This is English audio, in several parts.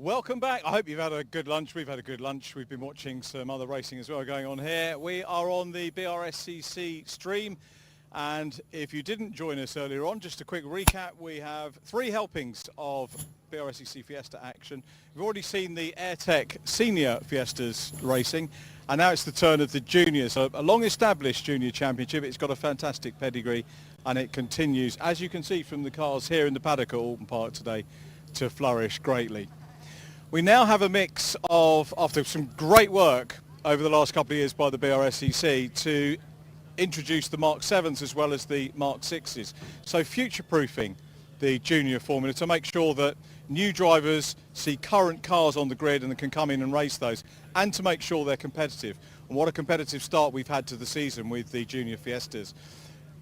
Welcome back. I hope you've had a good lunch. We've had a good lunch. We've been watching some other racing as well going on here. We are on the BRSCC stream, and if you didn't join us earlier on, just a quick recap, we have 3 helpings of BRSCC Fiesta action. We've already seen the AIRTEC Senior Fiestas racing, and now it's the turn of the juniors. So a long-established junior championship. It's got a fantastic pedigree, and it continues, as you can see from the cars here in the paddock at Oulton Park today, to flourish greatly. We now have a mix of, after some great work over the last couple of years by the BRSCC, to introduce the Mark 7s as well as the Mark 6s. So future-proofing the junior formula to make sure that new drivers see current cars on the grid and can come in and race those, and to make sure they're competitive. And what a competitive start we've had to the season with the Junior Fiestas.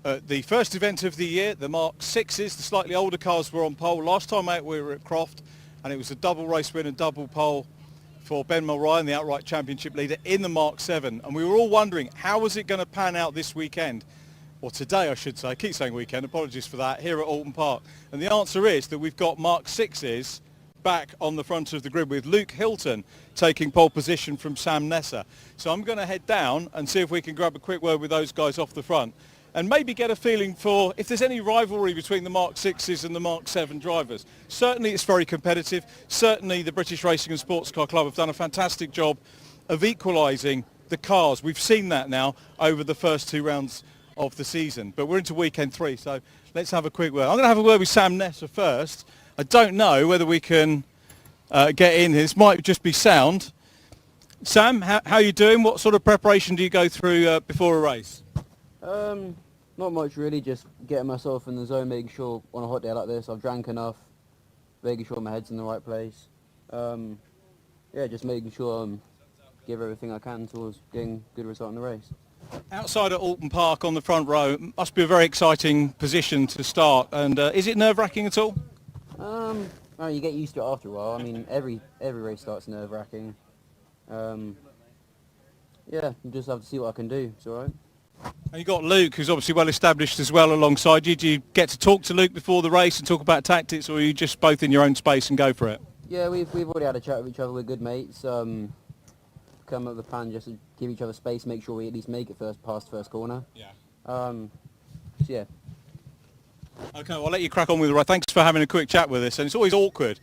The first event of the year, the Mark 6s, the slightly older cars were on pole. Last time out we were at Croft, and it was a double race win and double pole for Ben Mulryan, the outright championship leader, in the Mark 7. And we were all wondering, how was it going to pan out this weekend? Or today, I should say. I keep saying weekend, apologies for that, here at Oulton Park. And the answer is that we've got Mark 6s back on the front of the grid, with Luke Hilton taking pole position from Sam Nesser. So I'm going to head down and see if we can grab a quick word with those guys off the front, and maybe get a feeling for if there's any rivalry between the Mark 6s and the Mark 7 drivers. Certainly it's very competitive. Certainly the British Racing and Sports Car Club have done a fantastic job of equalising the cars. We've seen that now over the first 2 rounds of the season. But we're into weekend 3, so let's have a quick word. I'm going to have a word with Sam Nesser first. I don't know whether we can get in. This might just be sound. Sam, how are you doing? What sort of preparation do you go through before a race? Not much really, just getting myself in the zone, making sure on a hot day like this I've drank enough, making sure my head's in the right place. Yeah, just making sure give everything I can towards getting a good result in the race. Outside at Oulton Park on the front row, must be a very exciting position to start, and is it nerve-wracking at all? Well, you get used to it after a while. I mean, every race starts nerve-wracking. Yeah, you just have to see what I can do, it's alright. And you've got Luke, who's obviously well established as well alongside you. Do you get to talk to Luke before the race and talk about tactics, or are you just both in your own space and go for it? Yeah, we've already had a chat with each other. We're good mates. Come up with a plan just to give each other space, make sure we at least make it past first corner. Yeah. So yeah. Okay, well, I'll let you crack on with the race. Thanks for having a quick chat with us, and it's always awkward.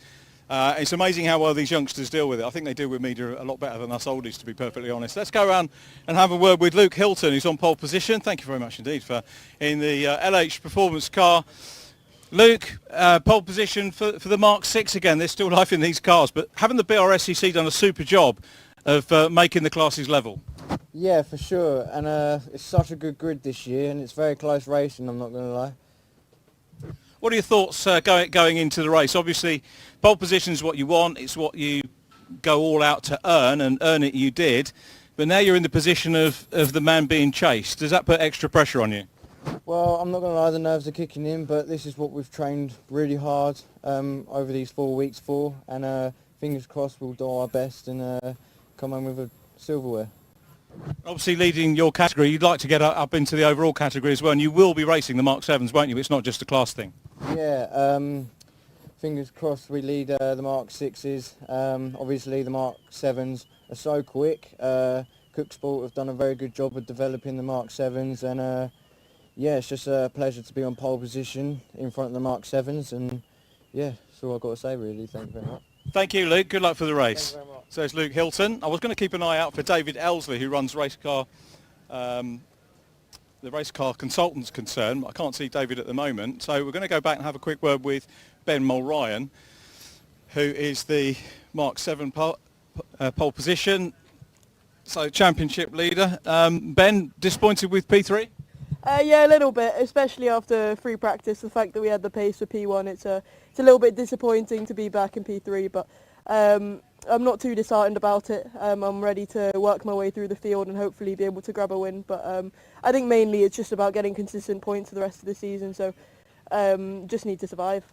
It's amazing how well these youngsters deal with it. I think they deal with media a lot better than us oldies, to be perfectly honest. Let's go around and have a word with Luke Hilton, who's on pole position. Thank you very much indeed for in the LH Performance car. Luke, pole position for the Mark 6 again. There's still life in these cars, but haven't the BRSCC done a super job of making the classes level? Yeah, for sure. And it's such a good grid this year, and it's very close racing, I'm not going to lie. What are your thoughts going into the race? Obviously, pole position is what you want. It's what you go all out to earn, and earn it you did. But now you're in the position of the man being chased. Does that put extra pressure on you? Well, I'm not going to lie, the nerves are kicking in, but this is what we've trained really hard over these 4 weeks for. And fingers crossed we'll do our best and come home with a silverware. Obviously, leading your category, you'd like to get up into the overall category as well, and you will be racing the Mark 7s, won't you? It's not just a class thing. Yeah, fingers crossed we lead the Mark 6s. Obviously, the Mark 7s are so quick. Cook Sport have done a very good job of developing the Mark 7s, and yeah, it's just a pleasure to be on pole position in front of the Mark 7s, and yeah, that's all I've got to say really. Thank you very much. Thank you, Luke. Good luck for the race. Thank you very much. So it's Luke Hilton. I was going to keep an eye out for David Elsley, who runs race car, the race car consultants concern. I can't see David at the moment. So we're going to go back and have a quick word with Ben Mulryan, who is the Mark 7 pole position, so championship leader. Ben, disappointed with P3? Yeah, a little bit, especially after free practice. The fact that we had the pace for P1, it's a little bit disappointing to be back in P3, but I'm not too disheartened about it. I'm ready to work my way through the field and hopefully be able to grab a win. But I think mainly it's just about getting consistent points for the rest of the season, so just need to survive.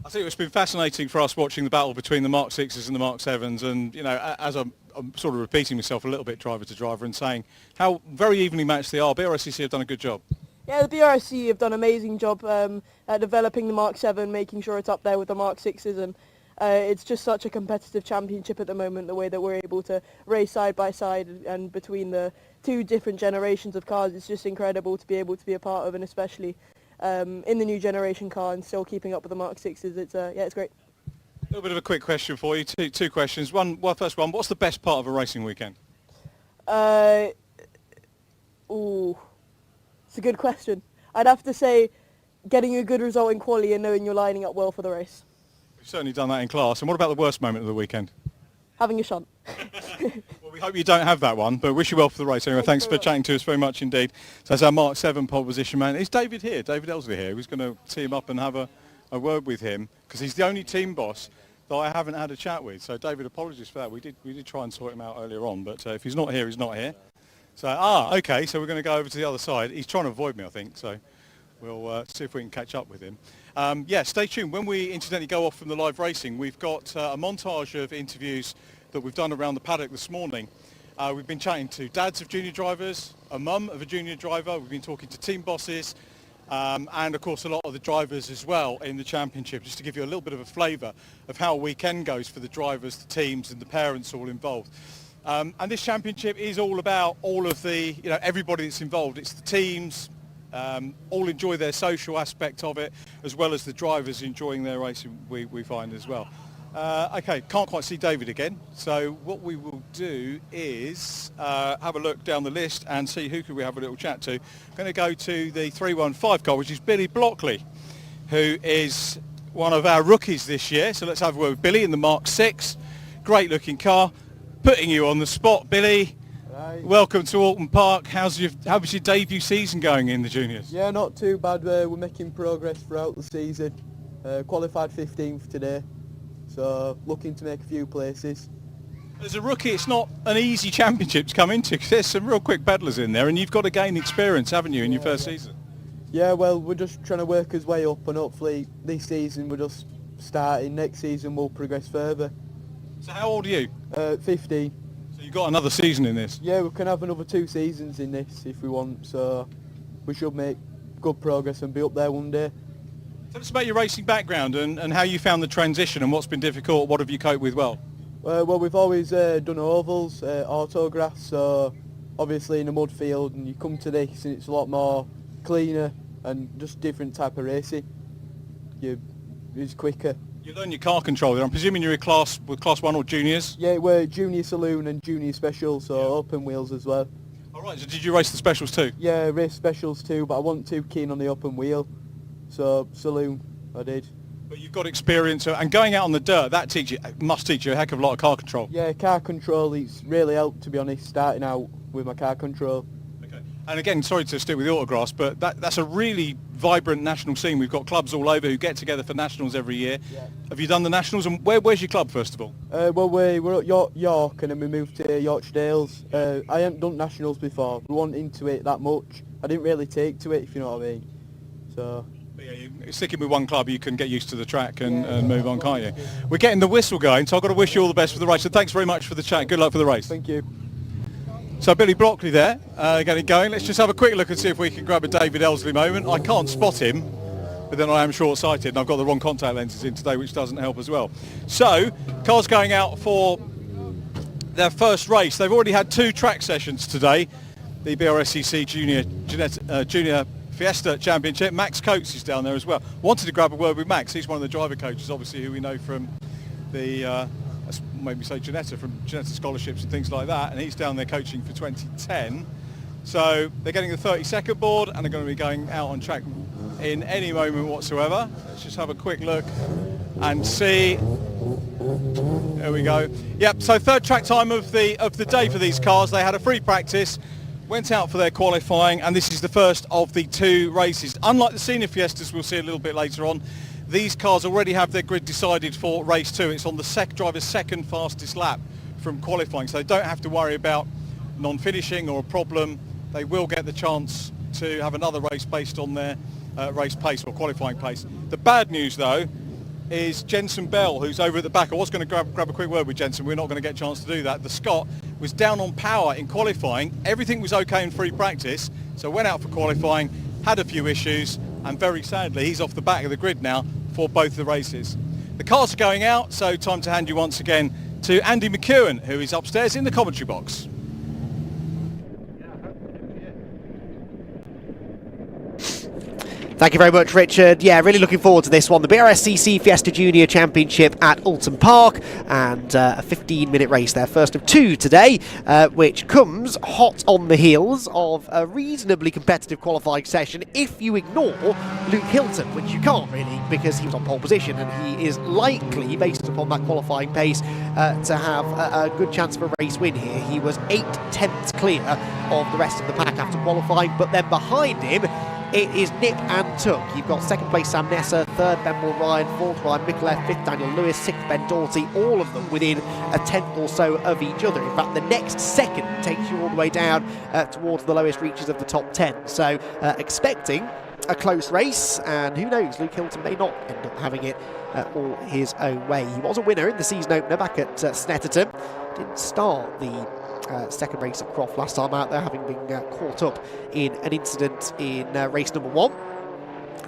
I think it's been fascinating for us watching the battle between the Mark 6s and the Mark 7s, and you know, as I'm sort of repeating myself a little bit driver to driver and saying how very evenly matched they are. BRSCC have done a good job. Yeah, the BRSC have done an amazing job at developing the Mark 7, making sure it's up there with the Mark 6s, and It's just such a competitive championship at the moment, the way that we're able to race side by side and between the two different generations of cars. It's just incredible to be able to be a part of, and especially in the new generation car and still keeping up with the Mark 6s. It's great. A little bit of a quick question for you, two questions. First one, what's the best part of a racing weekend? It's a good question. I'd have to say getting a good result in quali and knowing you're lining up well for the race. We've certainly done that in class. And what about the worst moment of the weekend? Having a shunt. Well, we hope you don't have that one, but wish you well for the race. Anyway, thanks for chatting to us very much indeed. So that's our Mark 7 pole position man. Is David here? David Elsley here. Who's going to tee him up and have a word with him, because he's the only team boss that I haven't had a chat with. So David, apologies for that. We did try and sort him out earlier on, but if he's not here, he's not here. So, okay, so we're going to go over to the other side. He's trying to avoid me, I think, so we'll see if we can catch up with him. Yeah, stay tuned. When we incidentally go off from the live racing, we've got a montage of interviews that we've done around the paddock this morning. We've been chatting to dads of junior drivers, a mum of a junior driver. We've been talking to team bosses, and of course a lot of the drivers as well in the championship, just to give you a little bit of a flavour of how a weekend goes for the drivers, the teams and the parents all involved. And this championship is all about all of the, everybody that's involved. It's the teams, all enjoy their social aspect of it, as well as the drivers enjoying their racing, we find as well. Okay, can't quite see David again, so what we will do is have a look down the list and see who could we have a little chat to. I'm going to go to the 315 car, which is Billy Blockley, who is one of our rookies this year. So let's have a word with Billy in the Mark 6. Great looking car. Putting you on the spot, Billy. Right. Welcome to Oulton Park. How was your debut season going in the juniors? Yeah, not too bad. We're making progress throughout the season. Qualified 15th today, so looking to make a few places. As a rookie, it's not an easy championship to come into, because there's some real quick peddlers in there, and you've got to gain experience, haven't you, in your first season? Yeah, well, we're just trying to work our way up, and hopefully this season we're just starting. Next season we'll progress further. So how old are you? 15. So you've got another season in this? Yeah, we can have another 2 seasons in this if we want, so we should make good progress and be up there one day. Tell us about your racing background and how you found the transition and what's been difficult. What have you coped with well? Well, we've always done ovals, autographs, so obviously in a mud field, and you come to this and it's a lot more cleaner and just different type of racing. It's quicker. You learn your car control there. I'm presuming you're with class 1 or juniors? Yeah, we're junior saloon and junior special, so open wheels as well. All right, so did you race the specials too? Yeah, race specials too, but I wasn't too keen on the open wheel, so saloon I did. But you've got experience, and going out on the dirt, that must teach you a heck of a lot of car control. Yeah, car control, it's really helped, to be honest, starting out with my car control. Okay. And again, sorry to stick with the autographs, but that's a really vibrant national scene. We've got clubs all over who get together for nationals every year. Yeah. Have you done the nationals, and where's your club first of all? Well, we're at York, and then we moved to Yorkshire Dales. I hadn't done nationals before. We weren't into it that much. I didn't really take to it, if you know what I mean. So. But yeah, sticking with one club, you can get used to the track and move on, can't you? We're getting the whistle going, so I've got to wish you all the best for the race. So thanks very much for the chat. Good luck for the race. Thank you. So Billy Blockley there, getting going. Let's just have a quick look and see if we can grab a David Elsley moment. I can't spot him, but then I am short-sighted, and I've got the wrong contact lenses in today, which doesn't help as well. So, cars going out for their first race. They've already had 2 track sessions today. The BRSCC Junior Fiesta Championship. Max Coates is down there as well. Wanted to grab a word with Max. He's one of the driver coaches, obviously, who we know from the maybe say Janetta, from Janetta scholarships and things like that, and he's down there coaching for 2010. So they're getting the 30-second board and they're going to be going out on track in any moment whatsoever. Let's just have a quick look and see. There we go. Yep, so third track time of the day for these cars. They had a free practice, went out for their qualifying, and this is the first of the 2 races. Unlike the senior Fiestas we'll see a little bit later on, these cars already have their grid decided for race 2. It's on the driver's second fastest lap from qualifying, so they don't have to worry about non-finishing or a problem. They will get the chance to have another race based on their race pace or qualifying pace. The bad news though is Jensen Bell, who's over at the back. I was going to grab a quick word with Jensen. We're not going to get a chance to do that. The Scot was down on power in qualifying. Everything was okay in free practice, so went out for qualifying, had a few issues, and very sadly he's off the back of the grid now for both the races. The cars are going out, so time to hand you once again to Andy McEwen, who is upstairs in the commentary box. Thank you very much, Richard. Yeah, really looking forward to this one. The BRSCC Fiesta Junior Championship at Oulton Park, and a 15-minute race there, first of two today, which comes hot on the heels of a reasonably competitive qualifying session if you ignore Luke Hilton, which you can't really because he was on pole position and he is likely, based upon that qualifying pace, to have a good chance for a race win here. He was 8/10 clear of the rest of the pack after qualifying, but then behind him it is nip and tuck. You've got second place Sam Nessa, third Ben Ryan, fourth Ryan Micallef, fifth Daniel Lewis, sixth Ben Doughty, all of them within a tenth or so of each other. In fact, the next second takes you all the way down towards the lowest reaches of the top 10. So expecting a close race, and who knows, Luke Hilton may not end up having it all his own way. He was a winner in the season opener back at Snetterton. Didn't start the second race at Croft last time out there, having been caught up in an incident in race number 1,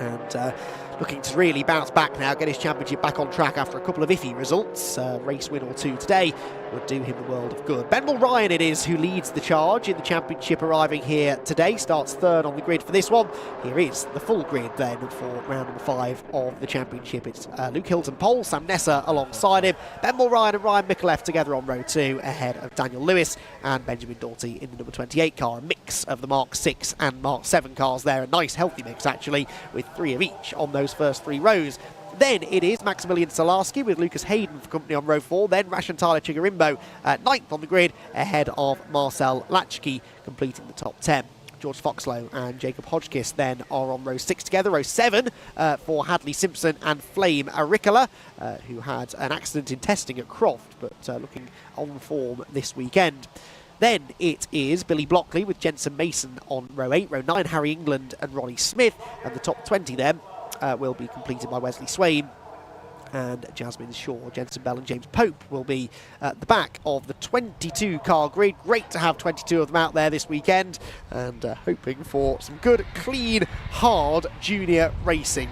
and looking to really bounce back now, get his championship back on track after a couple of iffy results. Race win or two today would do him the world of good. Ben Ryan it is who leads the charge in the championship, arriving here today, starts third on the grid for this one. Here is the full grid then for round number 5 of the championship. It's Luke Hilton pole, Sam Nessa alongside him, Ben Ryan and Ryan Micallef together on row 2 ahead of Daniel Lewis and Benjamin Doughty in the number 28 car. A mix of the Mark 6 and Mark 7 cars there, a nice healthy mix actually, with 3 of each on those first 3 rows. Then it is Maximilian Solarski with Lucas Hayden for company on row 4. Then Rashan Tyler Chigarimbo 9th on the grid ahead of Marcel Latchke, completing the top 10. George Foxlow and Jacob Hodgkiss then are on row 6 together. Row 7 for Hadley Simpson and Flame Aricola, who had an accident in testing at Croft, but looking on form this weekend. Then it is Billy Blockley with Jensen Mason on row 8. Row 9, Harry England and Ronnie Smith, and the top 20 then will be completed by Wesley Swain and Jasmine Shaw. Jensen Bell and James Pope will be at the back of the 22 car grid. Great to have 22 of them out there this weekend, and hoping for some good, clean, hard junior racing.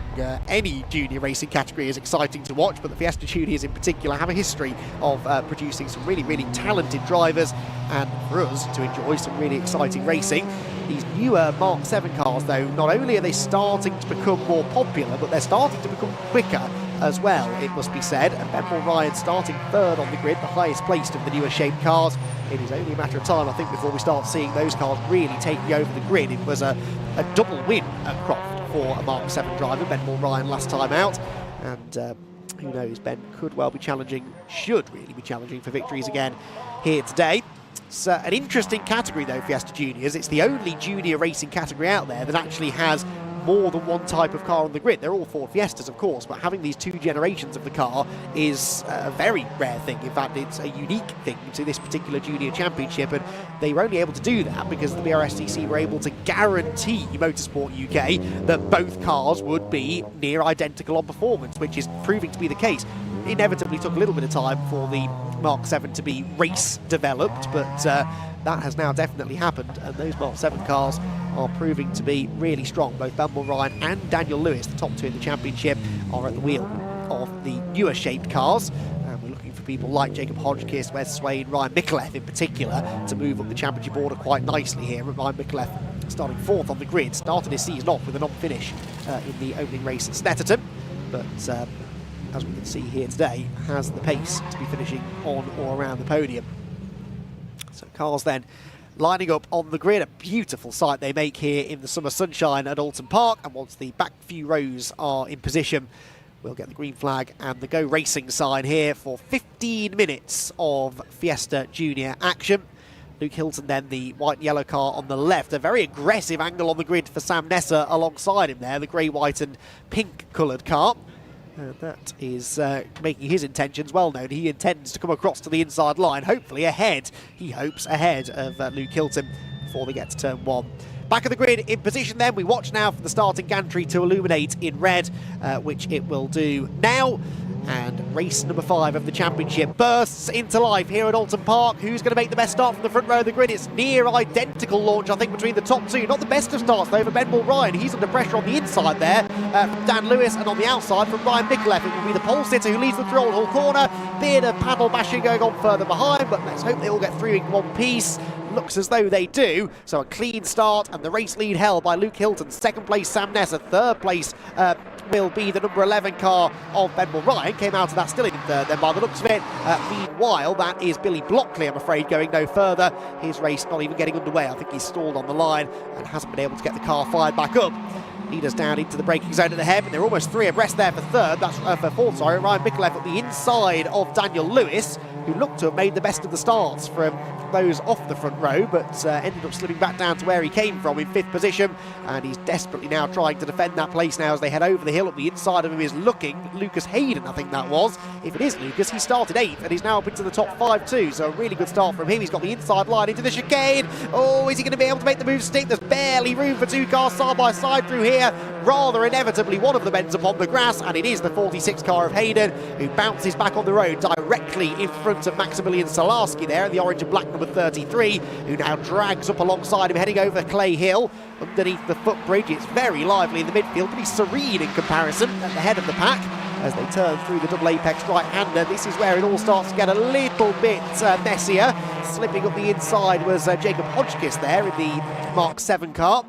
Any junior racing category is exciting to watch, but the Fiesta Juniors in particular have a history of producing some really, really talented drivers, and for us to enjoy some really exciting racing. These newer Mark 7 cars, though, not only are they starting to become more popular, but they're starting to become quicker as well, it must be said. And Ben Ryan starting third on the grid, the highest placed of the newer shaped cars. It is only a matter of time, I think, before we start seeing those cars really taking over the grid. It was a double win at Croft for a Mark 7 driver, Ben Ryan, last time out. And who knows, Ben could well be challenging, should really be challenging for victories again here today. It's an interesting category though, Fiesta Juniors. It's the only junior racing category out there that actually has more than one type of car on the grid. They're all Ford Fiestas, of course, but having these 2 generations of the car is a very rare thing. In fact, it's a unique thing to this particular junior championship, and they were only able to do that because the BRSCC were able to guarantee Motorsport UK that both cars would be near identical on performance, which is proving to be the case. Inevitably took a little bit of time for the Mark 7 to be race developed, but that has now definitely happened, and those Mark 7 cars are proving to be really strong. Both Ben Ryan and Daniel Lewis, the top 2 in the championship, are at the wheel of the newer shaped cars, and we're looking for people like Jacob Hodgkiss, Wes Swain, Ryan Micallef in particular to move up the championship order quite nicely here. Ryan Micallef starting 4th on the grid, started his season off with a non-finish in the opening race at Snetterton, but as we can see here today, has the pace to be finishing on or around the podium. So cars then lining up on the grid, a beautiful sight they make here in the summer sunshine at Oulton Park, and once the back few rows are in position, we'll get the green flag and the Go Racing sign here for 15 minutes of Fiesta Junior action. Luke Hilton then, the white and yellow car on the left, a very aggressive angle on the grid for Sam Nessa alongside him there, the grey, white and pink coloured car. And that is making his intentions well known. He intends to come across to the inside line, hopefully ahead, he hopes, ahead of Luke Hilton before they get to turn 1. Back of the grid in position then. We watch now for the starting gantry to illuminate in red, which it will do now. And race number 5 of the championship bursts into life here at Oulton Park. Who's going to make the best start from the front row of the grid? It's near identical launch, I think, between the top two. Not the best of starts, though, for Ben Ryan. He's under pressure on the inside there from Dan Lewis, and on the outside from Ryan Mickelef. It will be the pole sitter who leads them through Old Hall Corner. Bit of paddle bashing going on further behind, but let's hope they all get through in one piece. Looks as though they do. So a clean start, and the race lead held by Luke Hilton. Second place, Sam Nessa. Third place will be the number 11 car of Ben Ryan. Came out of that still in third then by the looks of it. Meanwhile, that is Billy Blockley, I'm afraid, going no further. His race not even getting underway. I think he's stalled on the line and hasn't been able to get the car fired back up. Leaders down into the braking zone at the head, but they're almost 3 abreast there for third. That's for fourth, sorry. Ryan Mickelef at the inside of Daniel Lewis, who looked to have made the best of the starts from those off the front row, but ended up slipping back down to where he came from in 5th position, and he's desperately now trying to defend that place now as they head over the hill. At the inside of him is looking Lucas Hayden, I think that was. If it is Lucas, he started 8th and he's now up into the top 5 too, so a really good start from him. He's got the inside line into the chicane. Oh, is he going to be able to make the move stick? There's barely room for 2 cars side by side through here. Rather inevitably, one of them ends up on the grass, and it is the 46 car of Hayden, who bounces back on the road directly in front of Maximilian Salarski there in the orange and black number 33, who now drags up alongside him, heading over Clay Hill underneath the footbridge. It's very lively in the midfield, pretty serene in comparison at the head of the pack as they turn through the double apex right-hander. This is where it all starts to get a little bit messier. Slipping up the inside was Jacob Hodgkiss there in the Mark 7 car,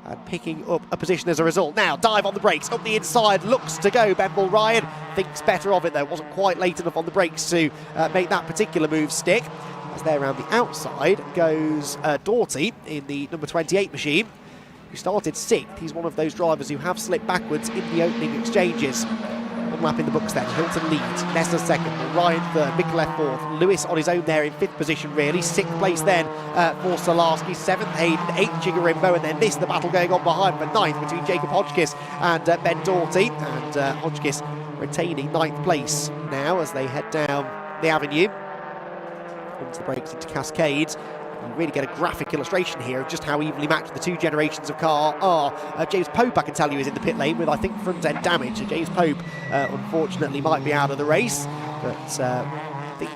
and picking up a position as a result. Now, dive on the brakes, up the inside, looks to go. Ben Ryan thinks better of it, though. Wasn't quite late enough on the brakes to make that particular move stick. As there around the outside goes Doughty in the number 28 machine, who started 6th. He's one of those drivers who have slipped backwards in the opening exchanges. One lap in the books then. Hilton leads, Nessa 2nd, Ryan 3rd, Mickelef 4th, Lewis on his own there in 5th position really. 6th place then for Salarski, 7th Hayden, 8th Chigarimbo, and then the battle going on behind for 9th between Jacob Hodgkiss and Ben Doughty, and Hodgkiss retaining 9th place now as they head down the avenue onto the brakes into Cascades. You really get a graphic illustration here of just how evenly matched the 2 generations of car are. James Pope, I can tell you, is in the pit lane with, I think, front-end damage. So James Pope, unfortunately, might be out of the race, but I think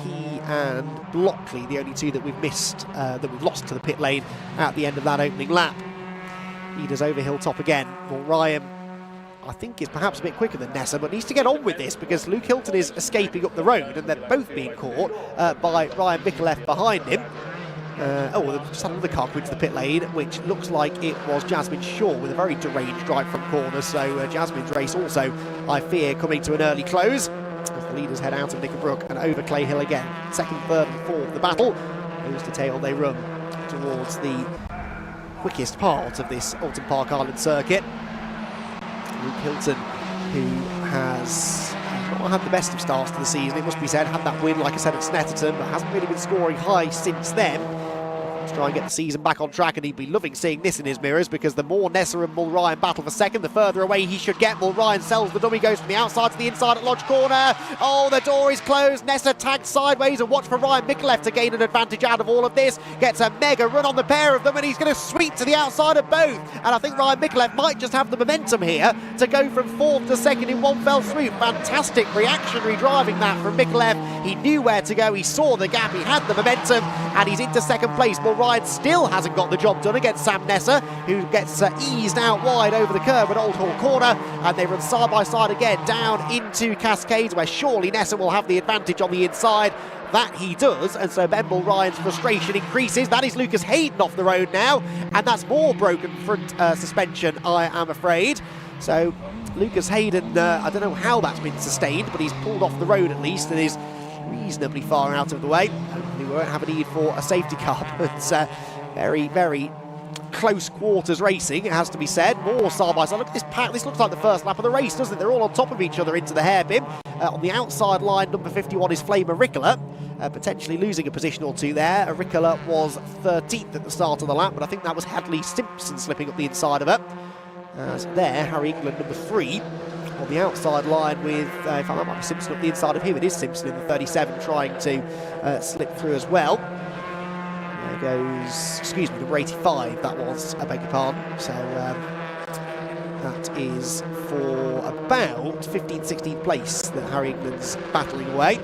he and Blockley, the only 2 that we've missed, that we've lost to the pit lane at the end of that opening lap. Leaders over hilltop again. Well, Ryan, I think, is perhaps a bit quicker than Nessa, but needs to get on with this because Luke Hilton is escaping up the road, and they're both being caught by Ryan Mickelef behind him. They've just had another car come into the pit lane, which looks like it was Jasmine Shaw with a very deranged right front corner. So Jasmine's race also, I fear, coming to an early close as the leaders head out of Knickerbrook and over Clay Hill again. 2nd, 3rd and 4th, the battle. Nose to tail they run towards the quickest part of this Oulton Park Island circuit. Luke Hilton, who has not had the best of starts to the season, it must be said, had that win, like I said, at Snetterton, but hasn't really been scoring high since then. Let's try and get the season back on track, and he'd be loving seeing this in his mirrors because the more Nessa and Mulryan battle for 2nd, the further away he should get. Mulryan sells the dummy, goes from the outside to the inside at Lodge Corner. Oh, the door is closed. Nessa tagged sideways, and watch for Ryan Mickelef to gain an advantage out of all of this. Gets a mega run on the pair of them, and he's going to sweep to the outside of both. And I think Ryan Mickelef might just have the momentum here to go from 4th to 2nd in one fell swoop. Fantastic reactionary driving that from Mickelef. He knew where to go, he saw the gap, he had the momentum, and he's into 2nd place. Ryan still hasn't got the job done against Sam Nessa, who gets eased out wide over the curb at Old Hall Corner, and they run side by side again down into Cascades, where surely Nessa will have the advantage on the inside. That he does, and so Ben Ryan's frustration increases. That is Lucas Hayden off the road now, and that's more broken front suspension, I am afraid. So Lucas Hayden, I don't know how that's been sustained, but he's pulled off the road at least and is reasonably far out of the way. Hopefully we won't have a need for a safety car, but very, very close quarters racing, it has to be said. More side by side. Look at this pack. This looks like the first lap of the race, doesn't it? They're all on top of each other into the hairpin. On the outside line, number 51 is Flame Auricola, potentially losing a position or 2 there. Auricola was 13th at the start of the lap, but I think that was Hadley Simpson slipping up the inside of her. There, Harry England, number 3, on the outside line with, if I might be Simpson up the inside of him, it is Simpson in the 37 trying to slip through as well. goes, excuse me, number 85, that was, I beg your pardon. So that is for about 15th, 16th place that Harry England's battling away.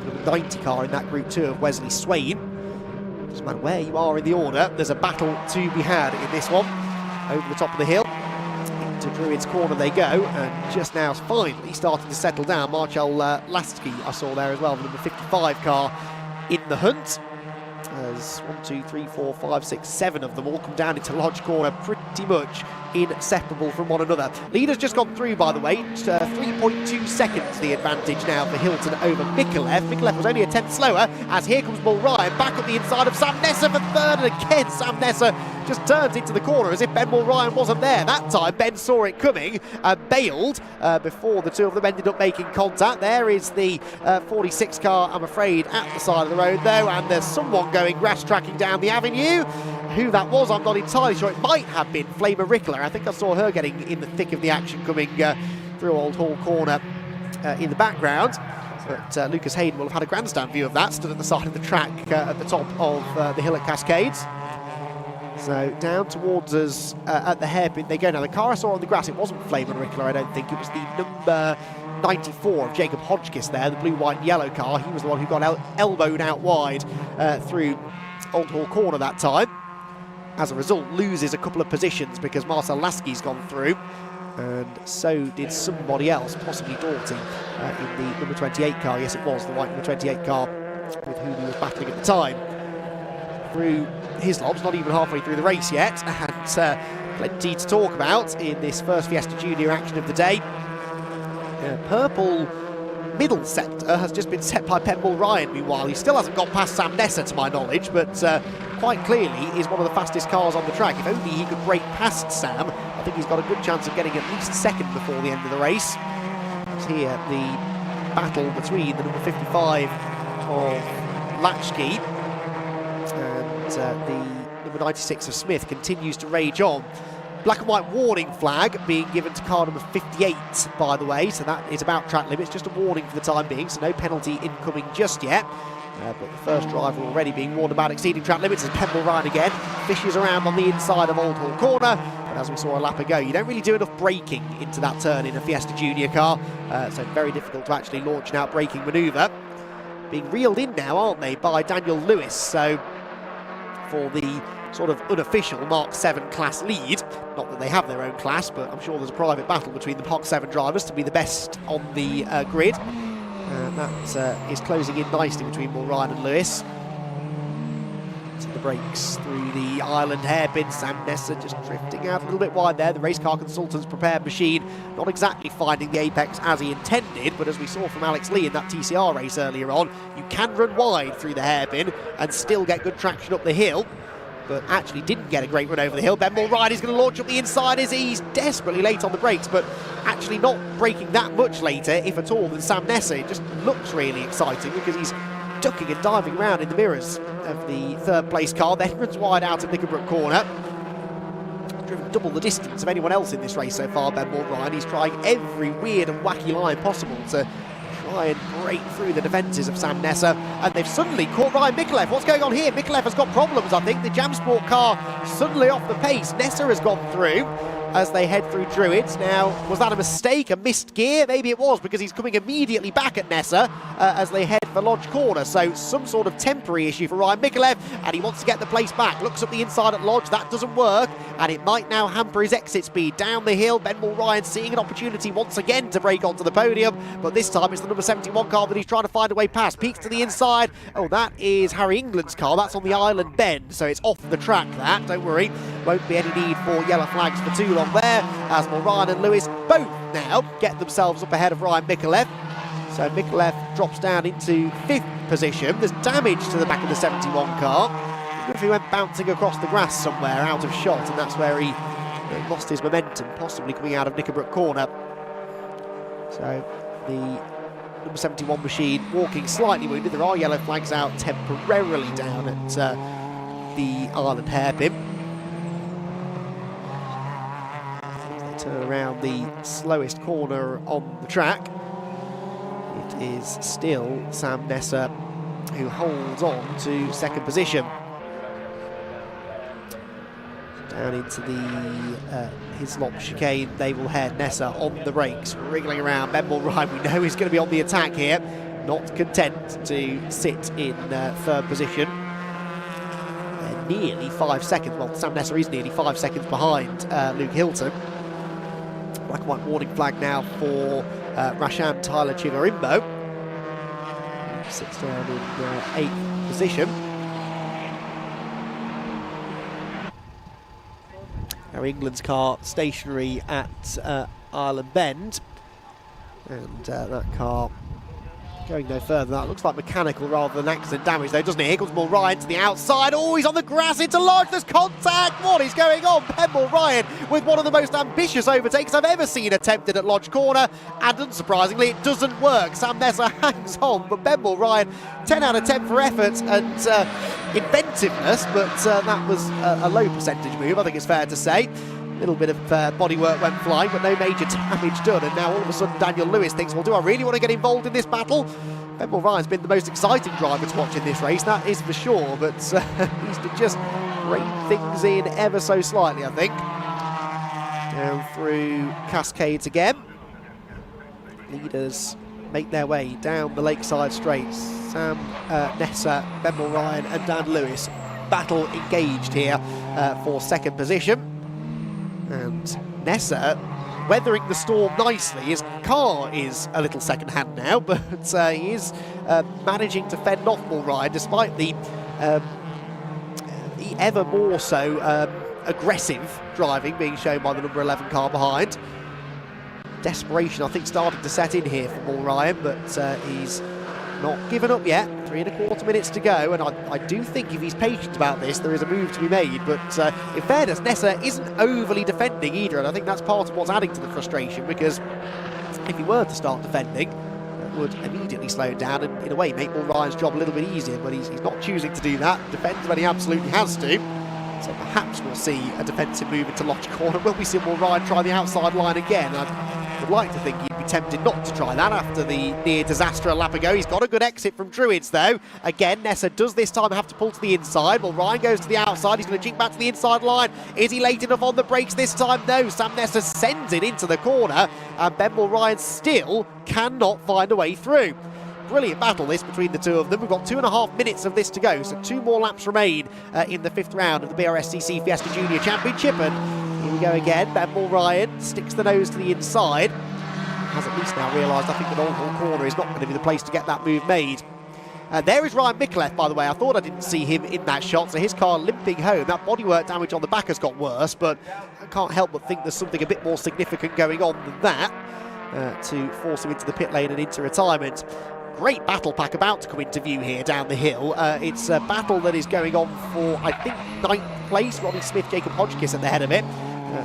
Number 90 car in that Group 2 of Wesley Swain. Doesn't matter where you are in the order, there's a battle to be had in this one. Over the top of the hill, into Druid's Corner they go, and just now finally starting to settle down. Marcel Lasky I saw there as well, the number 55 car in the hunt. As 1, 2, 3, 4, 5, 6, 7 of them all come down into Lodge Corner, pretty much inseparable from one another. Leader's just gone through, by the way. 3.2 seconds the advantage now for Hilton over Mikulev. Mikulev was only a tenth slower, as here comes Bull Ryan back up the inside of Sam Nesser for third, and again Sam Nesser just turns into the corner as if Ben Bull Ryan wasn't there. That time Ben saw it coming and bailed before the two of them ended up making contact. There is the 46 car, I'm afraid, at the side of the road though, and there's someone going grass tracking down the avenue. Who that was, I'm not entirely sure. It might have been Flamer Rickler. I think I saw her getting in the thick of the action coming through Old Hall Corner in the background. But Lucas Hayden will have had a grandstand view of that, stood at the side of the track at the top of the hill at Cascades. So down towards us at the hairpin they go. Now the car I saw on the grass, it wasn't Flamer Rickler, I don't think. It was the number 94 of Jacob Hodgkiss there, the blue, white and yellow car. He was the one who got elbowed out wide through Old Hall Corner that time. As a result, loses a couple of positions because Marcel Lasky's gone through, and so did somebody else, possibly Doughty, in the number 28 car. Yes, it was the white number 28 car with whom he was battling at the time. Through his lobs, not even halfway through the race yet, and plenty to talk about in this first Fiesta Junior action of the day. Purple middle sector has just been set by Ben Bull Ryan. Meanwhile, he still hasn't got past Sam Nesser to my knowledge, but quite clearly is one of the fastest cars on the track. If only he could break past Sam, I think he's got a good chance of getting at least second before the end of the race. It's here the battle between the number 55 of Latchkey and the number 96 of Smith continues to rage on. Black and white warning flag being given to car number 58, by the way, so that is about track limits, just a warning for the time being, so no penalty incoming just yet. But the first driver already being warned about exceeding track limits as Ben Bull Ryan again fishes around on the inside of Old Hall Corner. But as we saw a lap ago, you don't really do enough braking into that turn in a Fiesta Junior car, so very difficult to actually launch an out-braking manoeuvre. Being reeled in now, aren't they, by Daniel Lewis, so for the sort of unofficial Mark 7 class lead. Not that they have their own class, but I'm sure there's a private battle between the Mark 7 drivers to be the best on the grid. That is closing in nicely between Bull Ryan and Lewis. To the brakes through the island hairpin. Sam Nesser just drifting out a little bit wide there. The race car consultant's prepared machine not exactly finding the apex as he intended, but as we saw from Alex Lee in that TCR race earlier on, you can run wide through the hairpin and still get good traction up the hill. But actually didn't get a great run over the hill. Ben Bull Ryan is going to launch up the inside as he's desperately late on the brakes, but actually not braking that much later, if at all, than Sam Nesser. It just looks really exciting because he's ducking and diving around in the mirrors of the third place car, then runs wide out of Knickerbrook Corner. Driven double the distance of anyone else in this race so far, Ben Bull Ryan. He's trying every weird and wacky line possible to try and break through the defences of Sam Nesser, and they've suddenly caught Ryan Mikulev. What's going on here? Mikulev has got problems, I think. The Jam Sport car suddenly off the pace. Nesser has gone through as they head through Druids. Now, was that a mistake, a missed gear? Maybe it was, because he's coming immediately back at Nesser as they head for Lodge Corner. So some sort of temporary issue for Ryan Mikulev, and he wants to get the place back. Looks up the inside at Lodge, that doesn't work, and it might now hamper his exit speed down the hill. Ben Bull Ryan seeing an opportunity once again to break onto the podium, but this time it's the number 71 car that he's trying to find a way past. Peaks to the inside. Oh, that is Harry England's car. That's on the island bend, so it's off the track, that. Don't worry. Won't be any need for yellow flags for too long there, as Bull Ryan and Lewis both now get themselves up ahead of Ryan Mikulev. So Mikulev drops down into 5th position. There's damage to the back of the 71 car. I wonder if he went bouncing across the grass somewhere out of shot, and that's where he lost his momentum, possibly coming out of Knickerbrook Corner. So the number 71 machine walking slightly wounded. There are yellow flags out temporarily down at the island hairpin. Turn around the slowest corner on the track. It is still Sam Nesser who holds on to 2nd position. Down into the Hislop chicane, they will head. Nessa on the brakes, wriggling around. Benmore Ryan, we know he's going to be on the attack here. Not content to sit in third position. They're nearly 5 seconds. Well, Sam Nessa is nearly 5 seconds behind Luke Hilton. Black and white warning flag now for Rashan Tyler Chivarimbo. He sits down in 8th position. Now England's car stationary at Ireland Bend, and that car going no further. That looks like mechanical rather than accident damage though, doesn't it? Here comes Moore Ryan to the outside. Oh, he's on the grass into Lodge. There's contact. What is going on? Benmore Ryan with one of the most ambitious overtakes I've ever seen attempted at Lodge Corner, and unsurprisingly it doesn't work. Sam Nessa hangs on, but Benmore Ryan 10 out of 10 for effort and inventiveness, but that was a low percentage move, I think it's fair to say. A little bit of bodywork went flying, but no major damage done. And now all of a sudden Daniel Lewis thinks, well, do I really want to get involved in this battle? Benmore Ryan's been the most exciting driver to watch in this race, that is for sure, but needs to just rein things in ever so slightly, I think. Down through Cascades again. Leaders make their way down the Lakeside Straights. Sam Nessa, Benmore Ryan and Dan Lewis. Battle engaged here for second position. And Nessa weathering the storm nicely. His car is a little second-hand now, but he is managing to fend off Moore Ryan despite the ever more so aggressive driving being shown by the number 11 car behind. Desperation, I think, starting to set in here for Moore Ryan, but he's not given up yet. 3¼ minutes to go, and I do think if he's patient about this, there is a move to be made. But in fairness, Nessa isn't overly defending either, and I think that's part of what's adding to the frustration, because if he were to start defending, that would immediately slow it down and, in a way, make Moore Ryan's job a little bit easier. But he's not choosing to do that. Defends when he absolutely has to. So perhaps we'll see a defensive move into Lodge Corner. Will we see Moore Ryan try the outside line again? I would like to think he'd be tempted not to try that after the near disaster a lap ago. He's got a good exit from Druids though. Again, Nessa does this time have to pull to the inside. Well, Ryan goes to the outside. He's going to jink back to the inside line. Is he late enough on the brakes this time? No. Sam Nessa sends it into the corner, and Benmore Ryan still cannot find a way through. Brilliant battle this between the two of them. We've got 2.5 minutes of this to go, so 2 more laps remain in the 5th round of the BRSCC Fiesta Junior Championship. And here we go again. Benmore Ryan sticks the nose to the inside. Has at least now realised, I think, that Oulton Corner is not going to be the place to get that move made. There is Ryan Micallef, by the way. I thought I didn't see him in that shot, so his car limping home. That bodywork damage on the back has got worse, but I can't help but think there's something a bit more significant going on than that to force him into the pit lane and into retirement. Great battle pack about to come into view here down the hill. It's a battle that is going on for, I think, 9th place. Ronnie Smith, Jacob Hodgkiss at the head of it.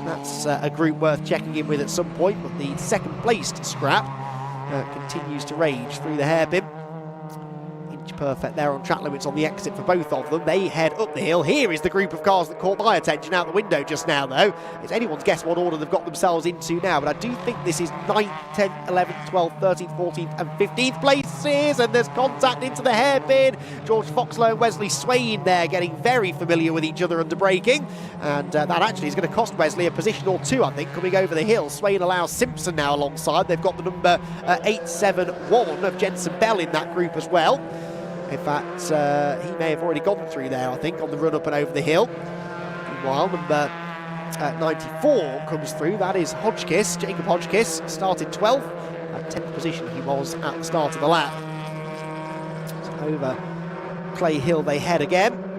That's a group worth checking in with at some point, but the second-placed scrap continues to rage through the hairpin. Inch perfect there on track limits on the exit for both of them. They head up the hill. Here is the group of cars that caught my attention out the window just now, though. It's anyone's guess what order they've got themselves into now, but I do think this is 9th, 10th, 11th, 12th, 13th, 14th and 15th places, and there's contact into the hairpin. George Foxlow and Wesley Swain there getting very familiar with each other under braking, and that actually is going to cost Wesley a position or 2, I think, coming over the hill. Swain allows Simpson now alongside. They've got the number 871 of Jensen Bell in that group as well. In fact, he may have already gone through there, I think, on the run up and over the hill. Meanwhile, number 94 comes through. That is Hodgkiss, Jacob Hodgkiss, started 12th. 10th position he was at the start of the lap. So over Clay Hill they head again.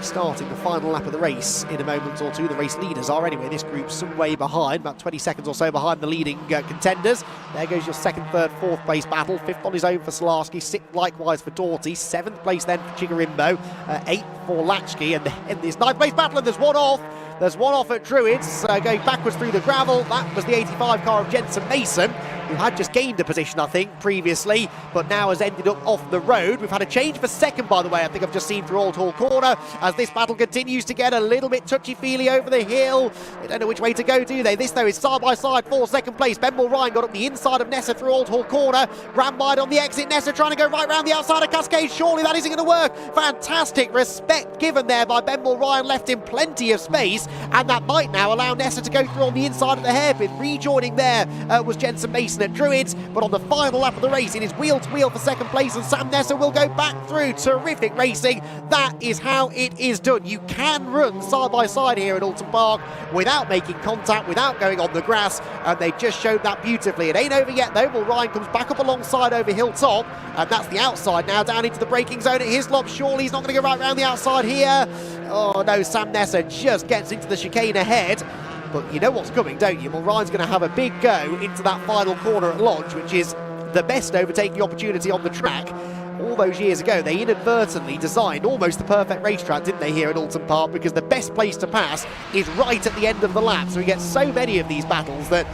Starting the final lap of the race in a moment or two. The race leaders are anyway this group some way behind, about 20 seconds or so behind the leading contenders. There goes your 2nd, 3rd, 4th place battle. 5th on his own for Solarsky, 6th likewise for Doughty, 7th place then for Chigarimbo, 8th for Latchkey, and this 9th place battle, and there's one off. There's one off at Druids, going backwards through the gravel. That was the 85 car of Jensen Mason, who had just gained a position, I think, previously, but now has ended up off the road. We've had a change for second, by the way, I think I've just seen through Old Hall Corner, as this battle continues to get a little bit touchy-feely over the hill. They don't know which way to go, do they? This, though, is side-by-side for second place. Ben Mulryan got up the inside of Nessa through Old Hall Corner, ran wide on the exit. Nessa trying to go right round the outside of Cascade. Surely that isn't going to work. Fantastic respect given there by Ben Mulryan, left him plenty of space, and that might now allow Nessa to go through on the inside of the hairpin. Rejoining there was Jensen Mason at Druids, but on the final lap of the race it is wheel to wheel for second place, and Sam Nessa will go back through. Terrific racing. That is how it is done. You can run side by side here at Oulton Park without making contact, without going on the grass, and they just showed that beautifully. It ain't over yet though. Mulryan comes back up alongside over Hilltop, and that's the outside now down into the braking zone at Hislop. Surely he's not going to go right round the outside here. Oh no, Sam Nessa just gets into the chicane ahead. But you know what's coming, don't you? Mulryan's going to have a big go into that final corner at Lodge, which is the best overtaking opportunity on the track. All those years ago, they inadvertently designed almost the perfect racetrack, didn't they, here at Oulton Park, because the best place to pass is right at the end of the lap. So we get so many of these battles that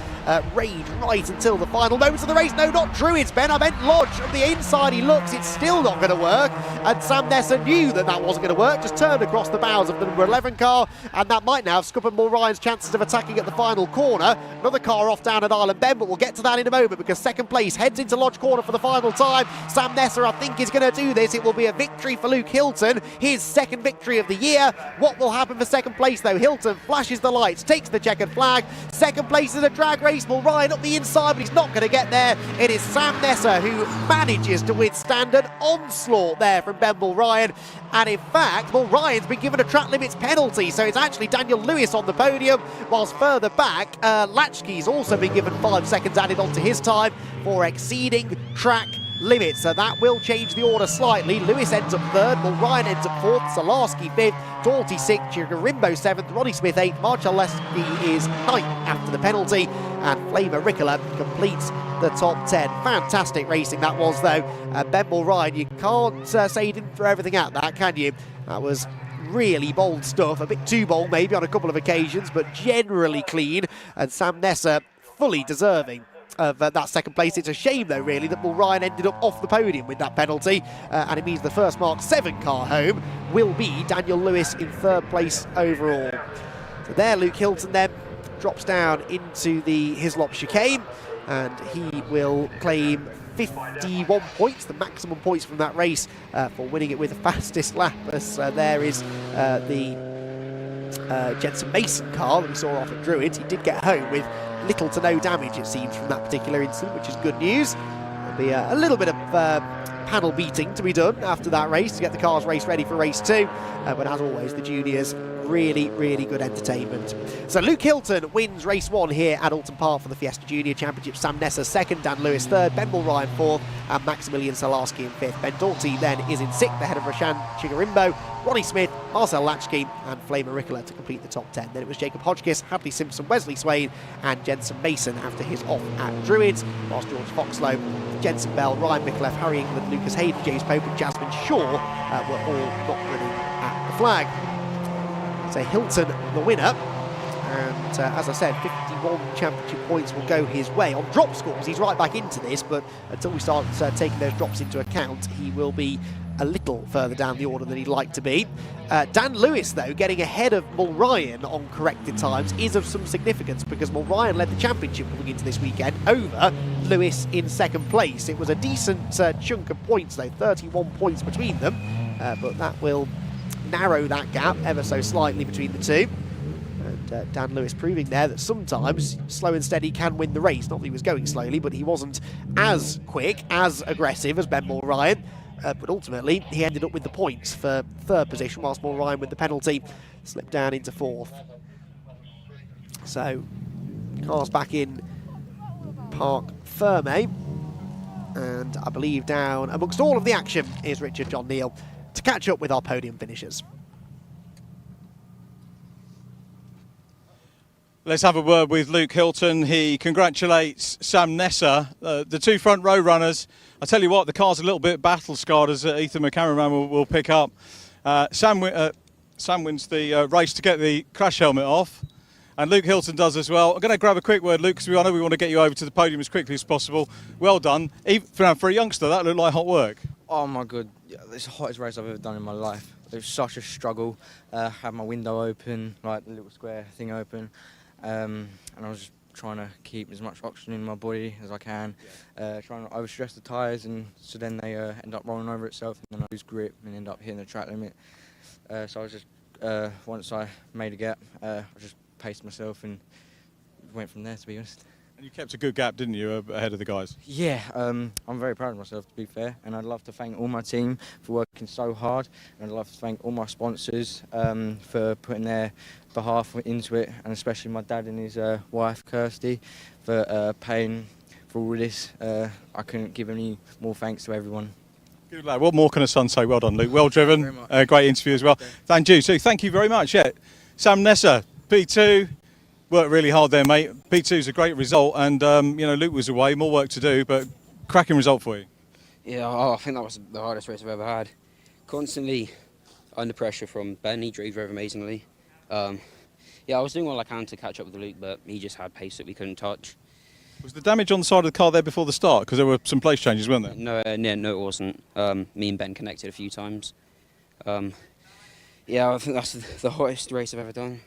rage right until the final moments of the race. No, not Druids, Ben. I meant Lodge. From the inside, he looks. It's still not going to work. And Sam Nessa knew that that wasn't going to work. Just turned across the bows of the number 11 car, and that might now have scuppered Mulryan's chances of attacking at the final corner. Another car off down at Island Bend, but we'll get to that in a moment, because second place heads into Lodge Corner for the final time. Sam Nessa, I think, is going to do this. It will be a victory for Luke Hilton, his second victory of the year. What will happen for second place, though? Hilton flashes the lights, takes the checkered flag. Second place is a drag race. Mulryan up the inside, but he's not going to get there. It is Sam Nessa who manages to withstand an onslaught there from Ben Mulryan. And in fact, Mulryan's been given a track limits penalty, so it's actually Daniel Lewis on the podium, whilst further back, Latchkey's also been given 5 seconds added onto his time for exceeding track limits, so that will change the order slightly. Lewis ends up third, Mulryan ends up fourth, Salarski fifth, Doughty sixth, Chigarimbo seventh, Ronnie Smith eighth, Marchaleschi is ninth after the penalty, and Flamer Ricola completes the top 10. Fantastic racing that was, though. Ben Mulryan, you can't say he didn't throw everything at that, can you? That was really bold stuff, a bit too bold maybe on a couple of occasions, but generally clean, and Sam Nessa fully deserving of that second place. It's a shame, though, really, that Mulryan ended up off the podium with that penalty, and it means the first Mark 7 car home will be Daniel Lewis in third place overall. So there, Luke Hilton then drops down into the Hislop chicane, and he will claim 51 points, the maximum points from that race, for winning it with the fastest lap, as there is the Jensen Mason car that we saw off at Druids. He did get home with little to no damage, it seems, from that particular incident, which is good news. There'll be a little bit of panel beating to be done after that race to get the cars race ready for race 2, but as always, the juniors, really, really good entertainment. So Luke Hilton wins race 1 here at Oulton Park for the Fiesta Junior Championship. Sam Nessa second, Dan Lewis third, Ben Mulryan fourth, and Maximilian Salarski in fifth. Ben Doughty then is in sixth ahead of Rashan Chigarimbo, Ronnie Smith, Marcel Latchkey, and Flamer Ricola to complete the top 10. Then it was Jacob Hodgkiss, Hadley Simpson, Wesley Swain, and Jensen Mason after his off at Druids, whilst George Foxlow, Jensen Bell, Ryan Micallef, Harry England, Lucas Hayden, James Pope, and Jasmine Shaw were all not running at the flag. So Hilton the winner, and as I said, 51 championship points will go his way. On drop scores, he's right back into this, but until we start taking those drops into account, he will be a little further down the order than he'd like to be. Dan Lewis, though, getting ahead of Mulryan on corrected times is of some significance, because Mulryan led the championship coming into this weekend over Lewis in second place. It was a decent chunk of points, though, 31 points between them, but that will narrow that gap ever so slightly between the two. And Dan Lewis proving there that sometimes slow and steady can win the race. Not that he was going slowly, but he wasn't as quick, as aggressive as Ben Mulryan. But ultimately, he ended up with the points for third position, whilst Mulryan, with the penalty, slipped down into fourth. So, cars back in Parc Ferme. And I believe down amongst all of the action is Richard John Neal to catch up with our podium finishers. Let's have a word with Luke Hilton. He congratulates Sam Nessa, the two front row runners. I tell you what, the car's a little bit battle scarred, as Ethan, my cameraman, will pick up. Sam Sam wins the race to get the crash helmet off, and Luke Hilton does as well. I'm going to grab a quick word, Luke, because I know we want to get you over to the podium as quickly as possible. Well done. Even for a youngster, that looked like hot work. Oh my god, it's the hottest race I've ever done in my life. It was such a struggle. Had my window open, like the little square thing open, and I was just trying to keep as much oxygen in my body as I can. Trying to overstress the tyres, and so then they end up rolling over itself, and then I lose grip and end up hitting the track limit. So I was just, once I made a gap, I just paced myself and went from there, to be honest. And you kept a good gap, didn't you, ahead of the guys? Yeah, I'm very proud of myself, to be fair, and I'd love to thank all my team for working so hard, and I'd love to thank all my sponsors for putting their behalf into it, and especially my dad and his wife, Kirsty, for paying for all this. I couldn't give any more thanks to everyone. Good lad. What more can a son say? Well done, Luke. Well driven. Great interview as well. Thank you. So thank you very much. Yeah, Sam Nesser, P2. Worked really hard there, mate. P2's a great result, and you know, Luke was away, more work to do, but cracking result for you. Yeah, I think that was the hardest race I've ever had. Constantly under pressure from Ben. He drove very amazingly. Yeah, I was doing all I can to catch up with Luke, but he just had pace that we couldn't touch. Was the damage on the side of the car there before the start? Because there were some place changes, weren't there? No, it wasn't. Me and Ben connected a few times. Yeah, I think that's the hottest race I've ever done.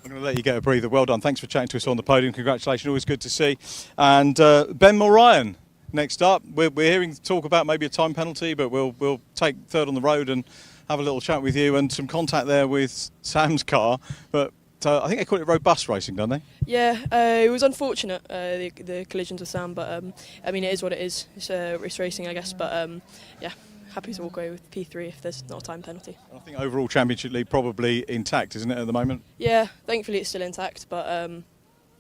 I'm going to let you get a breather. Well done. Thanks for chatting to us on the podium. Congratulations. Always good to see. And Ben Mulryan next up. We're hearing talk about maybe a time penalty, but we'll take third on the road and have a little chat with you, and some contact there with Sam's car. But I think they call it robust racing, don't they? Yeah, it was unfortunate, the collisions with Sam, but I mean, it is what it is. It's racing, I guess, but yeah. Happy to walk away with P3 if there's not a time penalty. I think overall Championship League probably intact, isn't it, at the moment? Yeah, thankfully it's still intact, but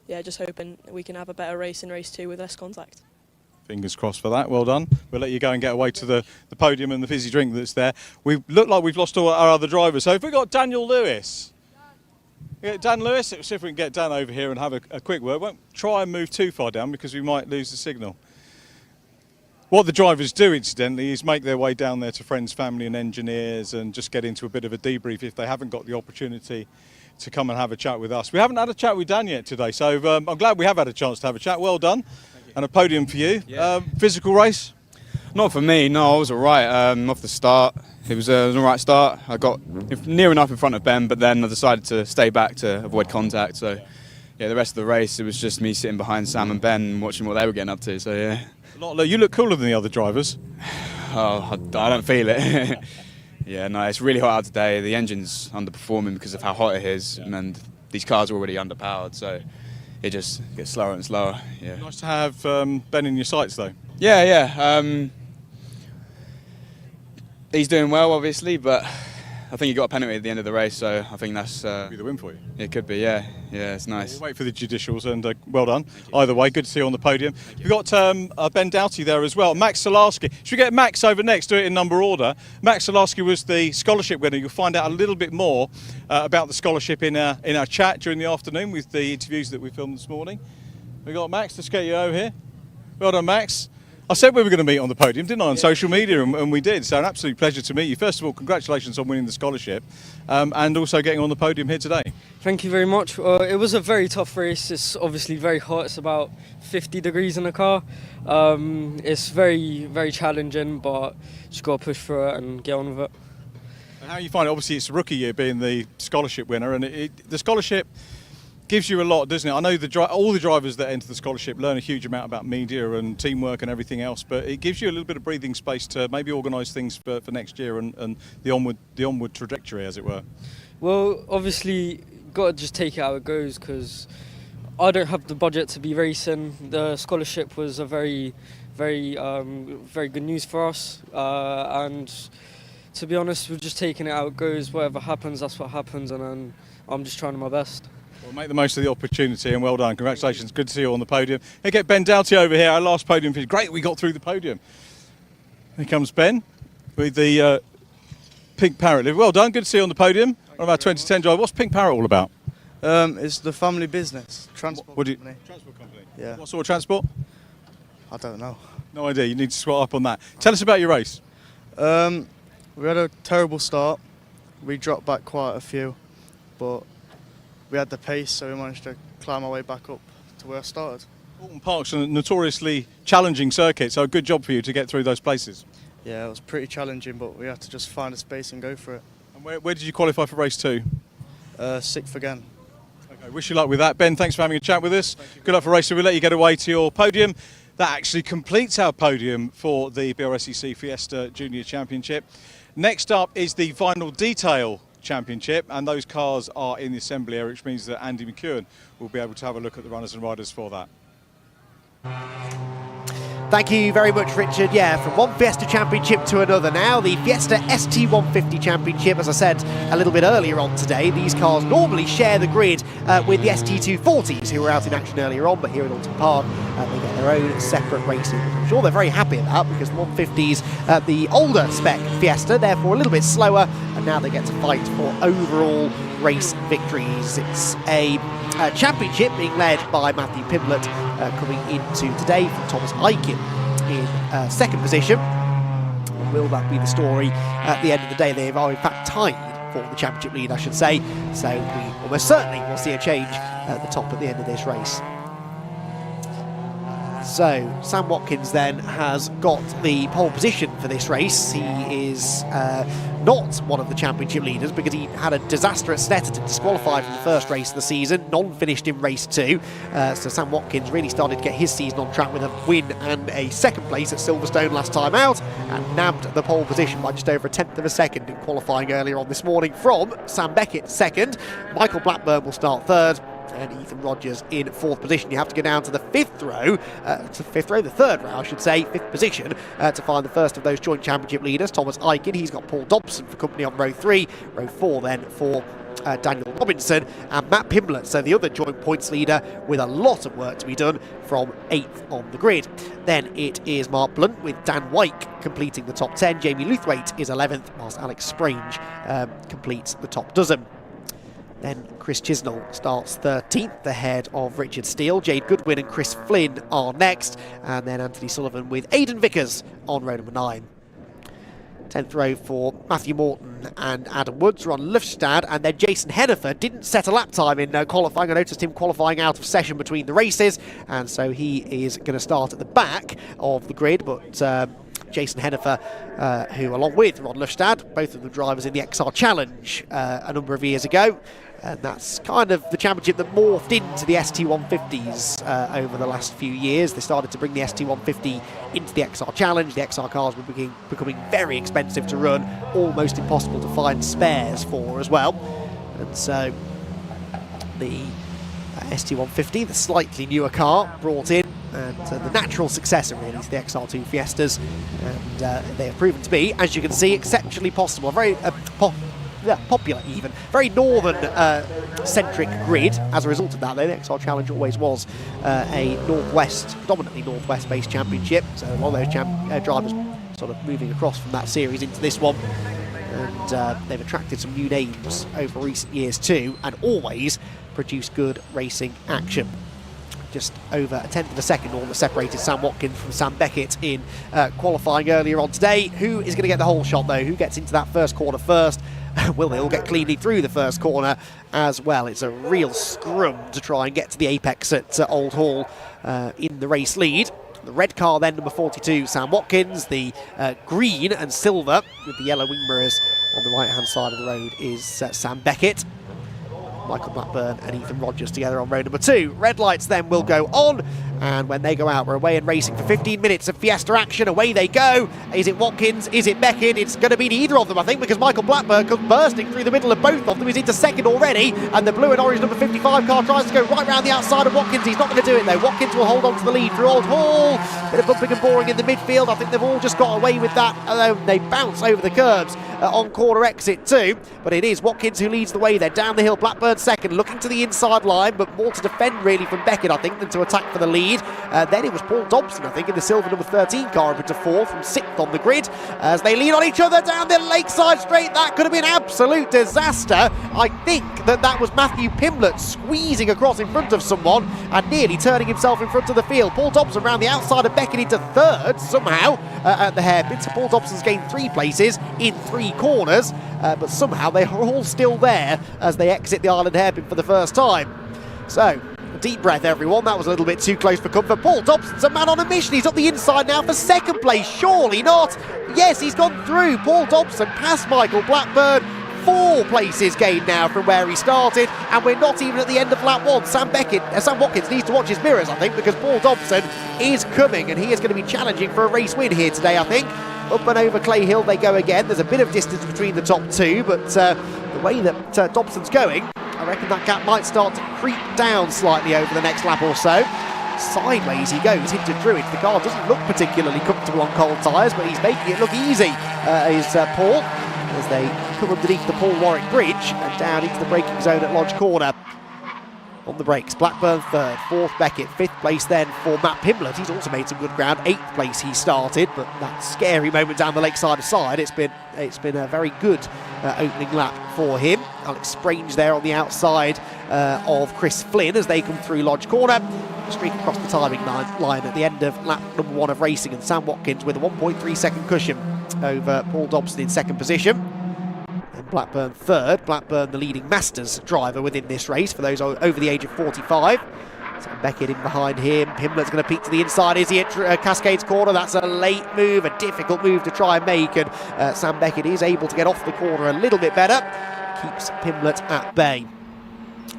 yeah, just hoping we can have a better race in race 2 with less contact. Fingers crossed for that. Well done. We'll let you go and get away to the podium and the fizzy drink that's there. We look like we've lost all our other drivers. So if we've got Daniel Lewis. Dan Lewis, let's see if we can get Dan over here and have a quick word. Won't try and move too far down because we might lose the signal. What the drivers do, incidentally, is make their way down there to friends, family and engineers and just get into a bit of a debrief if they haven't got the opportunity to come and have a chat with us. We haven't had a chat with Dan yet today, so I'm glad we have had a chance to have a chat. Well done. And a podium for you. Yeah. Physical race? Not for me, no, I was all right off the start. It was an all right start. I got near enough in front of Ben, but then I decided to stay back to avoid contact. So, yeah, the rest of the race, it was just me sitting behind Sam and Ben and watching what they were getting up to, so yeah. You look cooler than the other drivers. Oh, I don't feel it. Yeah, no, it's really hot out today. The engine's underperforming because of how hot it is, and these cars are already underpowered, so it just gets slower and slower. Yeah. Nice to have Ben in your sights, though. Yeah. He's doing well, obviously, but I think he got a penalty at the end of the race, so I think that's... Could be the win for you. It could be, yeah. Yeah, it's nice. We'll wait for the judicials, and well done. Either way, good to see you on the podium. We've got Ben Doughty there as well. Max Solarski. Should we get Max over next? Do it in number order. Max Solarski was the scholarship winner. You'll find out a little bit more about the scholarship in our chat during the afternoon with the interviews that we filmed this morning. We got Max. Let's get you over here. Well done, Max. I said we were going to meet on the podium, didn't I, on social media, and we did. So an absolute pleasure to meet you. First of all, congratulations on winning the scholarship and also getting on the podium here today. Thank you very much. It was a very tough race. It's obviously very hot. It's about 50 degrees in the car. It's very, very challenging, but just got to push through it and get on with it. And how you find it? Obviously, it's a rookie year being the scholarship winner, and the scholarship gives you a lot, doesn't it? I know all the drivers that enter the scholarship learn a huge amount about media and teamwork and everything else, but it gives you a little bit of breathing space to maybe organise things for next year and the onward trajectory, as it were. Well, obviously, got to just take it how it goes because I don't have the budget to be racing. The scholarship was a very, very, very good news for us, and to be honest, we're just taking it how it goes. Whatever happens, that's what happens, and I'm just trying my best. Well, make the most of the opportunity and well done. Congratulations. Good to see you on the podium. Hey, get Ben Doughty over here, our last podium finish. Great, we got through the podium. Here comes Ben with the Pink Parrot. Well done. Good to see you on the podium. One of our 2010 drive. What's Pink Parrot all about? It's the family business, transport company. Transport company? Yeah. What sort of transport? I don't know. No idea. You need to swat up on that. Tell us about your race. We had a terrible start. we dropped back quite a few, but we had the pace, so we managed to climb our way back up to where I started. Oulton Park's a notoriously challenging circuit, so a good job for you to get through those places. Yeah, it was pretty challenging, but we had to just find a space and go for it. And where did you qualify for race 2? 6th again. Okay, wish you luck with that. Ben, thanks for having a chat with us. Good luck for race 2. We'll let you get away to your podium. That actually completes our podium for the BRSCC Fiesta Junior Championship. Next up is the Vinyl Detail Championship, and those cars are in the assembly area, which means that Andy McEwen will be able to have a look at the runners and riders for that. Thank you very much, Richard. Yeah, from one Fiesta Championship to another now. The Fiesta ST150 Championship, as I said a little bit earlier on today, these cars normally share the grid with the ST240s, who were out in action earlier on, but here at Oulton Park, they get their own separate racing. I'm sure they're very happy about that, because the 150's the older spec Fiesta, therefore a little bit slower, and now they get to fight for overall race victories. It's a championship being led by Matthew Pimblett, coming into today from Thomas Aiken in second position. Will that be the story at the end of the day? They are in fact tied for the championship lead, I should say, so we almost certainly will see a change at the top at the end of this race. So Sam Watkins then has got the pole position for this race. He is not one of the championship leaders because he had a disaster at Snetterton, disqualified from the first race of the season, non-finished in race 2. So Sam Watkins really started to get his season on track with a win and a second place at Silverstone last time out, and nabbed the pole position by just over a tenth of a second in qualifying earlier on this morning from Sam Beckett second. Michael Blackburn will start third, and Ethan Rogers in fourth position. You have to go down to the the third row, I should say, fifth position, to find the first of those joint championship leaders, Thomas Aiken. He's got Paul Dobson for company on row 3, row 4 then for Daniel Robinson and Matt Pimblett, so the other joint points leader, with a lot of work to be done from 8th on the grid. Then it is Mark Blunt with Dan Wyke completing the top 10. Jamie Luthwaite is 11th, whilst Alex Sprange completes the top dozen. Then Chris Chisnell starts 13th ahead of Richard Steele. Jade Goodwin and Chris Flynn are next, and then Anthony Sullivan with Aidan Vickers on row number 9. 10th row for Matthew Morton and Adam Woods, Ron Lufstad, and then Jason Hennifer didn't set a lap time in qualifying. I noticed him qualifying out of session between the races, and so he is going to start at the back of the grid, but Jason Hennifer, who along with Ron Lufstad, both of the drivers in the XR Challenge a number of years ago, and that's kind of the championship that morphed into the ST150s over the last few years. They started to bring the ST150 into the XR Challenge. The XR cars were becoming very expensive to run, almost impossible to find spares for as well. And so the ST150, the slightly newer car, brought in, and the natural successor really to the XR2 Fiestas, and they have proven to be, as you can see, exceptionally possible. Very popular even. Very northern centric grid. As a result of that though, the XR Challenge always was a predominantly northwest based championship, so a lot of those drivers sort of moving across from that series into this one, and they've attracted some new names over recent years too, and always produced good racing action. Just over a tenth of a second all that separated Sam Watkins from Sam Beckett in qualifying earlier on today. Who is going to get the whole shot though? Who gets into that first corner first? Will they all get cleanly through the first corner as well? It's a real scrum to try and get to the apex at Old Hall in the race lead. The red car then, number 42, Sam Watkins. The green and silver with the yellow wing mirrors on the right hand side of the road is Sam Beckett. Michael Blackburn and Ethan Rogers together on row number 2. Red lights then will go on, and when they go out, we're away and racing for 15 minutes of Fiesta action. Away they go. Is it Watkins? Is it Beckett? It's going to be neither of them, I think, because Michael Blackburn comes bursting through the middle of both of them. He's into second already, and the blue and orange number 55 car tries to go right round the outside of Watkins. He's not going to do it though. Watkins will hold on to the lead through Old Hall. Bit of bumping and boring in the midfield. I think they've all just got away with that, although they bounce over the curbs on corner exit too. But it is Watkins who leads the way. They're down the hill. Blackburn second, looking to the inside line, but more to defend really from Beckett, I think, than to attack for the lead. Then it was Paul Dobson, I think, in the silver number 13 car, up into 4th from 6th on the grid as they lean on each other down the Lakeside Straight. That could have been absolute disaster. I think that was Matthew Pimblett squeezing across in front of someone and nearly turning himself in front of the field. Paul Dobson around the outside of Beckett into 3rd somehow at the hairpin. So Paul Dobson's gained 3 places in 3 corners. but somehow they are all still there as they exit the Island Hairpin for the first time. So, a deep breath everyone, that was a little bit too close for comfort. Paul Dobson's a man on a mission, he's up the inside now for second place, surely not. Yes, he's gone through. Paul Dobson past Michael Blackburn. 4 places gained now from where he started, and we're not even at the end of lap 1. Sam Watkins needs to watch his mirrors, I think, because Paul Dobson is coming, and he is going to be challenging for a race win here today, I think. Up and over Clay Hill they go again. There's a bit of distance between the top 2, but the way that Dobson's going, I reckon that gap might start to creep down slightly over the next lap or so. Sideways he goes into Druid. The car doesn't look particularly comfortable on cold tyres, but he's making it look easy, is Paul, as they come underneath the Paul Warwick Bridge and down into the braking zone at Lodge Corner. On the brakes, Blackburn 3rd, 4th Beckett, 5th place then for Matt Pimblett. He's also made some good ground, 8th place he started, but that scary moment down the Lakeside side, it's been a very good opening lap for him. Alex Sprange there on the outside of Chris Flynn as they come through Lodge Corner. Streak across the timing line at the end of lap number 1 of racing, and Sam Watkins with a 1.3 second cushion over Paul Dobson in 2nd position. And Blackburn 3rd, Blackburn the leading Masters driver within this race for those over the age of 45. Sam Beckett in behind him. Pimblett's going to peek to the inside. Is he at Cascades Corner? That's a late move, a difficult move to try and make, and Sam Beckett is able to get off the corner a little bit better. Keeps Pimblett at bay.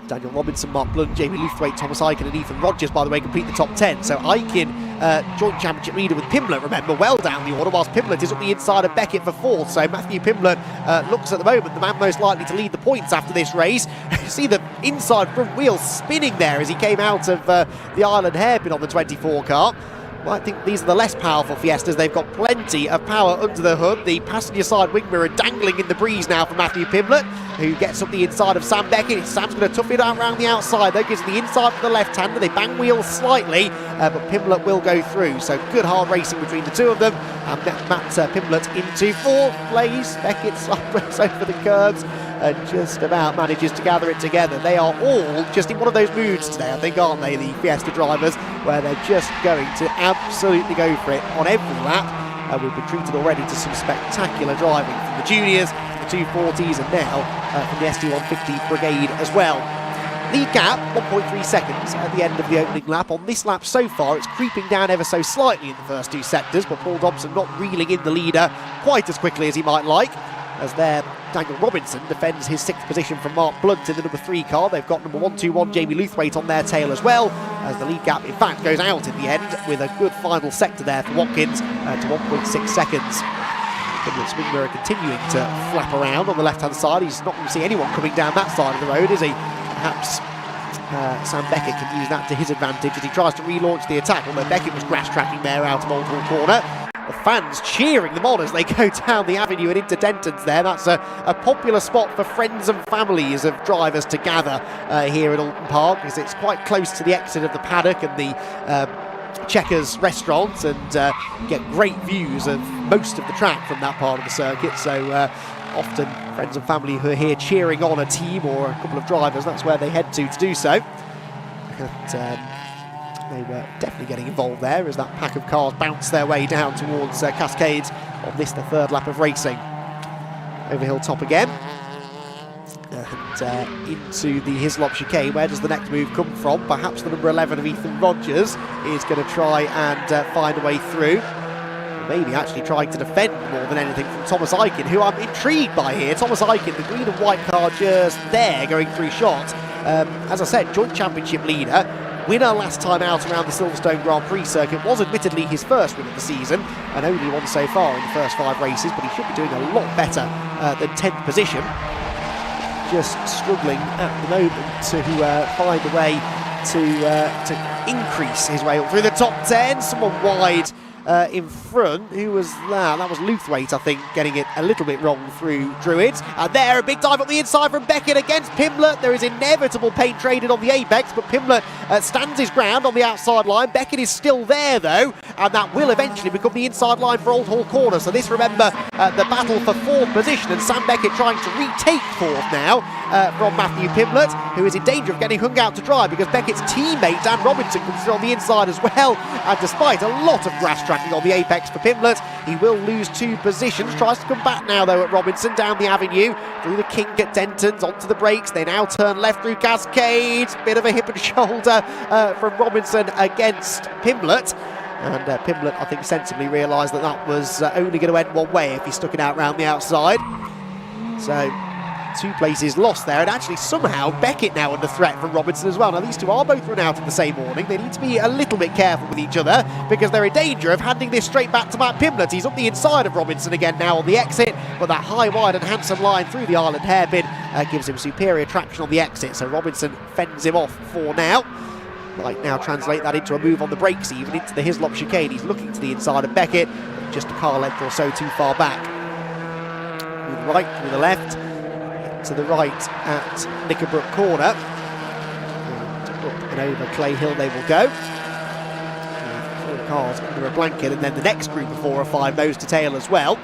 Daniel Robinson, Mark Blunt, Jamie Luthwaite, Thomas Aiken and Ethan Rogers, by the way, complete the top 10. So Aiken, joint championship leader with Pimblett, remember, well down the order, whilst Pimblett is up the inside of Beckett for 4th. So Matthew Pimblett looks at the moment the man most likely to lead the points after this race. You see the inside front wheel spinning there as he came out of the Island Hairpin on the 24 car. Well, I think these are the less powerful Fiestas. They've got plenty of power under the hood. The passenger side wing mirror dangling in the breeze now for Matthew Pimblett, who gets up the inside of Sam Beckett. Sam's going to tough it out around the outside, though. Gives the inside for the left-hander. They bang wheels slightly, but Pimblett will go through. So good hard racing between the two of them. And Matt Pimblett into 4th place. Beckett sideways over the curbs and just about manages to gather it together. They are all just in one of those moods today, I think, aren't they, the Fiesta drivers, where they're just going to absolutely go for it on every lap. We've been treated already to some spectacular driving from the juniors, the 240s, and now from the ST150 brigade as well. Lead gap, 1.3 seconds at the end of the opening lap. On this lap so far, it's creeping down ever so slightly in the first 2 sectors, but Paul Dobson not reeling in the leader quite as quickly as he might like, as there Daniel Robinson defends his 6th position from Mark Blunt in the number 3 car. They've got number 121 Jamie Luthwaite on their tail as well, as the lead gap in fact goes out in the end with a good final sector there for Watkins to 1.6 seconds. Pimlett's wing mirror continuing to flap around on the left-hand side. He's not going to see anyone coming down that side of the road, is he? Perhaps Sam Beckett can use that to his advantage as he tries to relaunch the attack, although Beckett was crash tracking there out of Old Hall Corner. The fans cheering them on as they go down the avenue and into Denton's there. That's a popular spot for friends and families of drivers to gather here at Oulton Park, because it's quite close to the exit of the Paddock and the Checkers restaurant, and get great views of most of the track from that part of the circuit. So often friends and family who are here cheering on a team or a couple of drivers, that's where they head to do so. And they were definitely getting involved there as that pack of cars bounced their way down towards Cascades on this, the 3rd lap of racing. Over hill top again. And into the Hislop chicane. Where does the next move come from? Perhaps the number 11 of Ethan Rogers is going to try and find a way through. Maybe actually trying to defend more than anything from Thomas Aiken, who I'm intrigued by here. Thomas Aiken, the green and white car just there going through shot. As I said, joint championship leader. Winner last time out around the Silverstone Grand Prix circuit, was admittedly his first win of the season and only one so far in the first 5 races, but he should be doing a lot better than 10th position. Just struggling at the moment to find a way to increase his way up through the top 10. Someone wide in front. Who was that? That was Luthwaite, I think, getting it a little bit wrong through Druids. And there, a big dive up the inside from Beckett against Pimblett. There is inevitable paint traded on the apex, but Pimblett stands his ground on the outside line. Beckett is still there, though, and that will eventually become the inside line for Old Hall Corner. So this, remember, the battle for 4th position, and Sam Beckett trying to retake 4th now from Matthew Pimblett, who is in danger of getting hung out to dry because Beckett's teammate, Dan Robinson, comes through on the inside as well. And despite a lot of grass tracking on the apex for Pimblett. He will lose 2 positions. Tries to come back now, though, at Robinson, down the avenue, through the kink at Denton's, onto the brakes. They now turn left through Cascades. Bit of a hip and shoulder from Robinson against Pimblett. And Pimblett, I think, sensibly realised that that was only going to end one way if he stuck it out round the outside. So 2 places lost there, and actually somehow Beckett now under threat from Robinson as well. Now these two are both run out in the same morning. They need to be a little bit careful with each other because they're in danger of handing this straight back to Matt Pimblett. He's up the inside of Robinson again now on the exit, but that high, wide and handsome line through the island hairpin gives him superior traction on the exit, so Robinson fends him off for now. Might now translate that into a move on the brakes, even into the Hislop chicane. He's looking to the inside of Beckett, just a car length or so too far back. Through the right, through the left, to the right at Knickerbrook Corner. And over Clay Hill they will go. 4 cars under a blanket, and then the next group of 4 or 5 nose to tail as well.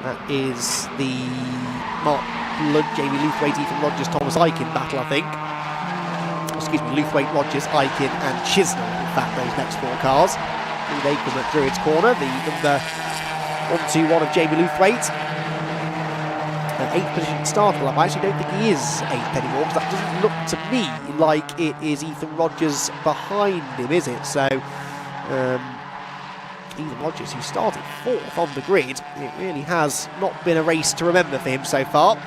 That is the Mark Blood, Jamie Luthwaite, Ethan Rogers, Thomas Aiken battle, I think. Excuse me, Luthwaite, Rogers, Aiken and Chisnell, in fact, those next 4 cars. They come at Druids Corner, the number 121 of Jamie Luthwaite. 8th position starter lap. I actually don't think he is 8th anymore, because that doesn't look to me like it is Ethan Rogers behind him, is it? So, Ethan Rogers, who started 4th on the grid, it really has not been a race to remember for him so far.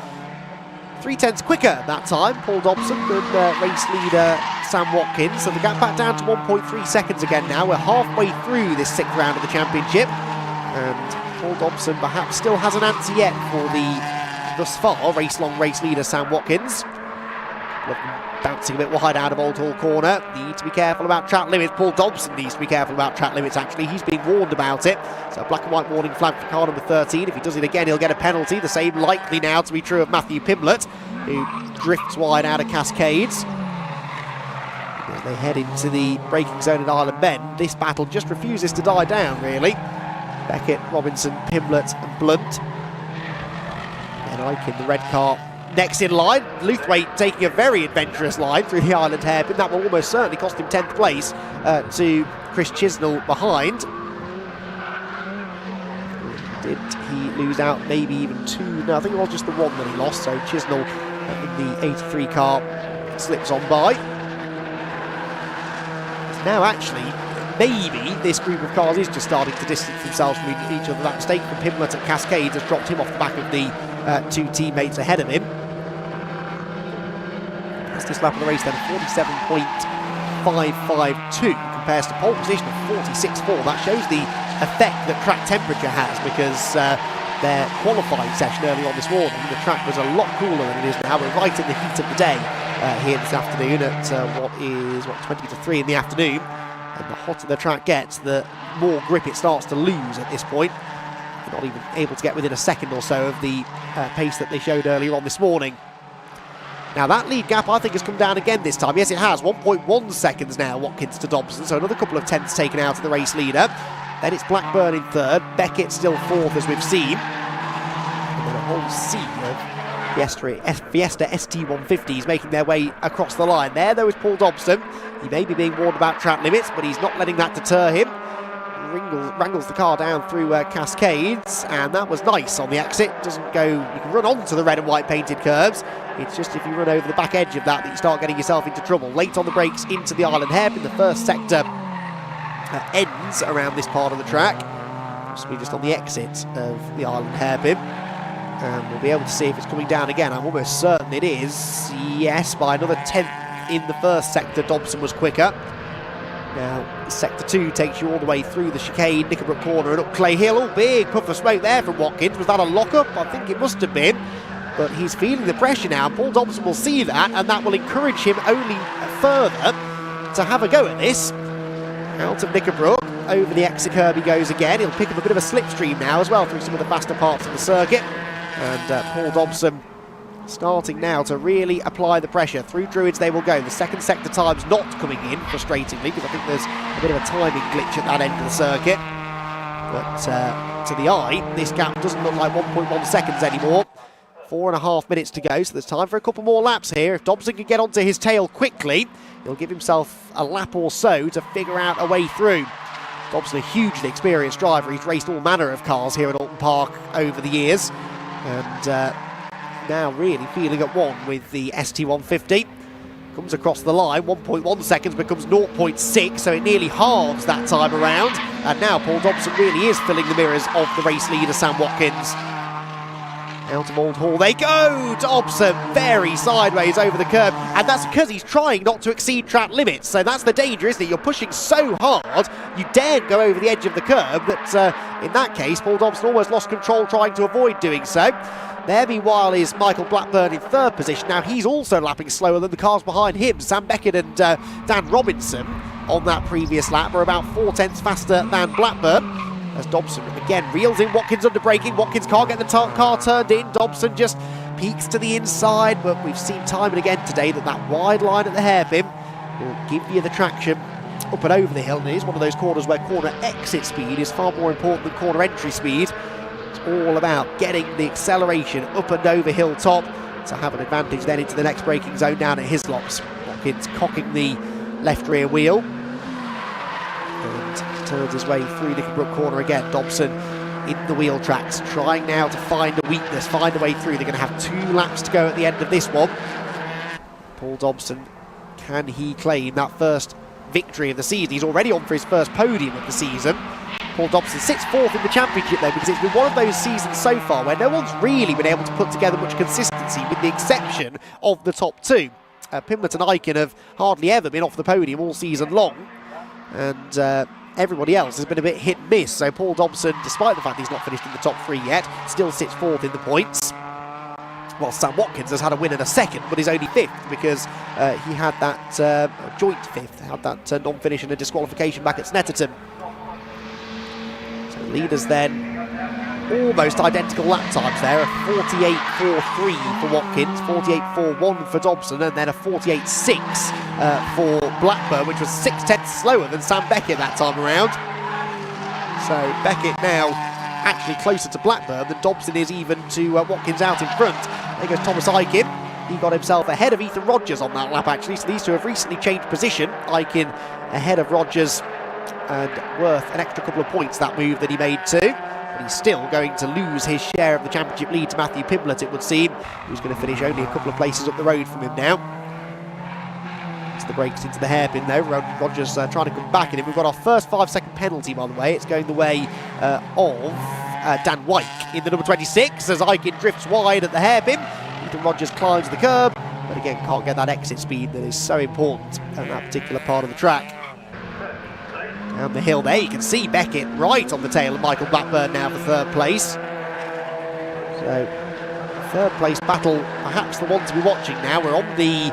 3/10 quicker that time, Paul Dobson and race leader Sam Watkins. So the gap back down to 1.3 seconds again now. We're halfway through this 6th round of the championship. And Paul Dobson perhaps still hasn't an answer yet for the, thus far, race-long race leader Sam Watkins. Bouncing a bit wide out of Old Hall Corner. Need to be careful about track limits. Paul Dobson needs to be careful about track limits, actually. He's being warned about it. So black and white warning flag for car number 13. If he does it again, he'll get a penalty. The same likely now to be true of Matthew Pimblett, who drifts wide out of Cascades. As they head into the braking zone at Island Bend, this battle just refuses to die down, really. Beckett, Robinson, Pimblett and Blunt. And Aiken, the red car, next in line. Luthwaite taking a very adventurous line through the island hairpin. That will almost certainly cost him 10th place to Chris Chisnell behind. Did he lose out maybe even 2? No, I think it was just the 1 that he lost. So Chisnell in the 83 car slips on by. Now actually, maybe this group of cars is just starting to distance themselves from each other. That mistake from Pimblett at Cascades has dropped him off the back of the 2 teammates ahead of him. That's this lap of the race then, 47.552 compares to pole position of 46.4. That shows the effect that track temperature has, because their qualifying session early on this morning, the track was a lot cooler than it is now. We're right in the heat of the day here this afternoon at 20 to 3 in the afternoon. And the hotter the track gets, the more grip it starts to lose at this point. They're not even able to get within a second or so of the pace that they showed earlier on this morning. Now that lead gap, I think, has come down again this time. Yes, it has. 1.1 seconds now, Watkins to Dobson. So another couple of tenths taken out of the race leader. Then it's Blackburn in 3rd. Beckett still 4th, as we've seen. And then a whole sea of Fiesta ST150s making their way across the line. There, though, is Paul Dobson. He may be being warned about track limits, but he's not letting that deter him. Wrangles the car down through Cascades, and that was nice on the exit. Doesn't go, you can run onto the red and white painted curbs. It's just if you run over the back edge of that you start getting yourself into trouble. Late on the brakes into the island hairpin. The first sector ends around this part of the track. Possibly just on the exit of the island hairpin. And we'll be able to see if it's coming down again. I'm almost certain it is. Yes, by another 10th in the first sector, Dobson was quicker. Now, Sector 2 takes you all the way through the chicane, Knickerbrook Corner and up Clay Hill. Oh, big puff of smoke there from Watkins. Was that a lock-up? I think it must have been. But he's feeling the pressure now. Paul Dobson will see that, and that will encourage him only further to have a go at this. Out of Knickerbrook, over the exit curb he goes again. He'll pick up a bit of a slipstream now as well through some of the faster parts of the circuit. And Paul Dobson starting now to really apply the pressure. Through Druids they will go. The second sector time's not coming in, frustratingly, because I think there's a bit of a timing glitch at that end of the circuit. But to the eye, this gap doesn't look like 1.1 seconds anymore. 4.5 minutes to go, so there's time for a couple more laps here. If Dobson can get onto his tail quickly, he'll give himself a lap or so to figure out a way through. Dobson, a hugely experienced driver. He's raced all manner of cars here at Oulton Park over the years, and now really feeling at one with the ST150. Comes across the line, 1.1 seconds becomes 0.6, so it nearly halves that time around. And now Paul Dobson really is filling the mirrors of the race leader, Sam Watkins. Out of Old Hall they go! Dobson very sideways over the curb, and that's because he's trying not to exceed track limits. So that's the danger, isn't it? You're pushing so hard, you daren't go over the edge of the curb, that in that case, Paul Dobson almost lost control trying to avoid doing so. There, meanwhile, is Michael Blackburn in third position. Now he's also lapping slower than the cars behind him. Sam Beckett and Dan Robinson on that previous lap are about 4 tenths faster than Blackburn. As Dobson again reels in Watkins under braking. Watkins can't get the car turned in. Dobson just peeks to the inside, but we've seen time and again today that wide line at the hairpin will give you the traction up and over the hill. And it is one of those corners where corner exit speed is far more important than corner entry speed. It's all about getting the acceleration up and over hilltop to have an advantage then into the next braking zone down at Hislop's. Watkins cocking the left rear wheel and turns his way through Nickelbrook corner again. Dobson in the wheel tracks, trying now to find a weakness, find a way through. They're going to have 2 laps to go at the end of this one. Paul Dobson, can he claim that first victory of the season? He's already on for his first podium of the season. Paul Dobson sits 4th in the championship though, because it's been one of those seasons so far where no one's really been able to put together much consistency, with the exception of the top 2. Pimlett and Aiken have hardly ever been off the podium all season long, and everybody else has been a bit hit and miss. So Paul Dobson, despite the fact he's not finished in the top 3 yet, still sits 4th in the points. Well, Sam Watkins has had a win in a second, but is only 5th because he had that joint 5th, had that non-finish and a disqualification back at Snetterton. So leaders then almost identical lap times there, a 48.43 for Watkins, 48.41 for Dobson, and then a 48.6 for Blackburn, which was 6 tenths slower than Sam Beckett that time around. So Beckett now actually closer to Blackburn than Dobson is even to Watkins out in front. There goes Thomas Aiken. He got himself ahead of Ethan Rogers on that lap actually, so these two have recently changed position. Aiken ahead of Rogers, and worth an extra couple of points that move that he made too. But he's still going to lose his share of the championship lead to Matthew Pimblett, it would seem, who's going to finish only a couple of places up the road from him now. It's the brakes into the hairpin though. Rogers trying to come back in it. We've got our first 5-second penalty, by the way. It's going the way of Dan Wyke in the number 26 as Aiken drifts wide at the hairpin. Ethan Rogers climbs the curb, but again can't get that exit speed that is so important at that particular part of the track. Down the hill there, you can see Beckett right on the tail of Michael Blackburn now for 3rd place. So, 3rd place battle, perhaps the one to be watching now. We're on the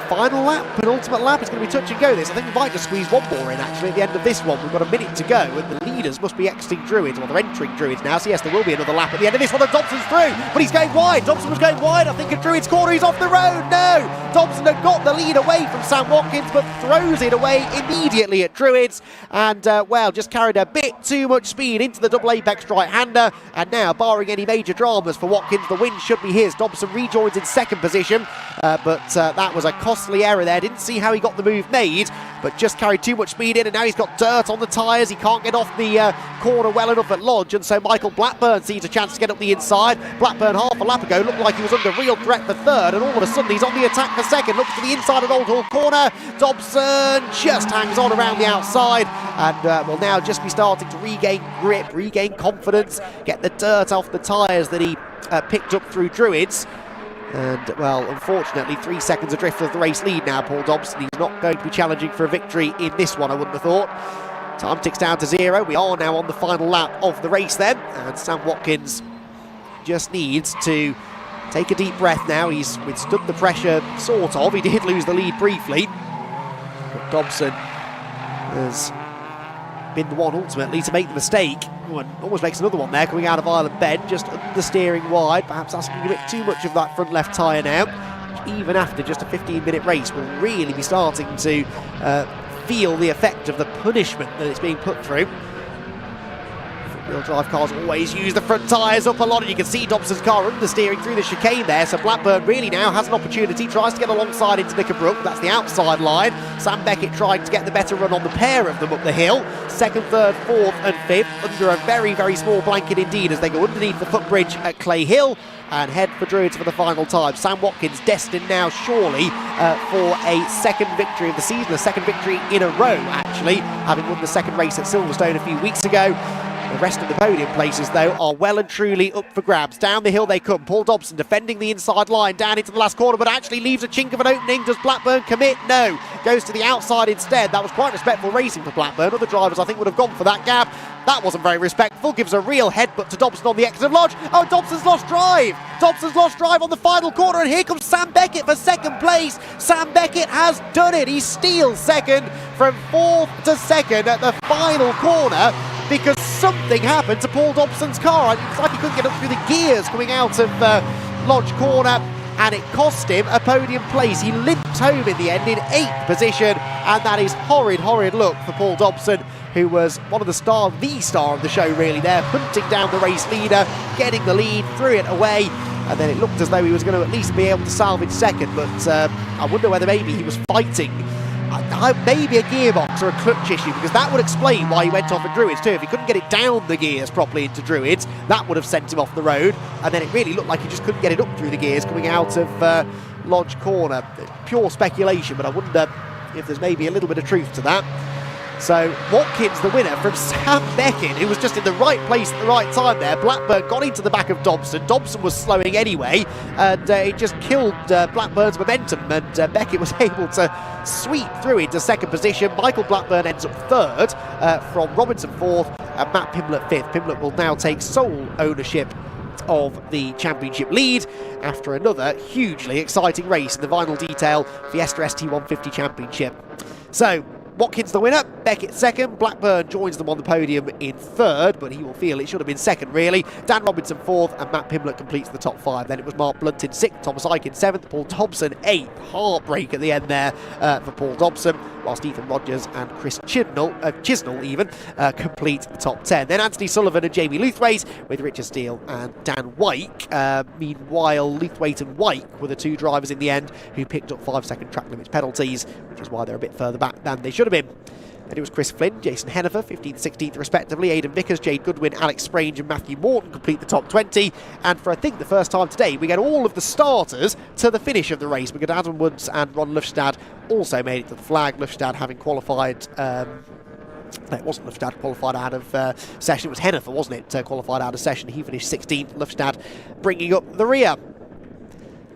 final lap, penultimate lap. It's going to be touch and go this. I think we might just squeeze one more in actually at the end of this one. We've got a minute to go, and the leaders must be exiting Druids, well they're entering Druids now, so yes, there will be another lap at the end of this one, and Dobson's through, but he's going wide. Dobson was going wide, I think, at Druids corner. He's off the road. No! Dobson had got the lead away from Sam Watkins, but throws it away immediately at Druids, and well, just carried a bit too much speed into the double apex right-hander, and now, barring any major dramas for Watkins, the win should be his. Dobson rejoins in 2nd position, but that was a costly error there. Didn't see how he got the move made, but just carried too much speed in, and now he's got dirt on the tyres. He can't get off the corner well enough at Lodge, and so Michael Blackburn sees a chance to get up the inside. Blackburn half a lap ago looked like he was under real threat for 3rd, and all of a sudden he's on the attack for 2nd. Looks to the inside of Old Hall corner. Dobson just hangs on around the outside, and will now just be starting to regain grip, regain confidence, get the dirt off the tyres that he picked up through Druids. And, well, unfortunately, 3 seconds adrift of the race lead now, Paul Dobson. He's not going to be challenging for a victory in this one, I wouldn't have thought. Time ticks down to 0. We are now on the final lap of the race then, and Sam Watkins just needs to take a deep breath now. He's withstood the pressure, sort of. He did lose the lead briefly, but Dobson has been the one ultimately to make the mistake. Oh, and almost makes another one there coming out of Island Bend, just under steering wide, perhaps asking a bit too much of that front left tyre now, which even after just a 15-minute race will really be starting to feel the effect of the punishment that it's being put through. Wheel drive cars always use the front tyres up a lot, and you can see Dobson's car understeering through the chicane there, so Blackburn really now has an opportunity, tries to get alongside into Knickerbrook, that's the outside line. Sam Beckett trying to get the better run on the pair of them up the hill. Second, third, fourth and fifth under a very, very small blanket indeed as they go underneath the footbridge at Clay Hill and head for Druids for the final time. Sam Watkins destined now surely for a second victory of the season, a second victory in a row actually, having won the second race at Silverstone a few weeks ago. The rest of the podium places, though, are well and truly up for grabs. Down the hill they come. Paul Dobson defending the inside line down into the last corner, but actually leaves a chink of an opening. Does Blackburn commit? No. Goes to the outside instead. That was quite respectful racing for Blackburn. Other drivers, I think, would have gone for that gap. That wasn't very respectful. Gives a real headbutt to Dobson on the exit of Lodge. Oh, Dobson's lost drive. Dobson's lost drive on the final corner, and here comes Sam Beckett for second place. Sam Beckett has done it. He steals second from fourth to second at the final corner, because something happened to Paul Dobson's car. It's like he couldn't get up through the gears coming out of Lodge Corner, and it cost him a podium place. He limped home in the end in 8th position, and that is horrid, horrid look for Paul Dobson, who was one of the star of the show really there, hunting down the race leader, getting the lead, threw it away, and then it looked as though he was going to at least be able to salvage second, but I wonder whether maybe he was fighting maybe a gearbox or a clutch issue, because that would explain why he went off at Druids too. If he couldn't get it down the gears properly into Druids, that would have sent him off the road, and then it really looked like he just couldn't get it up through the gears coming out of Lodge Corner. Pure speculation, but I wonder if there's maybe a little bit of truth to that. So Watkins the winner from Sam Beckett, who was just in the right place at the right time there. Blackburn got into the back of Dobson. Dobson was slowing anyway, and it just killed Blackburn's momentum, and Beckett was able to sweep through into second position. Michael Blackburn ends up third from Robinson fourth and Matt Pimblett fifth. Pimblett will now take sole ownership of the championship lead after another hugely exciting race in the Vinyl Detail Fiesta ST150 Championship. So Watkins the winner, Beckett second, Blackburn joins them on the podium in third, but he will feel it should have been second really. Dan Robinson fourth, and Matt Pimblett completes the top five. Then it was Mark Blunt in sixth, Thomas Ike in seventh, Paul Dobson eighth. Heartbreak at the end there for Paul Dobson, whilst Ethan Rogers and Chris Chisnell even complete the top 10. Then Anthony Sullivan and Jamie Luthwaite with Richard Steele and Dan Wyke. Meanwhile, Luthwaite and Wyke were the two drivers in the end who picked up 5-second track limits penalties, which is why they're a bit further back than they should have been. And it was Chris Flynn, Jason Hennifer, 15th, 16th respectively. Aidan Vickers, Jade Goodwin, Alex Sprange and Matthew Morton complete the top 20. And for I think the first time today, we get all of the starters to the finish of the race. We got Adam Woods and Ron Lufstad also made it to the flag. Lufstad having qualified... no, it wasn't Lufstad qualified out of session. It was Hennifer, wasn't it, qualified out of session. He finished 16th. Lufstad bringing up the rear.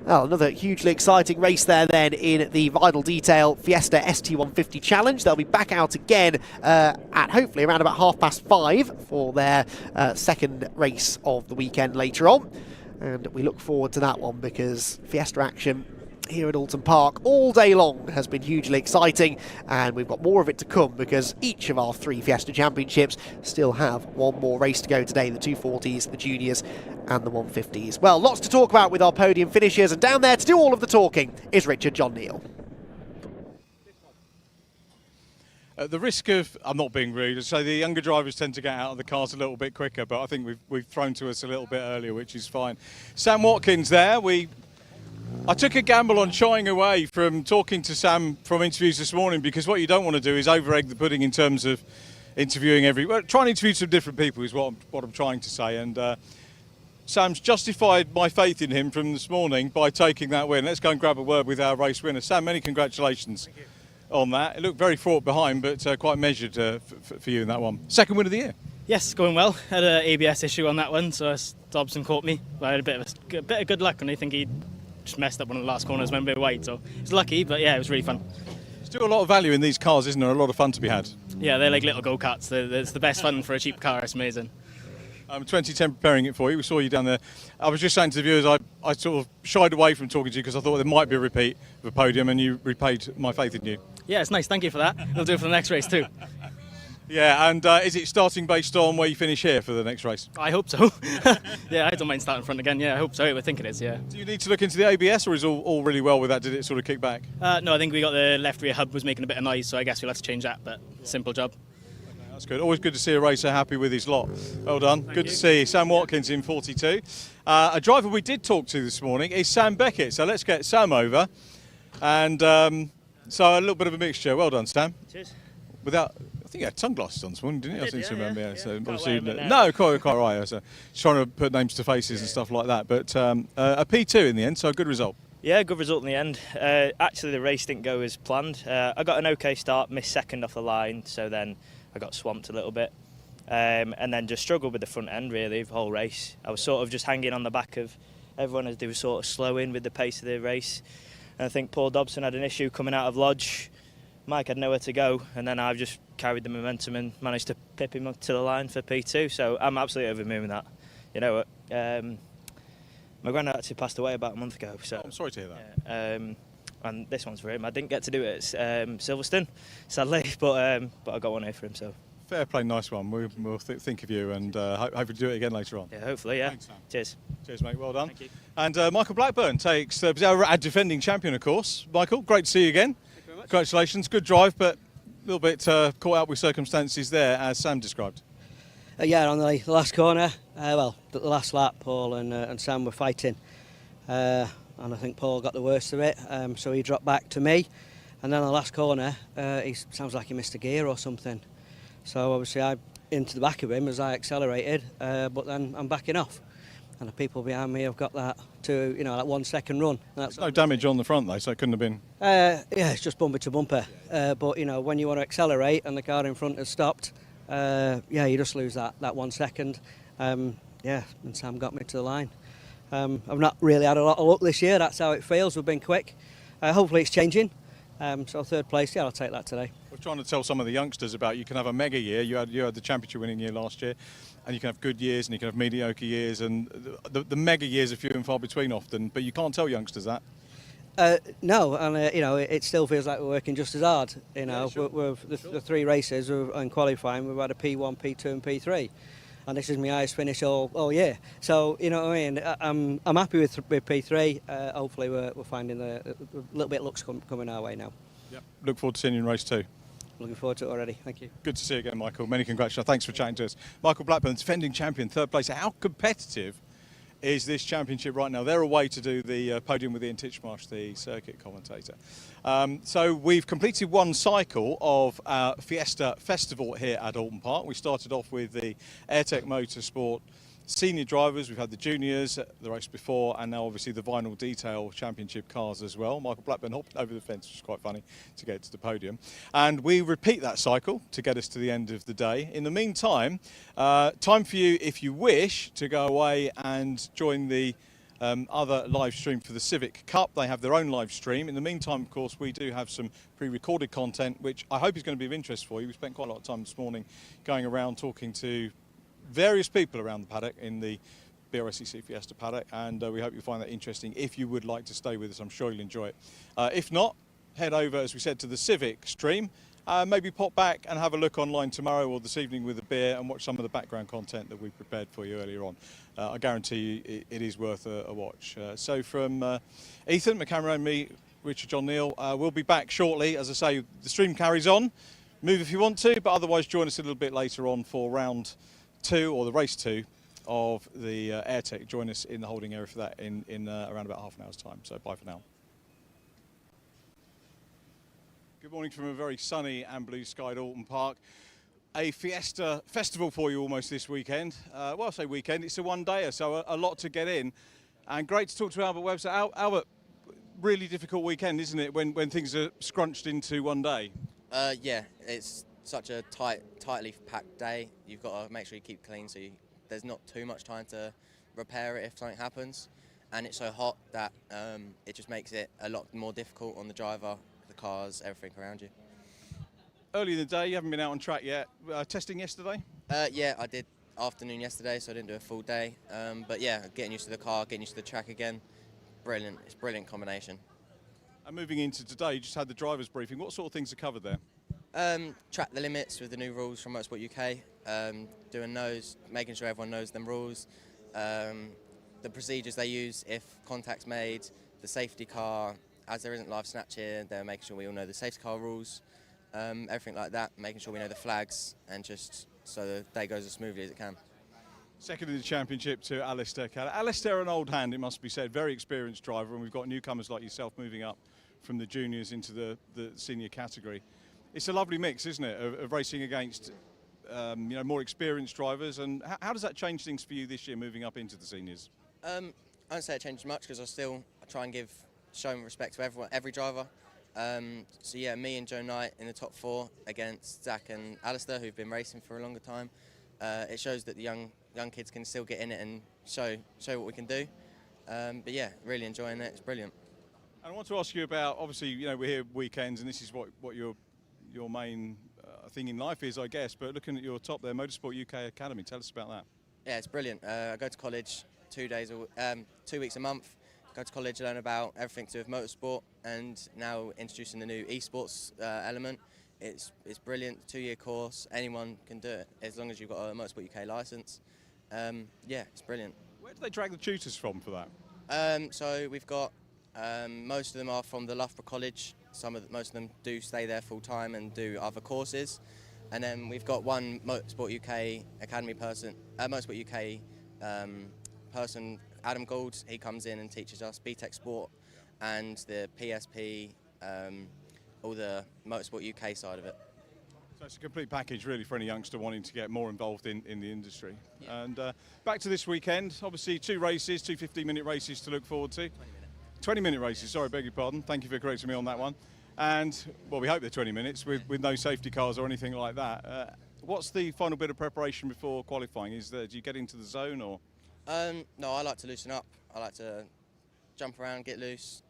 Well, another hugely exciting race there then in the Vinyl Detail Fiesta ST150 Challenge. They'll be back out again at hopefully around about 5:30 for their second race of the weekend later on. And we look forward to that one because Fiesta action here at Oulton Park all day long has been hugely exciting, and we've got more of it to come because each of our 3 Fiesta Championships still have one more race to go today, the 240s, the juniors and the 150s. Well, lots to talk about with our podium finishers, and down there to do all of the talking is Richard John Neal. At the risk of, I'm not being rude, so the younger drivers tend to get out of the cars a little bit quicker, but I think we've thrown to us a little bit earlier, which is fine. Sam Watkins there, I took a gamble on shying away from talking to Sam from interviews this morning, because what you don't want to do is over-egg the pudding in terms of interviewing trying to interview some different people is what I'm trying to say, and Sam's justified my faith in him from this morning by taking that win. Let's go and grab a word with our race winner. Sam, many congratulations on that. It looked very fraught behind, but quite measured for you in that one. Second win of the year. Yes, going well. Had an ABS issue on that one, so Dobson caught me. But I had a bit of good luck, and I think he just messed up one of the last corners, went a bit wide, so it's lucky, but yeah, it was really fun. Still a lot of value in these cars, isn't there? A lot of fun to be had. Yeah, they're like little go-karts. It's the best fun for a cheap car. It's amazing. 2010 preparing it for you. We saw you down there. I was just saying to the viewers, I sort of shied away from talking to you because I thought there might be a repeat of a podium, and you repaid my faith in you. Yeah, it's nice. Thank you for that. We'll do it for the next race too. Yeah, and is it starting based on where you finish here for the next race? I hope so. Yeah, I don't mind starting front again. Yeah, I hope so. I think it is, yeah. Do you need to look into the ABS, or is all really well with that? Did it sort of kick back? No, I think we got the left rear hub was making a bit of noise, so I guess we'll have to change that, but simple job. That's good. Always good to see a racer happy with his lot. Well done. Good to see Sam Watkins in 42. A driver we did talk to this morning is Sam Beckett. So let's get Sam over. And so a little bit of a mixture. Well done, Sam. Cheers. I think you had sunglasses on this morning, didn't you? I seem to remember. Yeah. So Can't obviously, wear them no, quite right. So just trying to put names to faces and stuff like that. But a P2 in the end, so a good result. Yeah, good result in the end. Actually, the race didn't go as planned. I got an okay start, missed second off the line, so then I got swamped a little bit. And then just struggled with the front end, really, the whole race. I was sort of just hanging on the back of everyone as they were sort of slowing with the pace of the race. And I think Paul Dobson had an issue coming out of Lodge. Mike had nowhere to go, and then I've just carried the momentum and managed to pip him up to the line for P2. So I'm absolutely over the moon with that. You know what? My granddad actually passed away about a month ago. So I'm sorry to hear that. And this one's for him. I didn't get to do it at Silverstone, sadly, but I got one here for him. So fair play, nice one. We'll think of you and hope you do it again later on. yeah, hopefully, yeah. Thanks, Sam. Cheers. Cheers, mate. Well done. Thank you. And Michael Blackburn takes our defending champion, of course. Michael, great to see you again. Thank you very much. Congratulations. Good drive, but a little bit caught out with circumstances there, as Sam described. Yeah, on the last corner, the last lap, Paul and Sam were fighting. And I think Paul got the worst of it, so he dropped back to me. And then on the last corner, he sounds like he missed a gear or something. So obviously I into the back of him as I accelerated, but then I'm backing off. And the people behind me have got that that 1 second run. There's no damage on the front though, so it couldn't have been. Yeah, it's just bumper to bumper. But when you want to accelerate and the car in front has stopped, you just lose that 1 second. And Sam got me to the line. I've not really had a lot of luck this year. That's how it feels. We've been quick. Hopefully it's changing. So third place, I'll take that today. We're trying to tell some of the youngsters about you can have a mega year. You had the championship winning year last year, and you can have good years and you can have mediocre years, and the mega years are few and far between often. But you can't tell youngsters that. No, and it still feels like we're working just as hard. Sure. The three races in qualifying, we've had a P1, P2, and P3. And this is my highest finish all year. So, you know what I mean? I'm happy with P3. Hopefully we're finding a little bit of luck's coming our way now. Yep. Look forward to seeing you in race 2. Looking forward to it already. Thank you. Good to see you again, Michael. Many congratulations. Thanks for chatting to us. Michael Blackburn, defending champion, third place. How competitive is this championship right now? They're away to do the podium with Ian Titchmarsh, the circuit commentator. So we've completed one cycle of our Fiesta Festival here at Oulton Park. We started off with the AIRTEC Motorsport senior drivers. We've had the juniors, the race before, and now obviously the Vinyl Detail Championship cars as well. Michael Blackburn hopped over the fence, which was quite funny, to get to the podium. And we repeat that cycle to get us to the end of the day. In the meantime, time for you, if you wish, to go away and join the other live stream for the Civic Cup. They have their own live stream. In the meantime, of course, we do have some pre-recorded content, which I hope is going to be of interest for you. We spent quite a lot of time this morning going around talking to various people around the paddock in the BRSCC Fiesta paddock, and we hope you find that interesting. If you would like to stay with us, I'm sure you'll enjoy it. If not, head over, as we said, to the Civic stream. Maybe pop back and have a look online tomorrow or this evening with a beer and watch some of the background content that we prepared for you earlier on. I guarantee you it is worth a watch. So from Ethan, my camera, and me, Richard John Neal, we'll be back shortly. As I say, the stream carries on. Move if you want to, but otherwise join us a little bit later on for round 2, or the race 2 of the AIRTEC. Join us in the holding area for that in around about half an hour's time. So bye for now. Good morning from a very sunny and blue skied Oulton Park. A Fiesta festival for you almost this weekend. Well, I say weekend, it's a one-dayer, so a lot to get in. And great to talk to Albert Webster. Albert, really difficult weekend, isn't it, when things are scrunched into one day? Yeah, it's such a tightly packed day. You've got to make sure you keep clean, so there's not too much time to repair it if something happens. And it's so hot that it just makes it a lot more difficult on the driver, the cars, everything around you. Early in the day, you haven't been out on track yet. Testing yesterday? Yeah, I did afternoon yesterday, so I didn't do a full day. But yeah, getting used to the car, getting used to the track again, brilliant. It's a brilliant combination. And moving into today, you just had the driver's briefing. What sort of things are covered there? Track the limits with the new rules from Motorsport UK, doing those, making sure everyone knows them rules, the procedures they use if contact's made, the safety car. As there isn't live snatch here, they're making sure we all know the safety car rules. everything like that, making sure we know the flags, and just so the day goes as smoothly as it can. Second in the championship to AIRTEC. AIRTEC, an old hand, it must be said, very experienced driver, and we've got newcomers like yourself moving up from the juniors into the senior category. It's a lovely mix, isn't it, of racing against more experienced drivers. And how does that change things for you this year, moving up into the seniors? I don't say it changes much because I try and show respect to every driver. So yeah, me and Joe Knight in the top 4 against Zach and Alistair, who've been racing for a longer time. It shows that the young kids can still get in it and show what we can do. But yeah, really enjoying it. It's brilliant. And I want to ask you about, obviously, we're here weekends, and this is what your main thing in life is, I guess. But looking at your top there, Motorsport UK Academy, tell us about that. Yeah, it's brilliant. I go to college 2 weeks a month. Go to college, learn about everything to do with motorsport, and now introducing the new esports element. It's brilliant. 2-year course. Anyone can do it as long as you've got a Motorsport UK licence. Yeah, it's brilliant. Where do they drag the tutors from for that? So we've got most of them are from the Loughborough College. Most of them do stay there full time and do other courses, and then we've got one Motorsport UK Academy person, Motorsport UK person, Adam Gould. He comes in and teaches us BTEC Sport and the PSP, all the Motorsport UK side of it. So it's a complete package really for any youngster wanting to get more involved in the industry. Yeah. And back to this weekend, obviously 2 races, 2 15-minute races to look forward to. 20-minute races, sorry, beg your pardon. Thank you for correcting me on that one. And, well, we hope they're 20 minutes with no safety cars or anything like that. What's the final bit of preparation before qualifying? Do you get into the zone or? No, I like to loosen up. I like to jump around, get loose,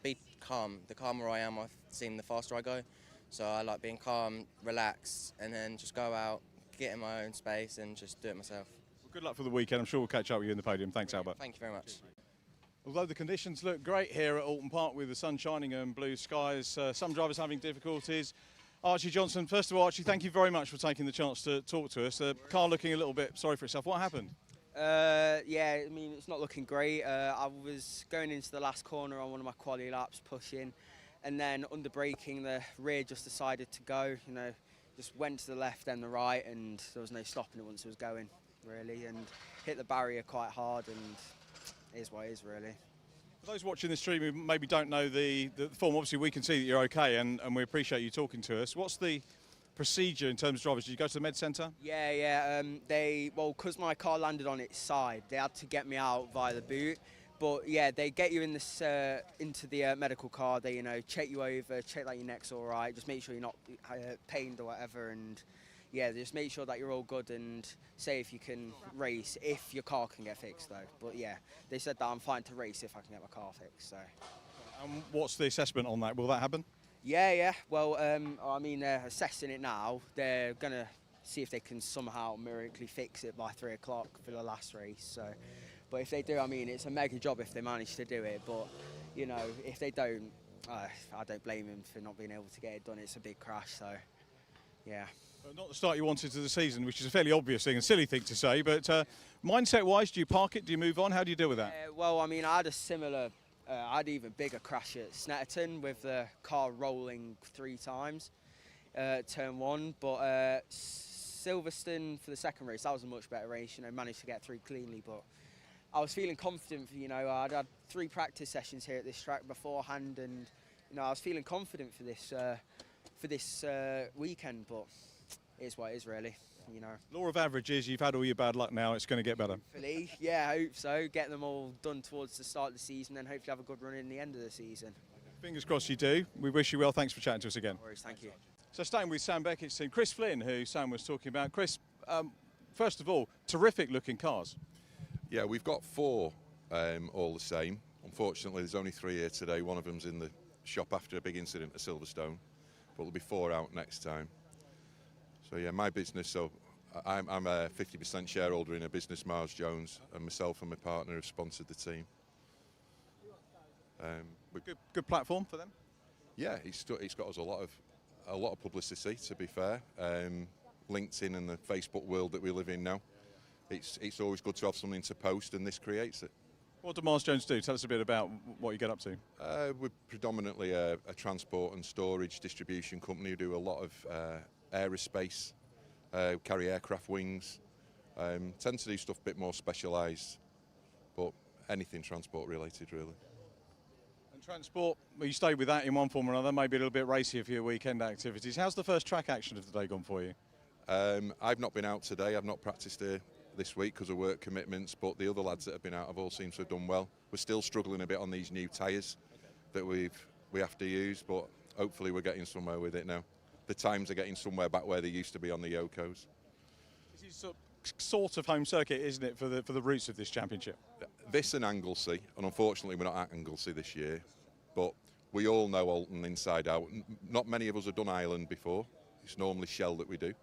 be calm. The calmer I am, I've seen the faster I go. So I like being calm, relaxed, and then just go out, get in my own space and just do it myself. Well, good luck for the weekend. I'm sure we'll catch up with you in the podium. Thanks, Albert. Thank you very much. Although the conditions look great here at Oulton Park with the sun shining and blue skies, some drivers having difficulties. Archie Johnson, first of all, Archie, thank you very much for taking the chance to talk to us. The car looking a little bit sorry for itself. What happened? Yeah, I mean, it's not looking great. I was going into the last corner on one of my quali laps, pushing, and then under braking, the rear just decided to go, just went to the left and the right, and there was no stopping it once it was going, really, and hit the barrier quite hard, and it is what it is, really. For those watching the stream who maybe don't know the form, obviously we can see that you're okay, and we appreciate you talking to us. What's the procedure in terms of drivers? Did you go to the med centre? Yeah. Because my car landed on its side, they had to get me out via the boot. But yeah, they get you in this into the medical car. They check you over, check that your neck's all right, just make sure you're not pained or whatever, and yeah, just make sure that you're all good and say if you can race, if your car can get fixed though. But yeah, they said that I'm fine to race if I can get my car fixed. So. What's the assessment on that? Will that happen? Yeah. Well, I mean, they're assessing it now. They're gonna see if they can somehow miraculously fix it by 3 o'clock for the last race. So, but if they do, I mean, it's a mega job if they manage to do it. But if they don't, I don't blame them for not being able to get it done. It's a big crash, so yeah. Not the start you wanted to the season, which is a fairly obvious thing and silly thing to say, but mindset-wise, do you park it? Do you move on? How do you deal with that? Well, I mean, I had a similar, I had even bigger crash at Snetterton with the car rolling 3 times, turn 1, but Silverstone for the second race, that was a much better race, managed to get through cleanly, but I was feeling confident, I'd had 3 practice sessions here at this track beforehand, and, I was feeling confident for this weekend, but it is what it is, really. Law of averages, you've had all your bad luck now, it's going to get better. Hopefully, yeah, I hope so. Get them all done towards the start of the season and hopefully have a good run in the end of the season. Fingers crossed you do. We wish you well. Thanks for chatting to us again. No worries, thank you. So staying with Sam Beckett's team, Chris Flynn, who Sam was talking about. Chris, first of all, terrific looking cars. Yeah, we've got 4 all the same. Unfortunately, there's only 3 here today. One of them's in the shop after a big incident at Silverstone, but there'll be 4 out next time. So yeah, my business, so I'm a 50% shareholder in a business, Mars Jones, and myself and my partner have sponsored the team. Good platform for them? Yeah, it's got us a lot of publicity, to be fair. LinkedIn and the Facebook world that we live in now. It's always good to have something to post, and this creates it. What do Mars Jones do? Tell us a bit about what you get up to. We're predominantly a transport and storage distribution company who do a lot of aerospace, carry aircraft wings, tend to do stuff a bit more specialised, but anything transport related really. And transport, well, you stayed with that in one form or another, maybe a little bit racy for your weekend activities. How's the first track action of the day gone for you? I've not been out today, I've not practiced here this week because of work commitments, but the other lads that have been out have all seemed to have done well. We're still struggling a bit on these new tyres that we have to use, but hopefully we're getting somewhere with it now. The times are getting somewhere back where they used to be on the Yokos. This is sort of home circuit, isn't it, for the roots of this championship? This and Anglesey, and unfortunately we're not at Anglesey this year, but we all know Oulton inside out. Not many of us have done Ireland before. It's normally Shell that we do.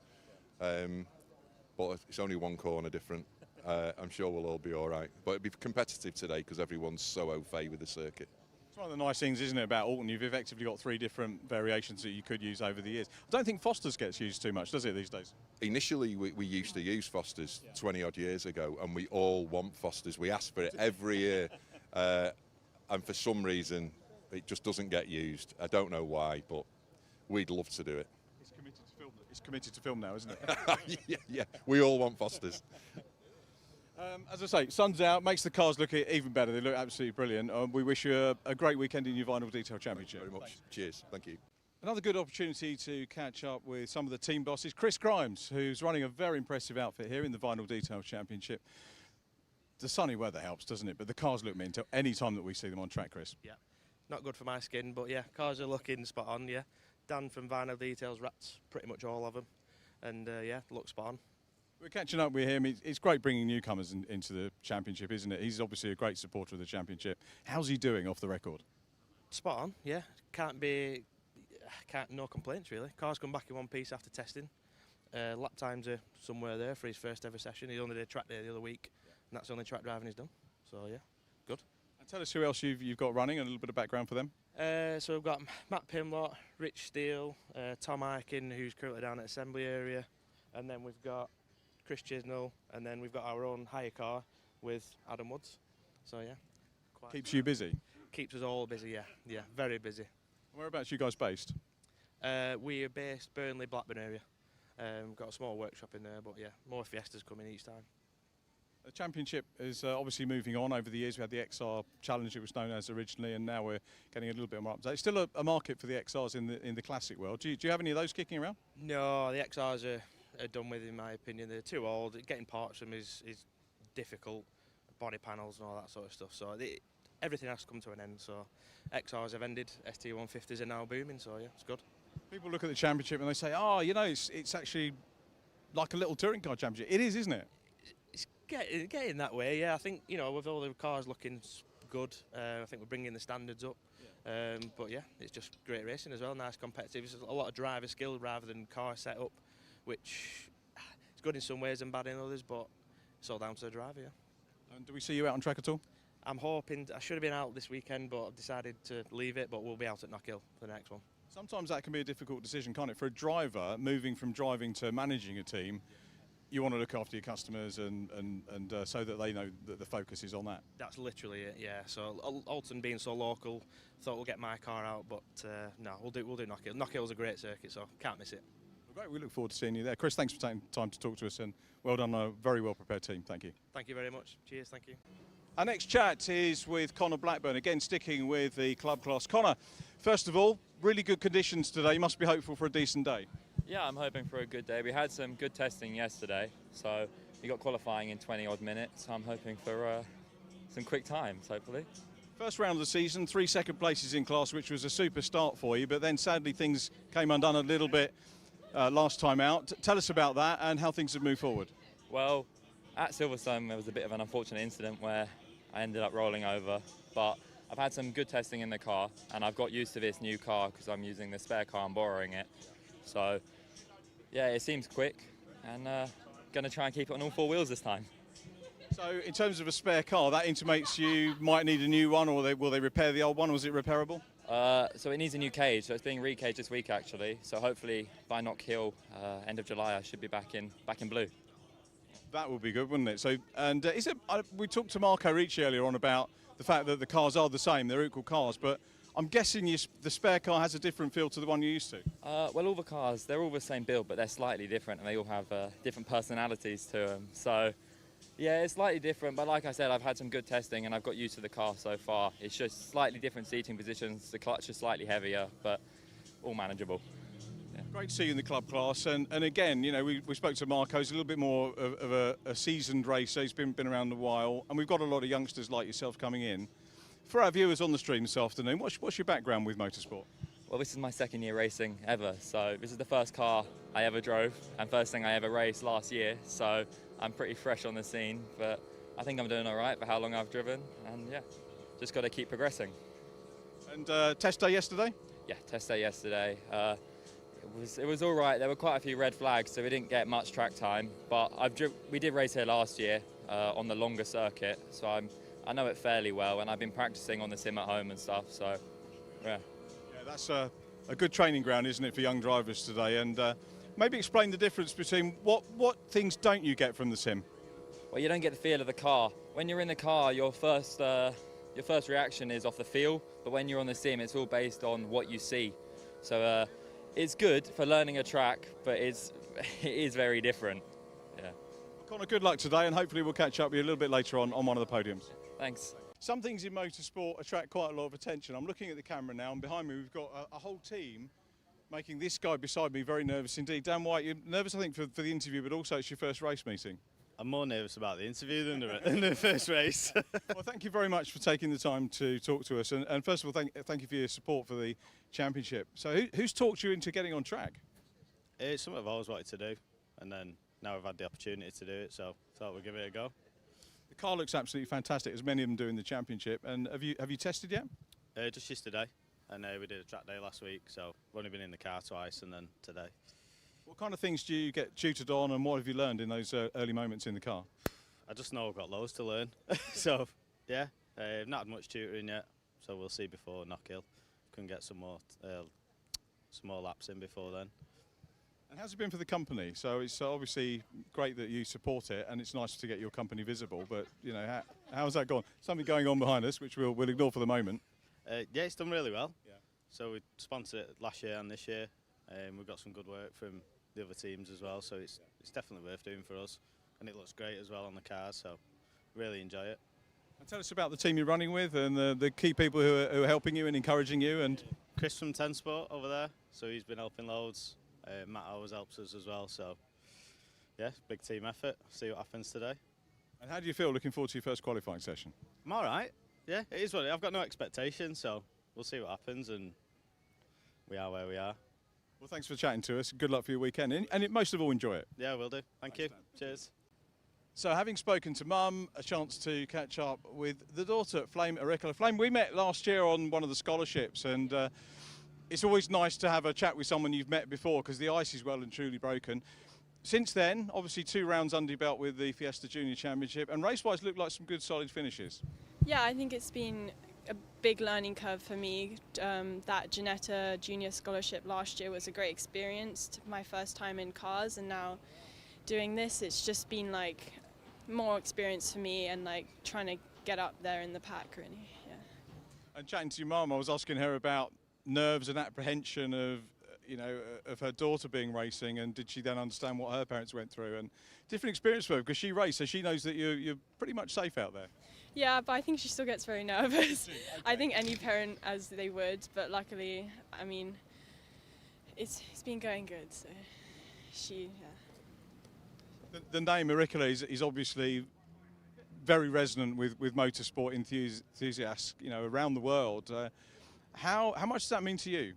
But it's only one corner different. I'm sure we'll all be all right. But it'll be competitive today because everyone's so au fait with the circuit. It's one of the nice things, isn't it, about Oulton? You've effectively got 3 different variations that you could use over the years. I don't think Foster's gets used too much, does it, these days? Initially, we used to use Foster's 20-odd years ago, and we all want Foster's. We ask for it every year, and for some reason, it just doesn't get used. I don't know why, but we'd love to do it. It's committed to film now, isn't it? Yeah, we all want Foster's. As I say, sun's out, makes the cars look even better. They look absolutely brilliant. We wish you a great weekend in your Vinyl Detail Championship. Thank you very much. Thanks. Cheers. Thank you. Another good opportunity to catch up with some of the team bosses. Chris Grimes, who's running a very impressive outfit here in the Vinyl Detail Championship. The sunny weather helps, doesn't it? But the cars look mint any time that we see them on track, Chris. Yeah, not good for my skin, but yeah, cars are looking spot on, yeah. Dan from Vinyl Details wrapped pretty much all of them, and yeah, look spot on. We're catching up with him. It's great bringing newcomers into the championship, isn't it? He's obviously a great supporter of the championship. How's he doing off the record? Spot on, yeah. No complaints really. Cars come back in one piece after testing. Lap times are somewhere there for his first ever session. He only did track day the other week, and that's the only track driving he's done. So yeah, good. And tell us who else you've got running and a little bit of background for them. So we've got Matt Pimlott, Rich Steele, Tom Aiken, who's currently down at Assembly area, and then we've got Chris Chisnell, and then we've got our own hire car with Adam Woods. So yeah, keeps you busy. Keeps us all busy, yeah, very busy. Whereabouts are you guys based? We are based Burnley, Blackburn area. We've got a small workshop in there, but yeah, more Fiestas coming each time. The championship is obviously moving on over the years. We had the XR Challenge, it was known as originally, and now we're getting a little bit more up to date. It's still a market for the XRs in the classic world. Do you have any of those kicking around? No, the XRs are done with, in my opinion. They're too old. Getting parts from them is difficult, body panels and all that sort of stuff. So everything has to come to an end. So XRs have ended, ST150s are now booming. So yeah, it's good. People look at the championship and they say, "Oh, you know, it's actually like a little touring car championship." It is, isn't it? It's getting that way. Yeah, I think with all the cars looking good, I think we're bringing the standards up. Yeah. But yeah, it's just great racing as well. Nice competitive. It's a lot of driver skill rather than car setup, which is good in some ways and bad in others, but it's all down to the driver, yeah. And do we see you out on track at all? I'm hoping, I should have been out this weekend, but I've decided to leave it, but we'll be out at Knockhill for the next one. Sometimes that can be a difficult decision, can't it? For a driver, moving from driving to managing a team, you want to look after your customers and so that they know that the focus is on that. That's literally it, yeah. So Oulton being so local, thought we'll get my car out, but no, we'll do Knockhill. Knockhill's a great circuit, so can't miss it. Great, we look forward to seeing you there. Chris, thanks for taking time to talk to us, and well done on a very well prepared team. Thank you. Thank you very much. Cheers, thank you. Our next chat is with Connor Blackburn, again sticking with the club class. Connor, first of all, really good conditions today. You must be hopeful for a decent day. Yeah, I'm hoping for a good day. We had some good testing yesterday, so we got qualifying in 20 odd minutes. I'm hoping for some quick times, hopefully. First round of the season, 3 second places in class, which was a super start for you, but then sadly things came undone a little bit last time out. Tell us about that and how things have moved forward. Well, at Silverstone there was a bit of an unfortunate incident where I ended up rolling over, but I've had some good testing in the car and I've got used to this new car because I'm using the spare car and borrowing it. So yeah, it seems quick and going to try and keep it on all 4 wheels this time. So in terms of a spare car, that intimates you might need a new one, or will they repair the old one, or is it repairable? So it needs a new cage, so it's being recaged this week actually. So hopefully by Knockhill, end of July, I should be back in blue. That would be good, wouldn't it? So, and is it? We talked to Marco Ricci earlier on about the fact that the cars are the same; they're equal cars. But I'm guessing the spare car has a different feel to the one you're used to. Well, all the cars, they're all the same build, but they're slightly different, and they all have different personalities to them. So, yeah, it's slightly different. But like I said, I've had some good testing, and I've got used to the car so far. It's just slightly different seating positions. The clutch is slightly heavier, but all manageable. Great to see you in the club class, and again, you know, we spoke to Marco. He's a little bit more of a seasoned racer. He's been around a while, and we've got a lot of youngsters like yourself coming in. For our viewers on the stream this afternoon, what's your background with motorsport? Well, this is my second year racing ever, so this is the first car I ever drove and first thing I ever raced last year, so I'm pretty fresh on the scene, but I think I'm doing all right for how long I've driven, and yeah, just got to keep progressing. And test day yesterday? Yeah, test day yesterday. It was all right. There were quite a few red flags, so we didn't get much track time. But we did race here last year on the longer circuit, so I know it fairly well, and I've been practicing on the sim at home and stuff. So, yeah. Yeah, that's a good training ground, isn't it, for young drivers today? And maybe explain the difference between what things don't you get from the sim? Well, you don't get the feel of the car. When you're in the car, your first reaction is off the feel, but when you're on the sim, it's all based on what you see. So. It's good for learning a track, but it is very different. Yeah. Connor, good luck today, and hopefully we'll catch up with you a little bit later on one of the podiums. Thanks. Some things in motorsport attract quite a lot of attention. I'm looking at the camera now, and behind me we've got a whole team making this guy beside me very nervous indeed. Dan White, you're nervous, I think, for the interview, but also it's your first race meeting. I'm more nervous about the interview than the first race. Well, thank you very much for taking the time to talk to us. And first of all, thank you for your support for the championship. So who's talked you into getting on track? It's something I've always wanted to do, and then now I've had the opportunity to do it, so I thought we'd give it a go. The car looks absolutely fantastic, as many of them do in the championship. And have you tested yet? Just yesterday, and we did a track day last week, so I've only been in the car twice, and then today. What kind of things do you get tutored on, and what have you learned in those early moments in the car? I just know I've got loads to learn. So, yeah, I've not had much tutoring yet, so we'll see before Knockhill. Can get some more laps in before then. And how's it been for the company? So it's obviously great that you support it, and it's nice to get your company visible, but, you know, how's that gone? Something going on behind us, which we'll ignore for the moment. Yeah, it's done really well. Yeah. So we sponsored it last year and this year. We've got some good work from the other teams as well, so it's definitely worth doing for us, and it looks great as well on the cars, so really enjoy it. And tell us about the team you're running with and the key people who are helping you and encouraging you. And Chris from 10 Sport over there, so he's been helping loads. Matt always helps us as well, so yeah, big team effort. See what happens today. And how do you feel looking forward to your first qualifying session? I'm all right. Yeah, it is what it is. I've got no expectations, so we'll see what happens, and we are where we are. Well, thanks for chatting to us. Good luck for your weekend, and most of all, enjoy it. Yeah, we'll do. Thank you. Cheers. So, having spoken to Mum, a chance to catch up with the daughter, Flame Auricola. Flame, we met last year on one of the scholarships, and it's always nice to have a chat with someone you've met before because the ice is well and truly broken. Since then, obviously 2 rounds under your belt with the Fiesta Junior Championship, and race-wise looked like some good solid finishes. Yeah, I think it's been a big learning curve for me. That Ginetta Junior Scholarship last year was a great experience, my first time in cars, and now doing this, it's just been like more experience for me and like trying to get up there in the pack, really. Yeah. And chatting to your mum, I was asking her about nerves and apprehension of, you know, of her daughter being racing, and did she then understand what her parents went through? And different experience for her because she raced, so she knows that you're pretty much safe out there. Yeah, but I think she still gets very nervous. Okay. I think any parent as they would, but luckily, I mean, it's been going good, so she, yeah. The name Auricola is obviously very resonant with motorsport enthusiasts, you know, around the world. How much does that mean to you?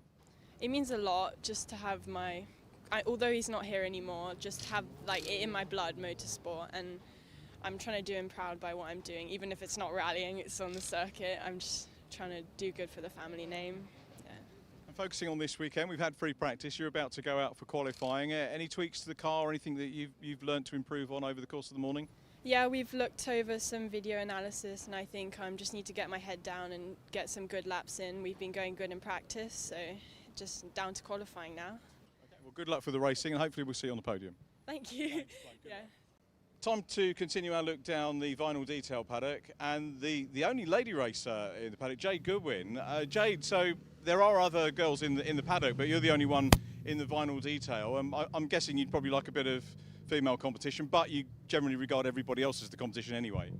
It means a lot just to have although he's not here anymore, just have like it in my blood, motorsport, and I'm trying to do him proud by what I'm doing, even if it's not rallying, it's on the circuit. I'm just trying to do good for the family name. Yeah. And focusing on this weekend, we've had free practice. You're about to go out for qualifying. Any tweaks to the car or anything that you've learned to improve on over the course of the morning? Yeah, we've looked over some video analysis, and I think I just need to get my head down and get some good laps in. We've been going good in practice, so just down to qualifying now. Okay, well, good luck for the racing, and hopefully we'll see you on the podium. Thank you. Yeah. Time to continue our look down the Vinyl Detail paddock, and the only lady racer in the paddock, Jade Goodwin. Jade, so there are other girls in the paddock, but you're the only one in the Vinyl Detail. I'm guessing you'd probably like a bit of female competition, but you generally regard everybody else as the competition anyway.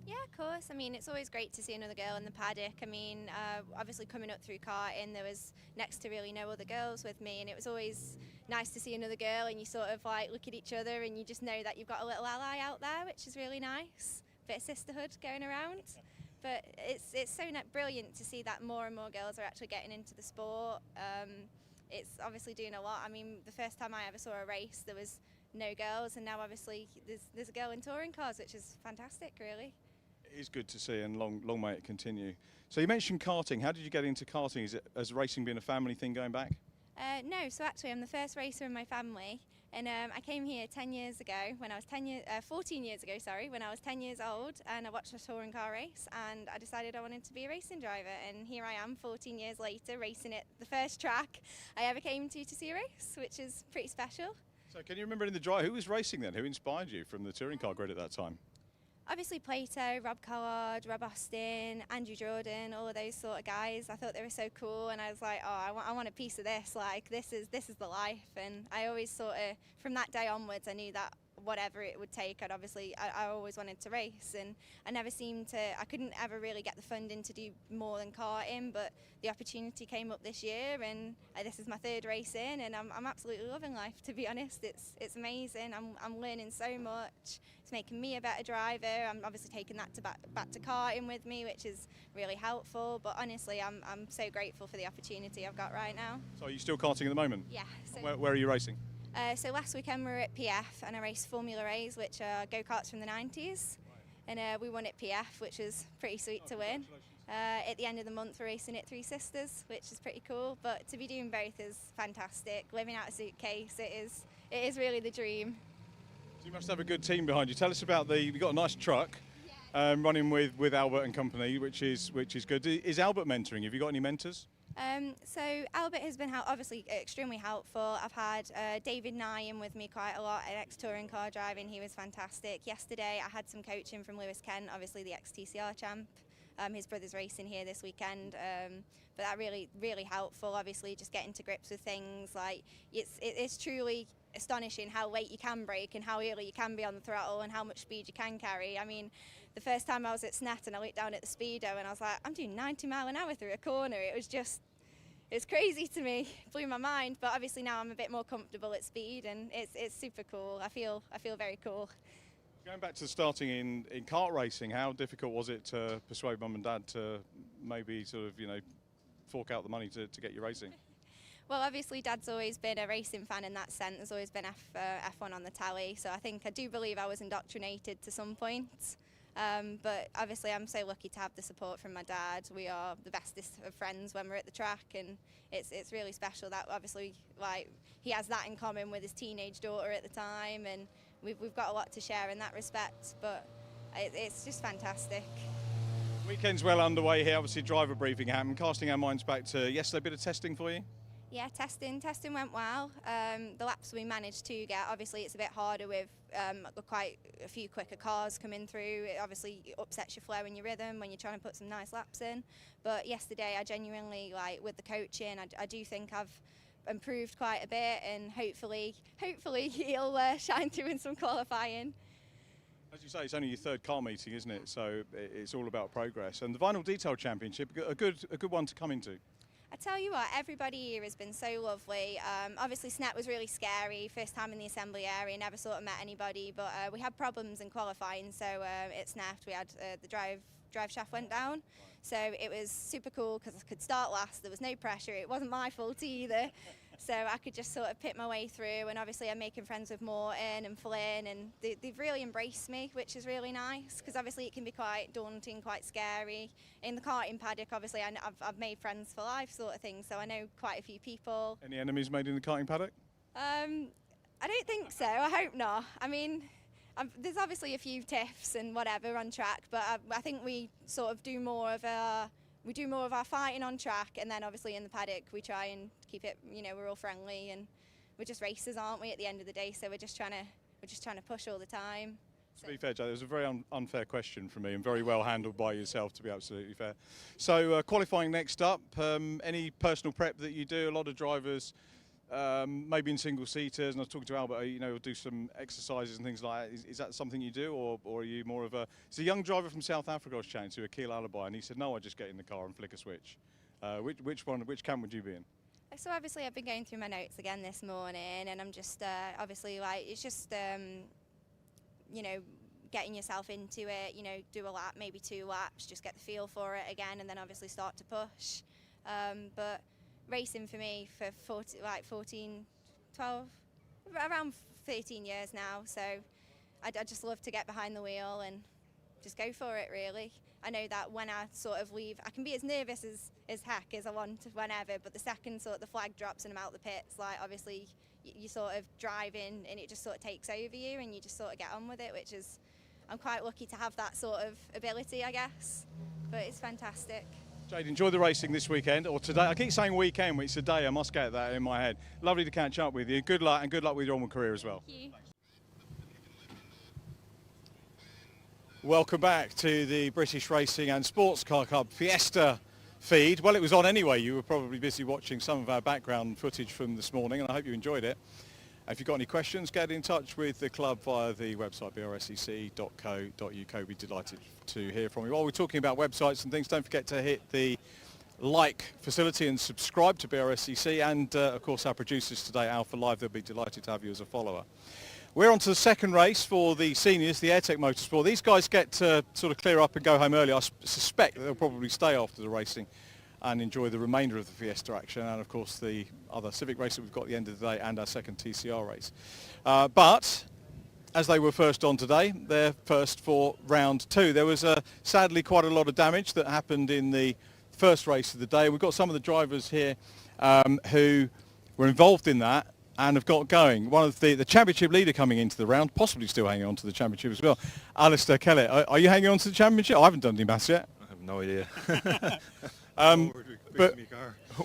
Yeah, of course. I mean, it's always great to see another girl in the paddock. I mean, obviously coming up through karting, there was next to really no other girls with me, and it was always nice to see another girl, and you sort of like look at each other and you just know that you've got a little ally out there, which is really nice. Bit of sisterhood going around. But it's so brilliant to see that more and more girls are actually getting into the sport. It's obviously doing a lot. I mean, the first time I ever saw a race, there was no girls, and now obviously there's a girl in touring cars, which is fantastic, really. It is good to see, and long may it continue. So you mentioned karting. Has you get into karting? Has racing been a family thing going back? No, so actually I'm the first racer in my family, and I came here 10 years ago when I was 14 years ago, sorry, when I was 10 years old, and I watched a touring car race, and I decided I wanted to be a racing driver, and here I am 14 years later racing at the first track I ever came to see a race, which is pretty special. So can you remember in the drive, who was racing then? Who inspired you from the touring car grid at that time? Obviously Plato, Rob Collard, Rob Austin, Andrew Jordan, all of those sort of guys. I thought they were so cool, and I was like, oh, I want a piece of this. Like, this is the life. And I always sort of, from that day onwards, I knew that whatever it would take, I always wanted to race, and I couldn't ever really get the funding to do more than karting, but the opportunity came up this year, and this is my third race in, and I'm absolutely loving life, to be honest. It's amazing. I'm learning so much. It's making me a better driver. I'm obviously taking that back to karting with me, which is really helpful, but honestly I'm so grateful for the opportunity I've got right now. So are you still karting at the moment? Yeah. So where are you racing? So last weekend we were at PF, and I raced Formula A's, which are go-karts from the 90s. And we won at PF, which was pretty sweet to win. At the end of the month we're racing at Three Sisters, which is pretty cool. But to be doing both is fantastic. Living out a suitcase, it is really the dream. So you must have a good team behind you. Tell us about you've got a nice truck running with Albert and company, which is good. Is Albert mentoring? Have you got any mentors? So Albert has been obviously extremely helpful. I've had David Nye in with me quite a lot at ex-touring car driving. He was fantastic. Yesterday I had some coaching from Lewis Kent, obviously the ex-TCR champ. His brother's racing here this weekend, but that really helpful. Obviously just getting to grips with things, like it's truly astonishing how late you can brake and how early you can be on the throttle and how much speed you can carry. I mean, the first time I was at Snet and I looked down at the speedo and I was like, I'm doing 90 mile an hour through a corner. It's crazy to me, it blew my mind, but obviously now I'm a bit more comfortable at speed, and it's super cool. I feel very cool. Going back to starting in kart racing, how difficult was it to persuade mum and dad to maybe sort of, fork out the money to get you racing? Well, obviously Dad's always been a racing fan in that sense. There's always been F1 on the tally, so I do believe I was indoctrinated to some point. But obviously I'm so lucky to have the support from my dad. We are the bestest of friends when we're at the track, and it's really special that obviously he has that in common with his teenage daughter at the time, and we've got a lot to share in that respect, but it's just fantastic. Weekend's well underway here, obviously driver briefing happened. Casting our minds back to yesterday, a bit of testing for you? Yeah, testing went well. The laps we managed to get, obviously it's a bit harder with quite a few quicker cars coming through. It obviously upsets your flow and your rhythm when you're trying to put some nice laps in. But yesterday I genuinely, with the coaching, I do think I've improved quite a bit, and hopefully he'll shine through in some qualifying. As you say, it's only your third car meeting, isn't it? So it's all about progress. And the Vinyl Detail Championship, a good one to come into. I tell you what, everybody here has been so lovely. Obviously Snet was really scary, first time in the assembly area, never sort of met anybody, but we had problems in qualifying, so at Snet we had the drive shaft went down, so it was super cool because I could start last, there was no pressure, it wasn't my fault either, so I could just sort of pit my way through, and obviously I'm making friends with Morton and Flynn, and they've really embraced me, which is really nice, because obviously it can be quite daunting, quite scary. In the karting paddock, obviously I've made friends for life sort of thing, so I know quite a few people. Any enemies made in the karting paddock? I don't think so, I hope not. I mean, there's obviously a few tiffs and whatever on track, but I think we sort of do more of our fighting on track, and then obviously in the paddock we try and keep it, we're all friendly, and we're just racers, aren't we, at the end of the day, so we're just trying to push all the time. To be fair, Joe, it was a very unfair question from me and very well handled by yourself, to be absolutely fair. So qualifying next up, any personal prep that you do? A lot of drivers, maybe in single-seaters, and I was talking to Albert, you know, do some exercises and things like that. Is that something you do, or are you more of a... It's a young driver from South Africa I was chatting to, Akil Alibi, and he said, no, I just get in the car and flick a switch. Which camp would you be in? So obviously I've been going through my notes again this morning, and I'm just obviously like it's just you know, getting yourself into it, you know, do a lap, maybe 2 laps, just get the feel for it again, and then obviously start to push. But racing for me for 12, around 13 years now, so I just love to get behind the wheel and just go for it, really. I know that when I sort of leave, I can be as nervous as heck as I want whenever, but the second sort of the flag drops and I'm out the pits, like obviously you sort of drive in and it just sort of takes over you and you just sort of get on with it, which is, I'm quite lucky to have that sort of ability, I guess, but it's fantastic. Jade, enjoy the racing this weekend, or today. I keep saying weekend, but it's today, I must get that in my head. Lovely to catch up with you. Good luck, and good luck with your onward career as well. Thank you. Welcome back to the British Racing and Sports Car Club Fiesta feed. Well, it was on anyway. You were probably busy watching some of our background footage from this morning, and I hope you enjoyed it. If you've got any questions, get in touch with the club via the website brscc.co.uk. We'd be delighted to hear from you. While we're talking about websites and things, don't forget to hit the like facility and subscribe to BRSCC, and of course our producers today, Alpha Live, they'll be delighted to have you as a follower. We're on to the second race for the seniors, the AIRTEC Motorsport. These guys get to sort of clear up and go home early. I suspect that they'll probably stay after the racing and enjoy the remainder of the Fiesta action, and of course the other Civic race that we've got at the end of the day and our second TCR race. But as they were first on today, they're first for round 2. There was sadly quite a lot of damage that happened in the first race of the day. We've got some of the drivers here who were involved in that and have got going. One of the championship leader coming into the round, possibly still hanging on to the championship as well, Alistair Kellett. Are you hanging on to the championship? I haven't done any maths yet. I have no idea. But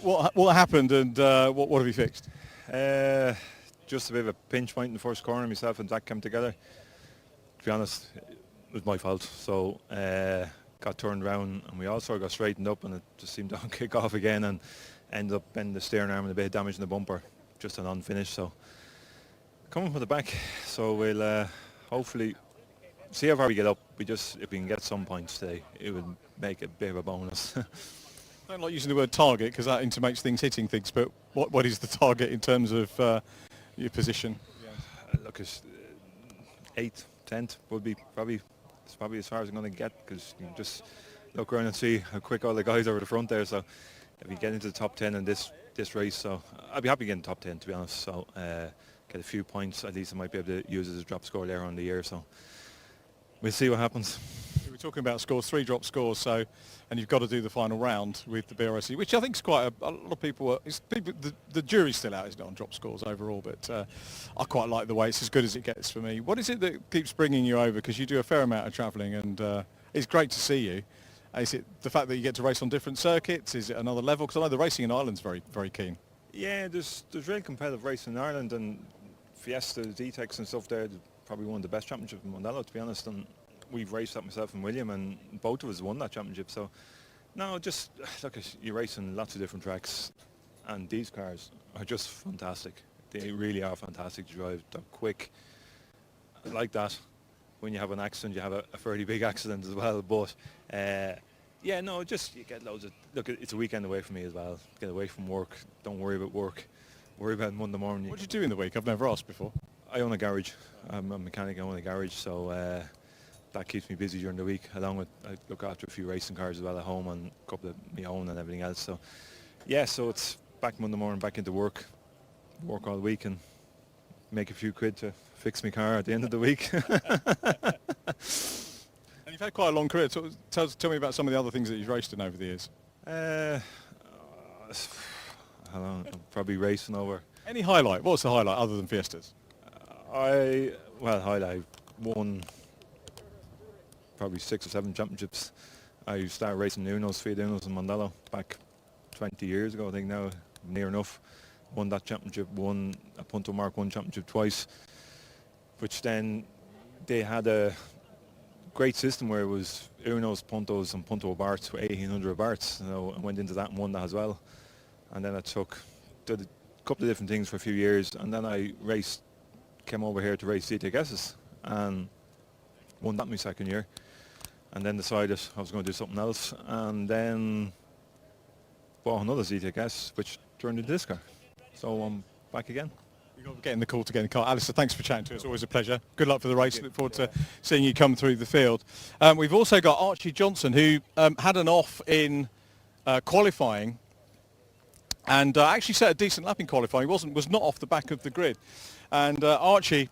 what happened, and what have you fixed? Just a bit of a pinch point in the first corner. Myself and Zach came together. To be honest, it was my fault. So got turned around, and we also got straightened up, and it just seemed to kick off again, and ended up bending the steering arm and a bit of damage in the bumper. Just an unfinished. So coming from the back. So we'll hopefully see how far we get up. If we can get some points today, it would make a bit of a bonus. I don't like using the word target because that intimates things hitting things, but what is the target in terms of your position? Look, it's 8th, 10th would be probably as far as I'm going to get, because you can just look around and see how quick all the guys are at the front there. So if we get into the top 10 in this race, so I'd be happy getting top 10, to be honest. So get a few points, at least I might be able to use it as a drop score later on in the year. So we'll see what happens. We're talking about scores, 3 drop scores, so, and you've got to do the final round with the BRSC, which I think is quite a lot of people. The jury's still out, isn't it, on drop scores overall? But I quite like the way it's as good as it gets for me. What is it that keeps bringing you over? Because you do a fair amount of travelling, and it's great to see you. Is it the fact that you get to race on different circuits? Is it another level? Because I know the racing in Ireland's very, very keen. Yeah, there's real competitive racing in Ireland, and Fiesta, DTECs and stuff there. Probably one of the best championships in Mondello, to be honest. And we've raced that, myself and William, and both of us won that championship. So no, just look, you're racing lots of different tracks, and these cars are just fantastic. They really are fantastic to drive. They're quick. Like that, when you have an accident, you have a fairly big accident as well. But yeah, no, just you get loads of. Look, it's a weekend away from me as well. Get away from work. Don't worry about work. Worry about Monday morning. What do you do in the week? I've never asked before. I own a garage. I'm a mechanic. I own a garage, so that keeps me busy during the week. Along with I look after a few racing cars as well at home, and a couple of my own and everything else. So yeah, so it's back Monday morning, back into work all week, and make a few quid to fix my car at the end of the week. And you've had quite a long career. Tell me about some of the other things that you've raced in over the years. How long? I'm probably racing over. Any highlight? What's the highlight other than Fiestas? Highlight. Won probably 6 or 7 championships. I started racing Unos, Fiat Unos in Mondello back 20 years ago, I think now, near enough. Won that championship, won a Punto Mark 1 championship twice, which then they had a great system where it was Unos, Puntos and Punto Barts with 1800 Barts. So I went into that and won that as well. And then I did a couple of different things for a few years, and then I came over here to race CTXs and won that my second year. And then decided I was going to do something else, and then bought another CTX, which turned into this car. So I'm back again. You're getting the call to get in the car. Alistair, thanks for chatting to us. Always a pleasure. Good luck for the race. Look forward to seeing you come through the field. We've also got Archie Johnson, who had an off in qualifying and actually set a decent lap in qualifying. He was not off the back of the grid. And Archie,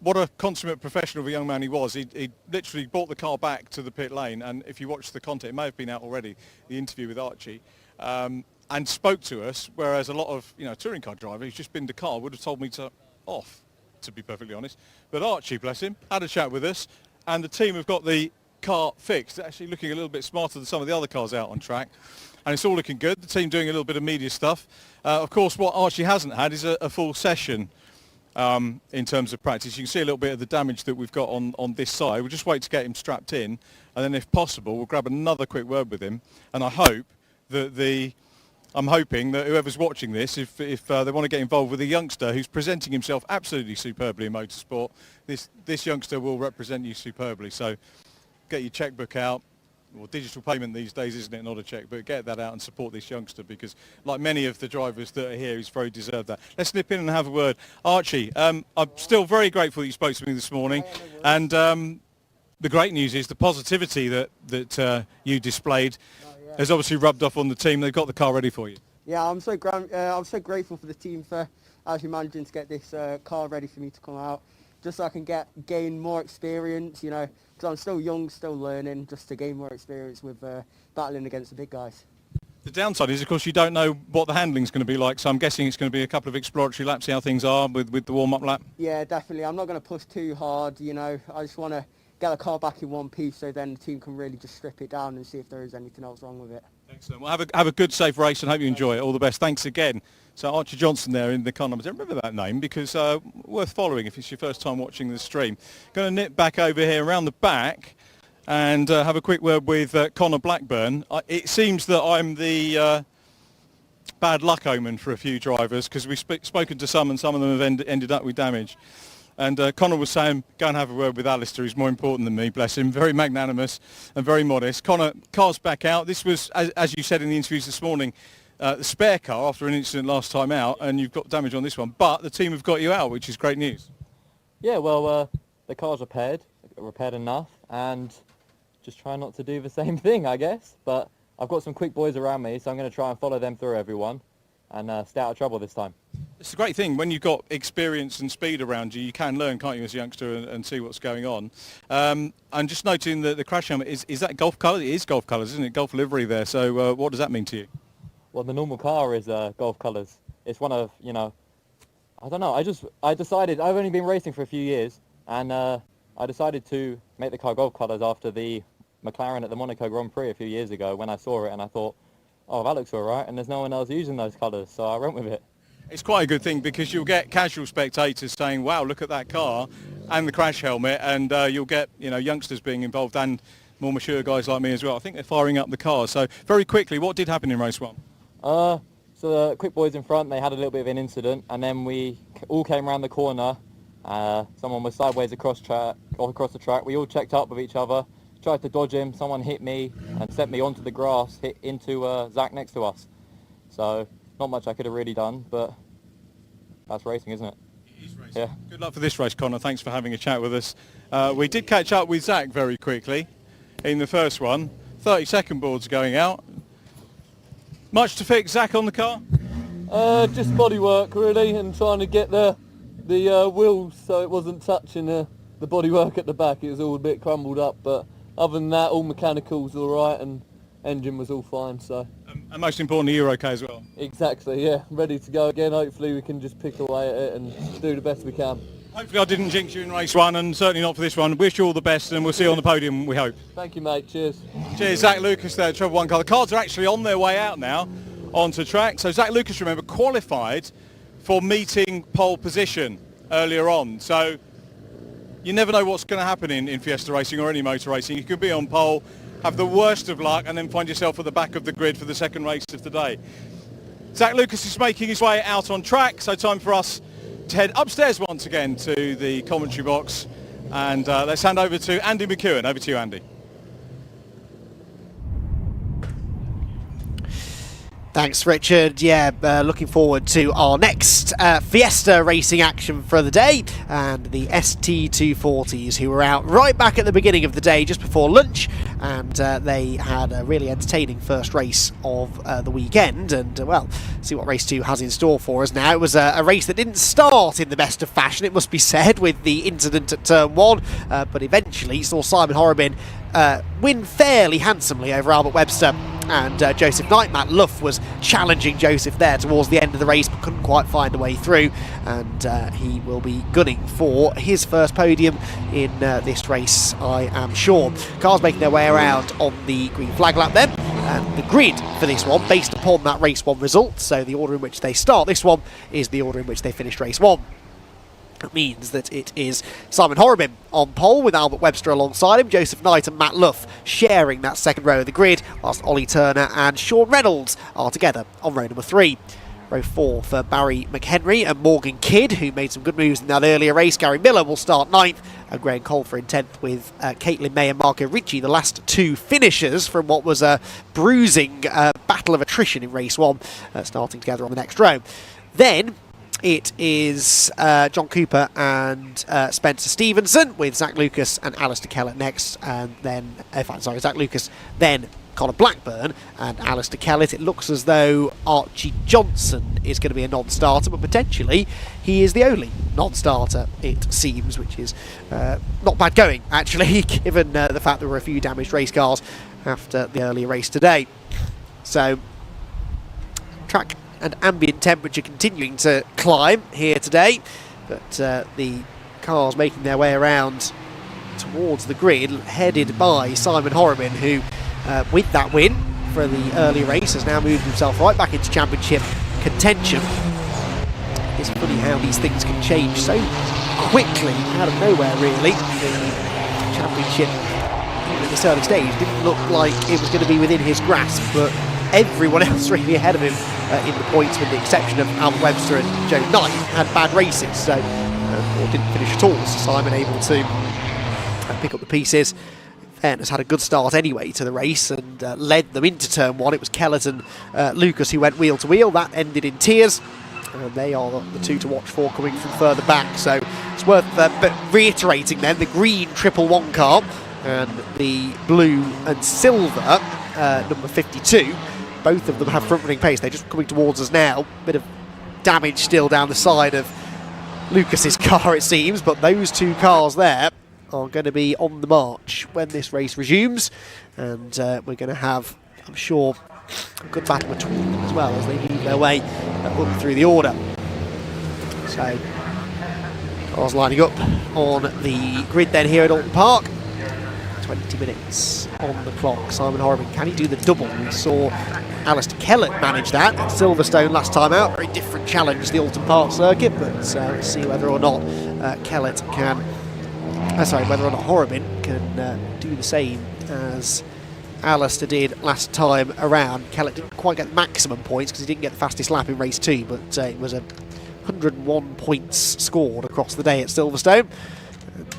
what a consummate professional of a young man he was. He literally brought the car back to the pit lane, and if you watch the content, it may have been out already, the interview with Archie, and spoke to us, whereas a lot of touring car driver who's just been to car would have told me to off, to be perfectly honest. But Archie, bless him, had a chat with us, and the team have got the car fixed. It's actually looking a little bit smarter than some of the other cars out on track, and it's all looking good. The team doing a little bit of media stuff. Of course, what Archie hasn't had is a full session in terms of practice. You can see a little bit of the damage that we've got on this side. We'll just wait to get him strapped in, and then if possible, we'll grab another quick word with him. And I hope that I'm hoping that whoever's watching this, if they want to get involved with a youngster who's presenting himself absolutely superbly in motorsport, this youngster will represent you superbly. So get your checkbook out. Well, digital payment these days, isn't it? Not a checkbook. Get that out and support this youngster, because like many of the drivers that are here, he's very deserved that. Let's nip in and have a word. Archie, I'm still very grateful that you spoke to me this morning. And the great news is the positivity that you displayed has obviously rubbed off on the team. They've got the car ready for you. Yeah, I'm so grateful for the team for actually managing to get this car ready for me to come out, just so I can gain more experience, because I'm still young, still learning, just to gain more experience with battling against the big guys. The downside is, of course, you don't know what the handling's going to be like, so I'm guessing it's going to be a couple of exploratory laps, see how things are with the warm-up lap. Yeah, definitely. I'm not going to push too hard, I just want to get the car back in one piece, so then the team can really just strip it down and see if there is anything else wrong with it. Excellent. Well, have a good, safe race, and hope you enjoy it. All the best. Thanks again. So Archie Johnson there in the car numbers. I remember that name because worth following if it's your first time watching the stream. Going to nip back over here around the back and have a quick word with Connor Blackburn. It seems that I'm the bad luck omen for a few drivers, because we've spoken to some, and some of them have ended up with damage. And Connor was saying, go and have a word with Alistair. He's more important than me, bless him. Very magnanimous and very modest. Connor, car's back out. This was, as you said in the interviews this morning, the spare car after an incident last time out, and you've got damage on this one. But the team have got you out, which is great news. Yeah, well, the car's repaired enough, and just try not to do the same thing, I guess. But I've got some quick boys around me, so I'm going to try and follow them through everyone and stay out of trouble this time. It's a great thing when you've got experience and speed around you. You can learn, can't you, as a youngster, and see what's going on. I'm just noting that the crash helmet is that golf colour? It is golf colours, isn't it? Golf livery there. So what does that mean to you? Well, the normal car is golf colours. It's one of, I don't know. I decided, I've only been racing for a few years, and I decided to make the car golf colours after the McLaren at the Monaco Grand Prix a few years ago, when I saw it, and I thought, oh, that looks all right, and there's no one else using those colours, so I went with it. It's quite a good thing, because you'll get casual spectators saying, wow, look at that car and the crash helmet, and you'll get youngsters being involved and more mature guys like me as well. I think they're firing up the cars. So very quickly, what did happen in race one? So the quick boys in front, they had a little bit of an incident, and then we all came around the corner. Someone was sideways across the track. We all checked up with each other, tried to dodge him. Someone hit me and sent me onto the grass, hit into Zach next to us. So not much I could have really done, but that's racing, isn't it? It is racing. Yeah. Good luck for this race, Connor. Thanks for having a chat with us. We did catch up with Zach very quickly in the first one. 30-second boards going out. Much to fix, Zach, on the car? Just bodywork, really, and trying to get the wheels so it wasn't touching the bodywork at the back. It was all a bit crumbled up, but other than that, all mechanicals all right, and engine was all fine. So. And most importantly, you're okay as well? Exactly, yeah. Ready to go again. Hopefully we can just pick away at it and do the best we can. Hopefully I didn't jinx you in race one, and certainly not for this one. Wish you all the best, and we'll see you on the podium, we hope. Thank you, mate. Cheers. Cheers, Zach Lucas there, Treble 1 car. The cars are actually on their way out now onto track. So Zach Lucas, remember, qualified for meeting pole position earlier on. So you never know what's going to happen in Fiesta racing or any motor racing. You could be on pole, have the worst of luck, and then find yourself at the back of the grid for the second race of the day. Zach Lucas is making his way out on track, so time for us to head upstairs once again to the commentary box, and let's hand over to Andy McEwen. Over to you, Andy. Thanks, Richard. Yeah, looking forward to our next Fiesta racing action for the day, and the ST240s, who were out right back at the beginning of the day, just before lunch, and they had a really entertaining first race of the weekend, and well, see what race 2 has in store for us now. It was a race that didn't start in the best of fashion, it must be said, with the incident at turn 1, but eventually saw Simon Horrobin win fairly handsomely over Albert Webster and Joseph Knight. Matt Luff was challenging Joseph there towards the end of the race, but couldn't quite find a way through, and he will be gunning for his first podium in this race, I am sure. Cars making their way around on the green flag lap then, and the grid for this one, based upon that race 1 result, so the order in which they start this one is the order in which they finish race 1. That means that it is Simon Horrobin on pole with Albert Webster alongside him, Joseph Knight and Matt Luff sharing that second row of the grid, whilst Ollie Turner and Sean Reynolds are together on row number 3. Row 4 for Barry McHenry and Morgan Kidd, who made some good moves in that earlier race. Gary Miller will start 9th, and Graham Colfer in 10th, with Caitlin May and Marco Ricci the last 2 finishers from what was a bruising battle of attrition in race 1, starting together on the next row. Then it is John Cooper and Spencer Stevenson, with Zach Lucas and Alistair Kellett next, and then, Zach Lucas, then Connor Blackburn and Alistair Kellett. It looks as though Archie Johnson is going to be a non-starter, but potentially he is the only non-starter, it seems, which is not bad going, actually, given the fact there were a few damaged race cars after the earlier race today. So, track and ambient temperature continuing to climb here today, but the cars making their way around towards the grid, headed by Simon Horrobin, who with that win for the early race has now moved himself right back into championship contention. It's funny how these things can change so quickly out of nowhere, really. The championship, even at this early stage, didn't look like it was going to be within his grasp, but everyone else really ahead of him in the points, with the exception of Albert Webster and Joe Knight, had bad races, so or didn't finish at all. So Simon able to pick up the pieces. Fairness, had a good start anyway to the race and led them into turn 1. It was Kellett and Lucas who went wheel to wheel. That ended in tears, and they are the 2 to watch for coming from further back. So it's worth reiterating then, the green 111 car and the blue and silver number 52. Both of them have front-running pace. They're just coming towards us now. Bit of damage still down the side of Lucas's car, it seems, but those 2 cars there are going to be on the march when this race resumes, and we're going to have, I'm sure, a good battle between them as well as they move their way up through the order. So, cars lining up on the grid then here at Oulton Park. 20 minutes on the clock. Simon Horrobin, can he do the double? We saw Alistair Kellett manage that at Silverstone last time out. Very different challenge, the Oulton Park circuit, but we'll see whether or not Kellett can, whether or not Horrobin can do the same as Alistair did last time around. Kellett didn't quite get maximum points because he didn't get the fastest lap in race 2, but it was 101 points scored across the day at Silverstone.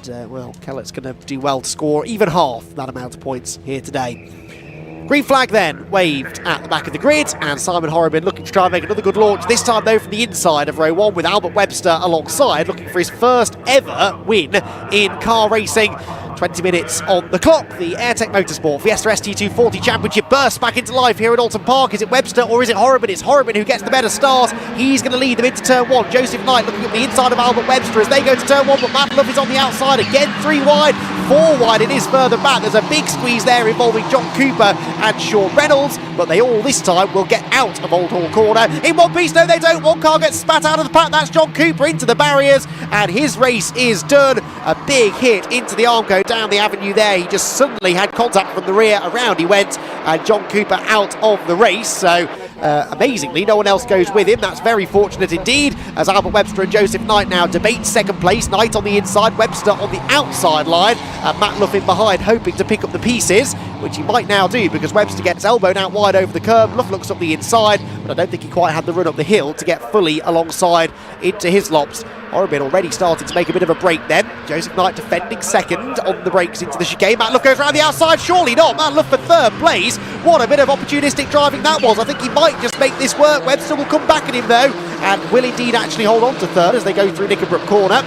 And, well, Kellett's going to do well to score even half that amount of points here today. Green flag then waved at the back of the grid, and Simon Horrobin looking to try and make another good launch, this time though from the inside of row 1, with Albert Webster alongside, looking for his first ever win in car racing. 20 minutes on the clock. The AIRTEC Motorsport Fiesta ST150 Championship bursts back into life here at Oulton Park. Is it Webster or is it Horrobin? It's Horrobin who gets the better start. He's going to lead them into turn 1. Joseph Knight looking at the inside of Albert Webster as they go to turn 1, but Matt Luff is on the outside again. 3 wide, 4 wide it is further back. There's a big squeeze there involving John Cooper and Sean Reynolds, but they all this time will get out of Old Hall Corner in one piece. No, they don't. One car gets spat out of the pack. That's John Cooper into the barriers, and his race is done. A big hit into the Armco down the avenue there. He just suddenly had contact from the rear. Around he went, and John Cooper out of the race. So Amazingly, no one else goes with him. That's very fortunate indeed, as Albert Webster and Joseph Knight now debate second place. Knight on the inside, Webster on the outside line, and Matt Luff in behind, hoping to pick up the pieces, which he might now do because Webster gets elbowed out wide over the curb. Luff looks up the inside, but I don't think he quite had the run up the hill to get fully alongside into Hislops. Horrobin already starting to make a bit of a break then. Joseph Knight defending second on the brakes into the chicane. Matt Luff goes around the outside, surely not. Matt Luff for third place. What a bit of opportunistic driving that was. I think he might just make this work. Webster will come back at him though, and will indeed actually hold on to third as they go through Knickerbrook corner.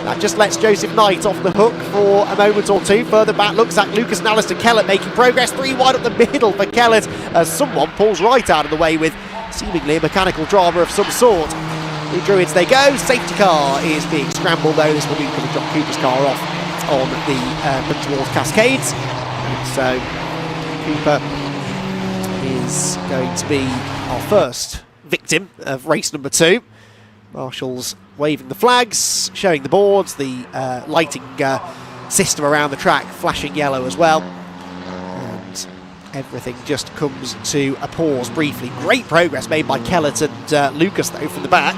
That just lets Joseph Knight off the hook for a moment or two. Further back looks at Lucas and Alistair Kellett making progress. 3 wide up the middle for Kellett as someone pulls right out of the way with seemingly a mechanical drama of some sort. The Druids they go. Safety car is being scrambled though. This will be coming John Cooper's car off on the towards Cascades. And so Cooper is going to be our first victim of race number 2. Marshall's waving the flags, showing the boards, the lighting system around the track flashing yellow as well. And everything just comes to a pause briefly. Great progress made by Kellett and Lucas though from the back,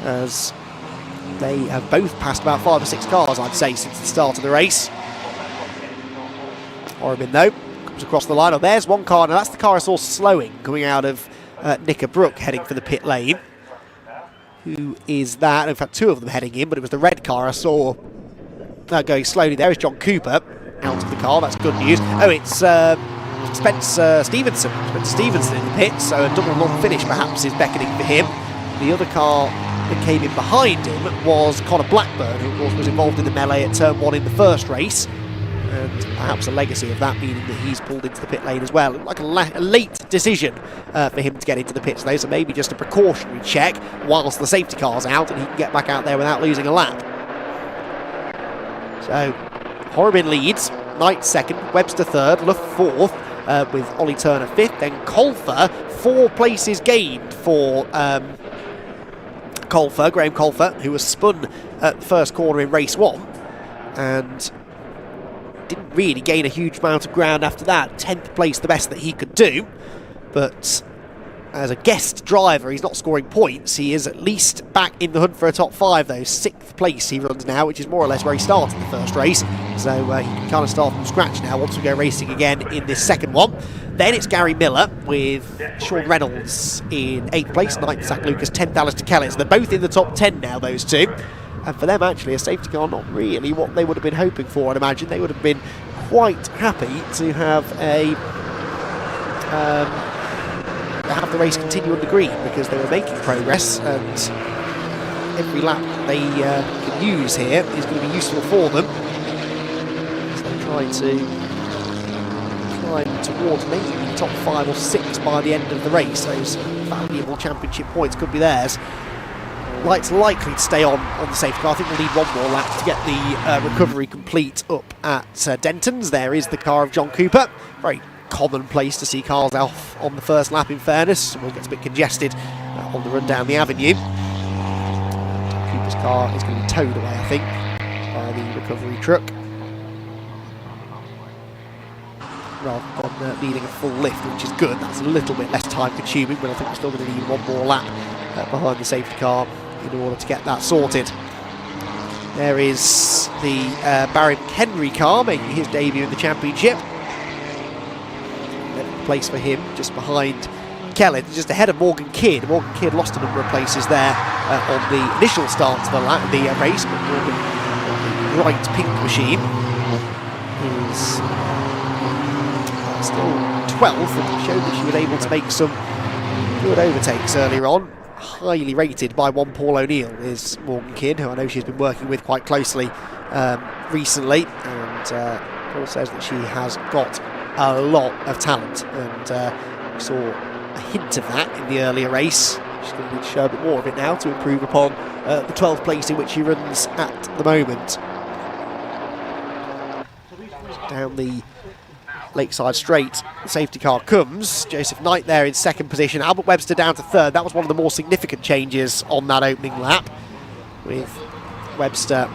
as they have both passed about 5 or 6 cars, I'd say, since the start of the race. Horrobin though comes across the line. Oh, there's one car. Now that's the car I saw slowing coming out of Knickerbrook heading for the pit lane. Who is that? In fact, 2 of them heading in, but it was the red car I saw going slowly. There is John Cooper out of the car. That's good news. Oh, it's Spencer Stevenson. Spencer Stevenson in the pit, so a double long finish perhaps is beckoning for him. The other car that came in behind him was Connor Blackburn, who of course was involved in the melee at turn 1 in the first race. And perhaps a legacy of that, meaning that he's pulled into the pit lane as well. Like a late decision for him to get into the pits though, so maybe just a precautionary check whilst the safety car's out and he can get back out there without losing a lap. So Horrobin leads, Knight second, Webster third, Luff fourth, with Ollie Turner fifth, then Colfer, 4 places gained for Graham Colfer, who was spun at the first corner in race 1 and didn't really gain a huge amount of ground after that. 10th place, the best that he could do, but as a guest driver he's not scoring points. He is at least back in the hunt for a top 5 though. 6th place he runs now, which is more or less where he started the first race, so he can kind of start from scratch now once we go racing again in this second one. Then it's Gary Miller with Sean Reynolds in 8th place, 9th Zach Lucas, 10th Alistair Kellett. So they're both in the top 10 now, those two. And for them, actually, a safety car not really what they would have been hoping for. I'd imagine they would have been quite happy to have the race continue on the green because they were making progress, and every lap they can use here is going to be useful for them. So they try to climb towards maybe top 5 or 6 by the end of the race. Those valuable championship points could be theirs. Light's likely to stay on the safety car. I think we'll need 1 more lap to get the recovery complete up at Denton's. There is the car of John Cooper. Very common place to see cars off on the first lap, in fairness. We'll get a bit congested on the run down the avenue. Cooper's car is going to be towed away, I think, by the recovery truck, rather than needing a full lift, which is good. That's a little bit less time consuming, but I think we're still going to need 1 more lap behind the safety car in order to get that sorted. There is the Barry McHenry car making his debut in the championship. Place for him just behind Kellett, just ahead of Morgan Kidd. Morgan Kidd lost a number of places there on the initial start of the race, but Morgan, the bright pink machine, is still 12th and showed that she was able to make some good overtakes earlier on. Highly rated by one Paul O'Neill is Morgan Kidd, who I know she's been working with quite closely recently, and Paul says that she has got a lot of talent, and we saw a hint of that in the earlier race. She's going to need to show a bit more of it now to improve upon the 12th place in which she runs at the moment. Down the Lakeside Straight, the safety car comes. Joseph Knight there in 2nd position. Albert Webster down to 3rd. That was one of the more significant changes on that opening lap, with Webster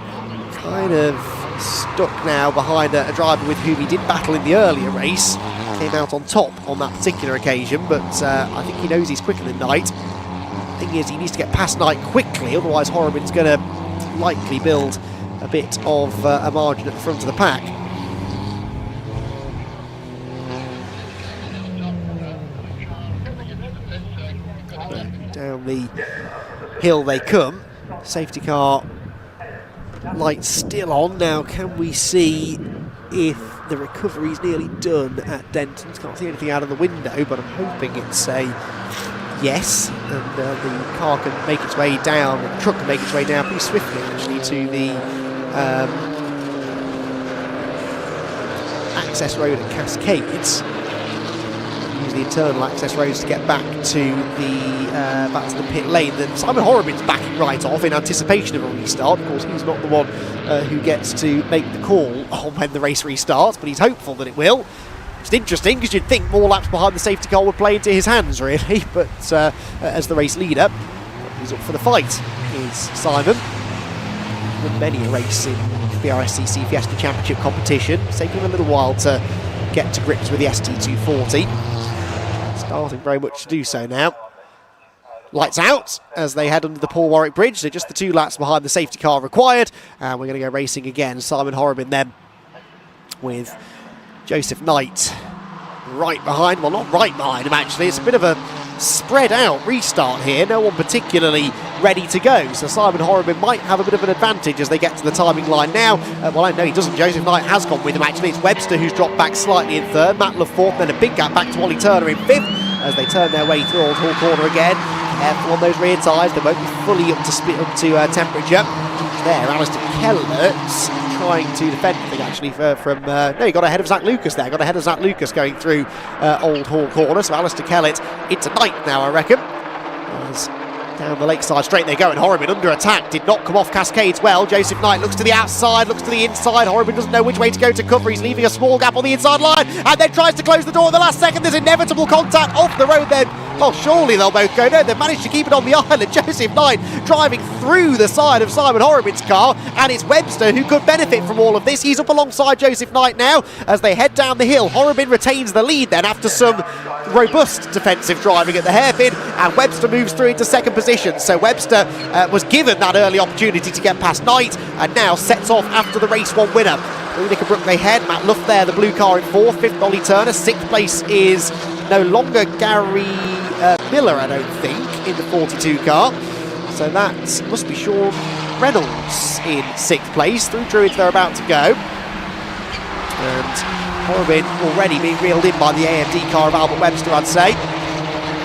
kind of stuck now behind a driver with whom he did battle in the earlier race came out on top on that particular occasion, but I think he knows he's quicker than Knight. The thing is, he needs to get past Knight quickly, otherwise Horobin's going to likely build a bit of a margin at the front of the pack. Down the hill they come. Safety car lights still on. Now, can we see if the recovery's nearly done at Denton's? Can't see anything out of the window, but I'm hoping it's a yes, and the car can make its way down, or the truck can make its way down pretty swiftly actually to the access road at Cascades. Use the internal access roads to get back to the pit lane. Then Simon Horobin's backing right off in anticipation of a restart. Of course, he's not the one who gets to make the call on when the race restarts, but he's hopeful that it will. It's interesting because you'd think more laps behind the safety car would play into his hands, really. But as the race leader, he's up for the fight. Is Simon. Won many a race in the BRSCC Fiesta Championship competition. It's taken him a little while to get to grips with the ST250. Starting very much to do so now. Lights out as they head under the Paul Warwick Bridge. So just the 2 laps behind the safety car required. And we're going to go racing again. Simon Horobin then with Joseph Knight right behind. Well, not right behind him, actually. It's a bit of a spread out restart here. No one particularly ready to go. So Simon Horobin might have a bit of an advantage as they get to the timing line now. Well, I know he doesn't. Joseph Knight has gone with him, actually. It's Webster who's dropped back slightly in 3rd. Matt Love 4th, then a big gap back to Ollie Turner in 5th as they turn their way through Old Hall Corner again. Careful on those rear tyres. They won't be fully up to temperature. There, Alistair Kellert's trying to defend, I think, actually, from... no, he got ahead of Zach Lucas there. Got ahead of Zach Lucas going through Old Hall Corner. So Alistair Kellett into Knight now, I reckon. As down the lakeside straight they go, and Horobin under attack. Did not come off Cascades well. Joseph Knight looks to the outside, looks to the inside. Horobin doesn't know which way to go to cover. He's leaving a small gap on the inside line, and then tries to close the door at the last second. There's inevitable contact off the road then. Well, surely they'll both go. No, they've managed to keep it on the island. Joseph Knight driving through the side of Simon Horobin's car, and it's Webster who could benefit from all of this. He's up alongside Joseph Knight now as they head down the hill. Horobin retains the lead then after some robust defensive driving at the hairpin, and Webster moves through into 2nd position. So Webster was given that early opportunity to get past Knight, and now sets off after the race 1 winner. Through Knickerbrook they head. Matt Luff there, the blue car in 4th. 5th, Ollie Turner. 6th place is no longer Gary Miller, I don't think, in the 42 car. So that must be Sean Reynolds in 6th place. Through Druids they're about to go. And Horobin already being reeled in by the AMD car of Albert Webster, I'd say.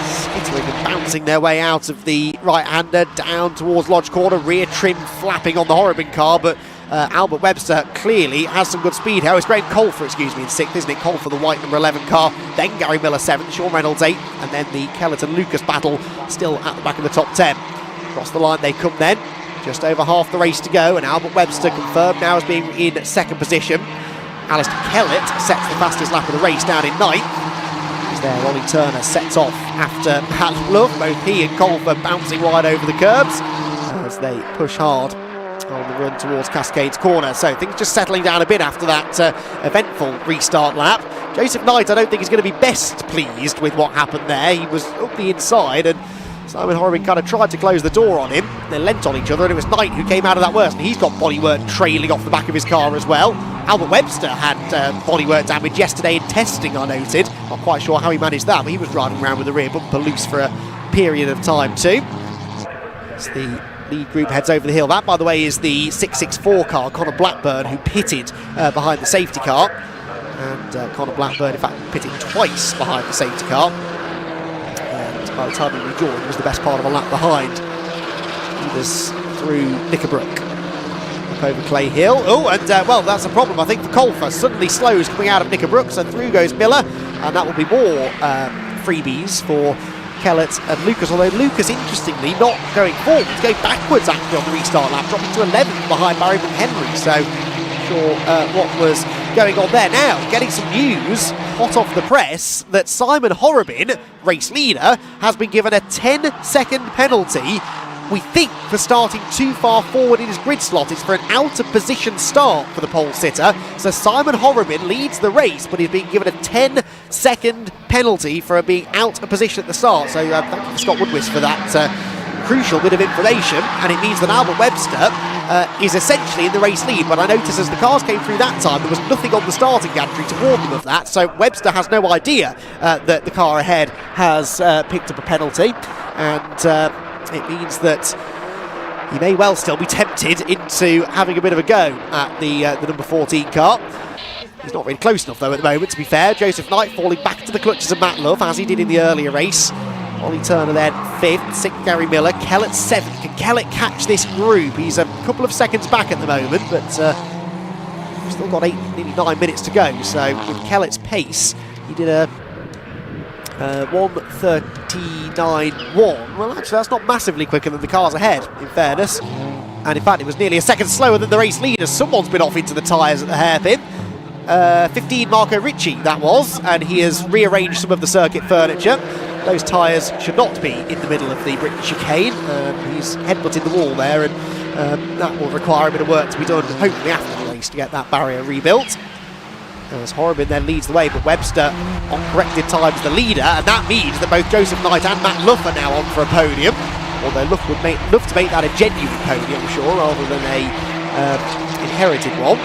Skittering and bouncing their way out of the right-hander down towards Lodge Corner. Rear trim flapping on the Horobin car, but Albert Webster clearly has some good speed here. It's Graham Colfer, in 6th, isn't it? Colfer, the white number 11 car. Then Gary Miller 7th, Sean Reynolds 8th, and then the Kellett and Lucas battle still at the back of the top 10. Across the line they come then. Just over half the race to go, and Albert Webster confirmed now as being in 2nd position. Alistair Kellett sets the fastest lap of the race down in 9th. He's there, Ollie Turner sets off after Matt Love. Both he and Colfer bouncing wide over the curbs as they push hard on the run towards Cascades Corner. So things just settling down a bit after that eventful restart lap. Joseph Knight, I don't think, is going to be best pleased with what happened there. He was up the inside, and Simon Horobin kind of tried to close the door on him. They leant on each other, and it was Knight who came out of that worst, and he's got bodywork trailing off the back of his car as well. Albert Webster had bodywork damage yesterday in testing, I noted. Not quite sure how he managed that, but he was driving around with the rear bumper loose for a period of time too. It's the lead group heads over the hill. That, by the way, is the 664 car, Connor Blackburn, who pitted behind the safety car. And Connor Blackburn, in fact, pitted twice behind the safety car. And by the time he rejoined, was the best part of a lap behind. He was through Knickerbrook, up over Clay Hill. Oh, and well, that's a problem, I think, for Colfer. Suddenly slows coming out of Knickerbrook, so through goes Miller. And that will be more freebies for Kellett and Lucas, although Lucas, interestingly, not going forwards, going backwards actually on the restart lap, dropping to 11th behind Barry McHenry. So, not sure what was going on there. Now, getting some news hot off the press that Simon Horobin, race leader, has been given a 10-second penalty we think, for starting too far forward in his grid slot. It's for an out of position start for the pole sitter. So Simon Horobin leads the race, but he's being given a 10-second penalty for being out of position at the start. So thank you to Scott Woodwis for that crucial bit of information, and it means that Albert Webster is essentially in the race lead. But I noticed as the cars came through that time, there was nothing on the starting gantry to warn them of that, so Webster has no idea that the car ahead has picked up a penalty, and it means that he may well still be tempted into having a bit of a go at the number 14 car. He's not really close enough though at the moment, to be fair. Joseph Knight falling back to the clutches of Matt Love, as he did in the earlier race. Ollie Turner then 5th, 6th Gary Miller, Kellett 7th. Can Kellett catch this group? He's a couple of seconds back at the moment, but we've still got nearly 9 minutes to go. So with Kellett's pace, he did a 1:39.1. Well, actually, that's not massively quicker than the cars ahead, in fairness. And in fact, it was nearly a second slower than the race leader. Someone's been off into the tyres at the hairpin. 15 Marco Ricci, that was, and he has rearranged some of the circuit furniture. Those tyres should not be in the middle of the Britain chicane. He's headbutted the wall there, and that will require a bit of work to be done, hopefully after the race, to get that barrier rebuilt. As Horobin then leads the way, but Webster on corrected times the leader, and that means that both Joseph Knight and Matt Luff are now on for a podium. Although Luff would love to make that a genuine podium, I'm sure, rather than a inherited one.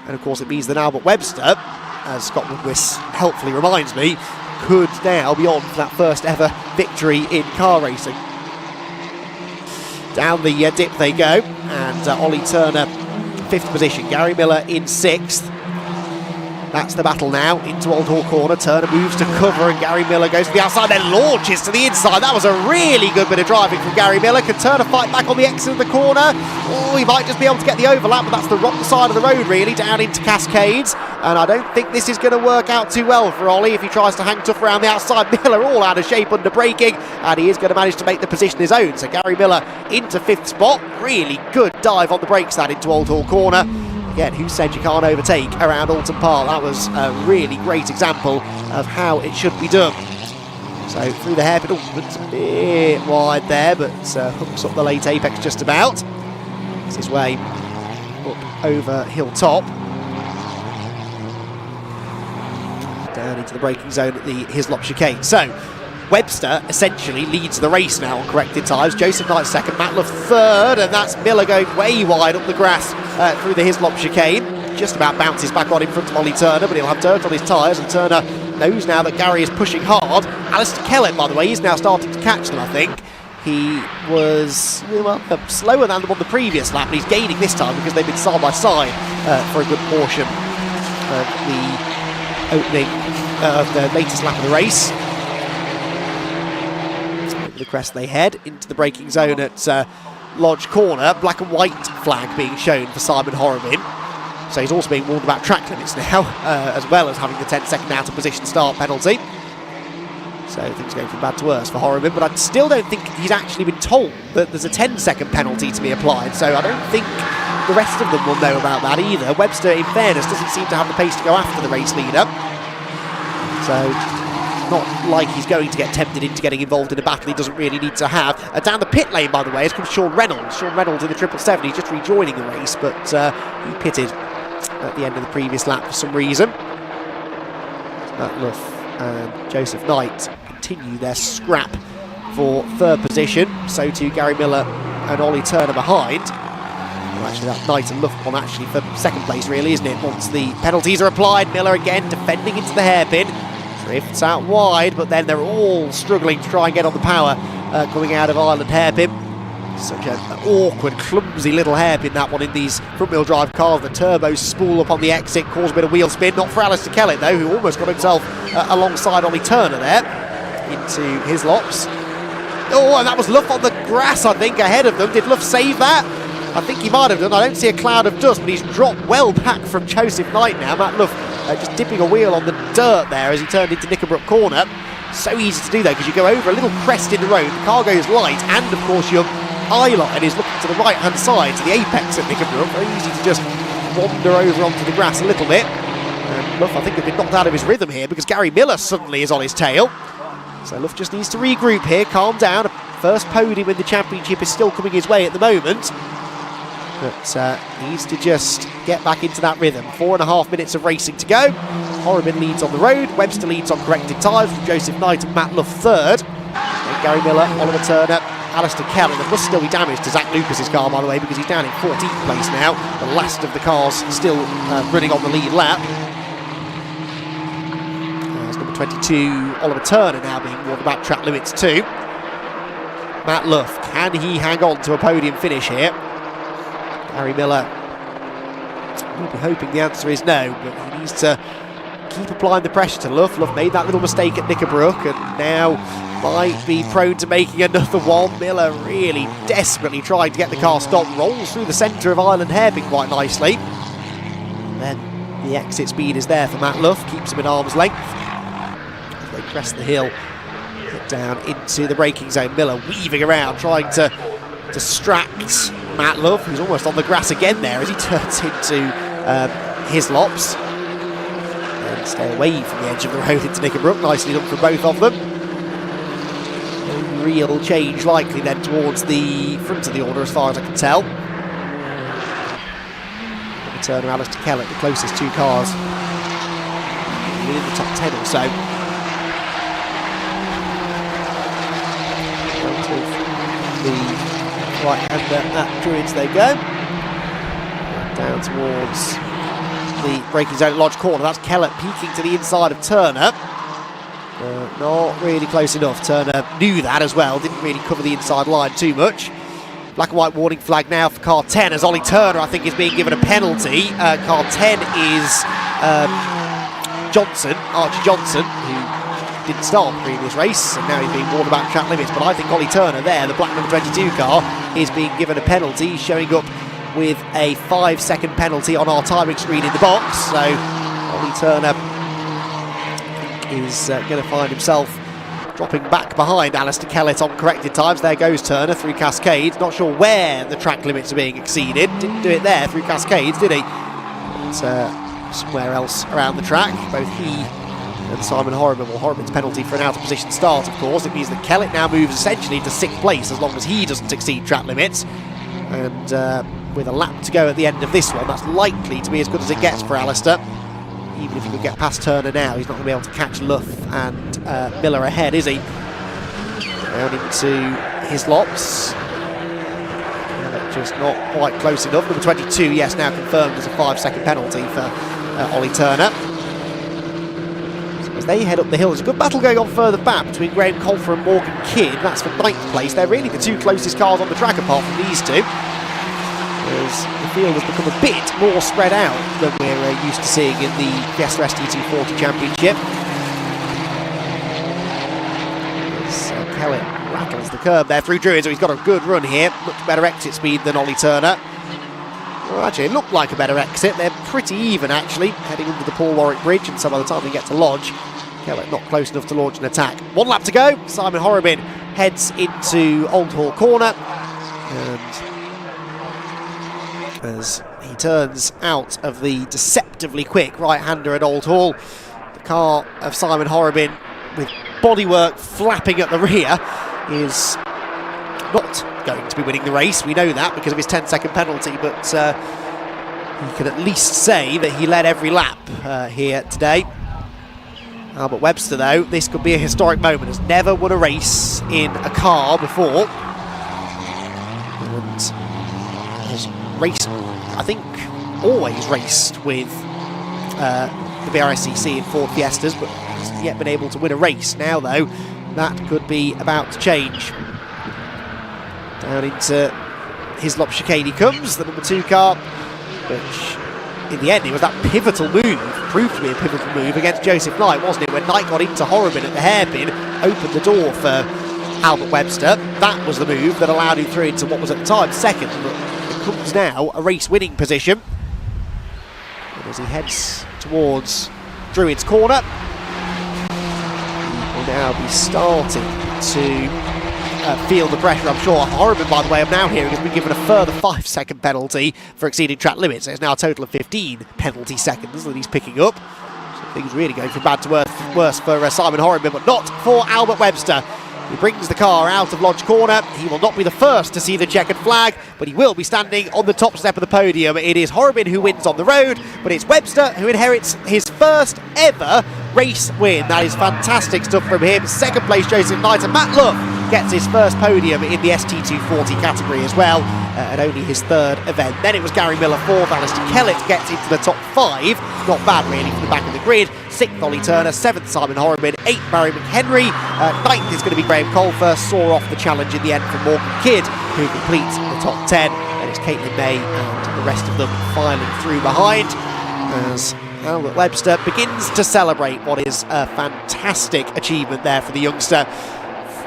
And of course it means that Albert Webster, as Scott Woodwis helpfully reminds me, could now be on for that first ever victory in car racing. Down the dip they go, and Ollie Turner 5th position, Gary Miller in 6th. That's the battle now into Old Hall Corner. Turner moves to cover and Gary Miller goes to the outside, then launches to the inside. That was a really good bit of driving from Gary Miller. Can Turner fight back on the exit of the corner? Oh, he might just be able to get the overlap, but that's the wrong side of the road really, down into Cascades. And I don't think this is going to work out too well for Ollie if he tries to hang tough around the outside. Miller all out of shape under braking, and he is going to manage to make the position his own. So Gary Miller into 5th spot. Really good dive on the brakes that into Old Hall Corner. Again, who said you can't overtake around Oulton Park? That was a really great example of how it should be done. So through the hairpin, it's a bit wide there, but hooks up the late apex just about. It's his way up over Hilltop. Down into the braking zone at the Hislop chicane. So Webster essentially leads the race now on corrected tyres. Joseph Knight 2nd, Matt Love 3rd, and that's Miller going way wide up the grass through the Hislop chicane. Just about bounces back on in front of Ollie Turner, but he'll have dirt on his tyres, and Turner knows now that Gary is pushing hard. Alistair Kellett, by the way, he's now starting to catch them, I think. He was slower than them on the previous lap, but he's gaining this time because they've been side by side for a good portion of the opening of the latest lap of the race. Over the crest they head into the braking zone at Lodge Corner. Black and white flag being shown for Simon Horobin. So he's also being warned about track limits now, as well as having the 10-second out of position start penalty. So things going from bad to worse for Horobin, but I still don't think he's actually been told that there's a 10-second penalty to be applied, so I don't think the rest of them will know about that either. Webster, in fairness, doesn't seem to have the pace to go after the race leader. So not like he's going to get tempted into getting involved in a battle he doesn't really need to have. Down the pit lane, by the way, has come Sean Reynolds. Sean Reynolds in the 777, he's just rejoining the race, but he pitted at the end of the previous lap for some reason. Matt Luff and Joseph Knight continue their scrap for 3rd position. So too Gary Miller and Ollie Turner behind. Well, actually, that Knight and Luff one actually for 2nd place, really, isn't it? Once the penalties are applied, Miller again defending into the hairpin. Drifts out wide, but then they're all struggling to try and get on the power coming out of Ireland hairpin. Such an awkward, clumsy little hairpin, that one, in these front-wheel drive cars. The turbos spool up on the exit, cause a bit of wheel spin. Not for Alistair Kellett, though, who almost got himself alongside Ollie Turner there into his lops. Oh, and that was Luff on the grass, I think, ahead of them. Did Luff save that? I think he might have done. I don't see a cloud of dust, but he's dropped well back from Joseph Knight now. Matt Luff just dipping a wheel on the dirt there as he turned into Knickerbrook Corner. So easy to do, though, because you go over a little crest in the road, the car goes light, and, of course, your eye line is looking to the right-hand side, to the apex at Knickerbrook. Very easy to just wander over onto the grass a little bit. And Luff, I think, has been knocked out of his rhythm here because Gary Miller suddenly is on his tail. So Luff just needs to regroup here, calm down. A First podium in the championship is still coming his way at the moment, but needs to just get back into that rhythm. 4.5 minutes of racing to go. Horribin leads on the road, Webster leads on corrected tyres with Joseph Knight and Matt Luff third. Then Gary Miller, Oliver Turner, Alistair Kelly. There must still be damage to Zach Lucas's car, by the way, because he's down in 14th place now. The last of the cars still running on the lead lap. There's number 22, Oliver Turner, now being warned about track limits too. Matt Luff, can he hang on to a podium finish here? Gary Miller, we'll be hoping the answer is no, but he needs to keep applying the pressure to Luff. Luff made that little mistake at Knickerbrook and now might be prone to making another one. Miller really desperately trying to get the car stopped, rolls through the centre of Island Hairpin quite nicely. And then the exit speed is there for Matt Luff, keeps him at arm's length. As they crest the hill, get down into the braking zone. Miller weaving around, trying to distract Matt Luff, who's almost on the grass again there as he turns into Hislops. And stay away from the edge of the road into Knickerbrook. Nicely done for both of them. No real change likely then towards the front of the order as far as I can tell. Turner, Alistair Kellett, the closest two cars within the top 10 or so. The right-hander at Druids they go. Down towards the braking zone at Lodge Corner. That's Kellett peeking to the inside of Turner. Not really close enough. Turner knew that as well, didn't really cover the inside line too much. Black and white warning flag now for car 10 as Ollie Turner, I think, is being given a penalty. Car 10 is Johnson, Archie Johnson, who didn't start the previous race, and now he's being warned about track limits. But I think Ollie Turner there, the black number 22 car, is being given a penalty. He's showing up with a 5-second penalty on our timing screen in the box. So Ollie Turner is going to find himself dropping back behind Alistair Kellett on corrected times. There goes Turner through Cascades. Not sure where the track limits are being exceeded. Didn't do it there through Cascades, did he? But somewhere else around the track. Both he and Simon Horriban. Well, Horriban's penalty for an out-of-position start, of course. It means that Kellett now moves essentially to 6th place as long as he doesn't exceed track limits. And with a lap to go at the end of this one, that's likely to be as good as it gets for Alistair. Even if he could get past Turner now, he's not going to be able to catch Luff and Miller ahead, is he? Down into Hislops. Just not quite close enough. Number 22, yes, now confirmed as a 5-second penalty for Ollie Turner. So as they head up the hill, there's a good battle going on further back between Graham Colfer and Morgan Kidd. That's for 9th place. They're really the two closest cars on the track apart from these two. As the field has become a bit more spread out than we're used to seeing in the Fiesta ST150 Championship. As Kellett rattles the curb there through Druids, so he's got a good run here. Much better exit speed than Ollie Turner. Well, actually, it looked like a better exit. They're pretty even, actually, heading under the Paul Warwick Bridge, and so by the time they get to Lodge, Kellett not close enough to launch an attack. 1 lap to go. Simon Horriban heads into Old Hall Corner, and as he turns out of the deceptively quick right-hander at Old Hall, the car of Simon Horriban, with bodywork flapping at the rear, is not going to be winning the race. We know that because of his 10-second penalty, but he can at least say that he led every lap here today. Albert Webster, though, this could be a historic moment. Has never won a race in a car before, and has raced, I think, always raced with the BRSCC in Ford Fiestas, but hasn't yet been able to win a race. Now, though, that could be about to change. Down into Hislop chicane he comes, the number 2 car, which in the end it was that pivotal move, proved to be a pivotal move against Joseph Knight, wasn't it? When Knight got into Horriban at the hairpin, opened the door for Albert Webster. That was the move that allowed him through into what was at the time 2nd, but becomes now a race-winning position. And as he heads towards Druids Corner, he will now be starting to feel the pressure, I'm sure. Horriban, by the way, I'm now hearing, has been given a further 5-second penalty for exceeding track limits. So it's now a total of 15 penalty seconds that he's picking up. So things really going from bad to worse for Simon Horriban, but not for Albert Webster, He brings the car out of Lodge Corner. He will not be the first to see the checkered flag, but he will be standing on the top step of the podium. It is Horobin who wins on the road, but it's Webster who inherits his first ever race win. That is fantastic stuff from him. Second place, Joseph Knight, and Matt Luff gets his first podium in the ST240 category as well, and only his third event. Then it was Gary Miller fourth, Alistair Kellett gets into the top 5. Not bad really from the back of the grid. 6th, Ollie Turner. 7th, Simon Horobin. 8th, Barry McHenry. 9th is going to be Graham Colfer. Saw off the challenge in the end for Morgan Kidd, who completes the top 10. And it's Caitlin May and the rest of them filing through behind as Albert Webster begins to celebrate what is a fantastic achievement there for the youngster.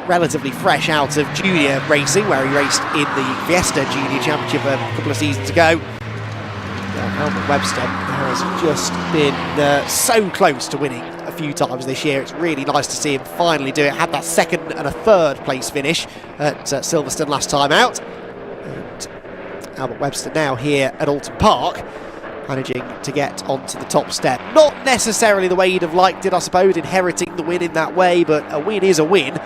Relatively fresh out of junior racing, where he raced in the Fiesta Junior Championship a couple of seasons ago. Albert Webster has just been so close to winning a few times this year. It's really nice to see him finally do it. Had that 2nd and a 3rd place finish at Silverstone last time out. And Albert Webster now here at Oulton Park, managing to get onto the top step. Not necessarily the way he'd have liked it, I suppose, inheriting the win in that way, but a win is a win.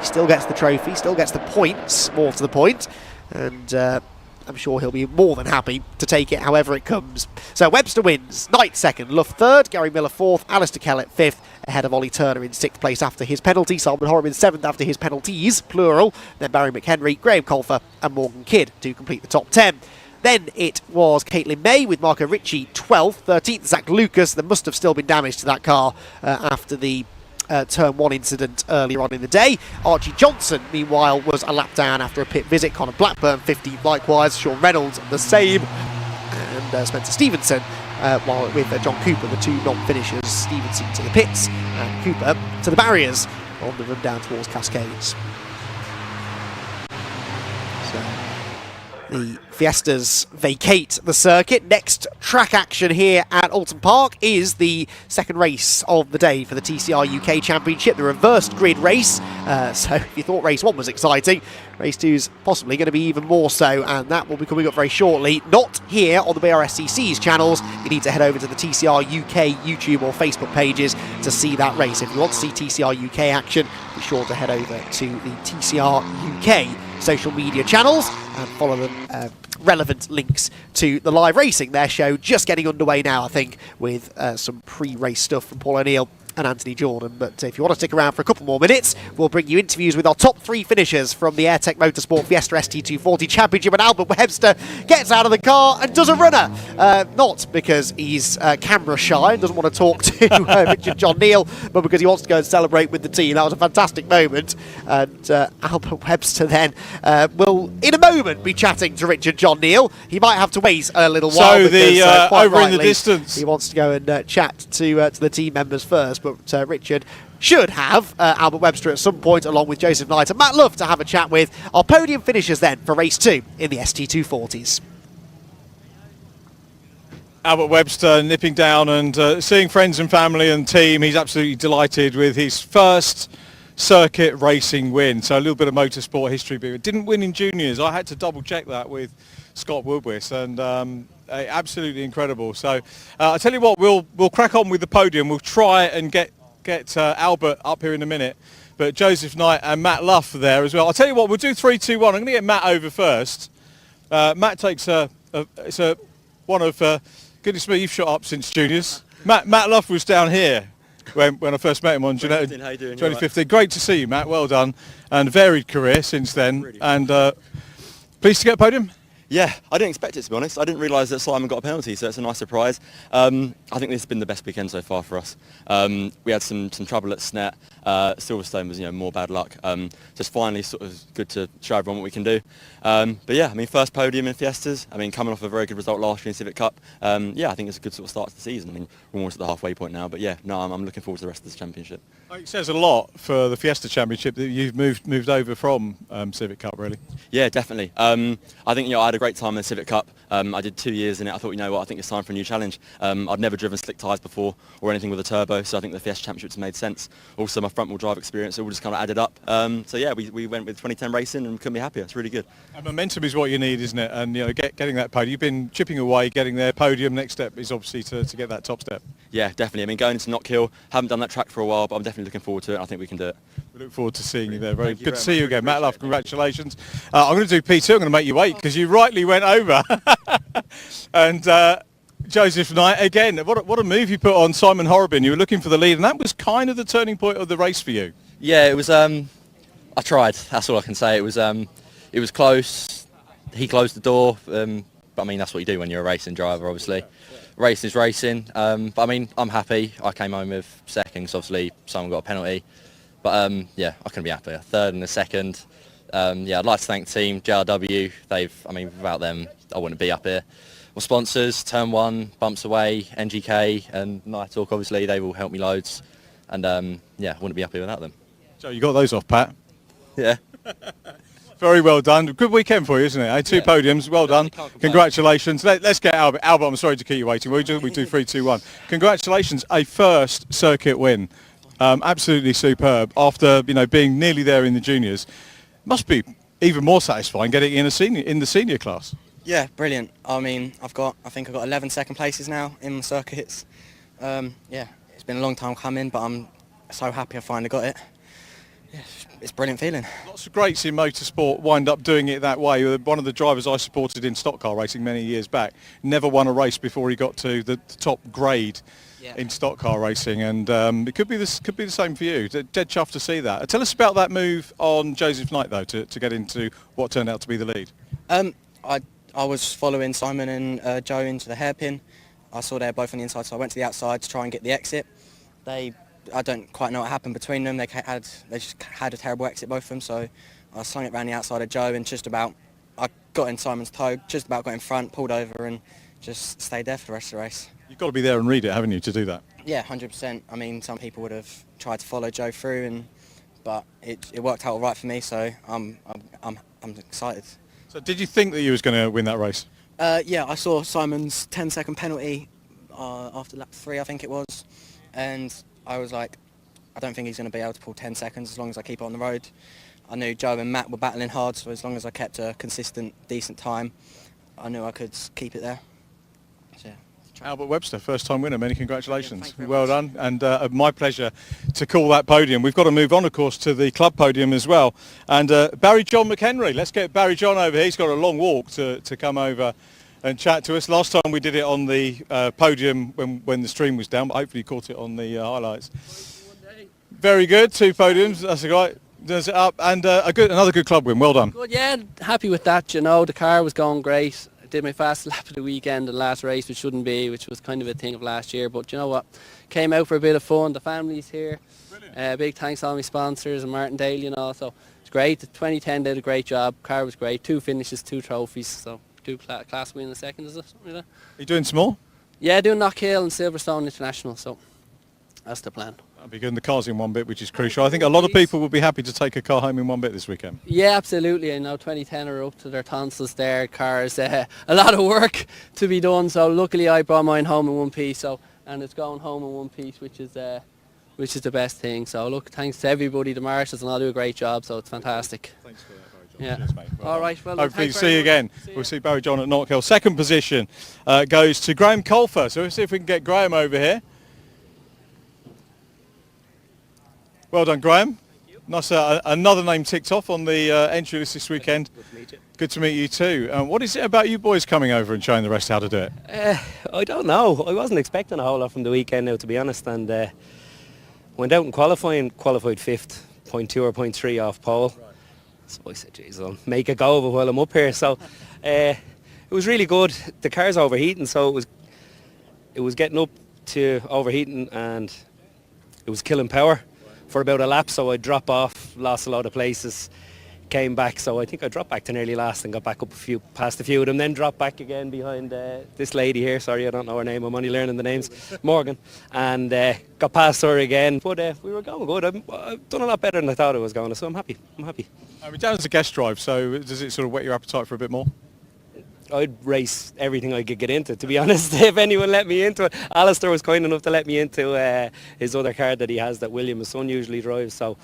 He still gets the trophy, still gets the points, more to the point, and I'm sure he'll be more than happy to take it however it comes. So Webster wins, Knight 2nd, Luff 3rd, Gary Miller 4th, Alistair Kellett 5th, ahead of Ollie Turner in 6th place after his penalty, Simon Horobin 7th after his penalties, plural, then Barry McHenry, Graham Colfer and Morgan Kidd to complete the top 10. Then it was Caitlin May with Marco Ricci 12th, 13th Zach Lucas. There must have still been damage to that car after the Turn 1 incident earlier on in the day. Archie Johnson, meanwhile, was a lap down after a pit visit. Connor Blackburn 15th likewise. Sean Reynolds the same. And Spencer Stevenson, while with John Cooper, the two non-finishers, Stevenson to the pits and Cooper to the barriers on the run down towards Cascades. So the Fiestas vacate the circuit. Next track action here at Oulton Park is the 2nd race of the day for the TCR UK Championship, the reversed grid race. So if you thought race 1 was exciting, race 2 is possibly going to be even more so, and that will be coming up very shortly. Not here on the BRSCC's channels. You need to head over to the TCR UK YouTube or Facebook pages to see that race. If you want to see TCR UK action, be sure to head over to the TCR UK social media channels and follow them. Relevant links to the live racing. Their show just getting underway now, I think, with some pre-race stuff from Paul O'Neill and Anthony Jordan. But if you want to stick around for a couple more minutes, we'll bring you interviews with our top 3 finishers from the AIRTEC Motorsport Fiesta ST240 Championship. And Albert Webster gets out of the car and does a runner. Not because he's camera shy and doesn't want to talk to Richard John Neal, but because he wants to go and celebrate with the team. That was a fantastic moment. And Albert Webster then will, in a moment, be chatting to Richard John Neal. He might have to wait a little while. So because, quite over rightly, in the distance, he wants to go and chat to the team members first. But Richard should have Albert Webster at some point, along with Joseph Knight and Matt Luff, to have a chat with. Our podium finishers then for race 2 in the ST240s. Albert Webster nipping down and seeing friends and family and team. He's absolutely delighted with his first circuit racing win. So a little bit of motorsport history, but it didn't win in juniors. I had to double check that with Scott Woodwis, and absolutely incredible. So I'll tell you what, we'll crack on with the podium. We'll try and get Albert up here in a minute, but Joseph Knight and Matt Luff there as well. I'll tell you what, we'll do 3, 2, 1. I'm going to get Matt over first. Matt takes one of goodness me, you've shot up since juniors. Matt Luff was down here when I first met him on 2015. Great to see you, Matt. Well done, and varied career since then. Really. And pleased to get a podium. Yeah, I didn't expect it, to be honest. I didn't realise that Simon got a penalty, so it's a nice surprise. I think this has been the best weekend so far for us. We had some trouble at Snet. Silverstone was, more bad luck. Just finally sort of good to show everyone what we can do. But yeah, first podium in Fiestas. Coming off a very good result last year in Civic Cup. Yeah, I think it's a good sort of start to the season. We're almost at the halfway point now, but yeah, no, I'm looking forward to the rest of this championship. It says a lot for the Fiesta Championship that you've moved over from Civic Cup, really. Yeah, definitely. I think I had a great time in the Civic Cup. I did 2 years in it. I thought, you know what, I think it's time for a new challenge. I'd never driven slick tyres before or anything with a turbo, so I think the Fiesta Championships made sense. Also, my front-wheel drive experience, it all just kind of added up. So yeah, we went with 2010 racing and couldn't be happier. It's really good. And momentum is what you need, isn't it? And getting that podium. You've been chipping away, getting there. Podium. Next step is obviously to get that top step. Yeah, definitely. I mean, going into Knock Hill, haven't done that track for a while, but I'm definitely looking forward to it. I think we can do it. We look forward to seeing you there. Very good to see you again. Matt Love, congratulations. I'm going to do P2. I'm going to make you wait because you rightly went over. And Joseph Knight, again, what a move you put on Simon Horrobin. You were looking for the lead, and that was kind of the turning point of the race for you. Yeah, it was. I tried. That's all I can say. It was close. He closed the door. But I mean, that's what you do when you're a racing driver, obviously. Racing is racing. But I mean, I'm happy. I came home with second, 'cause obviously someone got a penalty. But yeah, I couldn't be happier. Third and a second. Yeah, I'd like to thank the team, JRW. I mean, without them, I wouldn't be up here. Well, sponsors, Turn 1, Bumps Away, NGK, and Night Talk, obviously, they've all helped me loads. And yeah, I wouldn't be up here without them. Joe, you got those off, Pat? Yeah. Very well done. Good weekend for you, isn't it? Two podiums. Well done. Congratulations. Let's get Albert. Albert, I'm sorry to keep you waiting. We do 3, 2, 1. Congratulations. A first circuit win. Absolutely superb. After being nearly there in the juniors, must be even more satisfying getting in the senior class. Yeah, brilliant. I mean, I think I've got 11 second places now in the circuits. Yeah, it's been a long time coming, but I'm so happy I finally got it. Yeah, it's a brilliant feeling. Lots of greats in motorsport wind up doing it that way. One of the drivers I supported in stock car racing many years back never won a race before he got to the top grade in stock car racing, and it could be the same for you. Dead chuffed to see that. Tell us about that move on Joseph Knight though to get into what turned out to be the lead. I was following Simon and Joe into the hairpin. I saw they were both on the inside, so I went to the outside to try and get the exit. I don't quite know what happened between them. They just had a terrible exit, both of them. So I slung it around the outside of Joe, and I got in Simon's toe, just about got in front, pulled over, and just stayed there for the rest of the race. You've got to be there and read it, haven't you, to do that? Yeah, 100%. I mean, some people would have tried to follow Joe through, but it worked out all right for me. So I'm excited. So did you think that you was going to win that race? Yeah, I saw Simon's 10-second penalty after lap 3, I think it was, and I was like, I don't think he's going to be able to pull 10 seconds as long as I keep it on the road. I knew Joe and Matt were battling hard, so as long as I kept a consistent, decent time, I knew I could keep it there. So, yeah. Albert Webster, first-time winner. Many congratulations. Well done, and my pleasure to call that podium. We've got to move on, of course, to the club podium as well. And Barry John McHenry. Let's get Barry John over here. He's got a long walk to come over and chat to us. Last time we did it on the podium when the stream was down, but hopefully you caught it on the highlights. Very good. 2 podiums. That's right. Does it up, and another good club win. Well done. Good, yeah, happy with that. The car was going great. I did my fast lap of the weekend and last race, which was kind of a thing of last year. But you know what? Came out for a bit of fun. The family's here. Big thanks to all my sponsors and Martindale, so it's great. The 2010 did a great job. Car was great. 2 finishes, 2 trophies. So 2 class win in the second, is it? Something like that. Are you doing small? Yeah, doing Knock Hill and Silverstone International. So that's the plan. That'll be good. And the car's in one bit, which is crucial. I think a lot of people will be happy to take a car home in one bit this weekend. Yeah, absolutely. I know 2010 are up to their tonsils there. Cars, a lot of work to be done. So luckily I brought mine home in one piece. And it's going home in one piece, which is the best thing. So look, thanks to everybody, the marshals, and all do a great job. So it's fantastic. Thanks for that, Barry John. Yeah. Cheers, mate. Well all right. Well, hopefully see you again. We'll see Barry John at Knock Hill. Second position goes to Graham Colfer. So let's see if we can get Graham over here. Well done, Graham. Nice, another name ticked off on the entry list this weekend. Good to meet you. Good to meet you too. What is it about you boys coming over and showing the rest how to do it? I don't know. I wasn't expecting a whole lot from the weekend now, to be honest, and went out in qualifying, qualified 5th, 0.2 or 0.3 off pole. Right. So I said, geez, I'll make a go of it while I'm up here. So it was really good. The car's overheating, so it was getting up to overheating, and it was killing power for about a lap, so I drop off, lost a lot of places, came back, so I think I dropped back to nearly last and got back up past a few of them, then dropped back again behind this lady here, sorry I don't know her name, I'm only learning the names, Morgan, and got past her again, but we were going good. I've done a lot better than I thought I was going, so I'm happy. I mean, down as a guest drive, so does it sort of whet your appetite for a bit more? I'd race everything I could get into, to be honest, if anyone let me into it. Alistair was kind enough to let me into his other car that he has that William, his son, usually drives. So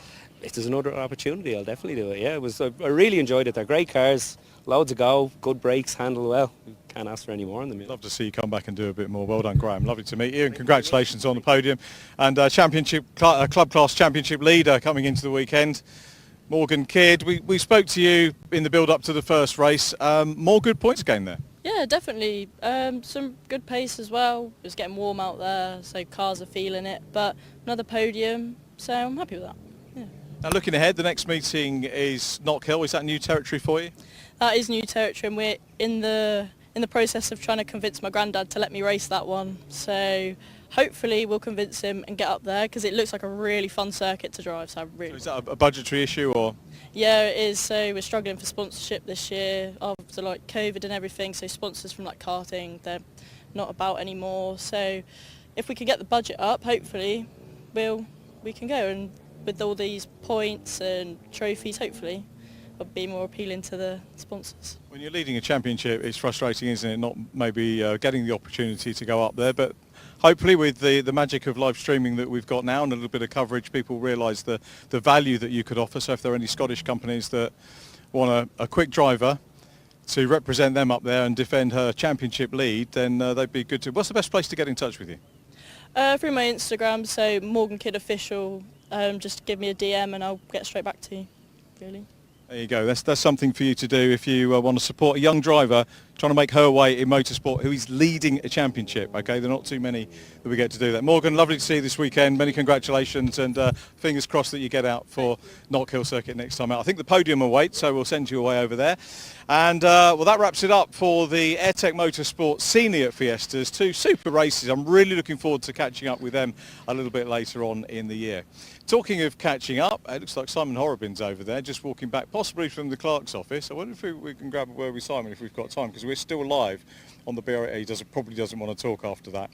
if there's another opportunity, I'll definitely do it. Yeah, I really enjoyed it. They're great cars, loads of go, good brakes, handle well. Can't ask for any more in them. Love to see you come back and do a bit more. Well done, Graham. Lovely to meet you, and congratulations on the podium. And championship club class championship leader coming into the weekend, Morgan Kidd. We spoke to you in the build up to the first race. More good points gained there. Yeah, definitely. Some good pace as well. It was getting warm out there, so cars are feeling it. But another podium, so I'm happy with that. Yeah. Now looking ahead, the next meeting is Knock Hill. Is that new territory for you? That is new territory, and we're in the process of trying to convince my granddad to let me race that one. So hopefully we'll convince him and get up there, because it looks like a really fun circuit to drive. So is that a budgetary issue or? Yeah, it is. So we're struggling for sponsorship this year after like COVID and everything. So sponsors from like karting, they're not about anymore. So if we can get the budget up, hopefully we can go, and with all these points and trophies, hopefully it'll be more appealing to the sponsors. When you're leading a championship, it's frustrating, isn't it, not maybe getting the opportunity to go up there, but hopefully with the magic of live streaming that we've got now and a little bit of coverage, people realise the value that you could offer. So if there are any Scottish companies that want a quick driver to represent them up there and defend her championship lead, then they'd be good to. What's the best place to get in touch with you? Through my Instagram, so Morgan Kidd Official. Just give me a DM and I'll get straight back to you, really. There you go. That's something for you to do if you want to support a young driver trying to make her way in motorsport who is leading a championship. Okay, there are not too many that we get to do that. Morgan, lovely to see you this weekend. Many congratulations, and fingers crossed that you get out for Knock Hill Circuit next time out. I think the podium awaits, so we'll send you away over there. And well, that wraps it up for the AIRTEC Motorsport Senior Fiestas. Two super races. I'm really looking forward to catching up with them a little bit later on in the year. Talking of catching up, it looks like Simon Horrobin's over there, just walking back, possibly from the clerk's office. I wonder if we can grab a word with Simon if we've got time, because we're still live on the BRSCC. He probably doesn't want to talk after that.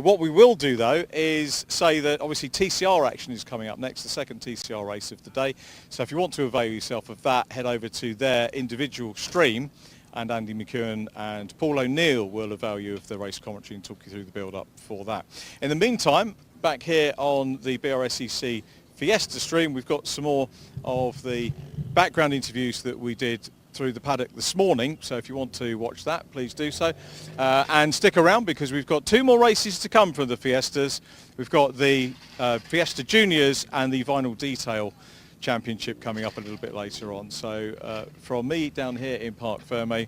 What we will do, though, is say that obviously TCR action is coming up next, the second TCR race of the day. So if you want to avail yourself of that, head over to their individual stream, and Andy McEwen and Paul O'Neill will avail you of the race commentary and talk you through the build-up for that. In the meantime, back here on the BRSCC Fiesta stream, we've got some more of the background interviews that we did through the paddock this morning, so if you want to watch that, please do so. And stick around, because we've got two more races to come from the Fiestas. We've got the Fiesta Juniors and the Vinyl Detail Championship coming up a little bit later on. So from me down here in Parc Fermé,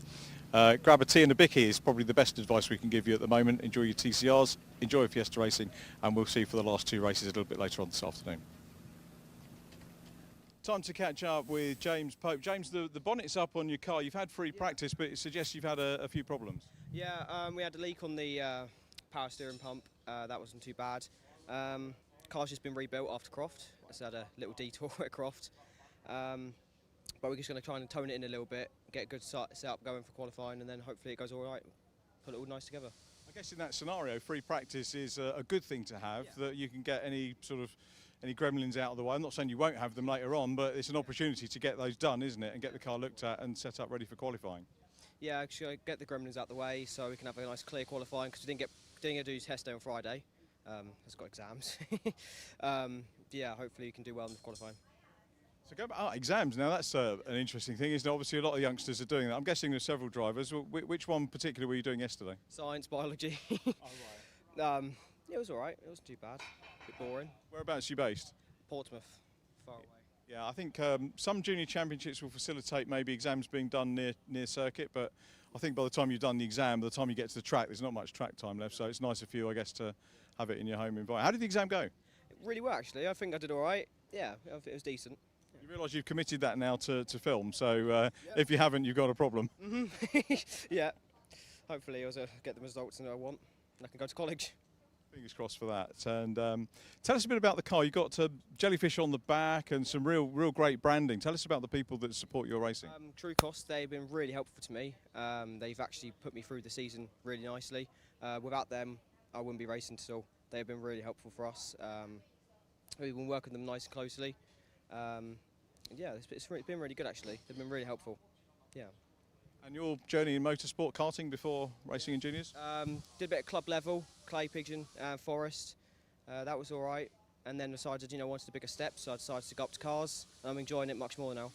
grab a tea and a bicky is probably the best advice we can give you at the moment. Enjoy your TCRs, enjoy Fiesta racing, and we'll see you for the last two races a little bit later on this afternoon. Time to catch up with James Pope. James, the bonnet's up on your car. You've had free practice, but it suggests you've had a few problems. Yeah, we had a leak on the power steering pump. That wasn't too bad. Car's just been rebuilt after Croft. It's had a little detour at Croft. But we're just going to try and tone it in a little bit, get a good setup going for qualifying, and then hopefully it goes all right. Put it all nice together. I guess in that scenario, free practice is a good thing to have, that you can get any gremlins out of the way. I'm not saying you won't have them later on, but it's an opportunity to get those done, isn't it, and get the car looked at and set up ready for qualifying. Yeah, actually get the gremlins out the way so we can have a nice clear qualifying, because we didn't get to do test day on Friday. It's got exams. Yeah, hopefully you can do well in the qualifying. So go back, exams, now that's an interesting thing, isn't it? Obviously a lot of youngsters are doing that. I'm guessing there's several drivers. Which one particularly were you doing yesterday? Science, biology. Oh, right. Yeah, it was all right. It wasn't too bad. A bit boring. Whereabouts are you based? Portsmouth, far away. Yeah, I think some junior championships will facilitate maybe exams being done near circuit, but I think by the time you've done the exam, by the time you get to the track, there's not much track time left, so it's nicer for you, I guess, to have it in your home environment. How did the exam go? Really well, actually. I think I did all right. Yeah, it was decent. You realise you've committed that now to film, so if you haven't, you've got a problem. Yeah. Hopefully I'll get the results that I want and I can go to college. Fingers crossed for that. And tell us a bit about the car. You've got jellyfish on the back and some real great branding. Tell us about the people that support your racing. True Cost, they've been really helpful to me. They've actually put me through the season really nicely. Without them, I wouldn't be racing still. They've been really helpful for us. We've been working them nice and closely. Yeah, it's been really good actually. They've been really helpful. Yeah. And your journey in motorsport karting before racing in juniors? Did a bit of club level, Clay Pigeon, Forest. That was all right. And then decided, you know, wanted a bigger step, so I decided to go up to cars. And I'm enjoying it much more now.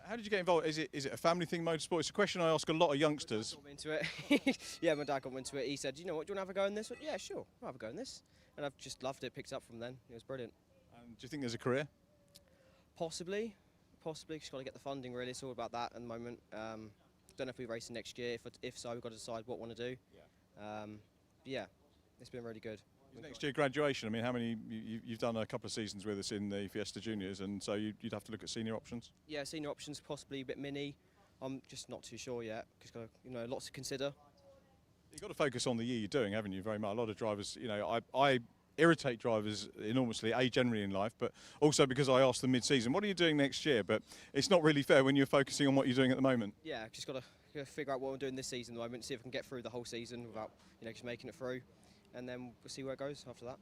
How did you get involved? Is it a family thing, motorsport? It's a question I ask a lot of youngsters. Got me into it. Yeah, my dad got me into it. He said, you know what, do you want to have a go in this? Yeah, sure, I'll have a go in this. And I've just loved it, picked it up from then. It was brilliant. Do you think there's a career? Possibly. Just got to get the funding, really. It's all about that at the moment. Don't know if we race next year. If so, we've got to decide what we want to do. Yeah, it's been really good. Next year graduation, I mean, how many, you've done a couple of seasons with us in the Fiesta Juniors, and so you'd have to look at senior options? Yeah, senior options, possibly a bit mini. I'm just not too sure yet, because got, you know, lots to consider. You've got to focus on the year you're doing, haven't you, very much? A lot of drivers, you know, I irritate drivers enormously, generally in life, but also because I ask them mid-season, what are you doing next year? But it's not really fair when you're focusing on what you're doing at the moment. Yeah, just got to figure out what I'm doing this season at the moment, see if I can get through the whole season without, you know, just making it through. And then we'll see where it goes after that.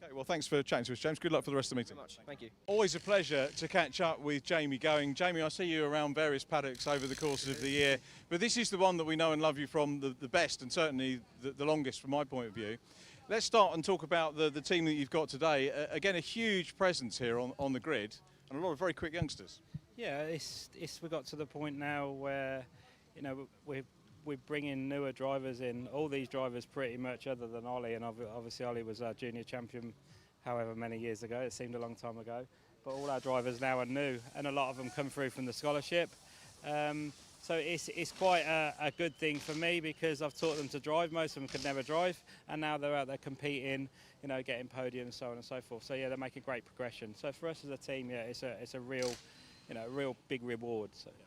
Okay, well, thanks for chatting to us, James. Good luck for the rest of the meeting. Thank you very much. Thank you. Always a pleasure to catch up with Jamie Going. Jamie, I see you around various paddocks over the course of the year, but this is the one that we know and love you from the best, and certainly the longest from my point of view. Let's start and talk about the team that you've got today. Again, a huge presence here on the grid, and a lot of very quick youngsters. Yeah, we got to the point now where, you know, we're bringing newer drivers in. All these drivers pretty much, other than Ollie, and obviously Ollie was our junior champion however many years ago. It seemed a long time ago. But all our drivers now are new, and a lot of them come through from the scholarship. So it's quite a good thing for me, because I've taught them to drive. Most of them could never drive, and now they're out there competing, you know, getting podiums, so on and so forth. So yeah, they're making great progression. So for us as a team, yeah, it's a real, you know, real big reward. So. Yeah.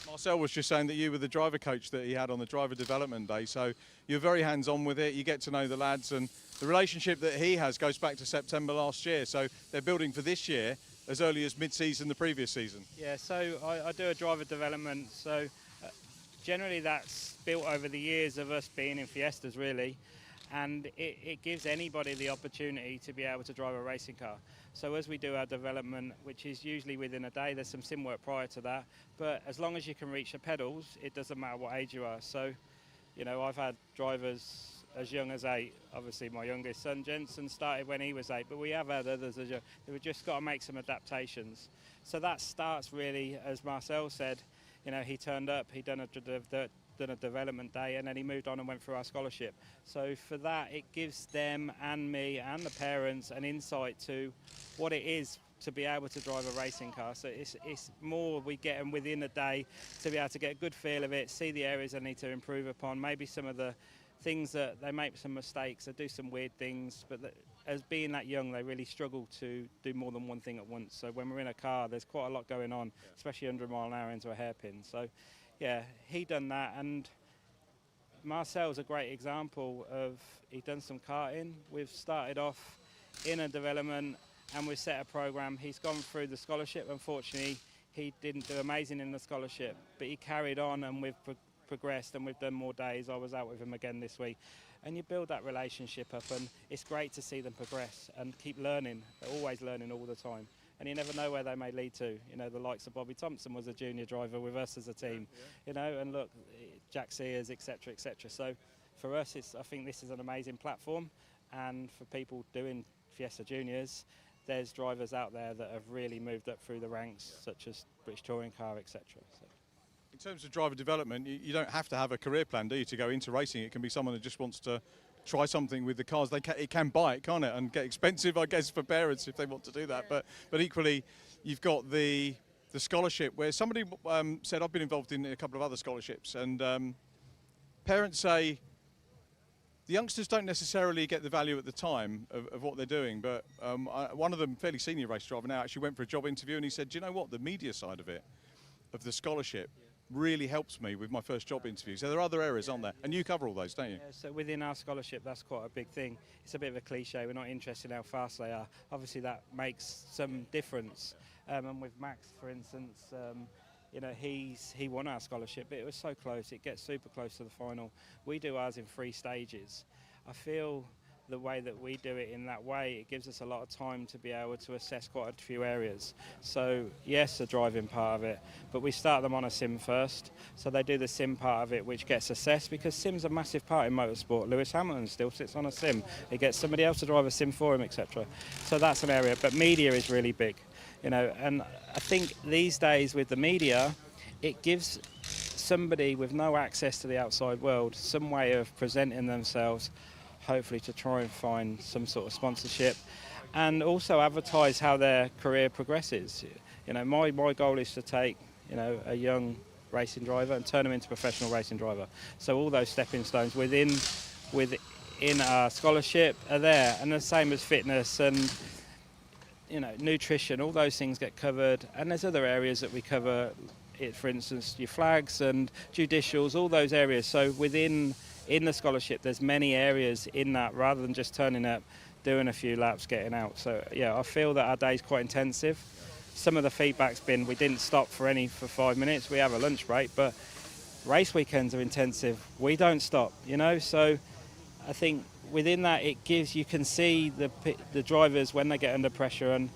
Marcel was just saying that you were the driver coach that he had on the driver development day, so you're very hands-on with it. You get to know the lads, and the relationship that he has goes back to September last year, so they're building for this year as early as mid-season the previous season. Yeah, so I do a driver development, so generally that's built over the years of us being in Fiestas, really, and it gives anybody the opportunity to be able to drive a racing car. So as we do our development, which is usually within a day, there's some sim work prior to that, but as long as you can reach the pedals, it doesn't matter what age you are. So, you know, I've had drivers as young as 8. Obviously my youngest son, Jensen, started when he was 8, but we have had others as young. We've just got to make some adaptations. So that starts really, as Marcel said, you know, he turned up, he done a development day, and then he moved on and went through our scholarship. So for that, it gives them and me and the parents an insight to what it is to be able to drive a racing car. So it's more we get them within a day to be able to get a good feel of it, see the areas they need to improve upon, maybe some of the things that they make some mistakes, they do some weird things, but as being that young, they really struggle to do more than one thing at once. So when we're in a car, there's quite a lot going on, especially 100 mile an hour into a hairpin. So yeah, he done that, and Marcel's a great example of, he done some karting. We've started off in a development and we've set a program. He's gone through the scholarship. Unfortunately, he didn't do amazing in the scholarship, but he carried on, and we've progressed, and we've done more days. I was out with him again this week, and you build that relationship up, and it's great to see them progress and keep learning. They're always learning all the time, and you never know where they may lead to. You know, the likes of Bobby Thompson was a junior driver with us as a team, you know, and look, Jack Sears, etc., etc. So for us, I think this is an amazing platform, and for people doing Fiesta Juniors, there's drivers out there that have really moved up through the ranks, such as British Touring Car, etc. So. In terms of driver development, you don't have to have a career plan, do you, to go into racing? It can be someone who just wants to try something with the cars. It can bite, can't it, and get expensive, I guess, for parents if they want to do that. But equally, you've got the scholarship, where somebody said, I've been involved in a couple of other scholarships, and parents say the youngsters don't necessarily get the value at the time of what they're doing, but one of them, fairly senior race driver now, actually went for a job interview, and he said, do you know what, the media side of it, of the scholarship, really helps me with my first job interview. So there are other areas, aren't there? And you cover all those, don't you? Yeah, so within our scholarship, that's quite a big thing. It's a bit of a cliche. We're not interested in how fast they are. Obviously, that makes some difference. And with Max, for instance, you know, he won our scholarship, but it was so close. It gets super close to the final. We do ours in 3 stages. I feel the way that we do it in that way, it gives us a lot of time to be able to assess quite a few areas. So yes, the driving part of it, but we start them on a sim first. So they do the sim part of it, which gets assessed, because sim's a massive part in motorsport. Lewis Hamilton still sits on a sim. He gets somebody else to drive a sim for him, etc. So that's an area, but media is really big, you know, and I think these days with the media, it gives somebody with no access to the outside world some way of presenting themselves, hopefully to try and find some sort of sponsorship and also advertise how their career progresses. You know, my goal is to take, you know, a young racing driver and turn them into a professional racing driver. So all those stepping stones within our scholarship are there, and the same as fitness and, you know, nutrition, all those things get covered, and there's other areas that we cover, for instance, your flags and judicials, all those areas. So in the scholarship, there's many areas in that, rather than just turning up, doing a few laps, getting out. So yeah, I feel that our day's quite intensive. Some of the feedback's been we didn't stop for 5 minutes. We have a lunch break, but race weekends are intensive. We don't stop, you know. So I think within that, it gives, you can see the drivers when they get under pressure, and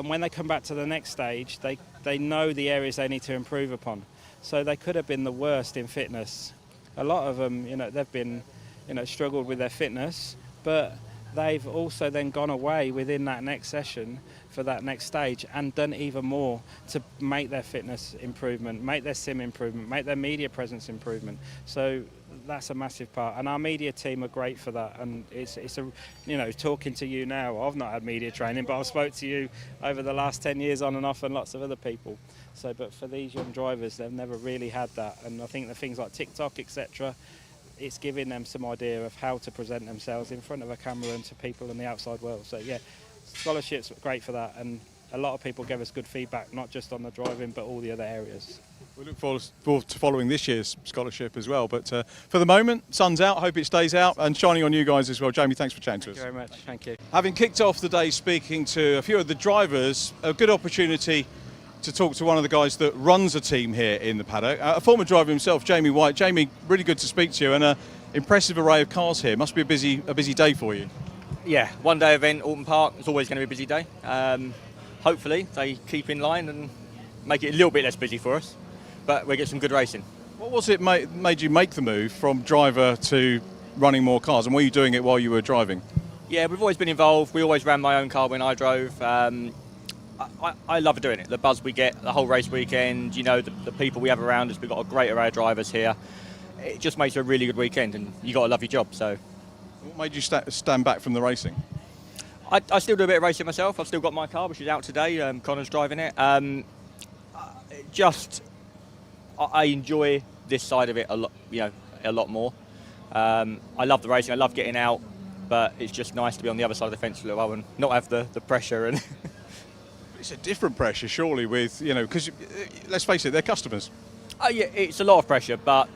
when they come back to the next stage, they know the areas they need to improve upon. So they could have been the worst in fitness. A lot of them, you know, they've been, you know, struggled with their fitness, but they've also then gone away within that next session for that next stage and done even more to make their fitness improvement, make their sim improvement, make their media presence improvement. So that's a massive part, and our media team are great for that. And it's a, you know, talking to you now, I've not had media training, but I've spoke to you over the last 10 years on and off, and lots of other people. So, but for these young drivers, they've never really had that, and I think the things like TikTok, etc., it's giving them some idea of how to present themselves in front of a camera and to people in the outside world. So yeah, scholarships are great for that, and a lot of people give us good feedback, not just on the driving, but all the other areas. We look forward to following this year's scholarship as well. But for the moment, sun's out. Hope it stays out and shining on you guys as well. Jamie, thanks for chatting to us. Thank you very much. Thank you. Having kicked off the day speaking to a few of the drivers, a good opportunity to talk to one of the guys that runs a team here in the paddock. A former driver himself, Jamie White. Jamie, really good to speak to you, and an impressive array of cars here. Must be a busy day for you. Yeah, one day event, Oulton Park. It's always going to be a busy day. Hopefully they keep in line and make it a little bit less busy for us, but we'll get some good racing. What was it made you make the move from driver to running more cars, and were you doing it while you were driving? Yeah, we've always been involved. We always ran my own car when I drove. I love doing it. The buzz we get, the whole race weekend, you know, the people we have around us. We've got a great array of drivers here. It just makes it a really good weekend, and you got to love your job. So, what made you stand back from the racing? I still do a bit of racing myself. I've still got my car, which is out today. Connor's driving it. I enjoy this side of it a lot, you know, a lot more. I love the racing. I love getting out, but it's just nice to be on the other side of the fence for a little while and not have the pressure. And it's a different pressure, surely, with, you know, because let's face it, they're customers. Oh yeah, it's a lot of pressure, but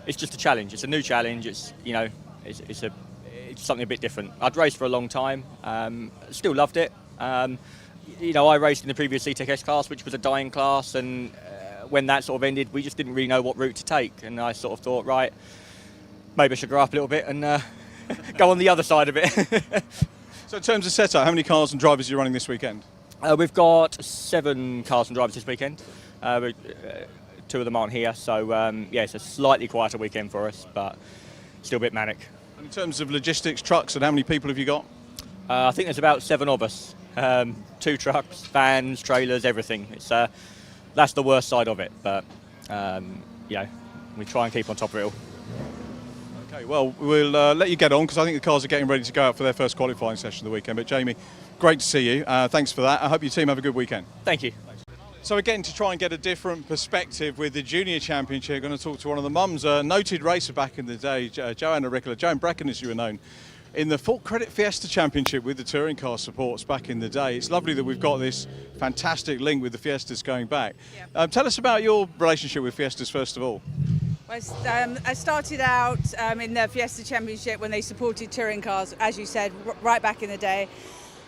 it's just a challenge. It's a new challenge. It's, you know, it's something a bit different. I'd raced for a long time. Still loved it. You know, I raced in the previous CTEC S class, which was a dying class, and when that sort of ended, we just didn't really know what route to take. And I sort of thought, right, maybe I should grow up a little bit and go on the other side of it. So in terms of setup, how many cars and drivers are you running this weekend? We've got 7 cars and drivers this weekend. 2 of them aren't here, so yeah, it's a slightly quieter weekend for us, but still a bit manic. In terms of logistics, trucks, and how many people have you got? I think there's about 7 of us. 2 trucks, vans, trailers, everything. It's that's the worst side of it, but you know, we try and keep on top of it all. Okay, well, we'll let you get on, because I think the cars are getting ready to go out for their first qualifying session of the weekend. But Jamie, great to see you. Thanks for that. I hope your team have a good weekend. Thank you. So again, to try and get a different perspective with the Junior Championship, I'm going to talk to one of the mums, a noted racer back in the day, Joanne Bracken, as you were known, in the Full Credit Fiesta Championship with the touring car supports back in the day. It's lovely that we've got this fantastic link with the Fiestas going back. Yep. Tell us about your relationship with Fiestas, first of all. Well, I started out in the Fiesta Championship when they supported touring cars, as you said, right back in the day.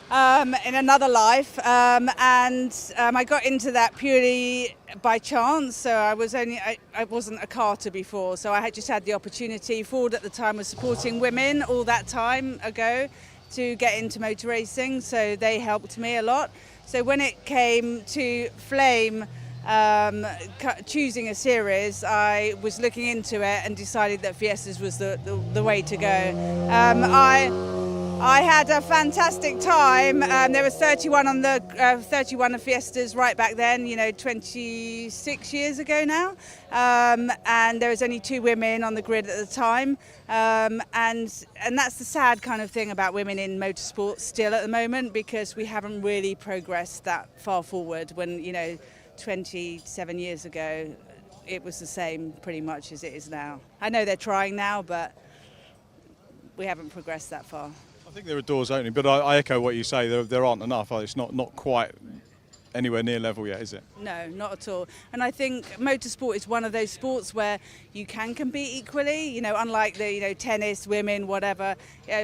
in another life, and I got into that purely by chance. So I wasn't a karter before, so I had just had the opportunity. Ford at the time was supporting women all that time ago to get into motor racing, so they helped me a lot. So when it came to Flame choosing a series, I was looking into it and decided that Fiestas was the way to go. I had a fantastic time. There was 31 on the 31 of Fiestas right back then, 26 years ago now, and there was only 2 women on the grid at the time, and that's the sad kind of thing about women in motorsport still at the moment, because we haven't really progressed that far forward. When 27 years ago, it was the same pretty much as it is now. I know they're trying now, but we haven't progressed that far. I think there are doors opening, but I echo what you say. There aren't enough. It's not quite anywhere near level yet, is it? No, not at all. And I think motorsport is one of those sports where you can compete equally. Unlike the tennis, women, whatever,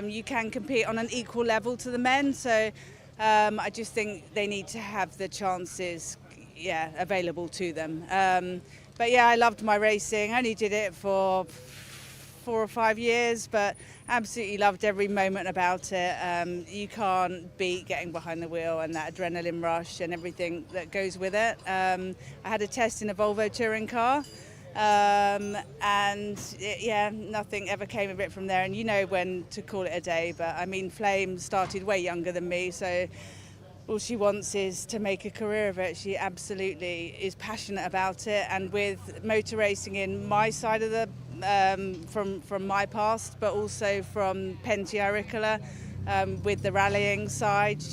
you can compete on an equal level to the men. So I just think they need to have the chances, available to them. But yeah, I loved my racing. I only did it for 4 or 5 years, but absolutely loved every moment about it. You can't beat getting behind the wheel and that adrenaline rush and everything that goes with it. I had a test in a Volvo touring car, and nothing ever came of it from there. And you know when to call it a day, but I mean, Flame started way younger than me, so all she wants is to make a career of it. She absolutely is passionate about it, and with motor racing in my side of the from my past, but also from Penty Auricola, with the rallying side,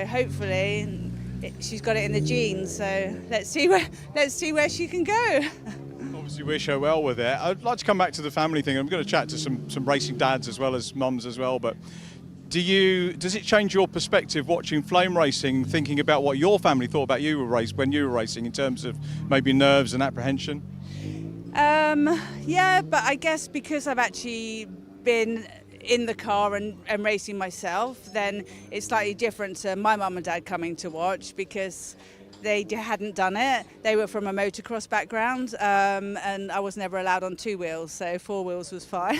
hopefully she's got it in the genes. So let's see where she can go. Obviously, wish her well with it. I'd like to come back to the family thing. I'm going to chat to some racing dads as well as mums as well, but. Does it change your perspective watching Flame racing, thinking about what your family thought about you when you were racing, in terms of maybe nerves and apprehension? Yeah, but I guess because I've actually been in the car and racing myself, then it's slightly different to my mum and dad coming to watch, because they hadn't done it. They were from a motocross background, and I was never allowed on 2 wheels, so 4 wheels was fine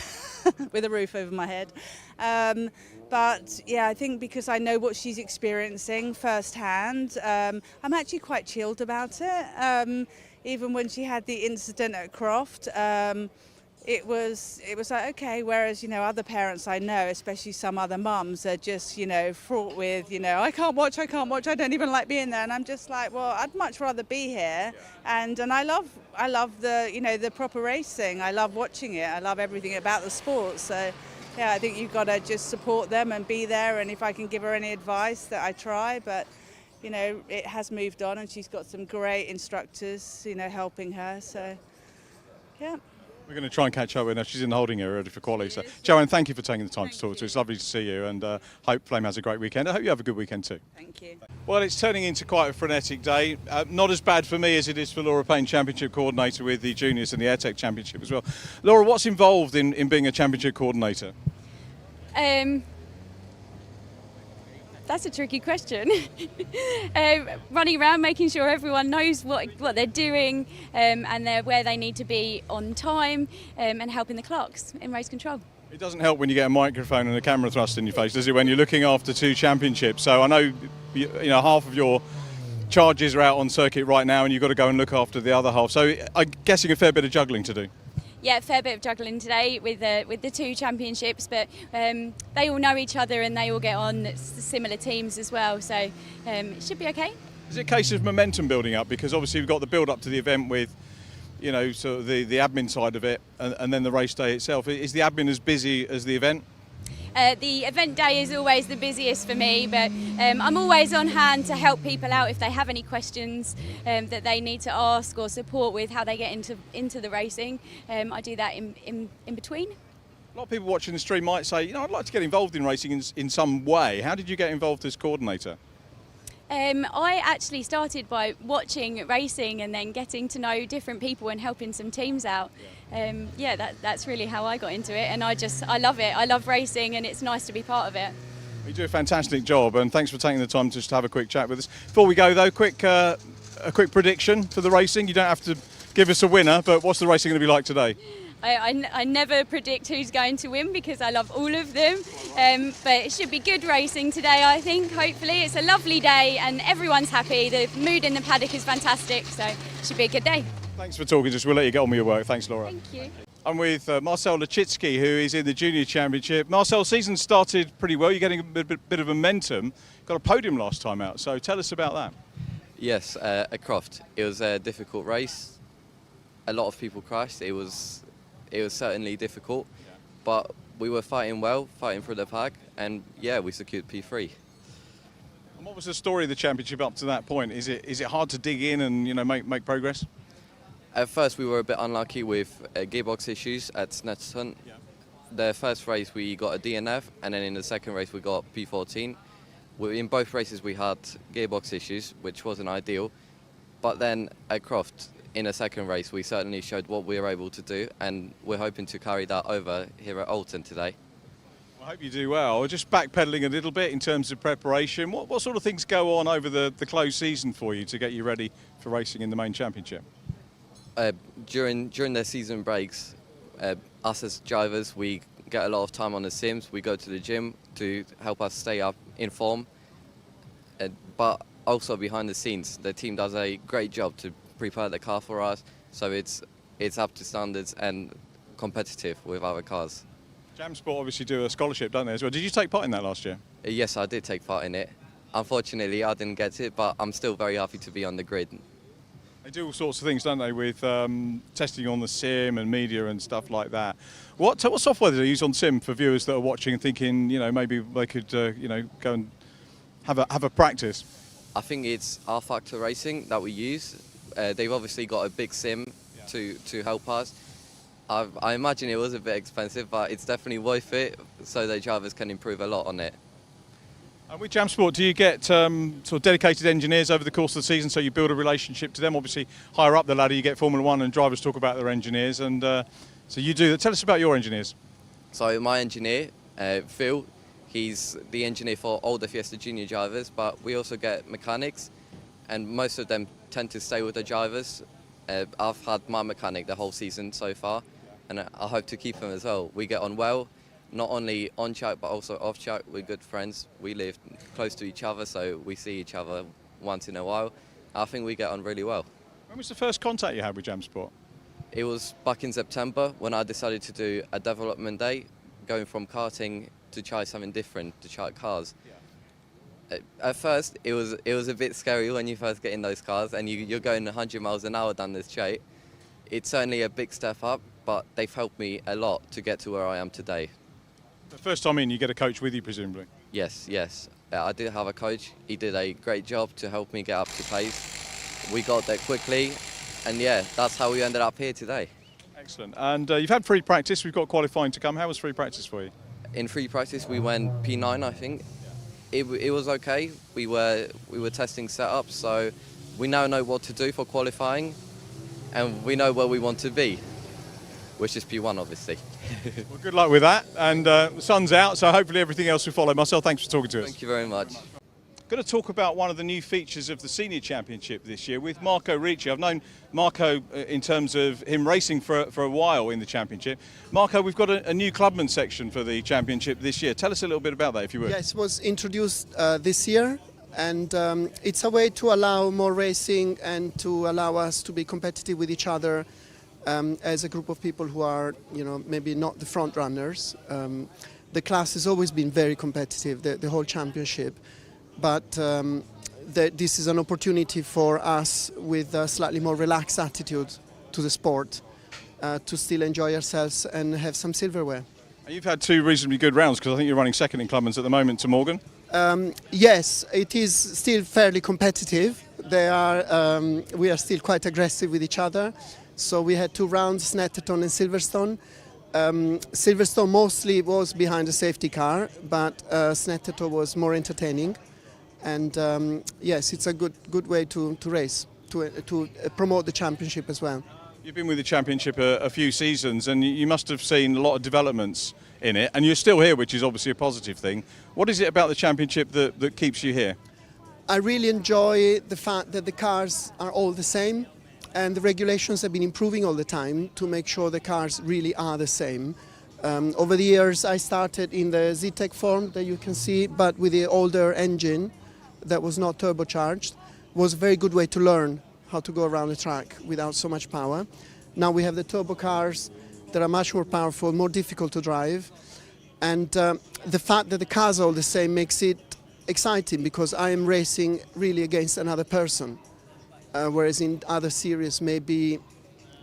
with a roof over my head. But yeah, I think because I know what she's experiencing firsthand, I'm actually quite chilled about it. Even when she had the incident at Croft, it was like, okay, whereas other parents I know, especially some other mums, are just fraught with I can't watch, I don't even like being there, and I'm just like, well, I'd much rather be here. And I love the the proper racing. I love watching it. I love everything about the sport. So yeah, I think you've got to just support them and be there, and if I can give her any advice, that I try. But it has moved on, and she's got some great instructors helping her. So yeah. We're going to try and catch up with her. She's in the holding area ready for quali. So, Joanne, thank you for taking the time to talk to us. It's lovely to see you, and hope Flame has a great weekend. I hope you have a good weekend too. Thank you. Well, it's turning into quite a frenetic day. Not as bad for me as it is for Laura Payne, Championship Coordinator with the Juniors and the AIRTEC Championship as well. Laura, what's involved in being a Championship Coordinator? That's a tricky question. Running around, making sure everyone knows what they're doing, and where they need to be on time, and helping the clerks in race control. It doesn't help when you get a microphone and a camera thrust in your face, does it, when you're looking after 2 championships? So I know half of your charges are out on circuit right now, and you've got to go and look after the other half. So I'm guessing a fair bit of juggling to do. Yeah, a fair bit of juggling today with the 2 championships, but they all know each other and they all get on. It's similar teams as well, so it should be okay. Is it a case of momentum building up? Because obviously we've got the build up to the event with, sort of the admin side of it, and then the race day itself. Is the admin as busy as the event? The event day is always the busiest for me, but I'm always on hand to help people out if they have any questions that they need to ask or support with how they get into the racing. I do that in between. A lot of people watching the stream might say, I'd like to get involved in racing in some way. How did you get involved as coordinator? I actually started by watching racing and then getting to know different people and helping some teams out. That's really how I got into it, and I love it. I love racing, and it's nice to be part of it. You do a fantastic job, and thanks for taking the time just to have a quick chat with us. Before we go though, a quick prediction for the racing. You don't have to give us a winner, but what's the racing going to be like today? I never predict who's going to win because I love all of them, but it should be good racing today, I think. Hopefully it's a lovely day and everyone's happy. The mood in the paddock is fantastic, so it should be a good day. Thanks for talking. We'll let you get on with your work. Thanks, Laura. Thank you. I'm with Marcel Lachitsky, who is in the Junior Championship. Marcel, season started pretty well. You're getting a bit of momentum. Got a podium last time out, so tell us about that. Yes, at Croft. It was a difficult race. A lot of people crashed. It was certainly difficult, but we were fighting well, fighting for the pack, and yeah, we secured P3. And what was the story of the championship up to that point? Is it hard to dig in and make progress? At first, we were a bit unlucky with gearbox issues at Snetterton. Yeah. The first race we got a DNF, and then in the second race we got P14. In both races we had gearbox issues, which wasn't ideal. But then at Croft, in the second race, we certainly showed what we were able to do, and we're hoping to carry that over here at Oulton today. I hope you do well. Just backpedaling a little bit in terms of preparation, what sort of things go on over the closed season for you to get you ready for racing in the main championship? During the season breaks, us as drivers, we get a lot of time on the sims. We go to the gym to help us stay up in form. But also behind the scenes, the team does a great job to prepare the car for us, so it's up to standards and competitive with other cars. Jam Sport obviously do a scholarship, don't they, as well? Did you take part in that last year? Yes, I did take part in it. Unfortunately, I didn't get it, but I'm still very happy to be on the grid. They do all sorts of things, don't they, with testing on the sim and media and stuff like that. What software do they use on sim for viewers that are watching and thinking, maybe they could, go and have a practice? I think it's R-Factor Racing that we use. They've obviously got a big sim to help us. I imagine it was a bit expensive, but it's definitely worth it, so the drivers can improve a lot on it. And with Jam Sport, do you get sort of dedicated engineers over the course of the season, so you build a relationship to them? Obviously, higher up the ladder, you get Formula One and drivers talk about their engineers, and so you do that. Tell us about your engineers. So my engineer, Phil, he's the engineer for all the Fiesta Junior drivers, but we also get mechanics, and most of them tend to stay with the drivers. I've had my mechanic the whole season so far, and I hope to keep him as well. We get on well. Not only on track but also off track. We're good friends. We live close to each other, so we see each other once in a while. I think we get on really well. When was the first contact you had with Jam Sport? It was back in September when I decided to do a development day, going from karting to try something different, to try cars. Yeah. At first, it was a bit scary when you first get in those cars and you're going 100 miles an hour down the straight. It's certainly a big step up, but they've helped me a lot to get to where I am today. The first time in, you get a coach with you, presumably? Yes. I did have a coach. He did a great job to help me get up to pace. We got there quickly, and yeah, that's how we ended up here today. Excellent. And you've had free practice. We've got qualifying to come. How was free practice for you? In free practice, we went P9, I think. It was okay. We were testing setups, so we now know what to do for qualifying, and we know where we want to be, which is P1, obviously. Well, good luck with that, and the sun's out, so hopefully everything else will follow. Marcel, thanks for talking to us. Thank you very much. Going to talk about one of the new features of the Senior Championship this year with Marco Ricci. I've known Marco in terms of him racing for a while in the Championship. Marco, we've got a new clubman section for the Championship this year. Tell us a little bit about that, if you would. Yes, it was introduced this year, and it's a way to allow more racing and to allow us to be competitive with each other. As a group of people who are, maybe not the front runners. The class has always been very competitive, the whole championship, but this is an opportunity for us with a slightly more relaxed attitude to the sport to still enjoy ourselves and have some silverware. And you've had two reasonably good rounds, because I think you're running second in clubmans at the moment to Morgan. Yes, it is still fairly competitive. We are still quite aggressive with each other. So we had 2 rounds, Snetterton and Silverstone. Silverstone mostly was behind a safety car, but Snetterton was more entertaining. And yes, it's a good way to race, to promote the championship as well. You've been with the Championship a few seasons, and you must have seen a lot of developments in it, and you're still here, which is obviously a positive thing. What is it about the championship that keeps you here? I really enjoy the fact that the cars are all the same, and the regulations have been improving all the time to make sure the cars really are the same. Over the years, I started in the ZTEC form that you can see, but with the older engine that was not turbocharged. It was a very good way to learn how to go around the track without so much power. Now we have the turbo cars that are much more powerful, more difficult to drive. And the fact that the cars are all the same makes it exciting, because I am racing really against another person. Whereas in other series, maybe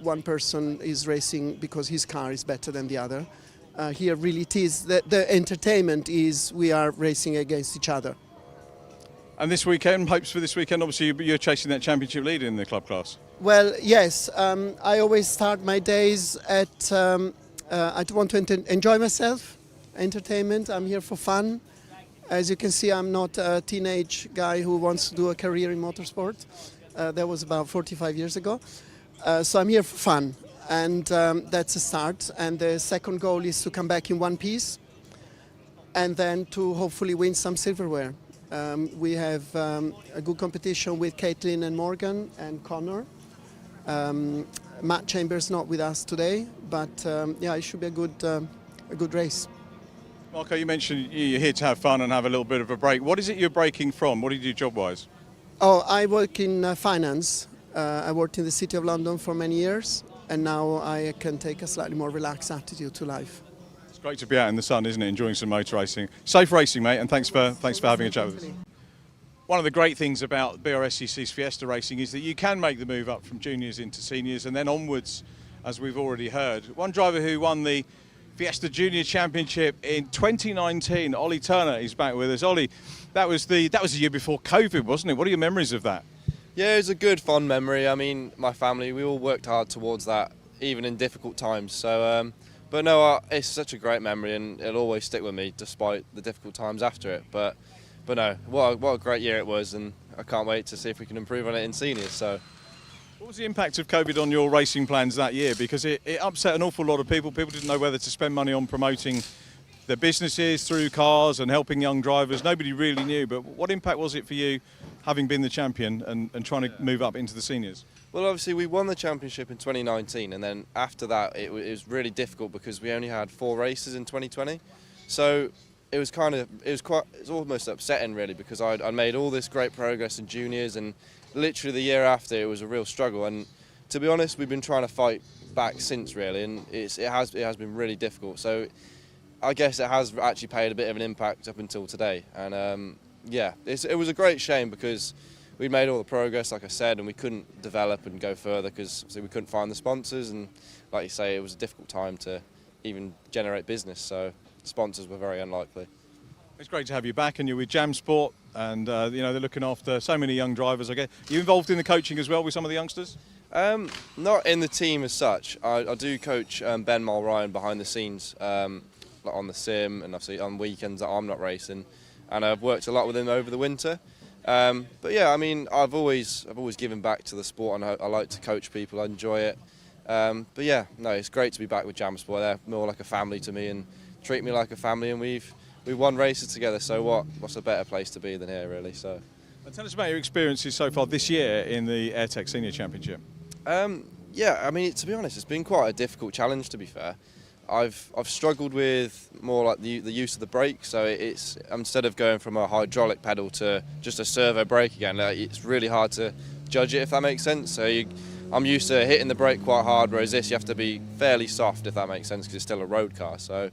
one person is racing because his car is better than the other. Here really it is, the entertainment is we are racing against each other. And this weekend, hopes for this weekend, obviously you're chasing that championship lead in the club class. Well, yes, I always start my days at, I want to enjoy myself, entertainment, I'm here for fun. As you can see, I'm not a teenage guy who wants to do a career in motorsport. That was about 45 years ago. So I'm here for fun, and that's a start. And the second goal is to come back in one piece, and then to hopefully win some silverware. We have a good competition with Caitlin and Morgan and Connor. Matt Chambers not with us today, but yeah, it should be a good race. Marco, you mentioned you're here to have fun and have a little bit of a break. What is it you're breaking from? What do you do job-wise? Oh, I work in finance. I worked in the City of London for many years, and now I can take a slightly more relaxed attitude to life. It's great to be out in the sun, isn't it? Enjoying some motor racing. Safe racing, mate, and thanks for having a chat with us. One of the great things about BRSCC's Fiesta racing is that you can make the move up from juniors into seniors and then onwards, as we've already heard. One driver who won the Fiesta Junior Championship in 2019, Ollie Turner, is back with us. Ollie, that was the year before COVID, wasn't it? What are your memories of that? Yeah, it was a good, fun memory. I mean, my family, we all worked hard towards that, even in difficult times. So, but no, it's such a great memory, and it'll always stick with me, despite the difficult times after it. But no, what a great year it was, and I can't wait to see if we can improve on it in seniors. So. What was the impact of COVID on your racing plans that year? Because it upset an awful lot of people. People didn't know whether to spend money on promoting their businesses through cars and helping young drivers. Nobody really knew. But what impact was it for you, having been the champion and trying to move up into the seniors? Well, obviously we won the championship in 2019, and then after that it was really difficult because we only had 4 races in 2020. So it was almost upsetting really, because I'd made all this great progress in juniors, and literally the year after it was a real struggle. And to be honest, we've been trying to fight back since really, and it has been really difficult. So I guess it has actually paid a bit of an impact up until today. And yeah, it was a great shame because we made all the progress, like I said, and we couldn't develop and go further because we couldn't find the sponsors. And like you say, it was a difficult time to even generate business. So sponsors were very unlikely. It's great to have you back, and you're with Jam Sport, and you know, they're looking after so many young drivers. I guess. Are you involved in the coaching as well with some of the youngsters? Not in the team as such. I do coach Ben Mulryan behind the scenes, like on the sim, and obviously on weekends that I'm not racing, and I've worked a lot with him over the winter. But yeah, I mean, I've always given back to the sport, and I like to coach people. I enjoy it. But yeah, no, it's great to be back with Jam Sport. They're more like a family to me and treat me like a family, and we've won races together, so what's a better place to be than here, really? So. And tell us about your experiences so far this year in the AIRTEC Senior Championship. Yeah, I mean, to be honest, it's been quite a difficult challenge, to be fair. I've struggled with more like the use of the brake, so it's instead of going from a hydraulic pedal to just a servo brake again, it's really hard to judge it, if that makes sense. So I'm used to hitting the brake quite hard, whereas this you have to be fairly soft, if that makes sense, because it's still a road car. So.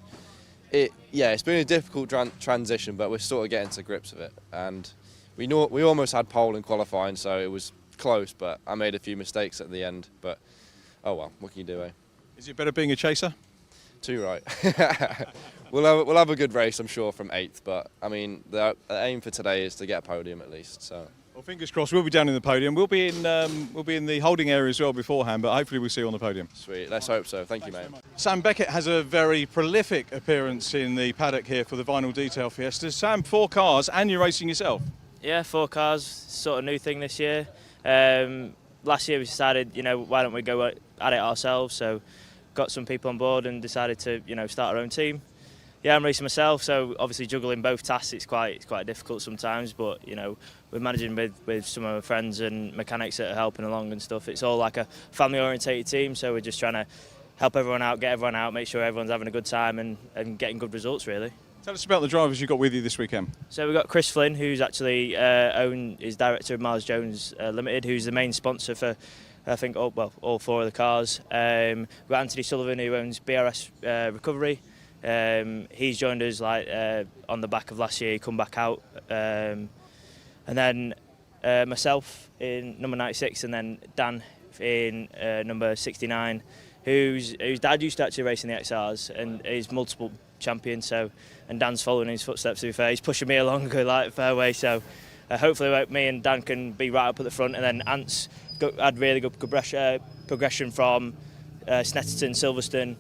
It's been a difficult transition, but we're sort of getting to grips with it. And we almost had pole in qualifying, so it was close, but I made a few mistakes at the end. But oh well, what can you do, eh? Is it better being a chaser? Too right. We'll have a good race, I'm sure, from 8th. But I mean, the aim for today is to get a podium at least. So. Well, fingers crossed. We'll be down in the podium. We'll be in the holding area as well beforehand, but hopefully we'll see you on the podium. Sweet. Let's hope so. Thank you, mate. Sam Beckett has a very prolific appearance in the paddock here for the Vinyl Detail Fiestas. Sam, 4 cars, and you're racing yourself. Yeah, 4 cars. Sort of new thing this year. Last year we decided, why don't we go at it ourselves? So got some people on board and decided to, start our own team. Yeah, I'm racing myself, so obviously juggling both tasks, it's quite difficult sometimes, but you know, we're managing with some of my friends and mechanics that are helping along and stuff. It's all like a family orientated team, so we're just trying to help everyone out, get everyone out, make sure everyone's having a good time and getting good results really. Tell us about the drivers you got with you this weekend. So we've got Chris Flynn, who's actually is director of Miles Jones Limited, who's the main sponsor for I think all 4 of the cars. We've got Anthony Sullivan, who owns BRS Recovery. He's joined us on the back of last year. He come back out, and then myself in number 96, and then Dan in number 69, whose dad used to actually race in the XRs and is multiple champion. So, and Dan's following in his footsteps. To be fair, he's pushing me along like fairway. So, hopefully, me and Dan can be right up at the front, and then Ant's had really good progression from Snetterton, Silverstone,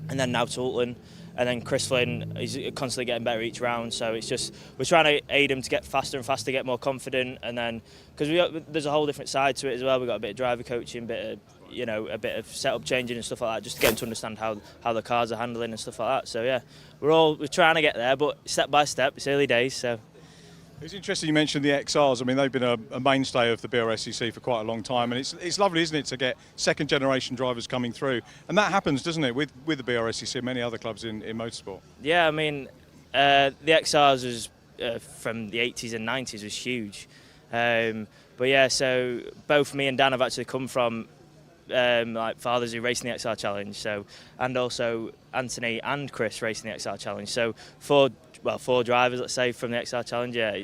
and then now to Oulton. And then Chris Flynn is constantly getting better each round, so it's just we're trying to aid him to get faster and faster, get more confident, and then because there's a whole different side to it as well. We've got a bit of driver coaching, a bit of setup changing and stuff like that, just to get him to understand how the cars are handling and stuff like that. So yeah, we're trying to get there, but step by step. It's early days, so. It's interesting you mentioned the XRs. I mean, they've been a mainstay of the BRSCC for quite a long time, and it's lovely, isn't it, to get second generation drivers coming through, and that happens, doesn't it, with the BRSCC and many other clubs in motorsport. Yeah, I mean, the XRs was from the 80s and 90s was huge, but yeah, so both me and Dan have actually come from fathers who race in the XR Challenge, so, and also Anthony and Chris racing the XR Challenge. So four drivers, let's say, from the XR Challenge. Yeah,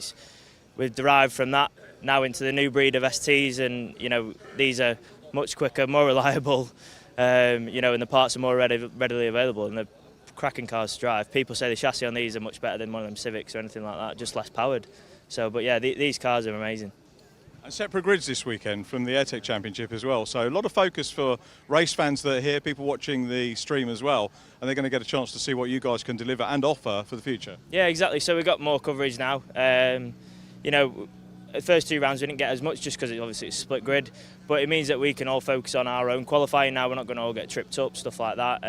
we've derived from that now into the new breed of STs, and you know, these are much quicker, more reliable, and the parts are more readily available, and they're cracking cars to drive. People say the chassis on these are much better than one of them Civics or anything like that, just less powered. So, but yeah, these cars are amazing. And separate grids this weekend from the AIRTEC Championship as well. So a lot of focus for race fans that are here, people watching the stream as well, and they're going to get a chance to see what you guys can deliver and offer for the future. Yeah, exactly. So we've got more coverage now. The first 2 rounds we didn't get as much just because obviously it's split grid, but it means that we can all focus on our own qualifying now. We're not going to all get tripped up, stuff like that.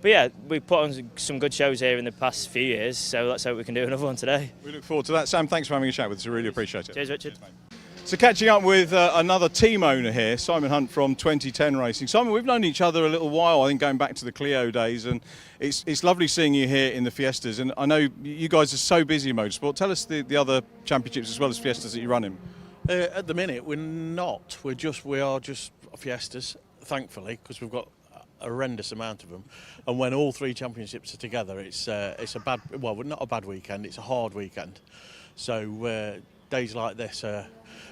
But yeah, we've put on some good shows here in the past few years, so let's hope we can do another one today. We look forward to that. Sam, thanks for having a chat with us. I really appreciate it. Cheers, Richard. So catching up with another team owner here, Simon Hunt from 2010 Racing. Simon, we've known each other a little while, I think going back to the Clio days, and it's lovely seeing you here in the Fiestas. And I know you guys are so busy in motorsport. Tell us the other championships as well as Fiestas that you run in. At the minute, we're not. We are just Fiestas, thankfully, because we've got a horrendous amount of them. And when all 3 championships are together, it's a bad, well, not a bad weekend, it's a hard weekend. So days like this,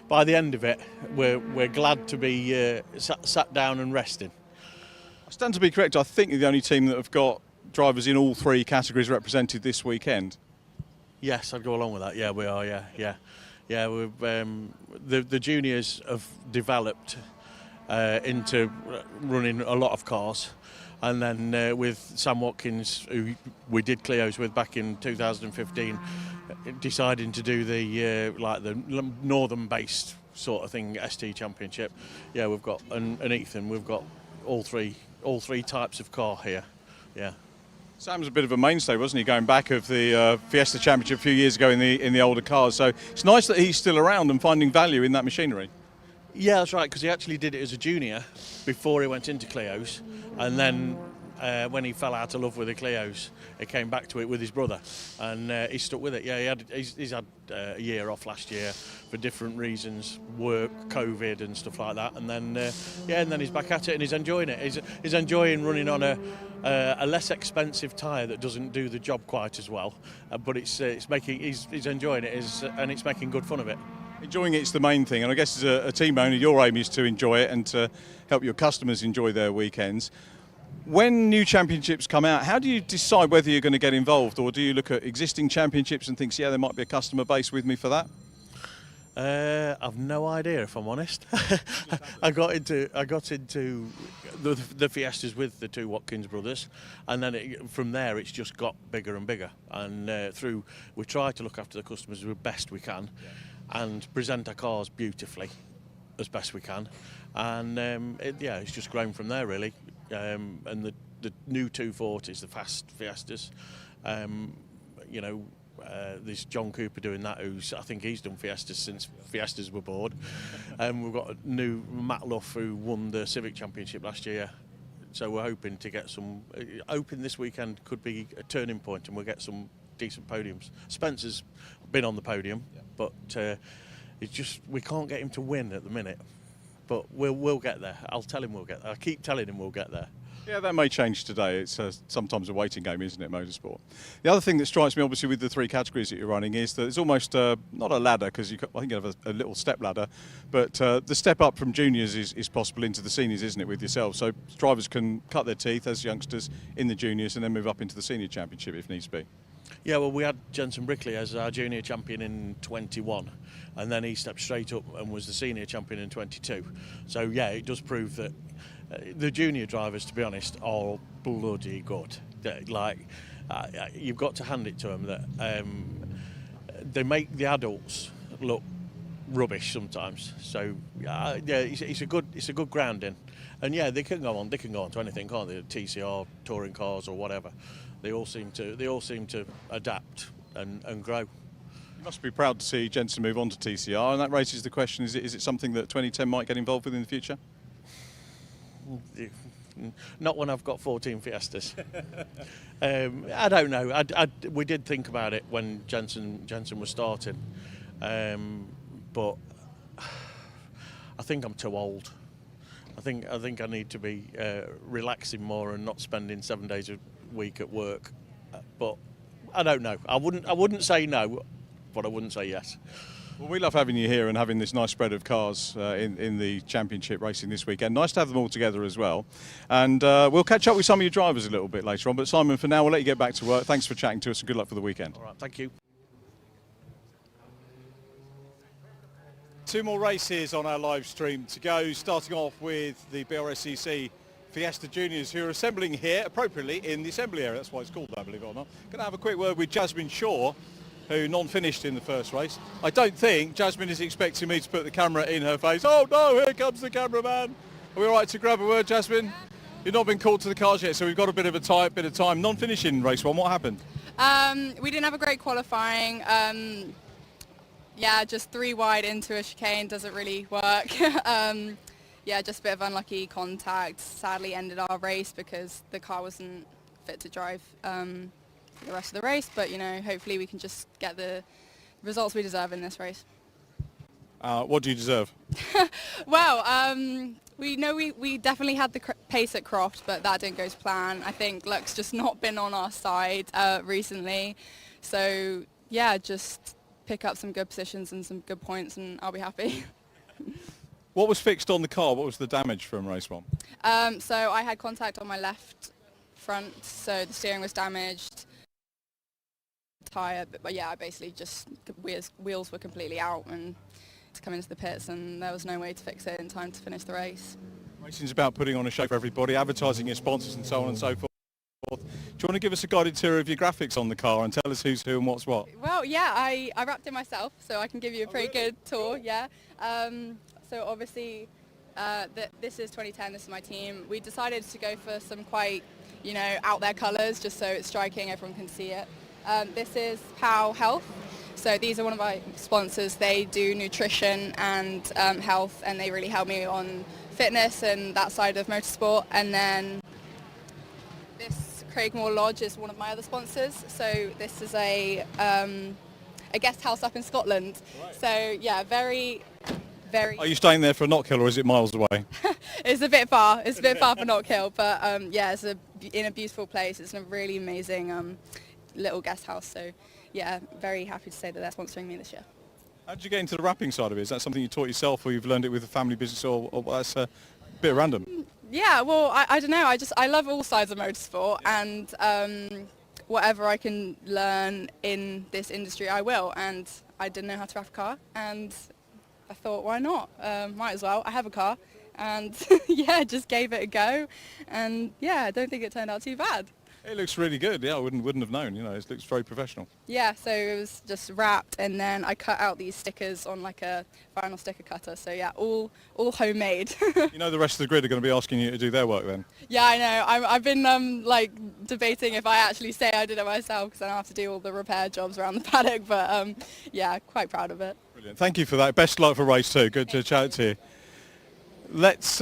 by the end of it, we're glad to be sat down and resting. I stand to be correct, I think you're the only team that have got drivers in all 3 categories represented this weekend. Yes, I'd go along with that. Yeah, we are. Yeah. We've the juniors have developed into running a lot of cars, and then with Sam Watkins, who we did Clios with back in 2015, deciding to do the northern-based sort of thing, ST Championship. Yeah, we've got and Ethan. We've got all three types of car here. Yeah. Sam's a bit of a mainstay, wasn't he, going back of the Fiesta Championship a few years ago in the older cars. So it's nice that he's still around and finding value in that machinery. Yeah, that's right, because he actually did it as a junior before he went into Clios, and then when he fell out of love with the Clios, he came back to it with his brother, and he stuck with it. Yeah, he's had a year off last year for different reasons, work, COVID and stuff like that, and then and then he's back at it and he's enjoying it. He's enjoying running on a less expensive tyre that doesn't do the job quite as well, but he's enjoying it, and it's making good fun of it. Enjoying it's the main thing, and I guess as a team owner, your aim is to enjoy it and to help your customers enjoy their weekends. When new championships come out, how do you decide whether you're going to get involved, or do you look at existing championships and think, yeah, there might be a customer base with me for that? I've no idea, if I'm honest. I got into the Fiestas with the 2 Watkins brothers, and then from there it's just got bigger and bigger. And we try to look after the customers as best we can, and present our cars beautifully as best we can. And it's just grown from there really. And the new 240s, the fast Fiestas, You know, there's John Cooper doing that, I think he's done Fiestas since Fiestas were bored. We've got a new Matt Luff who won the Civic Championship last year. So we're hoping to get some. Hoping this weekend could be a turning point, and we'll get some decent podiums. Spencer's been on the podium, but it's just we can't get him to win at the minute. But we'll get there. I'll tell him we'll get there. I keep telling him we'll get there. Yeah, that may change today. It's sometimes a waiting game, isn't it, motorsport? The other thing that strikes me, obviously, with the three categories that you're running is that it's almost not a ladder, because I think you have a little step ladder, but the step up from juniors is possible into the seniors, isn't it, with yourself? So drivers can cut their teeth as youngsters in the juniors and then move up into the senior championship if needs be. Yeah, well, we had Jensen Brickley as our junior champion in 21, and then he stepped straight up and was the senior champion in 22. So yeah, it does prove that the junior drivers, to be honest, are bloody good. You've got to hand it to them that they make the adults look rubbish sometimes. So yeah, it's a good grounding, and yeah, they can go on to anything, can't they? TCR, touring cars, or whatever. They all seem to adapt and grow. You must be proud to see Jensen move on to TCR, and that raises the question: is it something that 2010 might get involved with in the future? Not when I've got 14 Fiestas. I don't know. We did think about it when Jensen was starting, but I think I'm too old. I think I need to be relaxing more and not spending 7 days a week at work. But I don't know. I wouldn't say no, but I wouldn't say yes. Well, we love having you here and having this nice spread of cars in the championship racing this weekend. Nice to have them all together as well. And we'll catch up with some of your drivers a little bit later on. But Simon, for now, we'll let you get back to work. Thanks for chatting to us and good luck for the weekend. All right, thank you. Two more races on our live stream to go, starting off with the BRSCC Fiesta Juniors, who are assembling here appropriately in the assembly area. That's why it's called that, believe it or not. Going to have a quick word with Jasmine Shaw, who non-finished in the first race. I don't think Jasmine is expecting me to put the camera in her face. Oh no, here comes the cameraman. Are we all right to grab a word, Jasmine? You've not been called to the cars yet, so we've got a bit of time. Non-finishing race one, what happened? We didn't have a great qualifying. Yeah, just 3 wide into a chicane doesn't really work. Yeah, just a bit of unlucky contact. Sadly ended our race because the car wasn't fit to drive for the rest of the race, but you know, hopefully we can just get the results we deserve in this race. What do you deserve? Well, we know we definitely had the pace at Croft, but that didn't go to plan. I think luck's just not been on our side recently. So yeah, just pick up some good positions and some good points and I'll be happy. What was fixed on the car? What was the damage from race one? So I had contact on my left front, so the steering was damaged. Tyre, but yeah, basically just wheels were completely out and to come into the pits, and there was no way to fix it in time to finish the race. Racing's about putting on a show for everybody, advertising your sponsors and so on and so forth. Do you want to give us a guided tour of your graphics on the car and tell us who's who and what's what? Well, yeah, I wrapped it myself, so I can give you a pretty good tour, yeah. So obviously, this is 2010, this is my team. We decided to go for some quite, you know, out there colours, just so it's striking, everyone can see it. This is POW Health. So these are one of my sponsors. They do nutrition and health, and they really help me on fitness and that side of motorsport. And then this Craigmore Lodge is one of my other sponsors. So this is a guest house up in Scotland. Right. So yeah, very. Are you staying there for Knockhill or is it miles away? It's a bit far. It's a bit far for Knockhill, but yeah, it's in a beautiful place. It's a really amazing little guest house. So yeah, very happy to say that they're sponsoring me this year. How did you get into the wrapping side of it? Is that something you taught yourself, or you've learned it with a family business, or that's a bit random? Yeah, well, I don't know. I love all sides of motorsport, and whatever I can learn in this industry, I will. And I didn't know how to wrap a car, and I thought, why not? Might as well. I have a car, and yeah, just gave it a go, and yeah, I don't think it turned out too bad. It looks really good. Yeah, I wouldn't have known. You know, it looks very professional. Yeah, so it was just wrapped, and then I cut out these stickers on like a vinyl sticker cutter. So yeah, all homemade. You know, the rest of the grid are going to be asking you to do their work then. Yeah, I know. I've been like debating if I actually say I did it myself, because I don't have to do all the repair jobs around the paddock. But yeah, quite proud of it. Brilliant. Thank you for that. Best luck for race 2. Good to chat to you. Let's.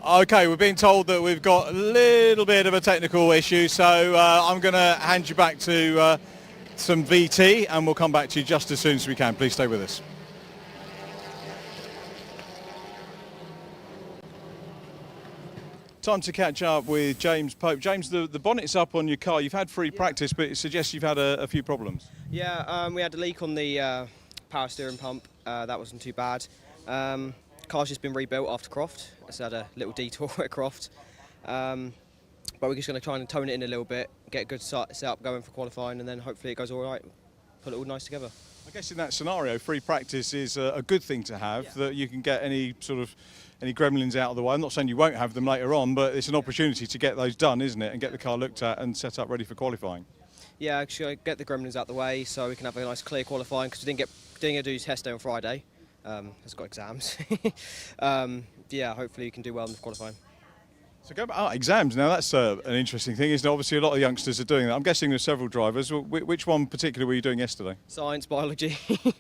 Okay, we're being told that we've got a little bit of a technical issue, so I'm going to hand you back to some VT, and we'll come back to you just as soon as we can. Please stay with us. Time to catch up with James Pope. James, the bonnet's up on your car. You've had free practice, but it suggests you've had a few problems. Yeah, we had a leak on the power steering pump. That wasn't too bad. Car's just been rebuilt after Croft. It's had a little detour at Croft. But we're just going to try and tone it in a little bit, get a good setup going for qualifying, and then hopefully it goes all right. Put it all nice together. I guess in that scenario, free practice is a good thing to have, that you can get any gremlins out of the way. I'm not saying you won't have them later on, but it's an opportunity to get those done, isn't it, and get the car looked at and set up ready for qualifying. Yeah, actually get the gremlins out the way so we can have a nice clear qualifying, because we didn't get to do test day on Friday. It's got exams. Yeah, hopefully you can do well in the qualifying. So go back, exams, now that's an interesting thing, isn't it? Obviously a lot of youngsters are doing that. I'm guessing there's several drivers. Which one particularly were you doing yesterday? Science, biology. Oh,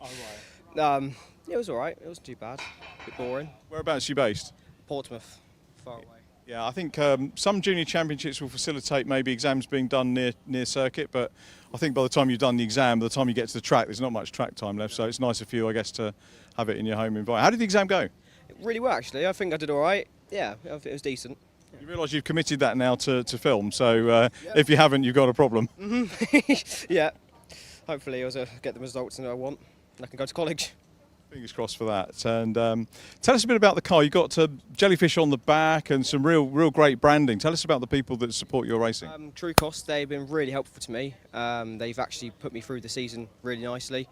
right. It was all right. It wasn't too bad. A bit boring. Whereabouts are you based? Portsmouth, far away. Yeah, I think some junior championships will facilitate maybe exams being done near circuit, but I think by the time you've done the exam, by the time you get to the track, there's not much track time left, so it's nicer for you, I guess, to have it in your home environment. How did the exam go? Really well, actually. I think I did all right. Yeah, I think it was decent. You realise you've committed that now to film, so if you haven't, you've got a problem. Yeah. Hopefully I'll get the results that I want and I can go to college. Fingers crossed for that. And tell us a bit about the car. You've got jellyfish on the back and some real great branding. Tell us about the people that support your racing. True Cost, they've been really helpful to me. They've actually put me through the season really nicely.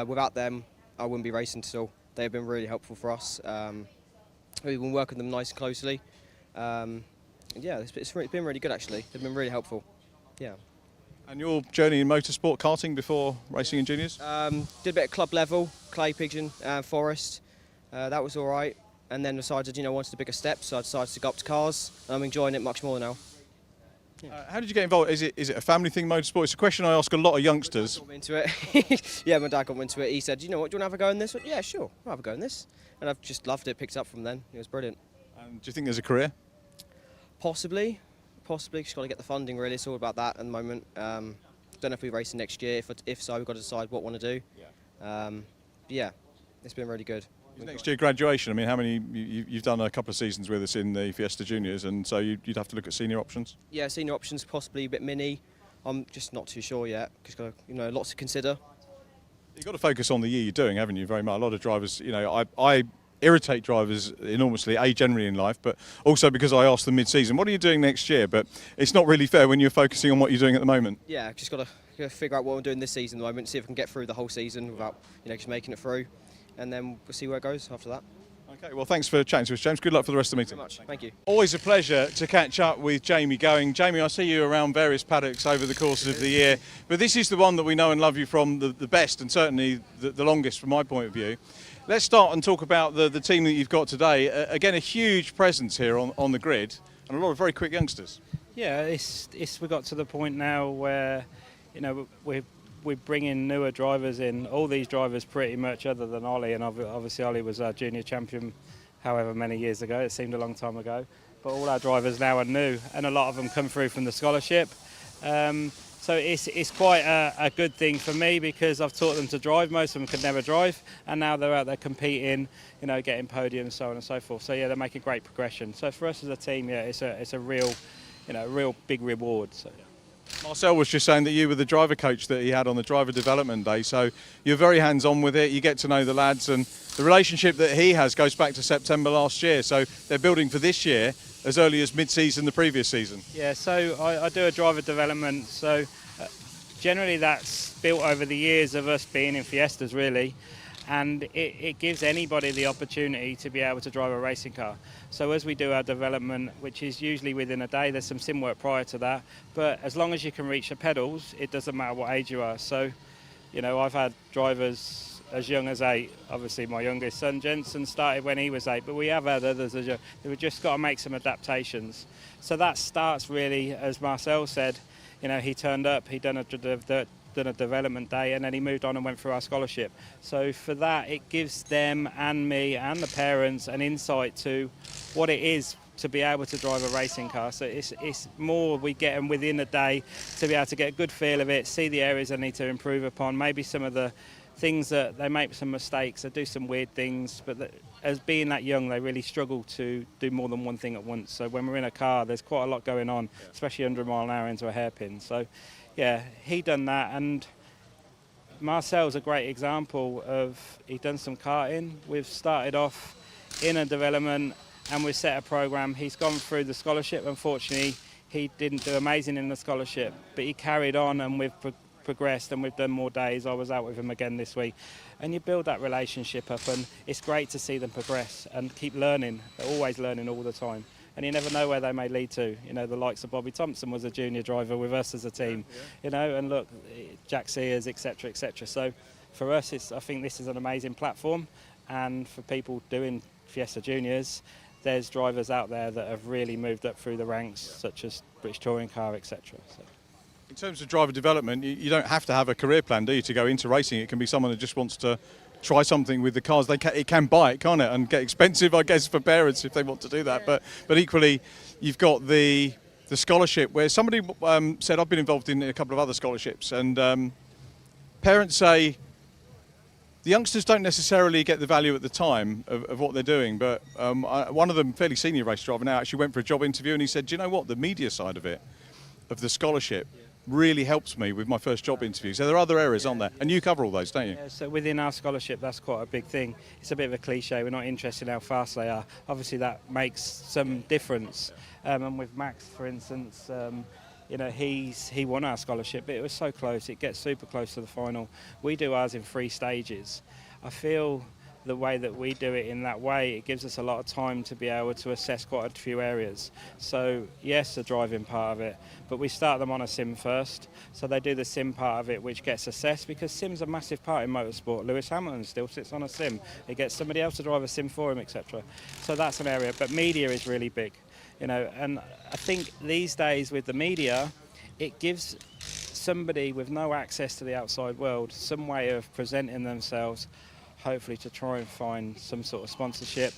Without them, I wouldn't be racing still. They've been really helpful for us. We've been working with them nice and closely. Yeah, it's been really good actually. They've been really helpful. Yeah. And your journey in motorsport karting before racing in juniors? Did a bit of club level, Clay Pigeon, Forest. That was all right. And then decided, wanted a bigger step, so I decided to go up to cars. And I'm enjoying it much more now. Yeah. How did you get involved? Is it a family thing, motorsport? It's a question I ask a lot of youngsters. Got me into it. Yeah, my dad got me into it. He said, you know what, do you want to have a go in this? Yeah, sure, I'll have a go in this. And I've just loved it, picked it up from then. It was brilliant. And do you think there's a career? Possibly, just got to get the funding really. It's all about that at the moment. Don't know if we're racing next year. If so, we've got to decide what we want to do. Yeah. Yeah, it's been really good. Next year graduation. I mean, how many? You've done a couple of seasons with us in the Fiesta Juniors, and so you'd have to look at senior options. Yeah, senior options, possibly a bit mini. I'm just not too sure yet. Just got lots to consider. You've got to focus on the year you're doing, haven't you? Very much. A lot of drivers, I irritate drivers enormously, generally in life, but also because I ask them mid-season, what are you doing next year? But it's not really fair when you're focusing on what you're doing at the moment. Yeah, just got to figure out what I'm doing this season at the moment, see if I can get through the whole season without, just making it through, and then we'll see where it goes after that. Okay, well, thanks for chatting to us, James. Good luck for the rest of the meeting. Thank you very much. Thank you. Always a pleasure to catch up with Jamie Going. Jamie, I see you around various paddocks over the course of the year, but this is the one that we know and love you from the best, and certainly the longest from my point of view. Let's start and talk about the team that you've got today. Again, a huge presence here on the grid, and a lot of very quick youngsters. Yeah, we got to the point now where, we're bringing newer drivers in. All these drivers pretty much, other than Ollie, and obviously Ollie was our junior champion however many years ago. It seemed a long time ago. But all our drivers now are new, and a lot of them come through from the scholarship. So it's quite a good thing for me, because I've taught them to drive. Most of them could never drive, and now they're out there competing, getting podiums, so on and so forth. So yeah, they're making great progression. So for us as a team, yeah, it's a real, real big reward. So. Marcel was just saying that you were the driver coach that he had on the driver development day, so you're very hands-on with it. You get to know the lads, and the relationship that he has goes back to September last year. So they're building for this year as early as mid-season the previous season. Yeah, so I do a driver development, so generally that's built over the years of us being in Fiestas really, and it gives anybody the opportunity to be able to drive a racing car. So as we do our development, which is usually within a day, there's some sim work prior to that, but as long as you can reach the pedals, it doesn't matter what age you are. So, you know, I've had drivers as young as 8. Obviously my youngest son Jensen started when he was 8, but we have had others as young. We've just got to make some adaptations. So that starts really, as Marcel said, you know, he turned up, he done a development day, and then he moved on and went through our scholarship. So for that, it gives them and me and the parents an insight to what it is to be able to drive a racing car. So it's more we get them within a day to be able to get a good feel of it, see the areas they need to improve upon, maybe some of the things that they make some mistakes, they do some weird things, but as being that young, they really struggle to do more than one thing at once. So when we're in a car, there's quite a lot going on, especially 100 mile an hour into a hairpin. So yeah, he done that, and Marcel's a great example of, he done some karting. We've started off in a development and we've set a program. He's gone through the scholarship. Unfortunately, he didn't do amazing in the scholarship, but he carried on, and we've progressed and we've done more days. I was out with him again this week, and you build that relationship up, and it's great to see them progress and keep learning. They're always learning all the time, and you never know where they may lead to. You know, the likes of Bobby Thompson was a junior driver with us as a team, you know, and look, Jack Sears, etc., etc. So for us, I think this is an amazing platform, and for people doing Fiesta Juniors, there's drivers out there that have really moved up through the ranks, such as British Touring Car, etc. So. In terms of driver development, you don't have to have a career plan, do you, to go into racing? It can be someone that just wants to try something with the cars. It can buy it, can't it? And get expensive, I guess, for parents if they want to do that. But equally, you've got the scholarship, where somebody said, I've been involved in a couple of other scholarships, and parents say the youngsters don't necessarily get the value at the time of what they're doing. But one of them, fairly senior race driver now, actually went for a job interview, and he said, do you know what, the media side of it, of the scholarship, really helps me with my first job interview. So there are other areas, aren't there? And you cover all those, don't you? Yeah, so within our scholarship, that's quite a big thing. It's a bit of a cliche. We're not interested in how fast they are. Obviously, that makes some difference. And with Max, for instance, you know, he won our scholarship, but it was so close. It gets super close to the final. We do ours in 3 stages. I feel the way that we do it in that way, it gives us a lot of time to be able to assess quite a few areas. So yes, the driving part of it, but we start them on a sim first. So they do the sim part of it, which gets assessed, because sim's a massive part in motorsport. Lewis Hamilton still sits on a sim. He gets somebody else to drive a sim for him, etc. So that's an area, but media is really big, you know, and I think these days with the media, it gives somebody with no access to the outside world some way of presenting themselves, hopefully to try and find some sort of sponsorship,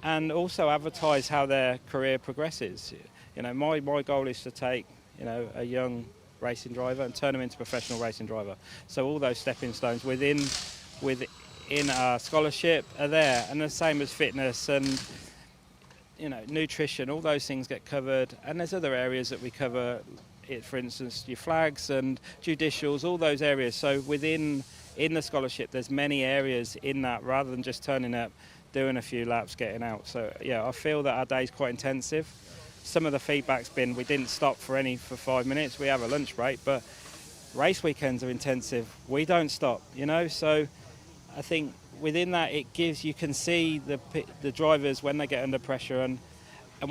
and also advertise how their career progresses. You know, my goal is to take, you know, a young racing driver and turn them into a professional racing driver. So all those stepping stones within our scholarship are there, and the same as fitness and, you know, nutrition. All those things get covered, and there's other areas that we cover. For instance, your flags and judicials, all those areas. So in the scholarship, there's many areas in that, rather than just turning up, doing a few laps, getting out. So yeah, I feel that our day's quite intensive. Some of the feedback's been we didn't stop for 5 minutes. We have a lunch break, but race weekends are intensive. We don't stop, you know. So I think within that, it gives, you can see the drivers when they get under pressure, and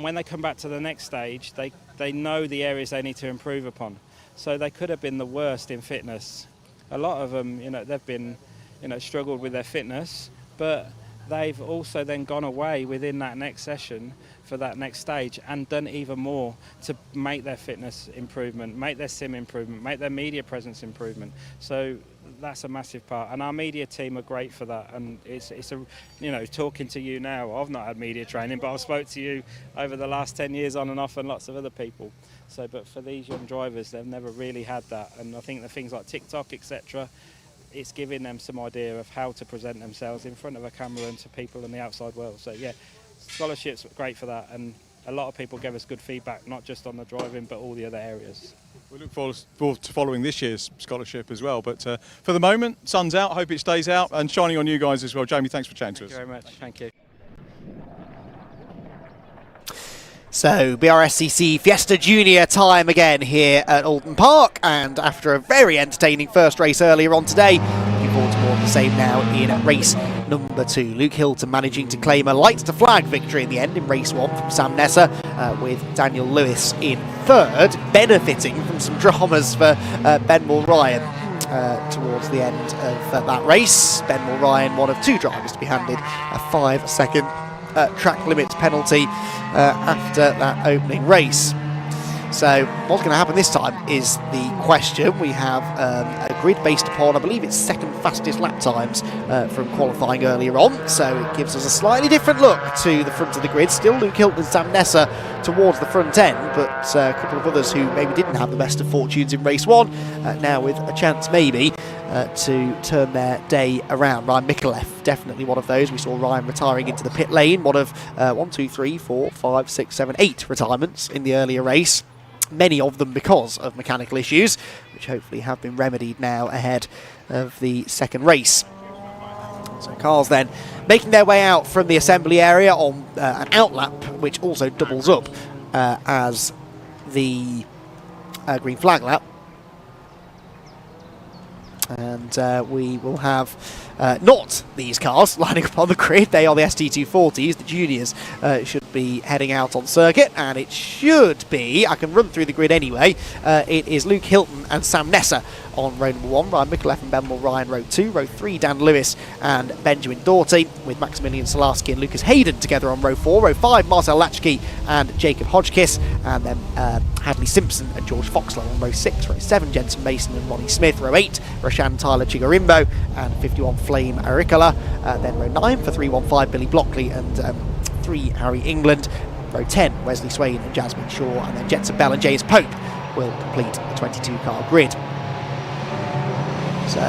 when they come back to the next stage, they know the areas they need to improve upon. So they could have been the worst in fitness. A lot of them, you know, they've been, you know, struggled with their fitness, but they've also then gone away within that next session for that next stage and done even more to make their fitness improvement, make their sim improvement, make their media presence improvement. So that's a massive part, and our media team are great for that. And it's a, you know, talking to you now, I've not had media training, but I've spoke to you over the last 10 years on and off, and lots of other people. So, but for these young drivers, they've never really had that, and I think the things like TikTok, etc., it's giving them some idea of how to present themselves in front of a camera and to people in the outside world. So yeah, scholarships are great for that, and a lot of people give us good feedback, not just on the driving, but all the other areas. We look forward to following this year's scholarship as well. But for the moment, sun's out. Hope it stays out and shining on you guys as well. Jamie, thanks for chatting to us. Thank you very much. Thank you. So, BRSCC Fiesta Junior time again here at Oulton Park, and after a very entertaining first race earlier on today, we've forward to more of the same now in race number 2. Luke Hilton managing to claim a lights to flag victory in the end in race 1 from Sam Nesser, with Daniel Lewis in 3rd, benefiting from some dramas for Ben Mulryan towards the end of that race. Ben Mulryan, one of 2 drivers to be handed a 5-second track limits penalty after that opening race. So what's going to happen this time is the question. We have a grid based upon, I believe it's second fastest lap times from qualifying earlier on, so it gives us a slightly different look to the front of the grid. Still Luke Hilton and Sam Nesser towards the front end, but a couple of others who maybe didn't have the best of fortunes in race 1 now with a chance maybe to turn their day around. Ryan Mikulev, definitely one of those. We saw Ryan retiring into the pit lane, one of 1, 2, 3, 4, 5, 6, 7, 8 retirements in the earlier race. Many of them because of mechanical issues, which hopefully have been remedied now ahead of the second race. So cars then making their way out from the assembly area on an outlap, which also doubles up as the green flag lap. And we will have not these cars lining up on the grid. They are the ST240s. The juniors should be heading out on circuit, and it should be, I can run through the grid anyway, it is Luke Hilton and Sam Nesser on row number 1, Ryan Mikulev and Ben Mulryan row 2, row 3 Dan Lewis and Benjamin Doughty, with Maximilian Salarski and Lucas Hayden together on row 4, row 5 Marcel Latchkey and Jacob Hodgkiss, and then Hadley Simpson and George Foxlow on row 6, row 7 Jensen Mason and Ronnie Smith, row 8 Rashan Tyler Chigarimbo and 51 Flame Aricola, then row 9 for 315 Billy Blockley and 3 Harry England, row 10 Wesley Swain and Jasmine Shaw, and then Jetson Bell and James Pope will complete the 22 car grid. So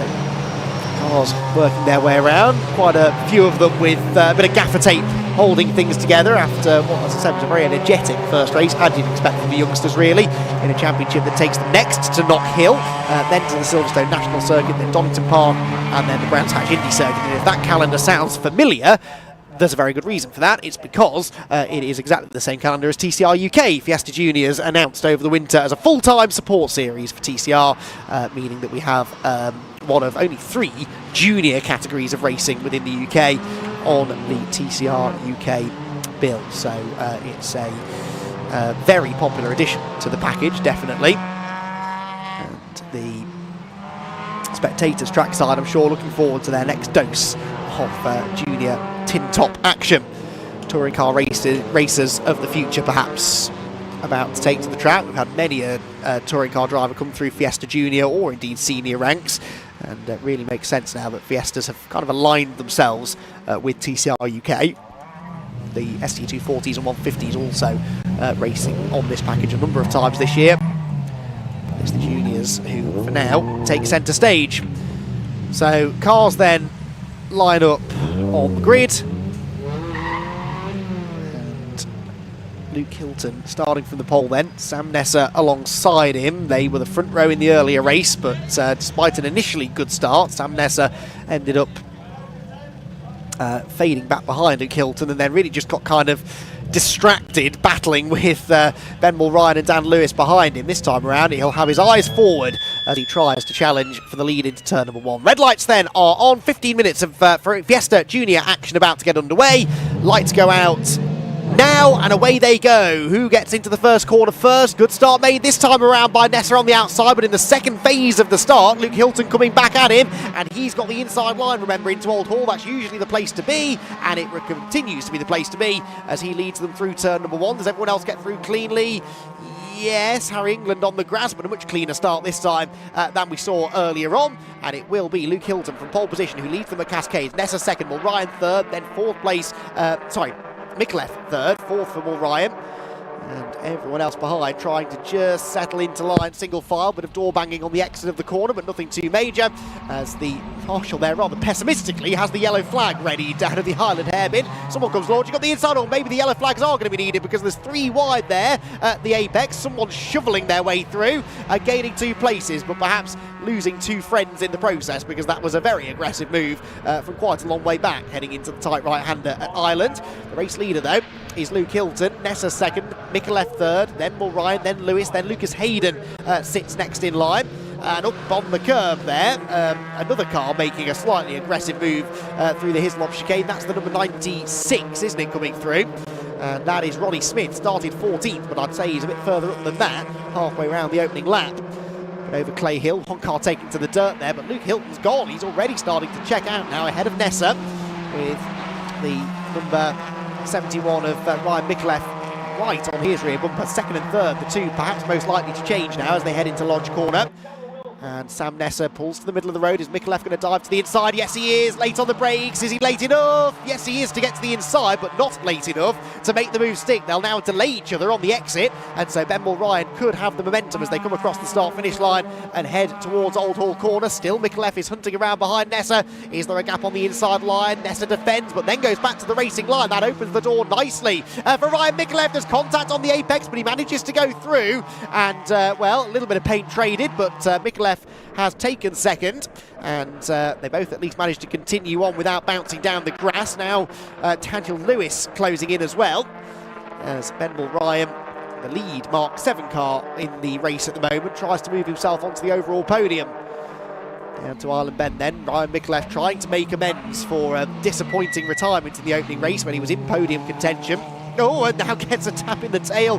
cars working their way around, quite a few of them with a bit of gaffer tape holding things together after what, as I said, was a very energetic first race, as you'd expect from the youngsters really, in a championship that takes them next to Knock Hill, then to the Silverstone National Circuit, then Donington Park, and then the Brands Hatch Indy Circuit. And if that calendar sounds familiar, there's a very good reason for that. It's because it is exactly the same calendar as TCR UK Fiesta Juniors, announced over the winter as a full-time support series for TCR, meaning that we have one of only 3 junior categories of racing within the UK on the TCR UK bill. So it's a very popular addition to the package, definitely. And the spectators trackside, I'm sure, looking forward to their next dose of junior tin top action. Touring car racers of the future perhaps about to take to the track. We've had many a touring car driver come through Fiesta Junior or indeed senior ranks, and it really makes sense now that Fiestas have kind of aligned themselves with TCR UK. The ST240s and 150s also racing on this package a number of times this year. It's the juniors who for now take centre stage. So cars then line up on the grid, and Luke Hilton starting from the pole then, Sam Nesser alongside him. They were the front row in the earlier race, but despite an initially good start, Sam Nesser ended up fading back behind Luke Hilton, and then really just got kind of distracted battling with Ben Mulryan and Dan Lewis behind him. This time around he'll have his eyes forward as he tries to challenge for the lead into turn number 1. Red lights then are on. 15 minutes of Fiesta Junior action about to get underway. Lights go out now, and away they go. Who gets into the first corner first? Good start made this time around by Nesser on the outside, but in the second phase of the start, Luke Hilton coming back at him, and he's got the inside line, remember, into Old Hall. That's usually the place to be, and it continues to be the place to be as he leads them through turn number 1. Does everyone else get through cleanly? Yes, Harry England on the grass, but a much cleaner start this time than we saw earlier on. And it will be Luke Hilton from pole position who leads them at Cascades. Nesser second, Mulryan third, then fourth place, Mikulev third, fourth for Mulryan. And everyone else behind trying to just settle into line, single file, bit of door banging on the exit of the corner, but nothing too major, as the marshal there rather pessimistically has the yellow flag ready down at the Highland hairpin. Someone comes launching up the inside, or maybe the yellow flags are going to be needed because there's 3 wide there at the apex. Someone shoveling their way through, gaining 2 places, but perhaps losing 2 friends in the process, because that was a very aggressive move from quite a long way back, heading into the tight right-hander at Ireland. The race leader, though, is Luke Hilton. Nesser second, Mikulev third, then Mulryan, then Lewis, then Lucas Hayden sits next in line. and up on the curb there. Another car making a slightly aggressive move through the Hislop chicane. That's the number 96, isn't it, coming through? And that is Ronnie Smith, started 14th, but I'd say he's a bit further up than that, halfway around the opening lap. But over Clay Hill, one car taken to the dirt there, but Luke Hilton's gone. He's already starting to check out now, ahead of Nessa, with the number 71 of Ryan Micallef right on his rear bumper. Second and third, the two perhaps most likely to change now as they head into Lodge Corner. And Sam Nessa pulls to the middle of the road. Is Micallef going to dive to the inside? Yes, he is. Late on the brakes. Is he late enough? Yes, he is to get to the inside, but not late enough to make the move stick. They'll now delay each other on the exit, and so Ben Mulryan could have the momentum as they come across the start-finish line and head towards Old Hall Corner. Still, Micallef is hunting around behind Nessa. Is there a gap on the inside line? Nessa defends, but then goes back to the racing line. That opens the door nicely for Ryan Micallef. There's contact on the apex, but he manages to go through. And, well, a little bit of paint traded, but Micallef has taken second, and they both at least managed to continue on without bouncing down the grass. Now Daniel Lewis closing in as well, as Ben Mulryan, the lead Mark 7 car in the race at the moment, tries to move himself onto the overall podium. Down to Island Bend then, Ryan Micallef trying to make amends for a disappointing retirement in the opening race when he was in podium contention. Oh, and now gets a tap in the tail,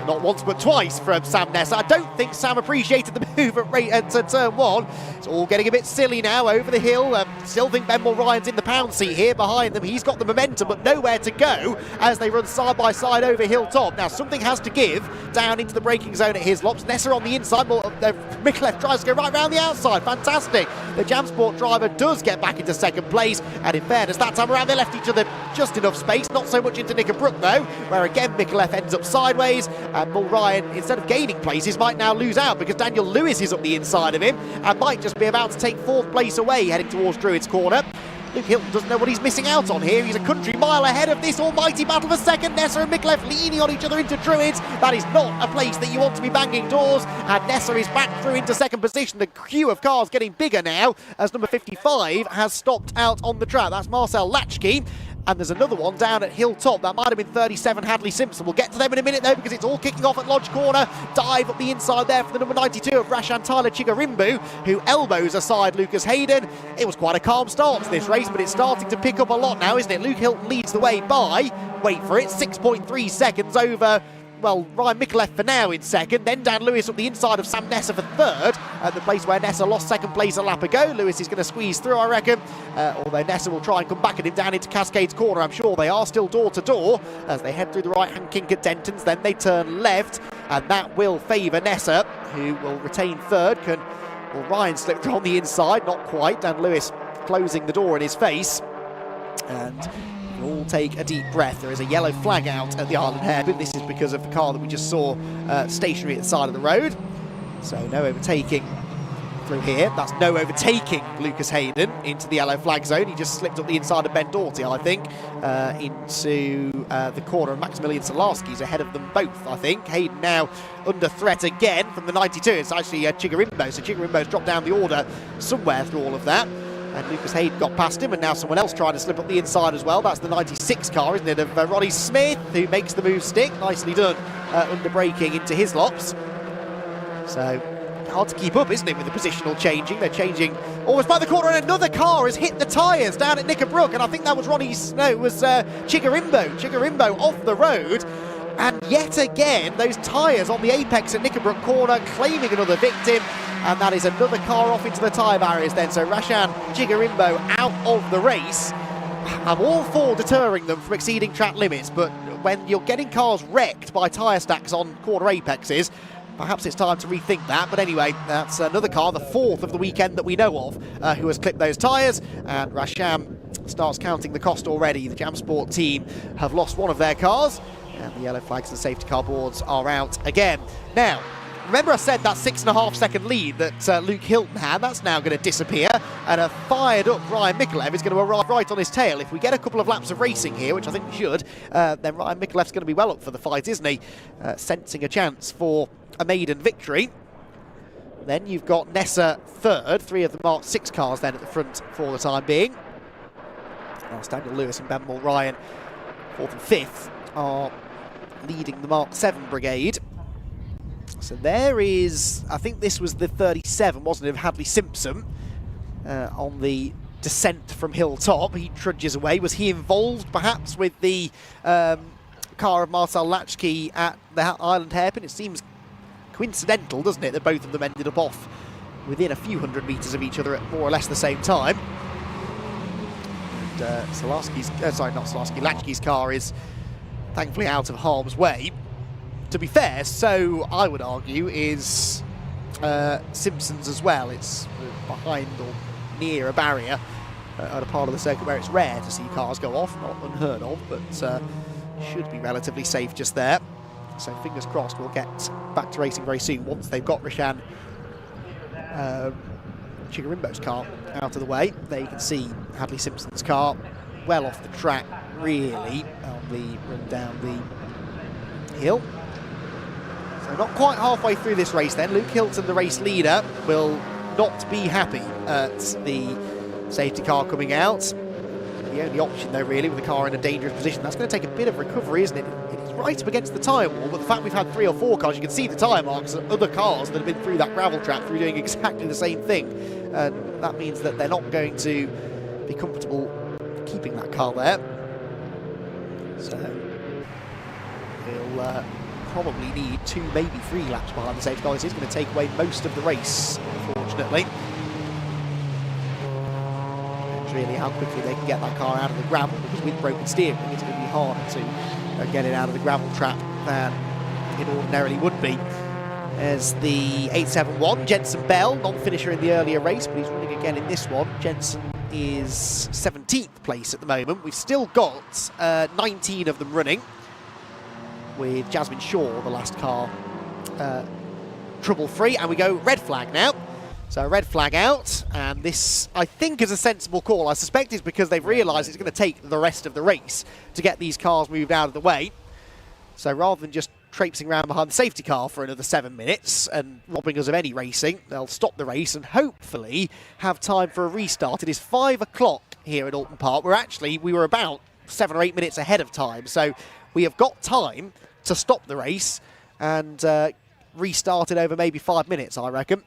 not once but twice from Sam Nessa. I don't think Sam appreciated the move at turn 1. It's all getting a bit silly now over the hill. Still think Ben Mulryan's in the pound seat here behind them. He's got the momentum, but nowhere to go as they run side by side over hilltop. Now something has to give down into the braking zone at Hislops. Nessa on the inside, Micallef tries to go right round the outside. Fantastic. The Jam Sport driver does get back into second place, and in fairness, that time around they left each other just enough space, not so much into Knickerbrook though, where again Micallef ends up sideways, and Mulryan, instead of gaining places, might now lose out because Daniel Lewis is up the inside of him and might just be about to take 4th place away heading towards Druids Corner. Luke Hilton doesn't know what he's missing out on here. He's a country mile ahead of this almighty battle for second. Nessa and Micallef leaning on each other into Druids. That is not a place that you want to be banging doors. And Nessa is back through into second position. The queue of cars getting bigger now as number 55 has stopped out on the track. That's Marcel Latchkey. And there's another one down at Hilltop. That might have been 37 Hadley Simpson. We'll get to them in a minute though, because it's all kicking off at Lodge Corner. Dive up the inside there for the number 92 of Rashan Tyler Chigarimbu, who elbows aside Lucas Hayden. It was quite a calm start to this race, but it's starting to pick up a lot now, isn't it? Luke Hilton leads the way by, wait for it, 6.3 seconds over, well, Ryan Micallef for now in second, then Dan Lewis up the inside of Sam Nessa for third, at the place where Nessa lost second place a lap ago. Lewis is going to squeeze through, I reckon, although Nessa will try and come back at him down into Cascades Corner. I'm sure they are still door to door as they head through the right-hand kink at Denton's, then they turn left, and that will favour Nessa, who will retain third. Well, Ryan slipped on the inside, not quite. Dan Lewis closing the door in his face, and all take a deep breath. There is a yellow flag out at the Island Hairpin. This is because of the car that we just saw stationary at the side of the road. So no overtaking through here. That's no overtaking Lucas Hayden into the yellow flag zone. He just slipped up the inside of Ben Doughty, I think, into the corner of Maximilian Solarski's ahead of them both, I think. Hayden now under threat again from the 92. It's actually Chigarimbo, so Chigarimbo's dropped down the order somewhere through all of that. And Lucas Hayden got past him, and now someone else trying to slip up the inside as well. That's the 96 car, isn't it, of Ronnie Smith, who makes the move stick. Nicely done under braking into Hislops. So hard to keep up, isn't it, with the positional changing. They're changing almost by the corner, and another car has hit the tyres down at Knickerbrook, and I think that was Chigarimbo off the road. And yet again, those tyres on the apex at Knickerbrook Corner claiming another victim, and that is another car off into the tyre barriers then. So Rashan Chigarimbo out of the race. I'm all for deterring them from exceeding track limits, but when you're getting cars wrecked by tyre stacks on corner apexes, perhaps it's time to rethink that. But anyway, that's another car, the 4th of the weekend that we know of, who has clipped those tyres, and Rasham starts counting the cost already. The Jam Sport team have lost one of their cars, and the yellow flags and safety car boards are out again. Now, remember I said that 6.5 second lead that Luke Hilton had? That's now going to disappear, and a fired up Ryan Micallef is going to arrive right on his tail. If we get a couple of laps of racing here, which I think we should, then Ryan Micallef's going to be well up for the fight, isn't he? Sensing a chance for a maiden victory. Then you've got Nessa third, 3 of the Mark 6 cars then at the front for the time being. Whilst Daniel Lewis and Ben Mulryan, 4th and 5th, are leading the Mark 7 brigade. So there is, I think this was the 37, wasn't it, of Hadley Simpson on the descent from Hilltop. He trudges away. Was he involved perhaps with the car of Marcel Latchkey at the Island Hairpin? It seems coincidental, doesn't it, that both of them ended up off within a few hundred metres of each other at more or less the same time. And Latchkey's car is thankfully out of harm's way. To be fair, so I would argue is Simpson's as well. It's behind or near a barrier at a part of the circuit where it's rare to see cars go off, not unheard of, but should be relatively safe just there. So fingers crossed we'll get back to racing very soon once they've got Roshan Chigarimbo's car out of the way. There you can see Hadley Simpson's car well off the track, really, on the run down the hill. So not quite halfway through this race then. Luke Hilton, the race leader, will not be happy at the safety car coming out. The only option though really with the car in a dangerous position. That's going to take a bit of recovery, isn't it? It is right up against the tyre wall, but the fact we've had 3 or 4 cars, you can see the tyre marks of other cars that have been through that gravel track through doing exactly the same thing. And that means that they're not going to be comfortable keeping that car there. So he'll probably need 2, maybe 3 laps behind the safety car. This is going to take away most of the race, unfortunately. It's really how quickly they can get that car out of the gravel, because with broken steering it's going to be harder to get it out of the gravel trap than it ordinarily would be. As the 871, Jensen Bell, non-finisher in the earlier race, but he's running again in this one. Jensen is 17th place at the moment. We've still got 19 of them running, with Jasmine Shaw, the last car, trouble-free. And we go red flag now. So red flag out, and this, I think, is a sensible call. I suspect it's because they've realised it's going to take the rest of the race to get these cars moved out of the way. So rather than just traipsing around behind the safety car for another 7 minutes and robbing us of any racing, they'll stop the race and hopefully have time for a restart. It is 5 o'clock here at Oulton Park. We were about 7 or 8 minutes ahead of time, so we have got time to stop the race and restart it over maybe 5 minutes, I reckon.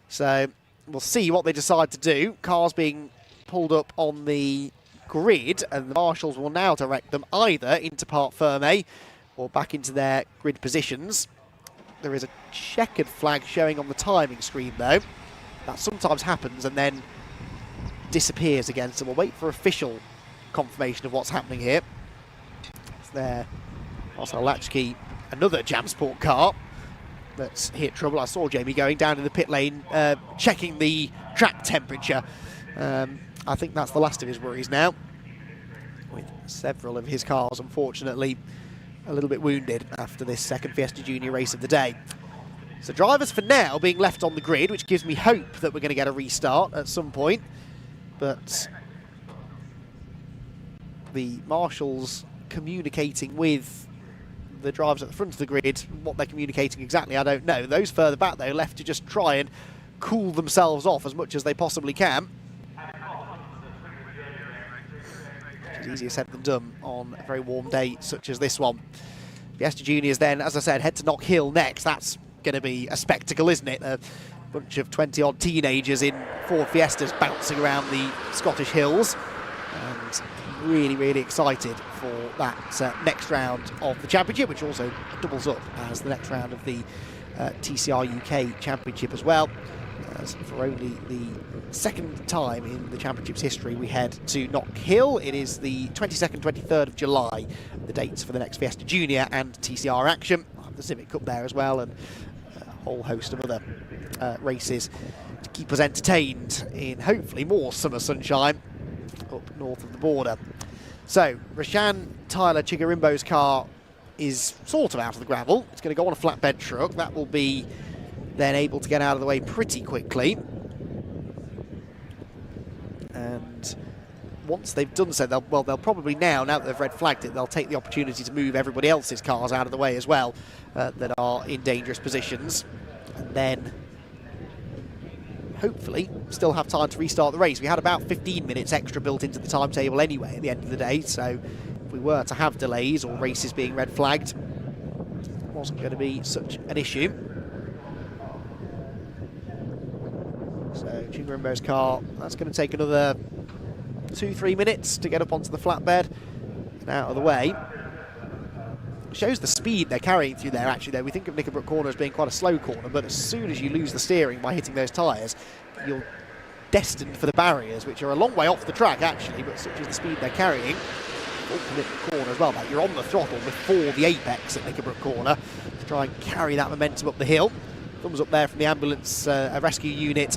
So we'll see what they decide to do. Cars being pulled up on the grid, and the marshals will now direct them either into Parc Fermé or back into their grid positions. There is a checkered flag showing on the timing screen though. That sometimes happens and then disappears again, so we'll wait for official confirmation of what's happening here. It's there. Also Latchkey, another Jamsport car that's hit trouble. I saw Jamie going down in the pit lane, checking the track temperature. I think that's the last of his worries now, with several of his cars, unfortunately, a little bit wounded after this second Fiesta Junior race of the day. So drivers for now being left on the grid, which gives me hope that we're going to get a restart at some point. But the marshals communicating with the drivers at the front of the grid. What they're communicating exactly, I don't know. Those further back, though, left to just try and cool themselves off as much as they possibly can. Which is easier said than done on a very warm day such as this one. Fiesta Juniors then, as I said, head to Knock Hill next. That's going to be a spectacle, isn't it? A bunch of 20-odd teenagers in Ford Fiestas bouncing around the Scottish hills. And really, really excited for that next round of the championship, which also doubles up as the next round of the TCR UK Championship as well. As for only the second time in the championship's history, we head to Knock Hill. It is the 22nd, 23rd of July, the dates for the next Fiesta Junior and TCR action. The Civic Cup there as well, and a whole host of other races to keep us entertained in hopefully more summer sunshine up north of the border. So Roshan Tyler Chigarimbo's car is sort of out of the gravel. It's going to go on a flatbed truck. That will be then able to get out of the way pretty quickly. And once they've done so, they'll probably now that they've red flagged it, they'll take the opportunity to move everybody else's cars out of the way as well that are in dangerous positions. And then hopefully still have time to restart the race. We had about 15 minutes extra built into the timetable anyway at the end of the day, so if we were to have delays or races being red flagged, it wasn't going to be such an issue. Rimbo's car. That's going to take another 2-3 minutes to get up onto the flatbed and out of the way. Shows the speed they're carrying through there, actually, though. We think of Knickerbrook Corner as being quite a slow corner, but as soon as you lose the steering by hitting those tyres, you're destined for the barriers, which are a long way off the track, actually, but such is the speed they're carrying. Ultimate corner as well, mate. You're on the throttle before the apex at Knickerbrook Corner to try and carry that momentum up the hill. Thumbs up there from the ambulance rescue unit.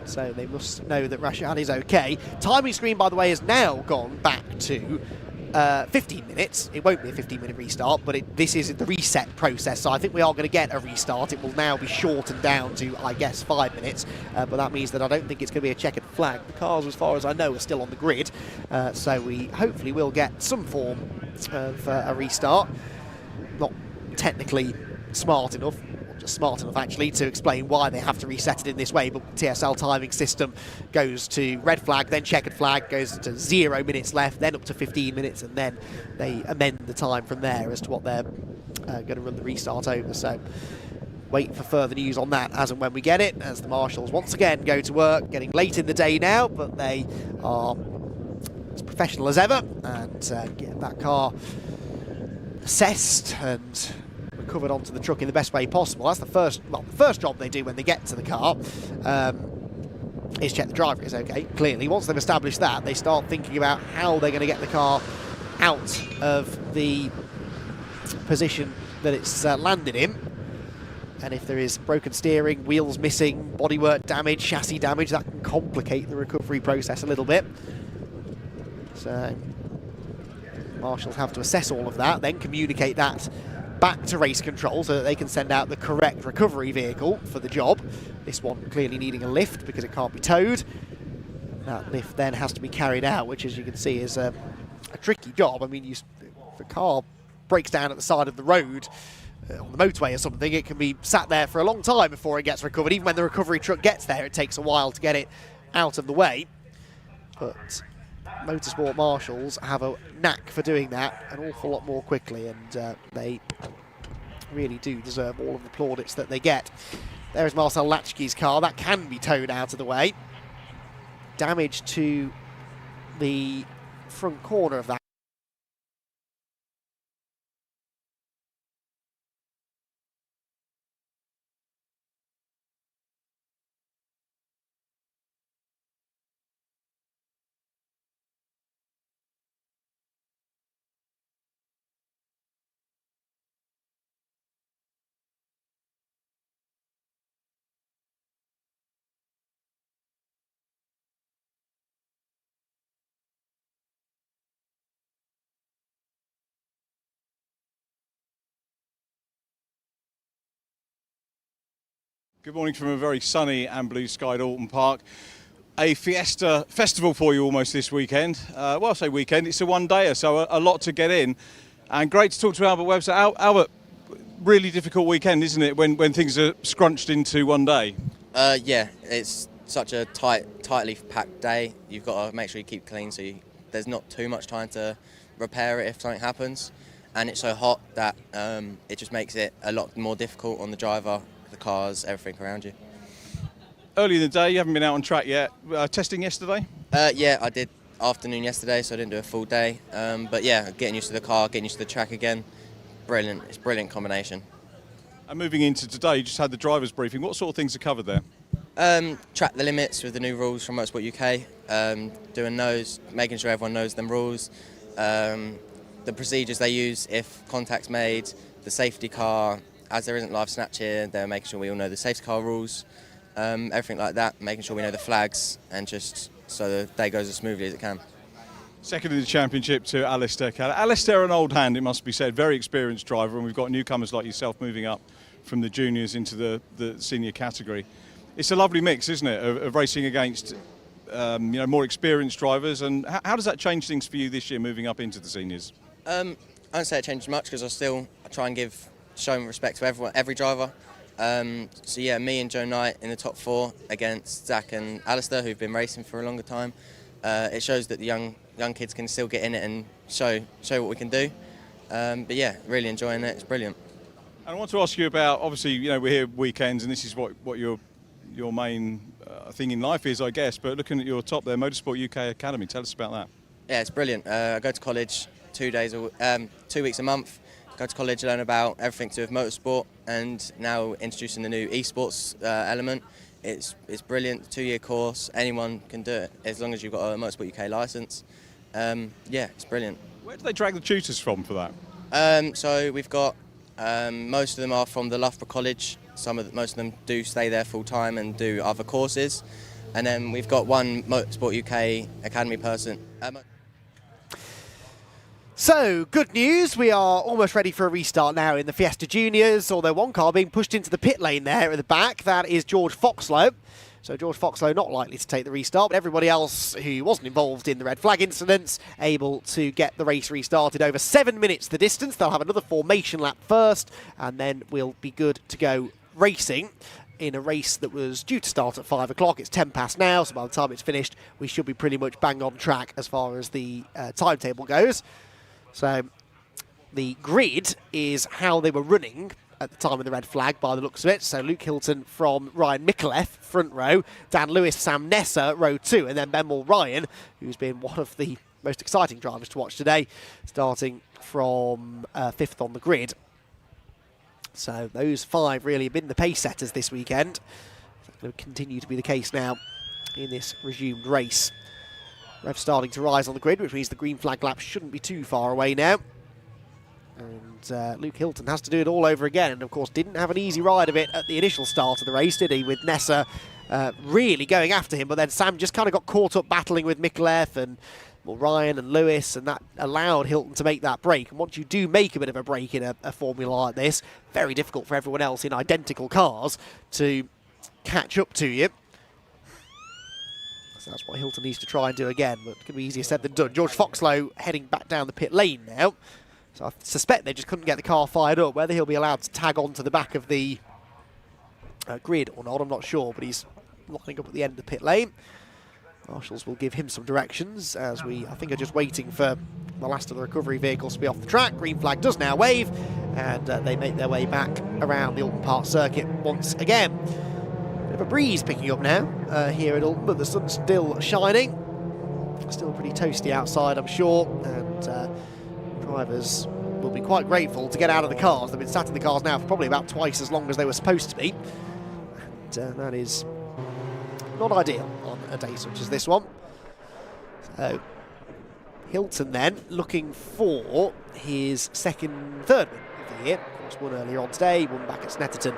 So they must know that Rashad is okay. Timing screen, by the way, has now gone back to 15 minutes. It won't be a 15-minute restart, but this is the reset process, so I think we are going to get a restart. It will now be shortened down to, I guess, 5 minutes, but that means that I don't think it's going to be a checkered flag. The cars, as far as I know, are still on the grid, so we hopefully will get some form of a restart. Not technically smart enough, smart enough actually, to explain why they have to reset it in this way, but TSL timing system goes to red flag, then checkered flag, goes to 0 minutes left, then up to 15 minutes, and then they amend the time from there as to what they're going to run the restart over. So wait for further news on that as and when we get it, as the marshals once again go to work, getting late in the day now, but they are as professional as ever and get that car assessed and covered onto the truck in the best way possible. That's the first job they do when they get to the car, is check the driver is okay. Clearly, once they've established that, they start thinking about how they're going to get the car out of the position that it's landed in. And if there is broken steering, wheels missing, bodywork damage, chassis damage, that can complicate the recovery process a little bit. So marshals have to assess all of that, then communicate that back to race control so that they can send out the correct recovery vehicle for the job. This one clearly needing a lift because it can't be towed. That lift then has to be carried out, which, as you can see, is a tricky job. I mean, if a car breaks down at the side of the road on the motorway or something, it can be sat there for a long time before it gets recovered. Even when the recovery truck gets there, it takes a while to get it out of the way. But Motorsport marshals have a knack for doing that an awful lot more quickly, and they really do deserve all of the plaudits that they get. There is Marcel Latchke's car. That can be towed out of the way. Damage to the front corner of that. Good morning from a very sunny and blue skied Oulton Park. A Fiesta festival for you almost this weekend. Well, I say weekend, it's a one-dayer, so a lot to get in. And great to talk to Albert Webster. Albert, really difficult weekend, isn't it, when things are scrunched into one day? Yeah, it's such a tightly packed day. You've got to make sure you keep clean so there's not too much time to repair it if something happens. And it's so hot that it just makes it a lot more difficult on the driver, the cars, everything around you. Early in the day, you haven't been out on track yet. Testing yesterday? Yeah, I did afternoon yesterday, so I didn't do a full day. But yeah, getting used to the car, getting used to the track again. Brilliant. It's a brilliant combination. And moving into today, you just had the driver's briefing. What sort of things are covered there? Track the limits with the new rules from Motorsport UK. Doing those, making sure everyone knows them rules. The procedures they use if contact's made, the safety car. As there isn't live snatch here, they're making sure we all know the safety car rules, everything like that, making sure we know the flags, and just so the day goes as smoothly as it can. Second in the championship to AIRTEC. AIRTEC, an old hand, it must be said, very experienced driver, and we've got newcomers like yourself moving up from the juniors into the senior category. It's a lovely mix, isn't it, of racing against more experienced drivers, and how does that change things for you this year, moving up into the seniors? I don't say it changes much because I try and show respect to every driver. So yeah, me and Joe Knight in the top 4 against Zach and Alistair, who've been racing for a longer time. It shows that the young kids can still get in it and show what we can do. But yeah, really enjoying it. It's brilliant. And I want to ask you about, obviously, we're here weekends, and this is what you're your main thing in life is, I guess. But looking at your top there, Motorsport UK Academy, tell us about that. Yeah, it's brilliant. I go to college 2 weeks a month. Go to college, learn about everything to do with motorsport, and now introducing the new esports element. It's brilliant. 2-year course. Anyone can do it as long as you've got a Motorsport UK licence. Yeah, it's brilliant. Where do they drag the tutors from for that? So we've got most of them are from the Loughborough College. Most of them do stay there full time and do other courses, and then we've got one Motorsport UK Academy person. So, good news, we are almost ready for a restart now in the Fiesta Juniors, although one car being pushed into the pit lane there at the back, that is George Foxlow. So George Foxlow not likely to take the restart, but everybody else who wasn't involved in the red flag incidents able to get the race restarted. Over 7 minutes the distance, they'll have another formation lap first, and then we'll be good to go racing in a race that was due to start at 5 o'clock. It's 10 past now, so by the time it's finished, we should be pretty much bang on track as far as the timetable goes. So the grid is how they were running at the time of the red flag by the looks of it. So Luke Hilton from Ryan Micallef, front row, Dan Lewis, Sam Nessa, row 2, and then Benmore Ryan, who's been one of the most exciting drivers to watch today, starting from 5th on the grid. So those 5 really have been the pace setters this weekend. That's going to continue to be the case now in this resumed race. Rev starting to rise on the grid, which means the green flag lap shouldn't be too far away now. And Luke Hilton has to do it all over again, and of course didn't have an easy ride of it at the initial start of the race, did he, with Nessa really going after him, but then Sam just kind of got caught up battling with Micallef and Ryan and Lewis, and that allowed Hilton to make that break. And once you do make a bit of a break in a formula like this, very difficult for everyone else in identical cars to catch up to you. So that's what Hilton needs to try and do again, but it can be easier said than done. George Foxlow heading back down the pit lane now. So I suspect they just couldn't get the car fired up. Whether he'll be allowed to tag on to the back of the grid or not, I'm not sure, but he's lining up at the end of the pit lane. Marshals will give him some directions as we, I think, are just waiting for the last of the recovery vehicles to be off the track. Green flag does now wave, and they make their way back around the Oulton Park circuit once again. Bit of a breeze picking up now here at Oulton, but the sun's still shining. Still pretty toasty outside, I'm sure, and drivers will be quite grateful to get out of the cars. They've been sat in the cars now for probably about twice as long as they were supposed to be, and that is not ideal on a day such as this one. So Hilton then looking for his third win of the year. Of course, won earlier on today, won back at Snetterton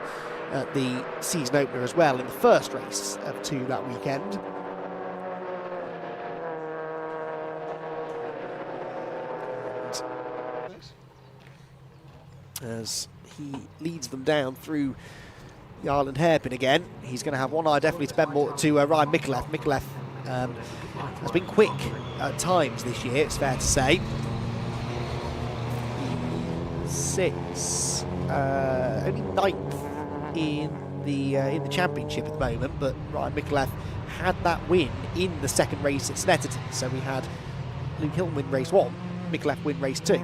at the season opener as well in the first race of 2 that weekend. As he leads them down through the Island hairpin again, he's going to have one eye definitely to Ryan Micallef. Micallef has been quick at times this year, it's fair to say. He sits only 9th in the championship at the moment, but Ryan Micallef had that win in the second race at Snetterton. So we had Luke Hilton win race 1, Micallef win race 2.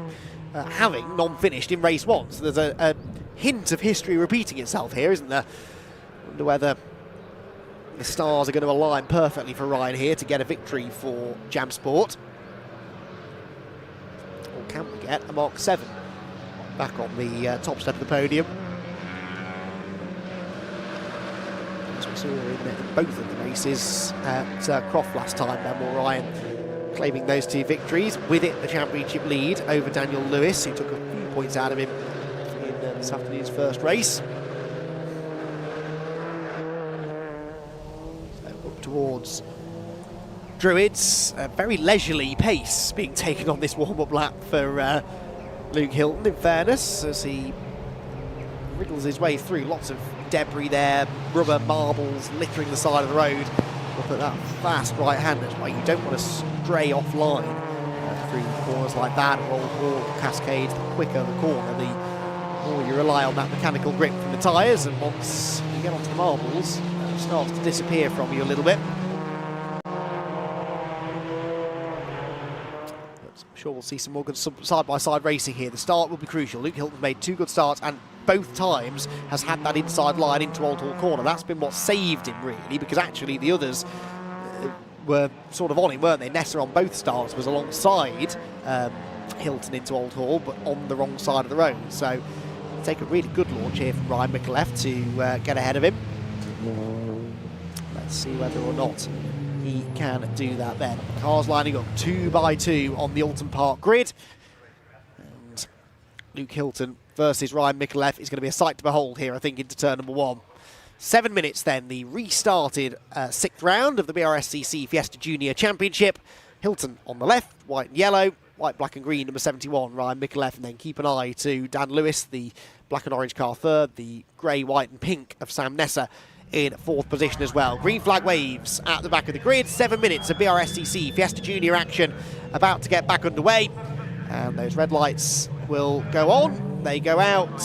Having non-finished in race 1. So there's a hint of history repeating itself here, isn't there? I wonder whether the stars are going to align perfectly for Ryan here to get a victory for Jam Sport. Or can we get a Mark 7 back on the top step of the podium? As we saw in both of the races at Croft last time, Benmore Ryan claiming those 2 victories, with it the championship lead over Daniel Lewis, who took a few points out of him in this afternoon's first race. So up towards Druids, a very leisurely pace being taken on this warm-up lap for Luke Hilton, in fairness, as he wriggles his way through. Lots of debris there, rubber marbles littering the side of the road. Up at that fast right-hander, why you don't want to stray offline through corners like that, or cascades. The quicker the corner, the more you rely on that mechanical grip from the tyres, and once you get onto the marbles, it starts to disappear from you a little bit. But I'm sure we'll see some more good side-by-side racing here. The start will be crucial. Luke Hilton's made 2 good starts and both times has had that inside line into Old Hall Corner. That's been what saved him, really, because actually the others were sort of on him, weren't they? Nessa on both starts was alongside Hilton into Old Hall, but on the wrong side of the road. So take a really good launch here from Ryan Micallef to get ahead of him. Let's see whether or not he can do that then. Cars lining up 2 by 2 on the Oulton Park grid. And Luke Hilton versus Ryan Micallef is going to be a sight to behold here, I think, into turn number 1. 7 minutes then, the restarted 6th round of the BRSCC Fiesta Junior Championship. Hilton on the left, white and yellow, white, black and green, number 71, Ryan Micallef, and then keep an eye to Dan Lewis, the black and orange car 3rd, the grey, white and pink of Sam Nessa in 4th position as well. Green flag waves at the back of the grid. 7 minutes of BRSCC Fiesta Junior action about to get back underway. And those red lights will go on. They go out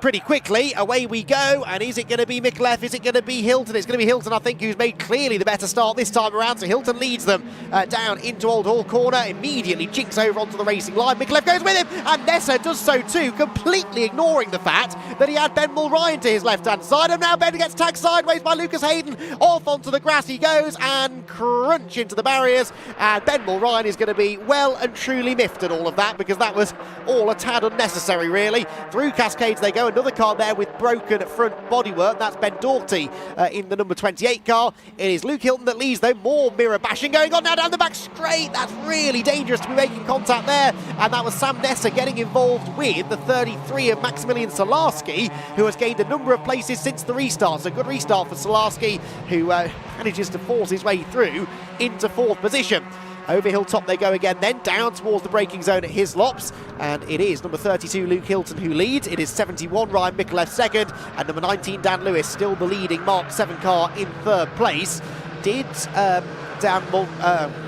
pretty quickly. Away we go. And is it going to be Micallef? Is it going to be Hilton? It's going to be Hilton, I think, who's made clearly the better start this time around. So Hilton leads them down into Old Hall Corner. Immediately jinks over onto the racing line. Micallef goes with him, and Nessa does so too, completely ignoring the fact that he had Ben Mulryan to his left-hand side. And now Ben gets tagged sideways by Lucas Hayden. Off onto the grass he goes and crunch into the barriers. And Ben Mulryan is going to be well and truly miffed at all of that, because that was all a tad unnecessary, really. Through Cascades they go. Another car there with broken front bodywork. That's Ben Doughty in the number 28 car. It is Luke Hilton that leads, though. More mirror bashing going on now down the back straight. That's really dangerous to be making contact there. And that was Sam Nessa getting involved with the 33 of Maximilian Solarski, who has gained a number of places since the restart. So good restart for Solarski, who manages to force his way through into 4th position. Over hilltop they go again then, down towards the braking zone at Hislops, and it is number 32 Luke Hilton who leads. It is 71 Ryan Micallef second, and number 19 Dan Lewis, still the leading Mark 7 car, in 3rd place. Did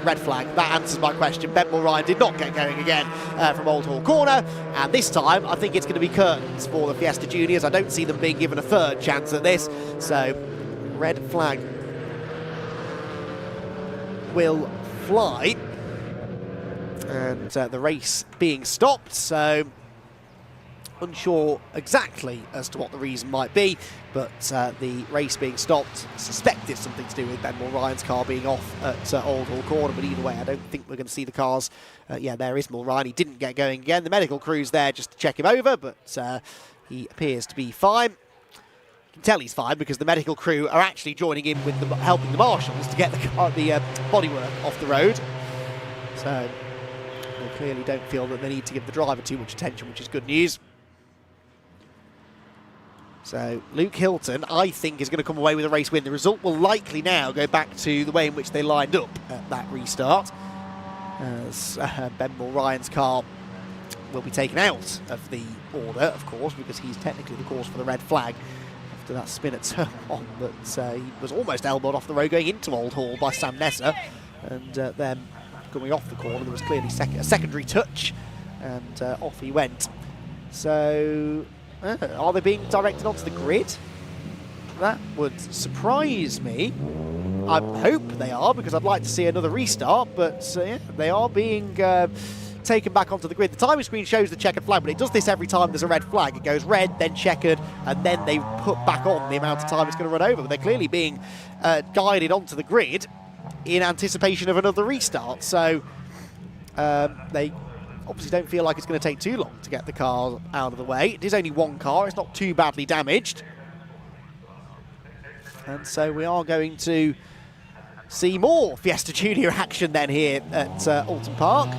red flag, that answers my question. Ben Mulryan did not get going again from Old Hall Corner, and this time I think it's going to be curtains for the Fiesta Juniors. I don't see them being given a 3rd chance at this, so red flag will fly, and the race being stopped, so unsure exactly as to what the reason might be, but the race being stopped, I suspect it's something to do with Ben Mulryan's car being off at Old Hall Corner, but either way I don't think we're going to see the cars. Yeah, there is Mulryan, he didn't get going again. The medical crew's there just to check him over, but he appears to be fine. You can tell he's fine because the medical crew are actually joining in with helping the marshals to get the bodywork off the road. So they clearly don't feel that they need to give the driver too much attention, which is good news. So Luke Hilton, I think, is going to come away with a race win. The result will likely now go back to the way in which they lined up at that restart, as Ben Mulryan's car will be taken out of the order, of course, because he's technically the cause for the red flag after that spin at turn 1, but he was almost elbowed off the road going into Old Hall by Sam Nessa, and then coming off the corner there was clearly a secondary touch, and off he went. So are they being directed onto the grid? That would surprise me. I hope they are, because I'd like to see another restart, but yeah, they are being taken back onto the grid. The timing screen shows the checkered flag, but it does this every time there's a red flag. It goes red, then checkered, and then they put back on the amount of time it's going to run over. But they're clearly being guided onto the grid in anticipation of another restart. So they obviously don't feel like it's going to take too long to get the car out of the way. It is only one car, it's not too badly damaged. And so we are going to see more Fiesta Junior action then here at Oulton Park.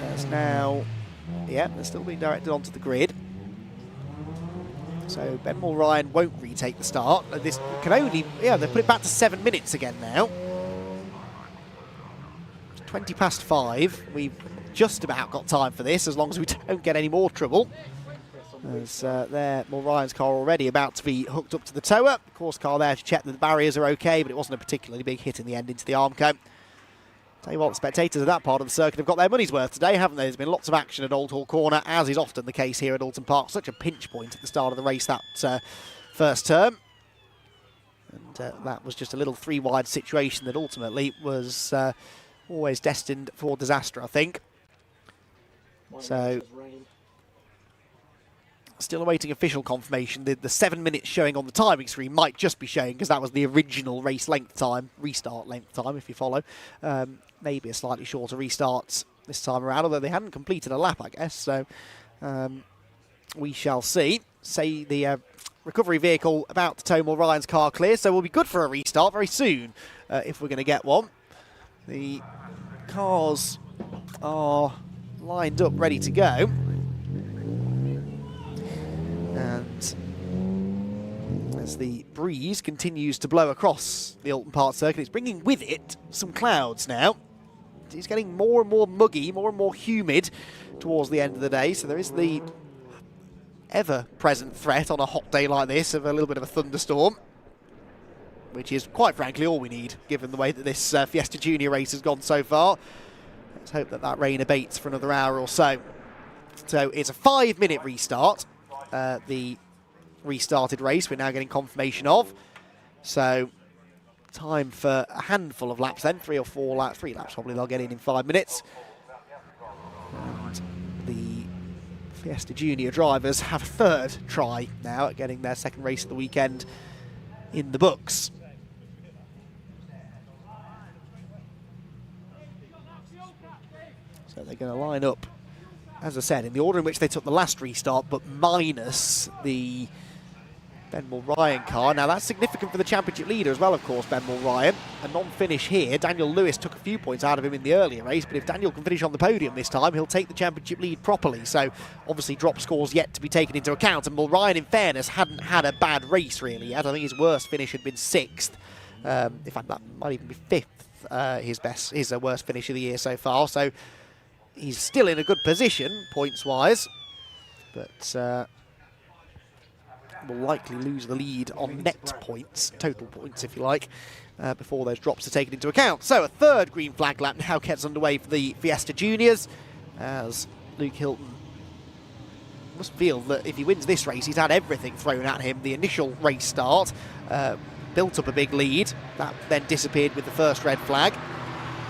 There's now, yeah, they're still being directed onto the grid. So Ben Mulryan won't retake the start. This can only, yeah, they put it back to 7 minutes again now. It's 20 past 5. We've just about got time for this, as long as we don't get any more trouble. There's there Mulryan's car already about to be hooked up to the tower. Of course, car there to check that the barriers are okay, but it wasn't a particularly big hit in the end into the arm cone. Tell you what, the spectators of that part of the circuit have got their money's worth today, haven't they? There's been lots of action at Old Hall Corner, as is often the case here at Oulton Park. Such a pinch point at the start of the race, that first turn. And that was just a little 3-wide situation that ultimately was always destined for disaster, I think. So, still awaiting official confirmation. The 7 minutes showing on the timing screen might just be showing because that was the original race length time, restart length time, if you follow. Maybe a slightly shorter restart this time around, although they hadn't completed a lap, I guess. So, we shall see. Say the recovery vehicle about to tow Ryan's car clear, so we'll be good for a restart very soon if we're going to get one. The cars are lined up, ready to go. And as the breeze continues to blow across the Oulton Park circuit, it's bringing with it some clouds now. It's getting more and more muggy, more and more humid towards the end of the day, so there is the ever-present threat on a hot day like this of a little bit of a thunderstorm, which is, quite frankly, all we need, given the way that this Fiesta Junior race has gone so far. Let's hope that that rain abates for another hour or so. So it's a 5-minute restart, the restarted race we're now getting confirmation of. So time for a handful of laps then, 3 or 4 laps, 3 laps probably they'll get in 5 minutes. And the Fiesta Junior drivers have a third try now at getting their second race of the weekend in the books. So they're going to line up, as I said, in the order in which they took the last restart, but minus the Ben Mulryan car. Now that's significant for the championship leader as well, of course, Ben Mulryan. A non-finish here. Daniel Lewis took a few points out of him in the earlier race, but if Daniel can finish on the podium this time, he'll take the championship lead properly. So obviously drop scores yet to be taken into account, and Mulryan, in fairness, hadn't had a bad race really yet. I think his worst finish had been 6th. In fact, that might even be 5th, his worst finish of the year so far. So he's still in a good position, points-wise, but will likely lose the lead on net points, total points, if you like, before those drops are taken into account. So a third green flag lap now gets underway for the Fiesta Juniors, as Luke Hilton must feel that if he wins this race, he's had everything thrown at him. The initial race start built up a big lead, that then disappeared with the first red flag.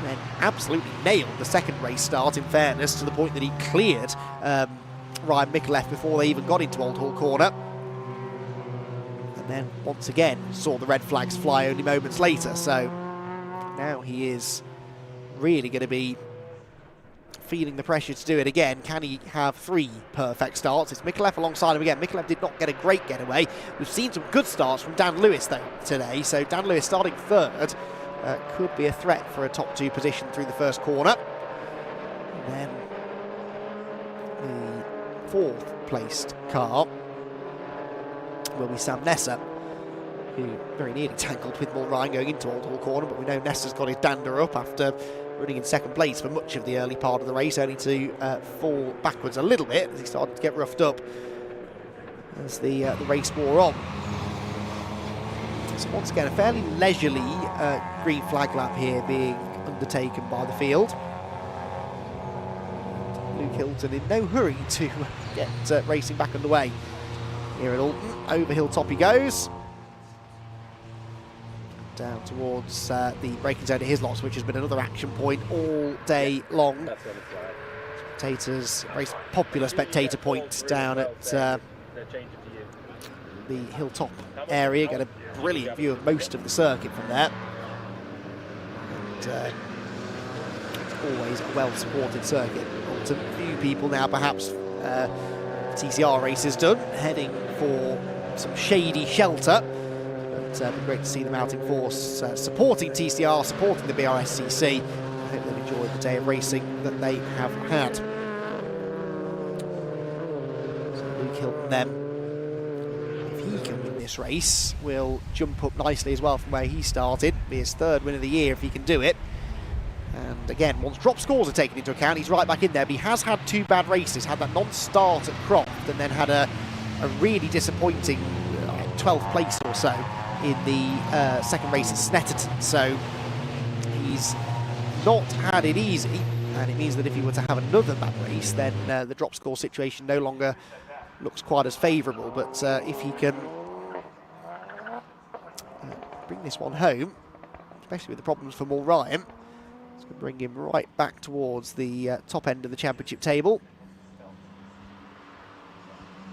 Then absolutely nailed the second race start, in fairness, to the point that he cleared Ryan Micallef before they even got into Old Hall Corner. And then, once again, saw the red flags fly only moments later. So now he is really going to be feeling the pressure to do it again. Can he have 3 perfect starts? It's Micallef alongside him again. Micallef did not get a great getaway. We've seen some good starts from Dan Lewis, though, today. So Dan Lewis starting 3rd. Could be a threat for a top 2 position through the first corner. And then the 4th placed car will be Sam Nesser, who very nearly tangled with Mulryan going into Old Hall Corner, but we know Nesser's got his dander up after running in 2nd place for much of the early part of the race, only to fall backwards a little bit as he started to get roughed up as the race wore on. So once again, a fairly leisurely green flag lap here being undertaken by the field. Luke Hilton in no hurry to get racing back underway here at Oulton. Over hilltop he goes. Down towards the braking zone at his lots, which has been another action point all day long. Spectators, very popular spectator point down at the hilltop area. Get a brilliant view of most of the circuit from there. And it's always a well-supported circuit. A few people now, perhaps TCR races done, heading for some shady shelter. But it'd be great to see them out in force, supporting TCR, supporting the BRSCC. I hope they've enjoyed the day of racing that they have had. So Luke Hilton then, if he can win this race, will jump up nicely as well from where he started. Be his 3rd win of the year if he can do it. And again, once drop scores are taken into account, he's right back in there. But he has had 2 bad races. Had that non-start at Croft, and then had a really disappointing 12th place or so in the 2nd race at Snetterton. So he's not had it easy, and it means that if he were to have another bad race, then the drop score situation no longer looks quite as favourable. But if he can bring this one home, especially with the problems for Mulryan, It's going to bring him right back towards the top end of the championship table.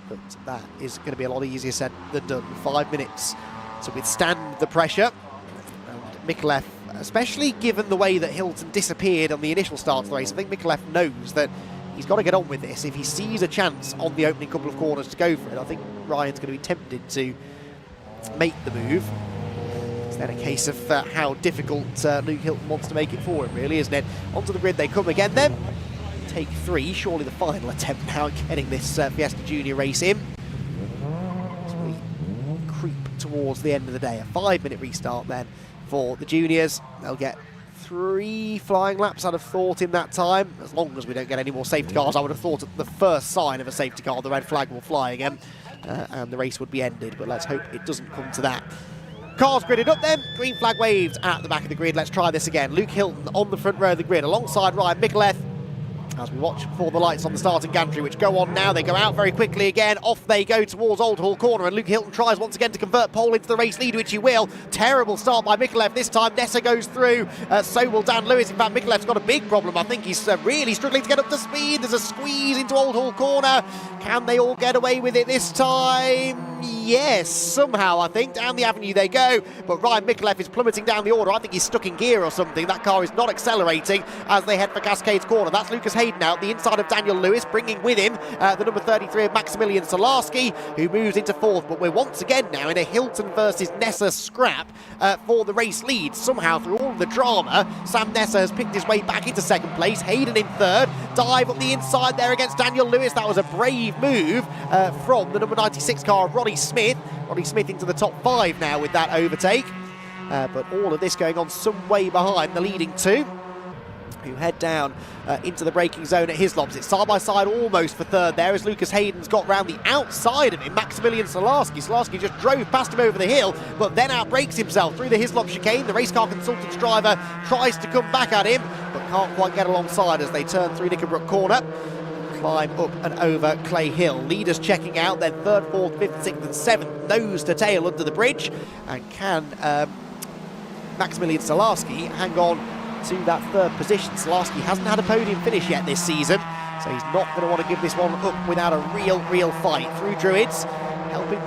But that is going to be a lot easier said than done. 5 minutes to withstand the pressure. And Mikulev, especially given the way that Hilton disappeared on the initial start of the race, I think Mikulev knows that he's got to get on with this. If he sees a chance on the opening couple of corners to go for it, I think Ryan's going to be tempted to make the move. It's then a case of how difficult Luke Hilton wants to make it for him, really, isn't it? Onto the grid they come again then. Take 3, surely the final attempt now at getting this Fiesta Junior race in. As we creep towards the end of the day. A 5-minute restart then for the juniors. They'll get 3 flying laps, I'd have thought, in that time. As long as we don't get any more safety cars, I would have thought at the first sign of a safety car, the red flag will fly again, and the race would be ended. But let's hope it doesn't come to that. Cars gridded up then, green flag waves at the back of the grid. Let's try this again. Luke Hilton on the front row of the grid alongside Ryan Mikulev. As we watch for the lights on the starting gantry, which go on now. They go out very quickly again. Off they go towards Old Hall Corner, and Luke Hilton tries once again to convert pole into the race lead, which he will. Terrible start by Mikulev this time. Nessa goes through, so will Dan Lewis. In fact, Mikulev's got a big problem. I think he's really struggling to get up to speed. There's a squeeze into Old Hall Corner. Can they all get away with it this time? Yes, somehow, I think. Down the avenue they go, but Ryan Mikulev is plummeting down the order. I think he's stuck in gear or something. That car is not accelerating as they head for Cascades Corner. That's Lucas Hayden out the inside of Daniel Lewis, bringing with him the number 33 of Maximilian Solarski, who moves into 4th. But we're once again now in a Hilton versus Nessa scrap for the race lead. Somehow, through all of the drama, Sam Nessa has picked his way back into 2nd place. Hayden in 3rd. Dive up the inside there against Daniel Lewis. That was a brave move from the number 96 car of Ronnie Smith. Ronnie Smith into the top 5 now with that overtake. But all of this going on some way behind the leading 2, who head down into the braking zone at Hislop's. It's side by side almost for 3rd there as Lucas Hayden's got round the outside of him. Maximilian Solarski. Solarski just drove past him over the hill, but then outbrakes himself through the Hislop chicane. The race car consultant's driver tries to come back at him, but can't quite get alongside as they turn through Knickerbrook Corner. Climb up and over Clay Hill. Leaders checking out, then 3rd, 4th, 5th, 6th and 7th, nose to tail under the bridge. And can Maximilian Solarski hang on to that 3rd position? Solarski hasn't had a podium finish yet this season, so he's not going to want to give this one up without a real fight. Through Druids, helping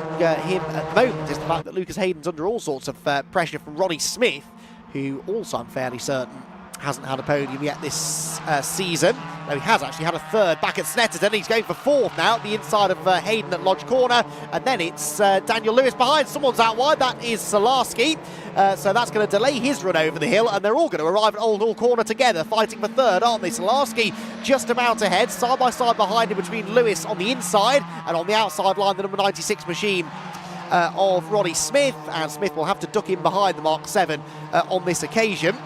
him at the moment is the fact that Lucas Hayden's under all sorts of pressure from Ronnie Smith, who also, I'm fairly certain, hasn't had a podium yet this season. No, he has actually had a 3rd back at Snetterton. He's going for 4th now at the inside of Hayden at Lodge Corner. And then it's Daniel Lewis behind. Someone's out wide. That is Solarski. So that's going to delay his run over the hill. And they're all going to arrive at Old Hall Corner together, fighting for 3rd, aren't they? Solarski just about ahead, side by side behind him between Lewis on the inside and on the outside line, the number 96 machine of Ronnie Smith. And Smith will have to duck in behind the Mark 7 on this occasion.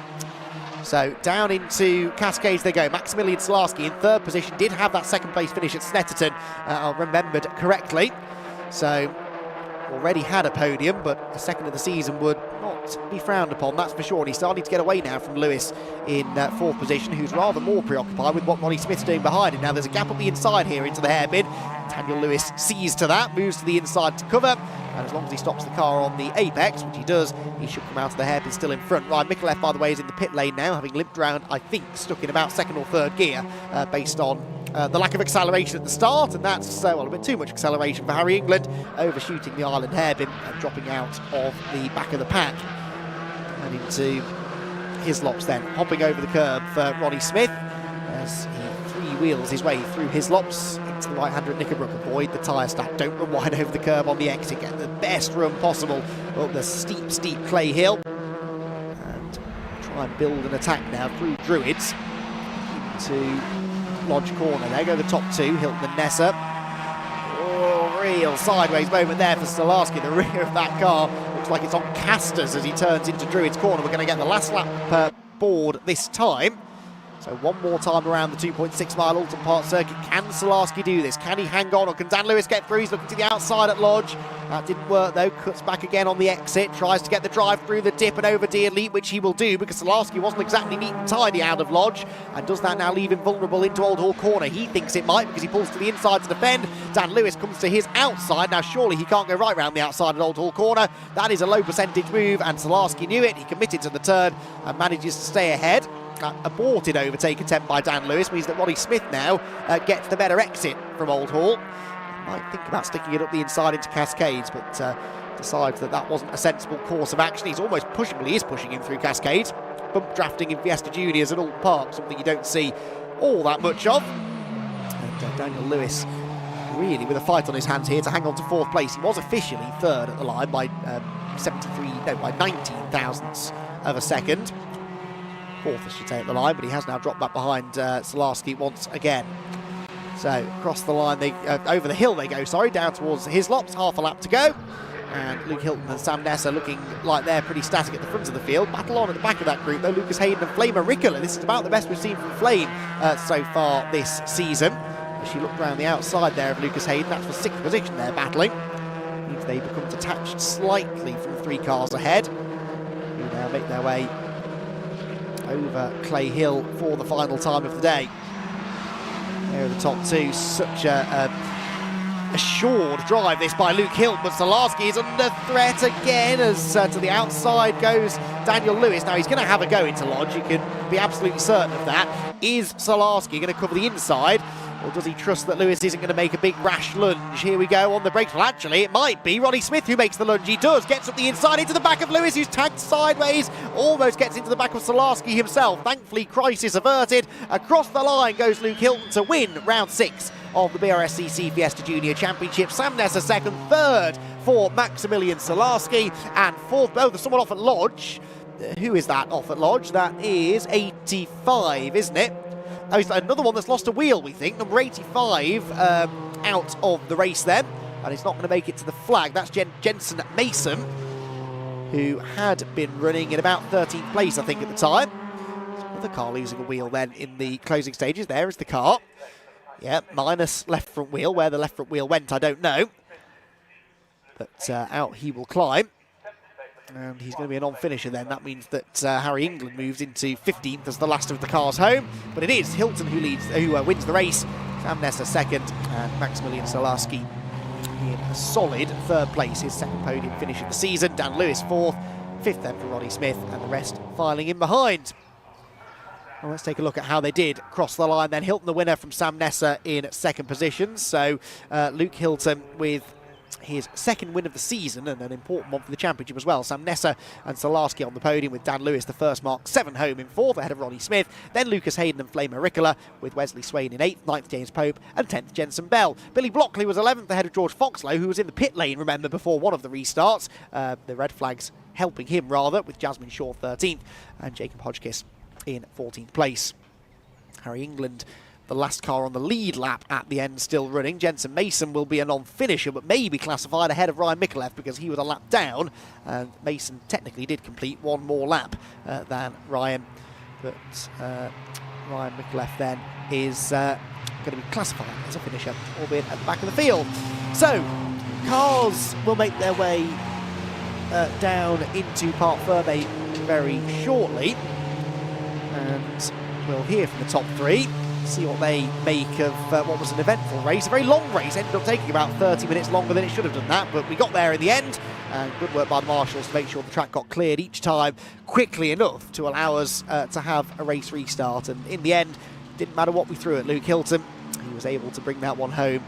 So down into Cascades they go. Maximilian Solarski in 3rd position, did have that 2nd place finish at Snetterton, I remembered correctly. So already had a podium, but a 2nd of the season would not be frowned upon, that's for sure. And he's starting to get away now from Lewis in 4th position, who's rather more preoccupied with what Ronnie Smith's doing behind him. Now there's a gap up the inside here into the hairpin. Daniel Lewis sees to that, moves to the inside to cover. And as long as he stops the car on the apex, which he does, he should come out of the hairpin still in front. Ryan Mikulev, by the way, is in the pit lane now, having limped round, I think, stuck in about 2nd or 3rd gear, based on the lack of acceleration at the start. And that's, well, a bit too much acceleration for Harry England, overshooting the island hairpin and dropping out of the back of the pack. And into Hislop's then, hopping over the curb for Ronnie Smith, as he 3-wheels his way through Hislop's into the right-hander at Knickerbrook. Avoid the tyre stack, don't run wide over the curb on the exit, get the best run possible up the steep Clay Hill, and try and build an attack now through Druids into Lodge Corner. There go the top 2, Hilton and Nessa. Oh, real sideways moment there for Solarski. The rear of that car looks like it's on casters as he turns into Druids Corner. We're going to get the last lap per board this time. So one more time around the 2.6 mile Oulton Park circuit. Can Solarski do this? Can he hang on, or can Dan Lewis get through? He's looking to the outside at Lodge. That didn't work though. Cuts back again on the exit. Tries to get the drive through the dip and over Dearly, which he will do because Solarski wasn't exactly neat and tidy out of Lodge. And does that now leave him vulnerable into Old Hall Corner? He thinks it might because he pulls to the inside to defend. Dan Lewis comes to his outside. Now surely he can't go right round the outside at Old Hall Corner. That is a low percentage move and Solarski knew it. He committed to the turn and manages to stay ahead. aborted overtake attempt by Dan Lewis means that Ronnie Smith now gets the better exit from Old Hall. Might think about sticking it up the inside into Cascades, but decides that that wasn't a sensible course of action. He's almost pushing, well, he is pushing him through Cascades. Bump drafting in Fiesta Juniors at Oulton Park, something you don't see all that much of. And Daniel Lewis really with a fight on his hands here to hang on to 4th place. He was officially 3rd at the line by by 19 thousandths of a second. 4th, I should say, at the line, but he has now dropped back behind Solarski once again. So across the line, over the hill they go, down towards Hislops, half a lap to go. And Luke Hilton and Sam Nessa looking like they're pretty static at the front of the field. Battle on at the back of that group, though, Lucas Hayden and Flame Auricola. This is about the best we've seen from Flame so far this season. As she looked around the outside there of Lucas Hayden, that's for 6th position they're battling. Means they become detached slightly from 3 cars ahead, who now make their way over Clay Hill for the final time of the day. There are the top 2. Such a assured drive this by Luke Hilton, but Solarski is under threat again as to the outside goes Daniel Lewis. Now he's going to have a go into Lodge, you can be absolutely certain of that. Is Solarski going to cover the inside, or does he trust that Lewis isn't going to make a big rash lunge? Here we go on the brakes. Well, actually, it might be Ronnie Smith who makes the lunge. He does, gets up the inside into the back of Lewis, who's tagged sideways, almost gets into the back of Solarski himself. Thankfully, crisis averted. Across the line goes Luke Hilton to win round 6 of the BRSCC Fiesta Junior Championship. Sam Nessa second, 3rd for Maximilian Solarski, and 4th, there's someone off at Lodge. Who is that off at Lodge? That is 85, isn't it? Oh, it's another one that's lost a wheel, we think. Number 85 out of the race then, and he's not going to make it to the flag. That's Jensen Mason, who had been running in about 13th place, I think, at the time. Another car losing a wheel then in the closing stages. There is the car. Yeah, minus left front wheel. Where the left front wheel went, I don't know. But out he will climb. And he's going to be a non-finisher then. That means that Harry England moves into 15th as the last of the cars home. But it is Hilton who wins the race. Sam Nessa 2nd, and Maximilian Solarski in a solid 3rd place. His 2nd podium finish of the season. Dan Lewis 4th, 5th then for Ronnie Smith, and the rest filing in behind. Well, let's take a look at how they did cross the line then. Hilton the winner from Sam Nessa in 2nd position. So Luke Hilton with his 2nd win of the season, and an important one for the championship as well. Sam Nessa and Solarski on the podium, with Dan Lewis the first mark 7 home in 4th ahead of Ronnie Smith. Then Lucas Hayden and Flame Auricola, with Wesley Swain in 8th, 9th James Pope, and 10th Jensen Bell. Billy Blockley was 11th ahead of George Foxlow, who was in the pit lane, remember, before one of the restarts. The red flags helping him rather, with Jasmine Shaw 13th and Jacob Hodgkiss in 14th place. Harry England, the last car on the lead lap at the end, still running. Jensen Mason will be a non-finisher, but may be classified ahead of Ryan Mikulev because he was a lap down, and Mason technically did complete 1 more lap than Ryan. But Ryan Mikulev then is going to be classified as a finisher, albeit at the back of the field. So, cars will make their way down into Parc Fermé very shortly, and we'll hear from the top 3, see what they make of what was an eventful race. A very long race, ended up taking about 30 minutes longer than it should have done that, but we got there in the end, and good work by the marshals to make sure the track got cleared each time quickly enough to allow us to have a race restart. And in the end, didn't matter what we threw at Luke Hilton, he was able to bring that one home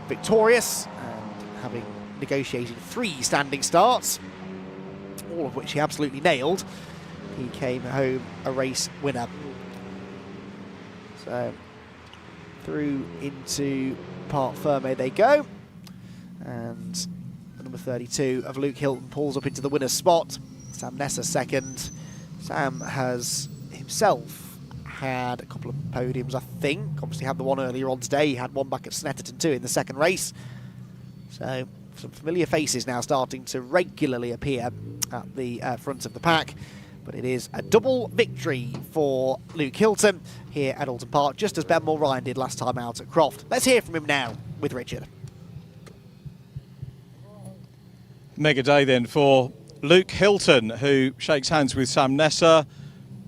victorious, and having negotiated 3 standing starts, all of which he absolutely nailed, he came home a race winner. So through into Parc Fermé they go, and the number 32 of Luke Hilton pulls up into the winner's spot. Sam Nessa 2nd. Sam has himself had a couple of podiums, I think. Obviously had the one earlier on today. He had one back at Snetterton too in the 2nd race. So some familiar faces now starting to regularly appear at the front of the pack. But it is a double victory for Luke Hilton here at Oulton Park, just as Ben Mulryan did last time out at Croft. Let's hear from him now with Richard. Mega day then for Luke Hilton, who shakes hands with Sam Nessa.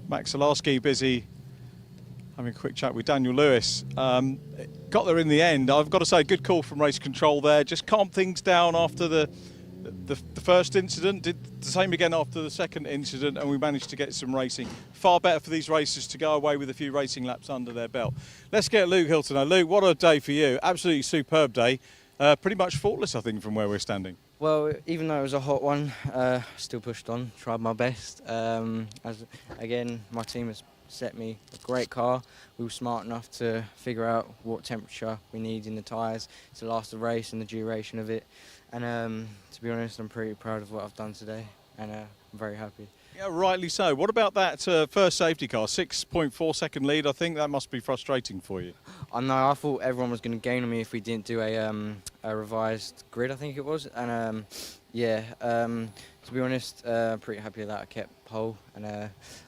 Max Solarski busy having a quick chat with Daniel Lewis. Got there in the end. I've got to say, good call from race control there. Just calm things down after the the first incident, did the same again after the second incident, and we managed to get some racing. Far better for these racers to go away with a few racing laps under their belt. Let's get Luke Hilton. Now, Luke, what a day for you. Absolutely superb day. Pretty much faultless, I think, from where we're standing. Well, even though it was a hot one, still pushed on, tried my best. Again, my team has set me a great car. We were smart enough to figure out what temperature we need in the tyres to last the race and the duration of it. And to be honest, I'm pretty proud of what I've done today, and I'm very happy. Yeah, rightly so. What about that first safety car? 6.4 second lead. I think that must be frustrating for you. I know. I thought everyone was going to gain on me if we didn't do a revised grid, I think it was. And to be honest, pretty happy that I kept pole, and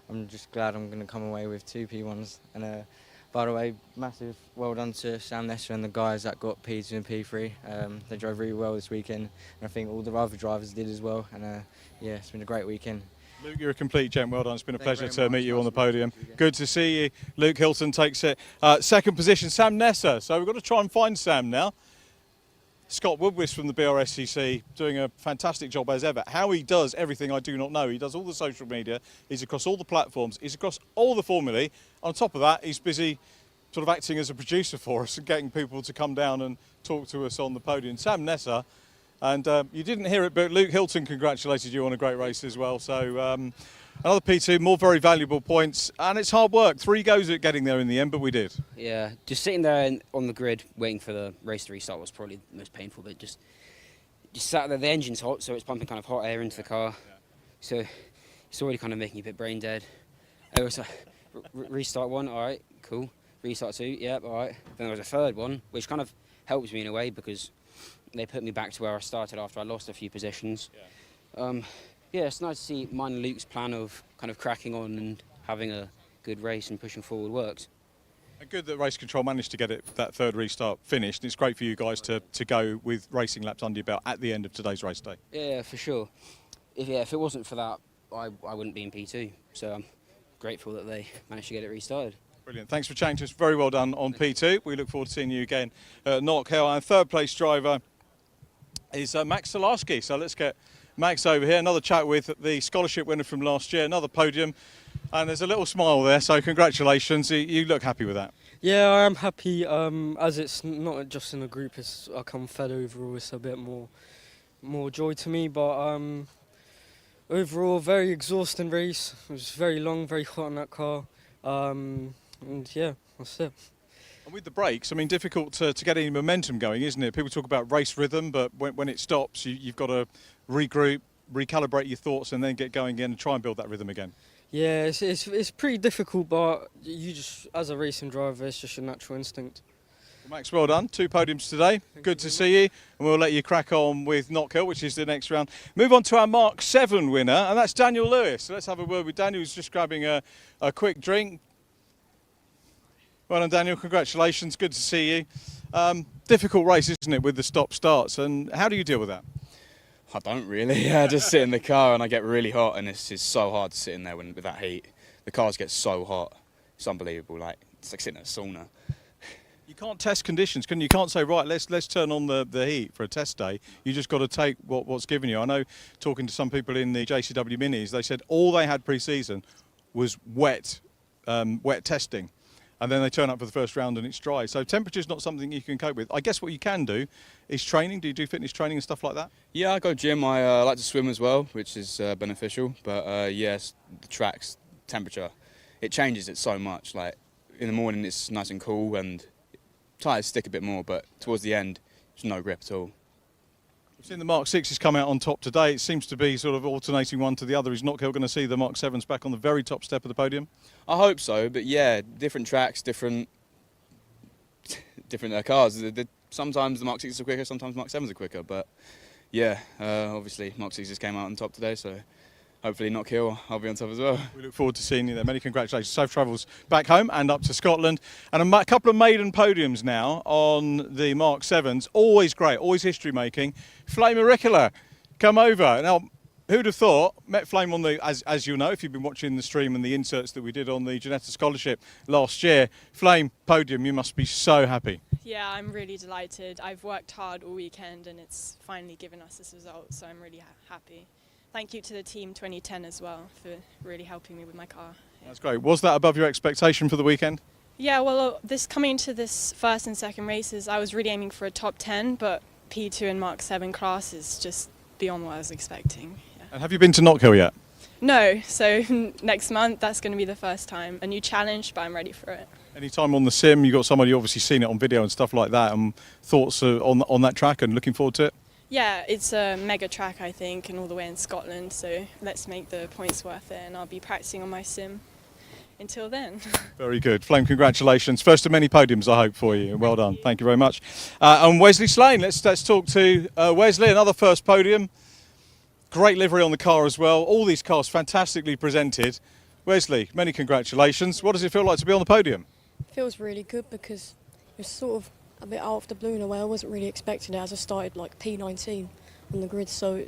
I'm just glad I'm going to come away with 2 P1s. And by the way, massive well done to Sam Nesser and the guys that got P2 and P3. They drove really well this weekend, and I think all the other drivers did as well. And yeah, it's been a great weekend. Luke, you're a complete gent. Well done. It's been a pleasure to meet you on the podium. Good to see you. Luke Hilton takes it. Second position, Sam Nesser. So we've got to try and find Sam now. Scott Woodwist from the BRSCC doing a fantastic job as ever. How he does everything, I do not know. He does all the social media. He's across all the platforms. He's across all the formulae. On top of that, he's busy sort of acting as a producer for us and getting people to come down and talk to us on the podium. Sam Nesser. And you didn't hear it, but Luke Hilton congratulated you on a great race as well. So another P2, more very valuable points. And it's hard work. 3 goes at getting there in the end, but we did. Yeah, just sitting there on the grid waiting for the race to restart was probably the most painful bit. Just sat there, the engine's hot, so it's pumping kind of hot air into the car. So it's already kind of making you a bit brain dead. It was restart 1, all right, cool. Restart 2, yep, all right. Then there was a third one, which kind of helps me in a way because they put me back to where I started after I lost a few positions. Yeah, it's nice to see mine and Luke's plan of kind of cracking on and having a good race and pushing forward works. And good that Race Control managed to get that third restart finished. It's great for you guys to go with racing laps under your belt at the end of today's race day. Yeah, for sure. If it wasn't for that, I wouldn't be in P2. So I'm grateful that they managed to get it restarted. Brilliant. Thanks for chatting to us. Very well done on P2. We look forward to seeing you again at Knock Hill. And third place driver is Max Solarski. So let's get Max over here. Another chat with the scholarship winner from last year, another podium. And there's a little smile there, so congratulations. You look happy with that. Yeah, I am happy. As it's not just in a group, I come third overall. It's a bit more joy to me. But overall, very exhausting race. It was very long, very hot in that car. And yeah, that's it. And with the brakes, I mean, difficult to get any momentum going, isn't it? People talk about race rhythm, but when it stops, you've got to regroup, recalibrate your thoughts, and then get going again and try and build that rhythm again. Yeah, it's pretty difficult, but you just, as a racing driver, it's just your natural instinct. Well, Max, well done. 2 podiums today. Good to see you. And we'll let you crack on with Knock Hill, which is the next round. Move on to our Mark 7 winner, and that's Daniel Lewis. So let's have a word with Daniel, who's just grabbing a quick drink. Well done, Daniel. Congratulations. Good to see you. Difficult race, isn't it, with the stop-starts? And how do you deal with that? I don't really. I just sit in the car and I get really hot, and it's so hard to sit in there with that heat. The cars get so hot. It's unbelievable. It's like sitting in a sauna. You can't test conditions, can you? You can't say, right, let's turn on the heat for a test day. You just got to take what's given you. I know, talking to some people in the JCW Minis, they said all they had pre-season was wet testing. And then they turn up for the first round and it's dry. So temperature's not something you can cope with. I guess what you can do is training. Do you do fitness training and stuff like that? Yeah, I go gym. I like to swim as well, which is beneficial. But yes, the track's temperature, it changes it so much. Like in the morning it's nice and cool and tyres stick a bit more, but towards the end, there's no grip at all. We've seen the Mark 6s come out on top today. It seems to be sort of alternating one to the other. Is Knock Hill going to see the Mark 7s back on the very top step of the podium? I hope so, but yeah, different tracks, different cars. Sometimes the Mark 6s are quicker, sometimes Mark 7s are quicker, but yeah, obviously Mark 6s came out on top today, so hopefully Knock Hill, I'll be on top as well. We look forward to seeing you there. Many congratulations. Safe travels back home and up to Scotland. And a couple of maiden podiums now on the Mark 7s. Always great, always history making. Flame Auricular, come over. Now, who'd have thought, met Flame on the, as you know, if you've been watching the stream and the inserts that we did on the Ginetta Scholarship last year. Flame, podium, you must be so happy. Yeah, I'm really delighted. I've worked hard all weekend and it's finally given us this result, so I'm really happy. Thank you to the team 2010 as well for really helping me with my car. Yeah. That's great. Was that above your expectation for the weekend? Yeah, well, coming into this first and second races, I was really aiming for a top 10, but P2 and Mark 7 class is just beyond what I was expecting. Yeah. And have you been to Knockhill yet? No, so next month that's going to be the first time. A new challenge, but I'm ready for it. Any time on the sim? You got somebody obviously seen it on video and stuff like that. Thoughts on that track and looking forward to it? Yeah, it's a mega track, I think, and all the way in Scotland. So let's make the points worth it, and I'll be practicing on my sim until then. Very good. Flame, congratulations. First of many podiums, I hope, for you. Well done. Thank you very much. And Wesley Slane, let's talk to Wesley. Another first podium. Great livery on the car as well. All these cars fantastically presented. Wesley, many congratulations. What does it feel like to be on the podium? It feels really good because it was sort of a bit out of the blue in a way. I wasn't really expecting it as I started like P19 on the grid, so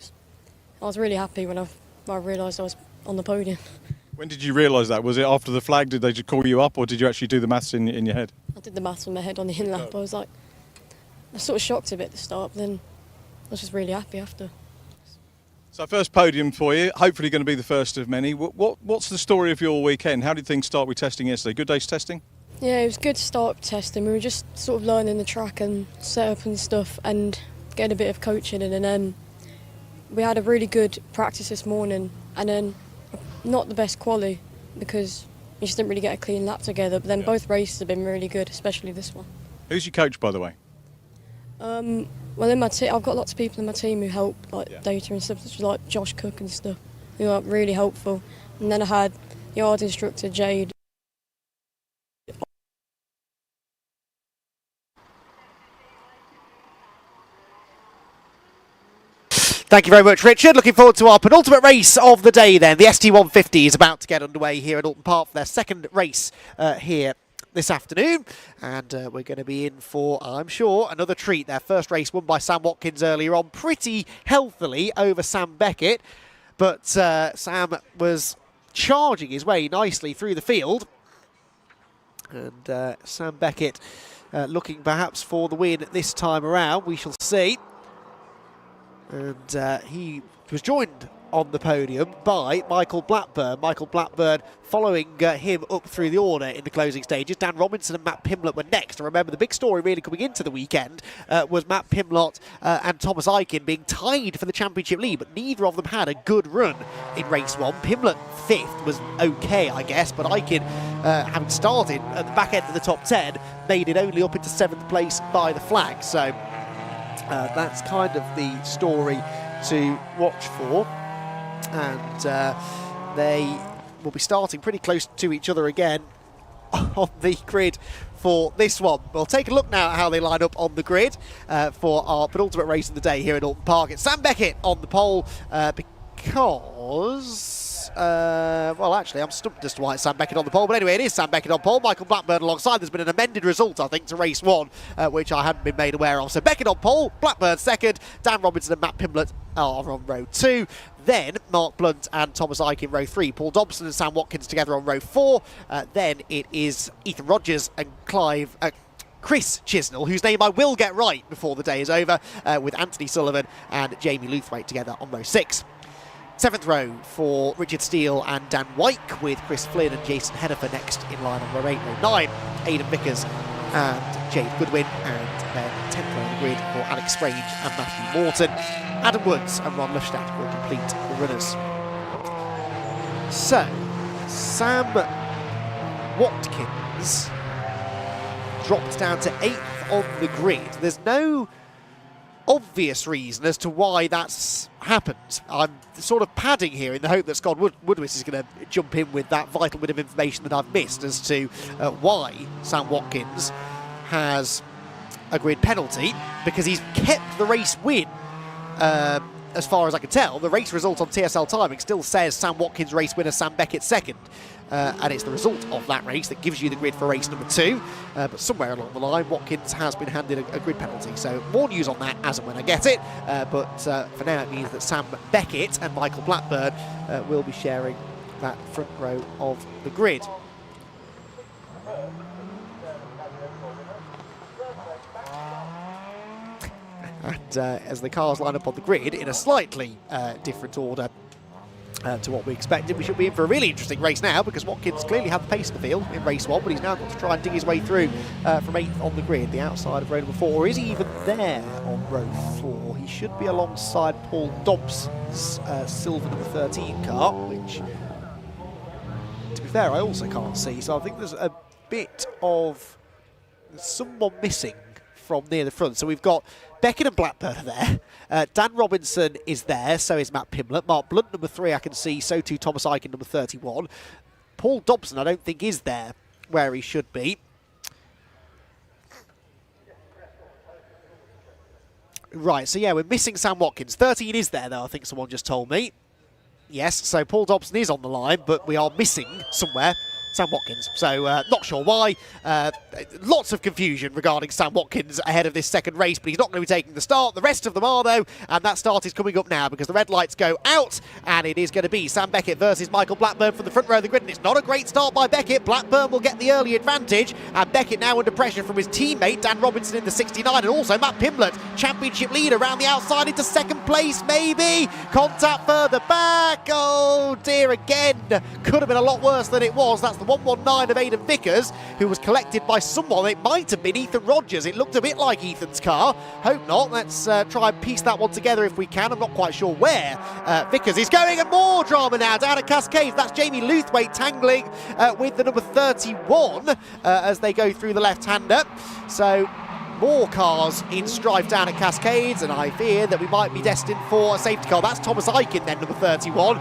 I was really happy when I realised I was on the podium. When did you realise that? Was it after the flag? Did they just call you up, or did you actually do the maths in your head? I did the maths in my head on the in-lap. I was like, I was sort of shocked a bit at the start, but then I was just really happy after. So first podium for you, hopefully going to be the first of many. What's the story of your weekend? How did things start with testing yesterday? Good day's testing? Yeah, it was good to start with testing. We were just sort of learning the track and setup and stuff and getting a bit of coaching in, and then we had a really good practice this morning, and then not the best quali because we just didn't really get a clean lap together, but then both races have been really good, especially this one. Who's your coach, by the way? Well, in my team, I've got lots of people in my team who help, like data and stuff, such as like Josh Cook and stuff, who are really helpful. And then I had the art instructor, Jade. Thank you very much, Richard. Looking forward to our penultimate race of the day then. The ST150 is about to get underway here at Oulton Park for their second race here this afternoon, and we're going to be in for, I'm sure, another treat. Their first race won by Sam Watkins earlier on pretty healthily over Sam Beckett, but Sam was charging his way nicely through the field, and Sam Beckett looking perhaps for the win this time around. We shall see. And he was joined on the podium by Michael Blackburn. Michael Blackburn following him up through the order in the closing stages. Dan Robinson and Matt Pimlott were next. And remember, the big story really coming into the weekend was Matt Pimlott and Thomas Aiken being tied for the championship lead, but neither of them had a good run in race one. Pimlott fifth was okay, I guess, but Aiken, having started at the back end of the top 10, made it only up into 7th place by the flag. So that's kind of the story to watch for. And they will be starting pretty close to each other again on the grid for this one. We'll take a look now at how they line up on the grid for our penultimate race of the day here at Oulton Park. It's Sam Beckett on the pole because... well, actually, I'm stumped as to why it's Sam Beckett on the pole. But anyway, it is Sam Beckett on pole. Michael Blackburn alongside. There's been an amended result, I think, to race one, which I hadn't been made aware of. So Beckett on pole, Blackburn second, Dan Robinson and Matt Pimlott are on row 2. Then Mark Blunt and Thomas Aiken row 3. Paul Dobson and Sam Watkins together on row 4. Then it is Ethan Rogers and Chris Chisnell, whose name I will get right before the day is over, with Anthony Sullivan and Jamie Luthwaite together on row 6. 7th row for Richard Steele and Dan Wyke, with Chris Flynn and Jason Hennifer next in line on row 8. Row 9, Aidan Vickers and Jade Goodwin, and then 10th row on the grid for Alex Strange and Matthew Morton. Adam Woods and Ron Lufstadt will complete the runners. So, Sam Watkins dropped down to 8th on the grid. There's no obvious reason as to why that's happened. I'm sort of padding here in the hope that Scott Woodward is going to jump in with that vital bit of information that I've missed as to why Sam Watkins has a grid penalty, because he's kept the race win. As far as I can tell, the race result on TSL timing still says Sam Watkins race winner, Sam Beckett second. And it's the result of that race that gives you the grid for race number 2. But somewhere along the line, Watkins has been handed a grid penalty. So more news on that as and when I get it. But for now, it means that Sam Beckett and Michael Blackburn will be sharing that front row of the grid. And as the cars line up on the grid in a slightly different order to what we expected, we should be in for a really interesting race now, because Watkins clearly had the pace of the field in race 1, but he's now got to try and dig his way through from 8th on the grid, the outside of row number 4. Or is he even there on row 4? He should be alongside Paul Dobson's silver number 13 car, which, to be fair, I also can't see. So I think there's a bit of someone missing from near the front. So we've got Beckett and Blackburn are there. Dan Robinson is there, so is Matt Pimblett. Mark Blunt, number 3, I can see, so too Thomas Eichen, number 31. Paul Dobson, I don't think, is there where he should be. Right, so yeah, we're missing Sam Watkins. 13 is there, though, I think someone just told me. Yes, so Paul Dobson is on the line, but we are missing somewhere Sam Watkins. So not sure why. Lots of confusion regarding Sam Watkins ahead of this second race, but he's not going to be taking the start. The rest of them are, though, and that start is coming up now because the red lights go out, and it is going to be Sam Beckett versus Michael Blackburn from the front row of the grid. And it's not a great start by Beckett. Blackburn will get the early advantage, and Beckett now under pressure from his teammate Dan Robinson in the 69, and also Matt Pimblett, championship leader, around the outside into second place, maybe. Contact further back. Oh dear, again. Could have been a lot worse than it was. That's the 119 of Aidan Vickers, who was collected by someone. It might have been Ethan Rogers. It looked a bit like Ethan's car. Hope not. Let's try and piece that one together if we can. I'm not quite sure where Vickers is going, and more drama now down at Cascades. That's Jamie Luthwaite tangling with the number 31 as they go through the left-hander. So more cars in strife down at Cascades, and I fear that we might be destined for a safety car. That's Thomas Eichen then, number 31,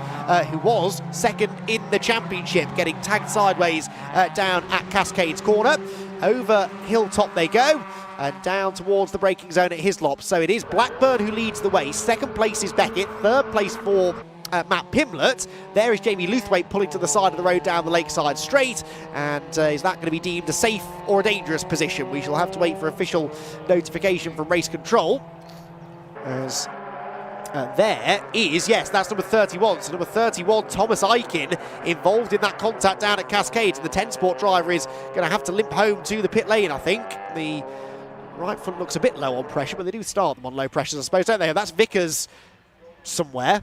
who was second in the championship, getting tagged sideways down at Cascades corner. Over Hilltop they go, and down towards the braking zone at Hislop. So it is Blackburn who leads the way. Second place is Beckett, third place for Matt Pimblett. There is Jamie Luthwaite pulling to the side of the road down the Lakeside Straight, and is that going to be deemed a safe or a dangerous position? We shall have to wait for official notification from race control. As there is, yes, that's number 31. So number 31, Thomas Eichen, involved in that contact down at Cascades, and the 10 Sport driver is going to have to limp home to the pit lane, I think. The right front looks a bit low on pressure, but they do start them on low pressures, I suppose, don't they? That's Vickers somewhere.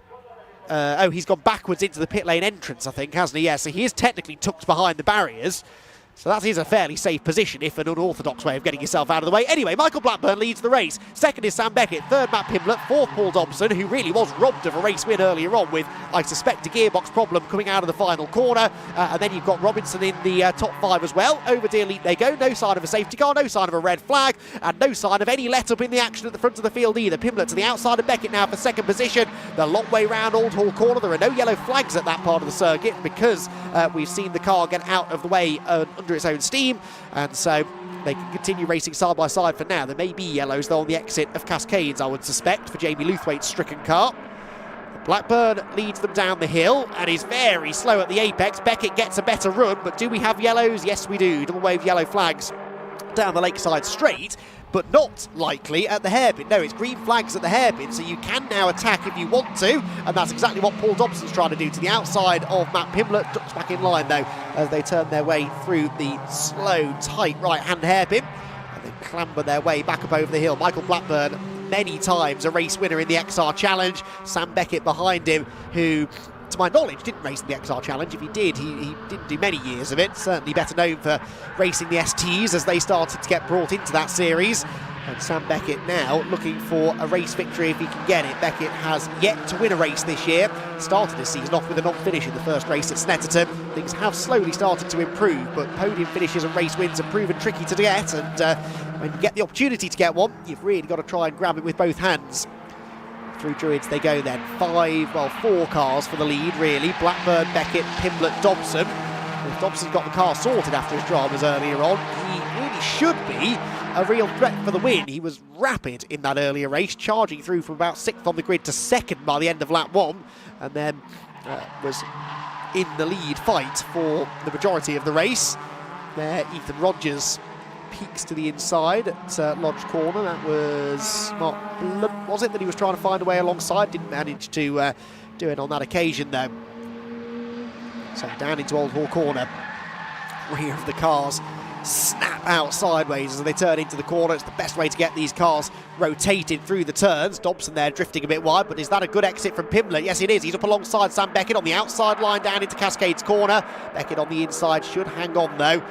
Oh, he's gone backwards into the pit lane entrance, I think, hasn't he? Yeah, so he is technically tucked behind the barriers. So that is a fairly safe position, if an unorthodox way of getting yourself out of the way. Anyway, Michael Blackburn leads the race. Second is Sam Beckett. Third, Matt Pimblett. Fourth, Paul Dobson, who really was robbed of a race win earlier on with, I suspect, a gearbox problem coming out of the final corner. And then you've got Robinson in the top 5 as well. Over the elite they go. No sign of a safety car, no sign of a red flag, and no sign of any let-up in the action at the front of the field either. Pimblett to the outside of Beckett now for second position. The long way round Old Hall Corner. There are no yellow flags at that part of the circuit because we've seen the car get out of the way under its own steam. And so they can continue racing side by side for now. There may be yellows, though, on the exit of Cascades, I would suspect, for Jamie Luthwaite's stricken car. Blackburn leads them down the hill and is very slow at the apex. Beckett gets a better run, but do we have yellows? Yes, we do. Double wave yellow flags down the Lakeside Straight, but not likely at the hairpin. No, it's green flags at the hairpin, so you can now attack if you want to, and that's exactly what Paul Dobson's trying to do to the outside of Matt Pimblett. Ducks back in line, though, as they turn their way through the slow, tight right-hand hairpin, and they clamber their way back up over the hill. Michael Blackburn, many times a race winner in the XR Challenge. Sam Beckett behind him, who, to my knowledge, didn't race in the XR Challenge. If he did, he didn't do many years of it. Certainly better known for racing the STs as they started to get brought into that series. And Sam Beckett now looking for a race victory if he can get it. Beckett has yet to win a race this year. Started his season off with a non-finish in the first race at Snetterton. Things have slowly started to improve, but podium finishes and race wins have proven tricky to get. And when you get the opportunity to get one, you've really got to try and grab it with both hands. Through Druids they go then. 4 cars for the lead, really. Blackburn, Beckett, Pimblett, Dobson. If Dobson's got the car sorted after his dramas earlier on, he really should be a real threat for the win. He was rapid in that earlier race, charging through from about 6th on the grid to 2nd by the end of lap 1, and then was in the lead fight for the majority of the race. There, Ethan Rogers peaks to the inside at Lodge Corner. That was Mark Blunt, was it, that he was trying to find a way alongside? Didn't manage to do it on that occasion, though. So down into Old Hall Corner, rear of the cars snap out sideways as they turn into the corner. It's the best way to get these cars rotated through the turns. Dobson there drifting a bit wide, but is that a good exit from Pimblett? Yes, it is. He's up alongside Sam Beckett on the outside line down into Cascades corner. Beckett on the inside should hang on though.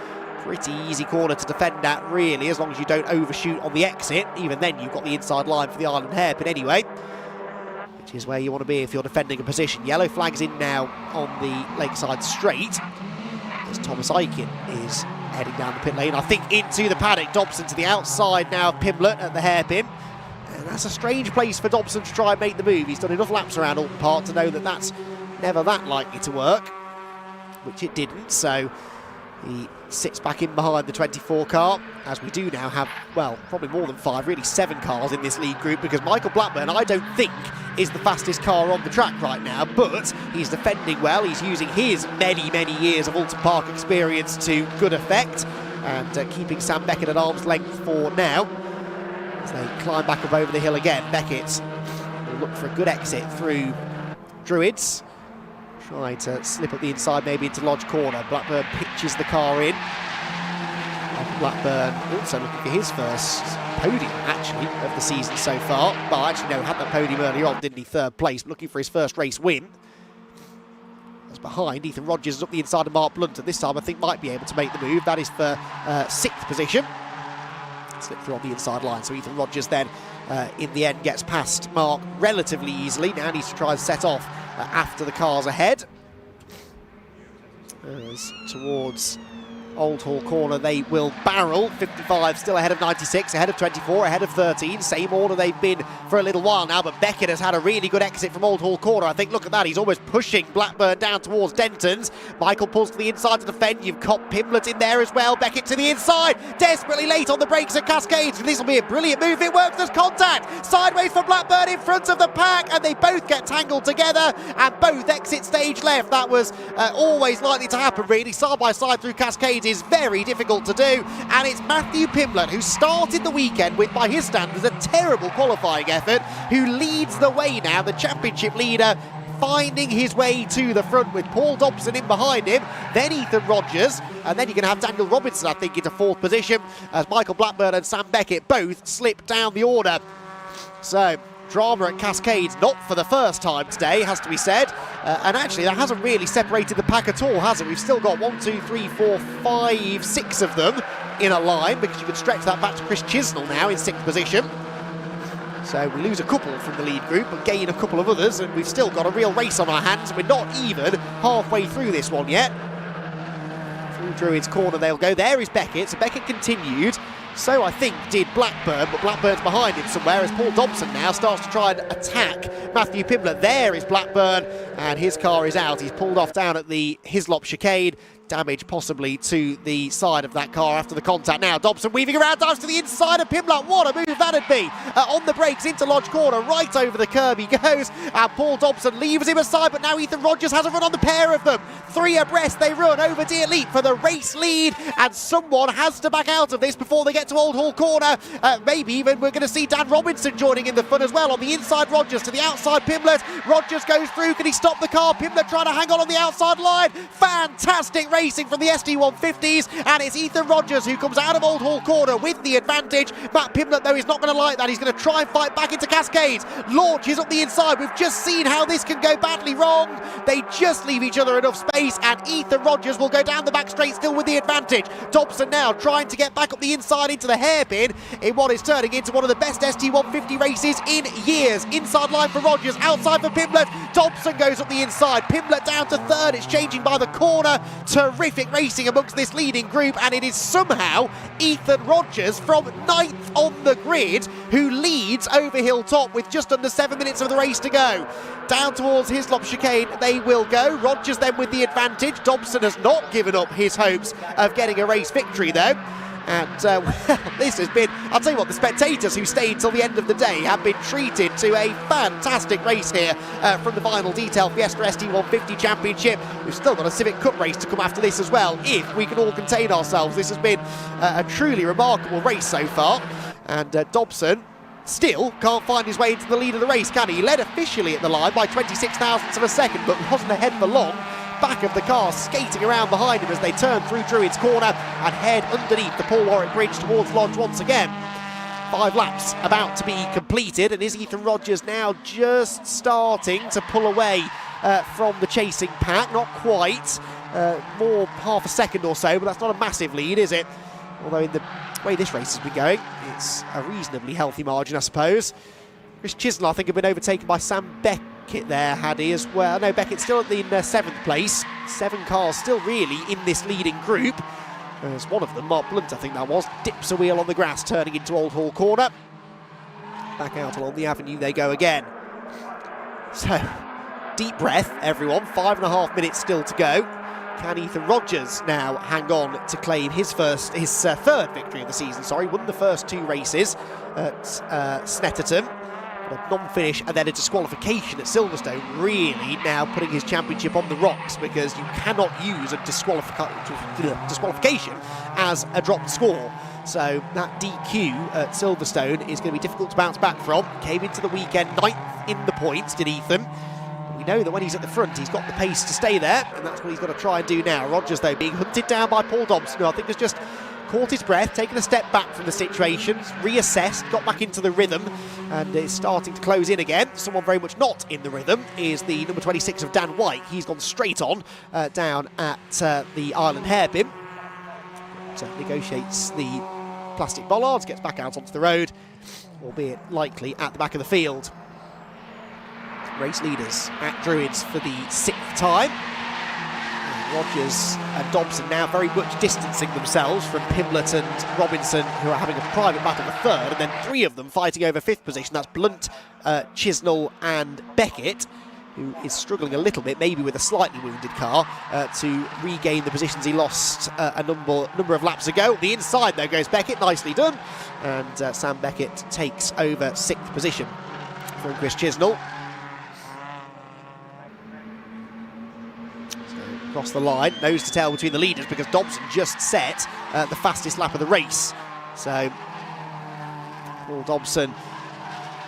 Pretty easy corner to defend at, really, as long as you don't overshoot on the exit. Even then, you've got the inside line for the Island hairpin anyway, which is where you want to be if you're defending a position. Yellow flags in now on the Lakeside straight, as Thomas Aiken is heading down the pit lane, I think into the paddock. Dobson to the outside now of Pimblett at the hairpin. And that's a strange place for Dobson to try and make the move. He's done enough laps around Oulton Park to know that that's never that likely to work, which it didn't, so he sits back in behind the 24 car, as we do now have, well, probably more than 5, really 7 cars in this lead group, because Michael Blackburn, I don't think, is the fastest car on the track right now, but he's defending well. He's using his many, many years of Oulton Park experience to good effect, and keeping Sam Beckett at arm's length for now. As they climb back up over the hill again, Beckett will look for a good exit through Druids, trying to slip up the inside, maybe into Lodge corner. Blackburn pitches the car in. Blackburn also looking for his first podium, actually, of the season so far. Well, actually, no, had that podium earlier on, didn't he? 3rd place, looking for his first race win. As behind, Ethan Rogers is up the inside of Mark Blunt, and this time I think might be able to make the move. That is for 6th position. Slip through on the inside line, so Ethan Rogers then, in the end, gets past Mark relatively easily. Now needs to try and set off after the cars ahead. As towards Old Hall corner they will barrel. 55 still ahead of 96, ahead of 24, ahead of 13. Same order they've been for a little while now, but Beckett has had a really good exit from Old Hall corner. I think, look at that, he's almost pushing Blackburn down towards Denton's. Michael pulls to the inside to defend. You've got Pimblett in there as well. Beckett to the inside, desperately late on the brakes at Cascades. This will be a brilliant move. It works. There's contact. Sideways for Blackburn in front of the pack, and they both get tangled together, and both exit stage left. That was always likely to happen, really. Side by side through Cascades is very difficult to do, and it's Matthew Pimblett, who started the weekend with, by his standards, a terrible qualifying effort, who leads the way now, the championship leader, finding his way to the front with Paul Dobson in behind him, then Ethan Rogers, and then you're going to have Daniel Robinson, I think, into 4th position, as Michael Blackburn and Sam Beckett both slip down the order. So, drama at Cascades, not for the first time today, has to be said. And actually, that hasn't really separated the pack at all, has it? We've still got 1, 2, 3, 4, 5, 6 of them in a line, because you could stretch that back to Chris Chisnell now in 6th position. So we lose a couple from the lead group, but gain a couple of others, and we've still got a real race on our hands. We're not even halfway through this one yet. Through Druids corner they'll go. There is Beckett, so Beckett continued. So I think did Blackburn, but Blackburn's behind him somewhere as Paul Dobson now starts to try and attack Matthew Pimblett. There is Blackburn, and his car is out. He's pulled off down at the Hislop chicane. Damage possibly to the side of that car after the contact. Now Dobson weaving around, dives to the inside of Pimblett. What a move that'd be. On the brakes into Lodge corner, right over the curb he goes, and Paul Dobson leaves him aside, but now Ethan Rogers has a run on the pair of them. 3 abreast they run over Deer Leap for the race lead, and someone has to back out of this before they get to Old Hall corner. Maybe even we're going to see Dan Robinson joining in the fun as well. On the inside, Rogers to the outside, Pimblett. Rogers goes through, can he stop the car? Pimblett trying to hang on the outside line. Fantastic racing from the ST150s, and it's Ethan Rogers who comes out of Old Hall corner with the advantage. Matt Pimblett, though, is not going to like that. He's going to try and fight back into Cascades. Launches up the inside. We've just seen how this can go badly wrong. They just leave each other enough space, and Ethan Rogers will go down the back straight still with the advantage. Dobson now trying to get back up the inside into the hairpin in what is turning into one of the best ST150 races in years. Inside line for Rogers, outside for Pimblett. Dobson goes up the inside. Pimblett down to 3rd. It's changing by the corner. Terrific racing amongst this leading group, and it is somehow Ethan Rogers from 9th on the grid who leads over Hilltop with just under 7 minutes of the race to go. Down towards Hislop chicane they will go. Rogers then with the advantage. Dobson has not given up his hopes of getting a race victory though. And well, this has been, I'll tell you what, the spectators who stayed till the end of the day have been treated to a fantastic race here from the Vinyl Detail Fiesta ST150 Championship. We've still got a Civic Cup race to come after this as well, if we can all contain ourselves. This has been a truly remarkable race so far, and Dobson still can't find his way into the lead of the race, can he? He led officially at the line by 26 thousandths of a second, but wasn't ahead for long. back of the car skating around behind him as they turn through Druid's corner and head underneath the Paul Warwick Bridge towards Lodge once again. 5 laps about to be completed, and is Ethan Rogers now just starting to pull away from the chasing pack? Not quite. More half a second or so, but that's not a massive lead, is it? Although in the way this race has been going, it's a reasonably healthy margin, I suppose. Chris Chisnell, I think, had been overtaken by Sam Beckett there, had he as well. No, Beckett's still in 7th place. 7 cars still really in this leading group. As one of them, Mark Blunt, I think that was, dips a wheel on the grass, turning into Old Hall Corner. Back out along the avenue they go again. So, deep breath, everyone. 5.5 minutes still to go. Can Ethan Rogers now hang on to claim his third victory of the season? Sorry, won the first 2 races at Snetterton. A non-finish and then a disqualification at Silverstone, really now putting his championship on the rocks, because you cannot use a disqualification as a dropped score. So that DQ at Silverstone is going to be difficult to bounce back from. Came into the weekend 9th in the points, did Ethan. We know that when he's at the front, he's got the pace to stay there, and that's what he's got to try and do now. Rogers, though, being hunted down by Paul Dobson, who I think has just caught his breath, taken a step back from the situation, reassessed, got back into the rhythm, and is starting to close in again. Someone very much not in the rhythm is the number 26 of Dan White. He's gone straight on down at the Island hairpin. So negotiates the plastic bollards, gets back out onto the road, albeit likely at the back of the field. Race leaders at Druids for the 6th time. Rogers and Dobson now very much distancing themselves from Pimblett and Robinson, who are having a private battle for 3rd, and then 3 of them fighting over 5th position. That's Blunt, Chisnell and Beckett, who is struggling a little bit, maybe with a slightly wounded car, to regain the positions he lost a number of laps ago. The inside, though, goes Beckett, nicely done, and Sam Beckett takes over 6th position from Chris Chisnell. Across the line, nose to tail between the leaders, because Dobson just set the fastest lap of the race. So Paul Dobson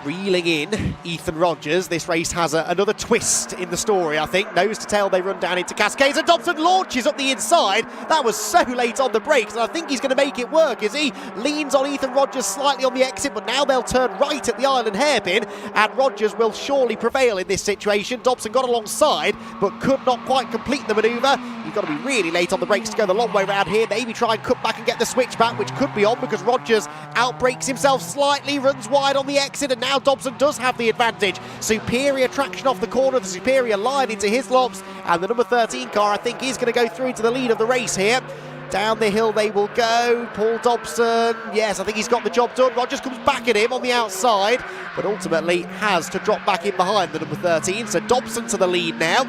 reeling in Ethan Rogers. This race has another twist in the story, I think. Nose to tail, they run down into Cascades, and Dobson launches up the inside. That was so late on the brakes, and I think he's going to make it work as he leans on Ethan Rogers slightly on the exit, but now they'll turn right at the Island hairpin, and Rogers will surely prevail in this situation. Dobson got alongside, but could not quite complete the manoeuvre. You've got to be really late on the brakes to go the long way round here. Maybe try and cut back and get the switch back, which could be on, because Rogers outbrakes himself slightly, runs wide on the exit, and now Dobson does have the advantage. Superior traction off the corner, the superior line into his lops, and the number 13 car, I think, is going to go through to the lead of the race here. Down the hill they will go. Paul Dobson, yes, I think he's got the job done. Rogers comes back at him on the outside, but ultimately has to drop back in behind the number 13. So Dobson to the lead now.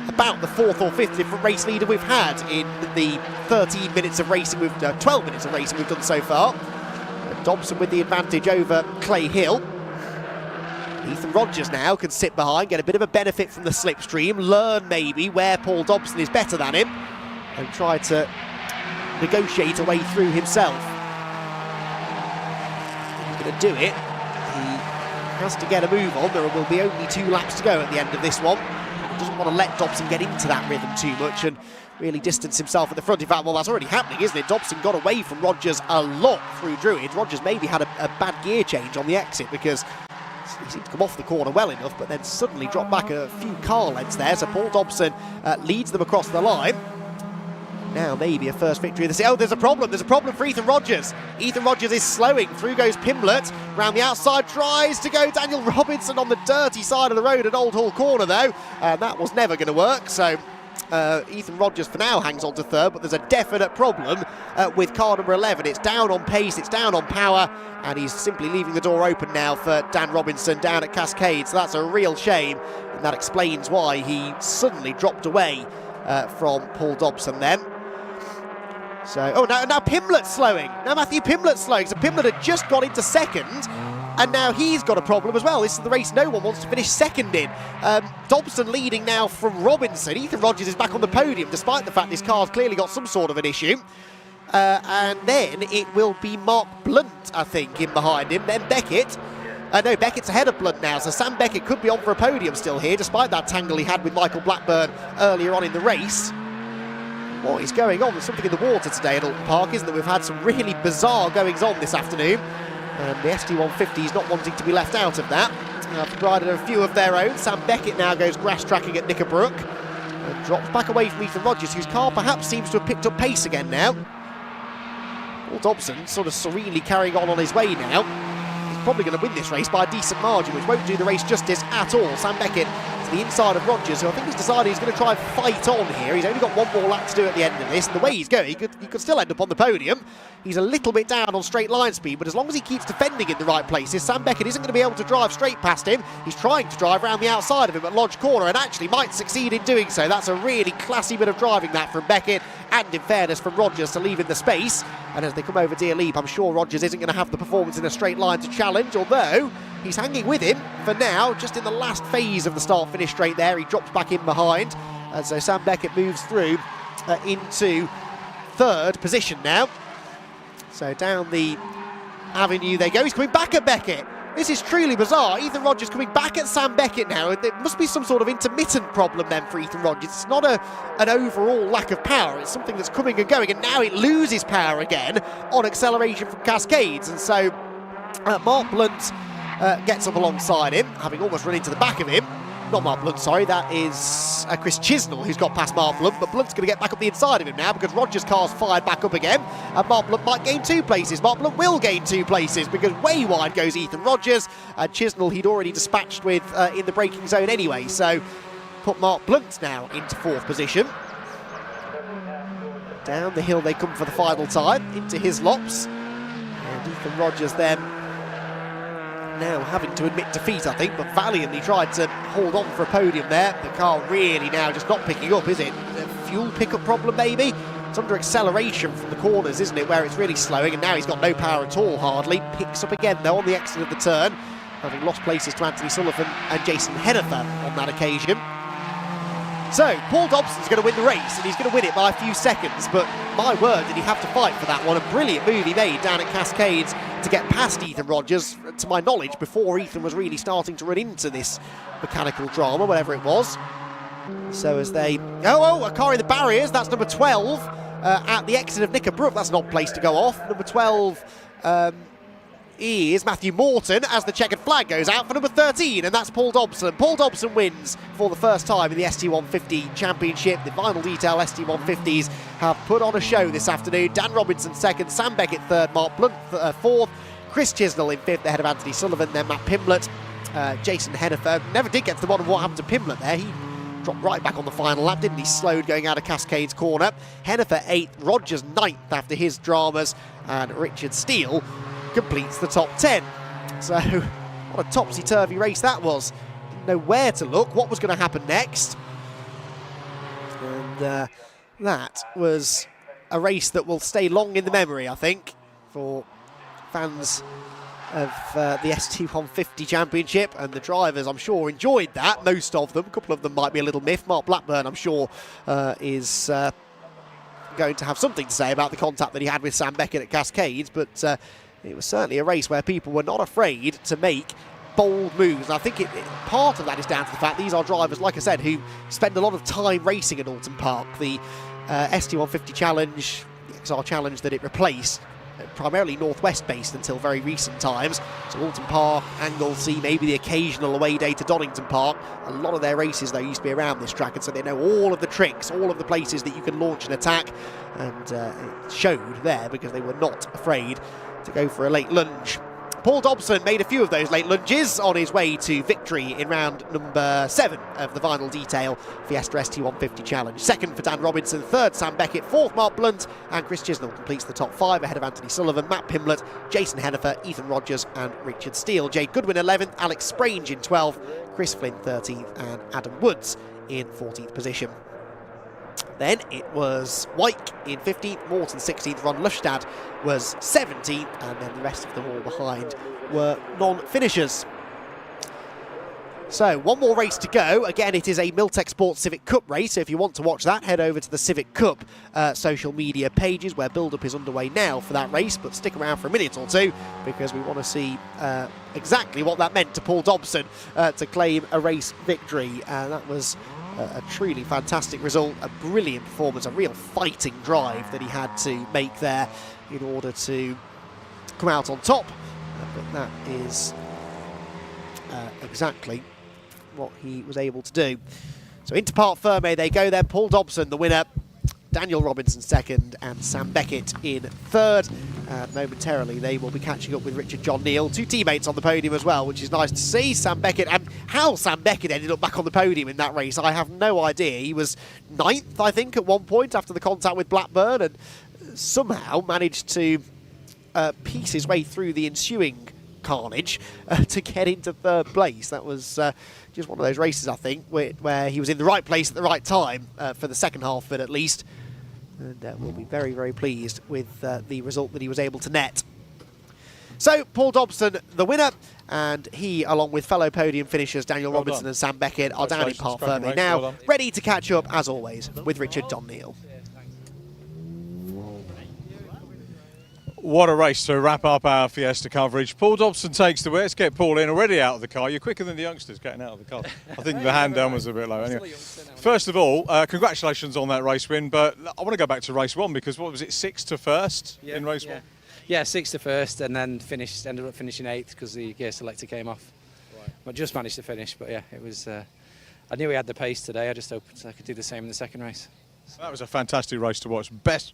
About the 4th or 5th different race leader we've had in the 13 minutes of racing, 12 minutes of racing we've done so far. Dobson with the advantage over Clay Hill. Ethan Rogers now can sit behind, get a bit of a benefit from the slipstream, learn maybe where Paul Dobson is better than him, and try to negotiate a way through himself. He's going to do it. He has to get a move on. There will be only 2 laps to go at the end of this one. He doesn't want to let Dobson get into that rhythm too much and really distance himself at the front. In fact, well, that's already happening, isn't it? Dobson got away from Rogers a lot through Druid. Rogers maybe had a bad gear change on the exit, because he seemed to come off the corner well enough, but then suddenly dropped back a few car lengths there. So Paul Dobson leads them across the line. Now maybe a first victory of the season. Oh, there's a problem. There's a problem for Ethan Rogers. Ethan Rogers is slowing. Through goes Pimblett. Round the outside tries to go Daniel Robinson on the dirty side of the road at Old Hall Corner, though. That was never going to work. So Ethan Rogers for now hangs on to 3rd, but there's a definite problem with car number 11. It's down on pace, it's down on power, and he's simply leaving the door open now for Dan Robinson down at Cascade. So that's a real shame, and that explains why he suddenly dropped away from Paul Dobson then. So, oh, now Pimblett's slowing. Now Matthew Pimblett's slowing. So Pimblett had just got into 2nd, and now he's got a problem as well. This is the race no one wants to finish 2nd in. Dobson leading now from Robinson. Ethan Rogers is back on the podium, despite the fact this car's clearly got some sort of an issue. And then it will be Mark Blunt, I think, in behind him. Then Beckett. No, Beckett's ahead of Blunt now, so Sam Beckett could be on for a podium still here, despite that tangle he had with Michael Blackburn earlier on in the race. What is going on? There's something in the water today at Oulton Park, isn't there? We've had some really bizarre goings-on this afternoon, and the ST150 is not wanting to be left out of that. They've provided a few of their own. Sam Beckett now goes grass tracking at Knickerbrook and drops back away from Ethan Rogers, whose car perhaps seems to have picked up pace again now. Paul Dobson sort of serenely carrying on his way now. He's probably going to win this race by a decent margin, which won't do the race justice at all. Sam Beckett to the inside of Rogers, who I think has decided he's going to try and fight on here. He's only got one more lap to do at the end of this, and the way he's going, he could still end up on the podium. He's a little bit down on straight line speed, but as long as he keeps defending in the right places, Sam Beckett isn't going to be able to drive straight past him. He's trying to drive around the outside of him at Lodge Corner, and actually might succeed in doing so. That's a really classy bit of driving, that, from Beckett, and in fairness from Rogers to leave in the space. And as they come over Deer Leap, I'm sure Rogers isn't going to have the performance in a straight line to challenge, although he's hanging with him for now, just in the last phase of the start-finish straight there. He drops back in behind, and so Sam Beckett moves through into third position now. So down the avenue they go. He's coming back at Beckett. This is truly bizarre. Ethan Rogers coming back at Sam Beckett now. There must be some sort of intermittent problem then for Ethan Rogers. It's not an overall lack of power. It's something that's coming and going, and now it loses power again on acceleration from Cascades. And so Mark Blunt gets up alongside him, having almost run into the back of him. Not Mark Blunt, sorry, that is Chris Chisnell who's got past Mark Blunt, but Blunt's going to get back up the inside of him now because Rogers' car's fired back up again, and Mark Blunt might gain 2 places. Mark Blunt will gain 2 places because way wide goes Ethan Rogers, and Chisnell he'd already dispatched with in the braking zone anyway, so put Mark Blunt now into 4th position. Down the hill they come for the final time, into Hislops, and Ethan Rogers then now having to admit defeat, I think, but valiantly tried to hold on for a podium there. The car really now just not picking up, is it? A fuel pickup problem, maybe? It's under acceleration from the corners, isn't it, where it's really slowing, and now he's got no power at all, hardly. Picks up again, though, on the exit of the turn, having lost places to Anthony Sullivan and Jason Hennifer on that occasion. So, Paul Dobson's going to win the race, and he's going to win it by a few seconds, but my word, did he have to fight for that one. A brilliant move he made down at Cascades to get past Ethan Rogers, to my knowledge, before Ethan was really starting to run into this mechanical drama, whatever it was. So as they... Oh, a car in the barriers, that's number 12 at the exit of Knickerbrook. That's not a place to go off. Number 12... is Matthew Morton as the checkered flag goes out for number 13, and that's Paul Dobson. Paul Dobson wins for the first time in the ST150 Championship. The Vinyl Detail ST150s have put on a show this afternoon. Dan Robinson second, Sam Beckett third, Mark Blunt fourth, Chris Chisnell in fifth ahead of Anthony Sullivan, then Matt Pimblett, Jason Hennifer. Never did get to the bottom of what happened to Pimblett there. He dropped right back on the final lap, didn't he? Slowed going out of Cascades corner. Hennifer 8th, Rogers 9th after his dramas, and Richard Steele completes the top 10. So what a topsy-turvy race that was. Didn't know where to look, what was going to happen next. And that was a race that will stay long in the memory, I think, for fans of the ST150 Championship, and the drivers, I'm sure, enjoyed that. Most of them. A couple of them might be a little miffed. Mark Blackburn, I'm sure, is going to have something to say about the contact that he had with Sam Beckett at Cascades, but it was certainly a race where people were not afraid to make bold moves. And I think part of that is down to the fact these are drivers, like I said, who spend a lot of time racing at Oulton Park. The ST150 Challenge, the XR Challenge that it replaced, primarily northwest based until very recent times. So Oulton Park, Anglesey, maybe the occasional away day to Donington Park. A lot of their races though used to be around this track, and so they know all of the tricks, all of the places that you can launch an attack, and it showed there because they were not afraid to go for a late lunge. Paul Dobson made a few of those late lunges on his way to victory in round number 7 of the Vinyl Detail Fiesta ST150 Challenge. Second for Dan Robinson, third Sam Beckett, fourth Mark Blunt, and Chris Chisnell completes the top 5 ahead of Anthony Sullivan, Matt Pimblett, Jason Hennifer, Ethan Rogers and Richard Steele. Jade Goodwin 11th, Alex Sprange in 12th, Chris Flynn 13th and Adam Woods in 14th position. Then it was Wyke in 15th, Morton 16th, Ron Lufstad was 17th, and then the rest of them all behind were non-finishers. So, one more race to go. Again, it is a Milltek Sport Civic Cup race, so if you want to watch that, head over to the Civic Cup social media pages, where build-up is underway now for that race, but stick around for a minute or two, because we want to see exactly what that meant to Paul Dobson to claim a race victory. That was a truly fantastic result, a brilliant performance, a real fighting drive that he had to make there in order to come out on top. But that is exactly what he was able to do. So into Parc Fermé they go then. Paul Dobson, the winner, Daniel Robinson second, and Sam Beckett in third. Momentarily they will be catching up with Richard John Neal, two teammates on the podium as well, which is nice to see. Sam Beckett, and how Sam Beckett ended up back on the podium in that race, I have no idea. He was 9th, I think, at one point after the contact with Blackburn, and somehow managed to piece his way through the ensuing carnage to get into third place. That was just one of those races, I think, where he was in the right place at the right time for the second half of it at least. And we'll be very, very pleased with the result that he was able to net. So, Paul Dobson, the winner, and he, along with fellow podium finishers Daniel Robinson and Sam Beckett, are down in Parc Fermé now, ready to catch up, as always, with Richard John Neal. What a race to wrap up our Fiesta coverage. Paul Dobson takes the win. Let's get Paul in, already out of the car. You're quicker than the youngsters getting out of the car. I think the hand down was a bit low. Anyway, first of all, congratulations on that race win, but I want to go back to race one, because what was it, 6th to 1st in race one? Yeah, 6th to 1st, and then ended up finishing 8th because the gear selector came off. Right. But just managed to finish, but yeah, it was. I knew we had the pace today. I just hoped I could do the same in the second race. That was a fantastic race to watch. Best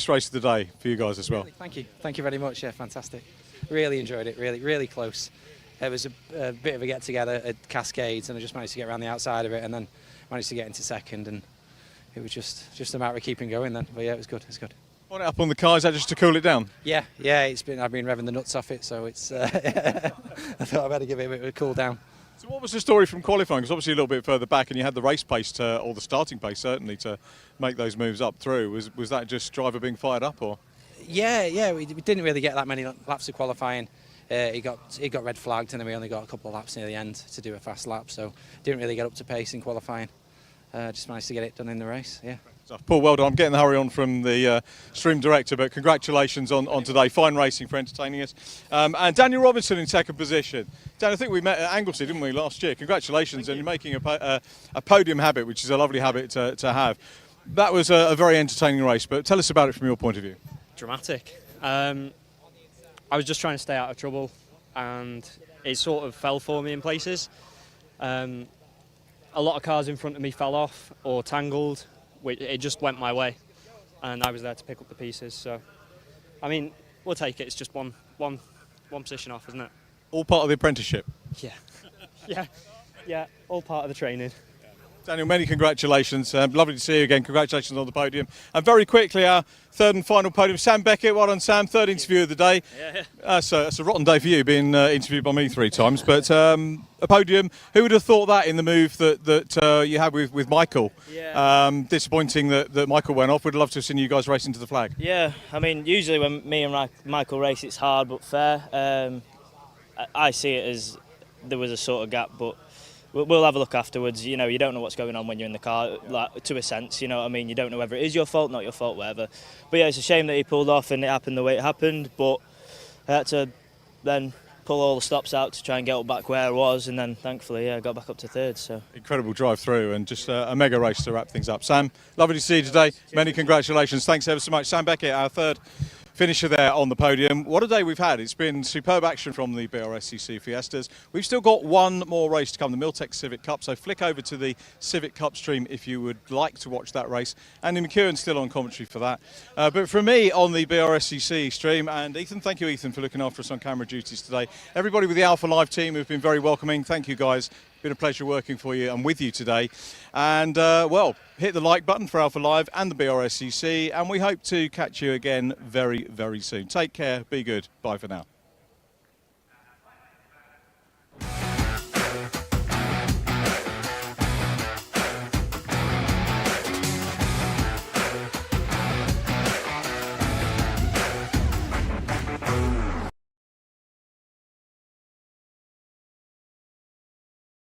race of the day for you guys as well. Really, thank you very much. Yeah, fantastic. Really enjoyed it. Really close. It was a bit of a get together at Cascades, and I just managed to get around the outside of it, and then managed to get into second, and it was just a matter of keeping going then. But yeah, it was good. It's good. On it up on the car, is that just to cool it down? Yeah. I've been revving the nuts off it, so it's. I thought I better give it a bit of a cool down. So what was the story from qualifying? Because obviously a little bit further back, and you had the race pace or the starting pace certainly to make those moves up through. Was that just driver being fired up, or? Yeah. We didn't really get that many laps of qualifying. He got red flagged, and then we only got a couple of laps near the end to do a fast lap. So didn't really get up to pace in qualifying. Just managed to get it done in the race. Yeah. Paul, well done. I'm getting the hurry on from the stream director, but congratulations on today. Fine racing for entertaining us. And Daniel Robinson in second position. Dan, I think we met at Anglesey, didn't we, last year? Congratulations, and you're making a podium habit, which is a lovely habit to have. That was a very entertaining race, but tell us about it from your point of view. Dramatic. I was just trying to stay out of trouble, and it sort of fell for me in places. A lot of cars in front of me fell off or tangled. It just went my way, and I was there to pick up the pieces. So, I mean, we'll take it. It's just one position off, isn't it? All part of the apprenticeship. Yeah. All part of the training. Daniel, many congratulations. Lovely to see you again. Congratulations on the podium. And very quickly, our third and final podium, Sam Beckett. Well done, Sam. Third interview of the day. So it's a rotten day for you, being interviewed by me 3 times. But a podium. Who would have thought that in the move that you had with Michael? Disappointing that Michael went off. We'd love to have seen you guys racing to the flag. Yeah, I mean, usually when me and Michael race, it's hard but fair. I see it as there was a sort of gap, but we'll have a look afterwards. You know, you don't know what's going on when you're in the car, like, to a sense, you know what I mean? You don't know whether it is your fault, not your fault, whatever. But yeah, it's a shame that he pulled off and it happened the way it happened, but I had to then pull all the stops out to try and get up back where I was, and then thankfully, I got back up to third. So incredible drive through, and just a mega race to wrap things up. Sam, lovely to see you today. Many congratulations. Thanks ever so much. Sam Beckett, our third finisher there on the podium. What a day we've had. It's been superb action from the BRSCC Fiestas. We've still got one more race to come, the Milltek Civic Cup, so flick over to the Civic Cup stream if you would like to watch that race. Andy McEwen's still on commentary for that. But from me on the BRSCC stream, and Ethan, thank you, Ethan, for looking after us on camera duties today. Everybody with the Alpha Live team who've been very welcoming. Thank you, guys. Been a pleasure working for you and with you today. And, well, hit the like button for Alpha Live and the BRSCC, and we hope to catch you again very, very soon. Take care, be good, bye for now.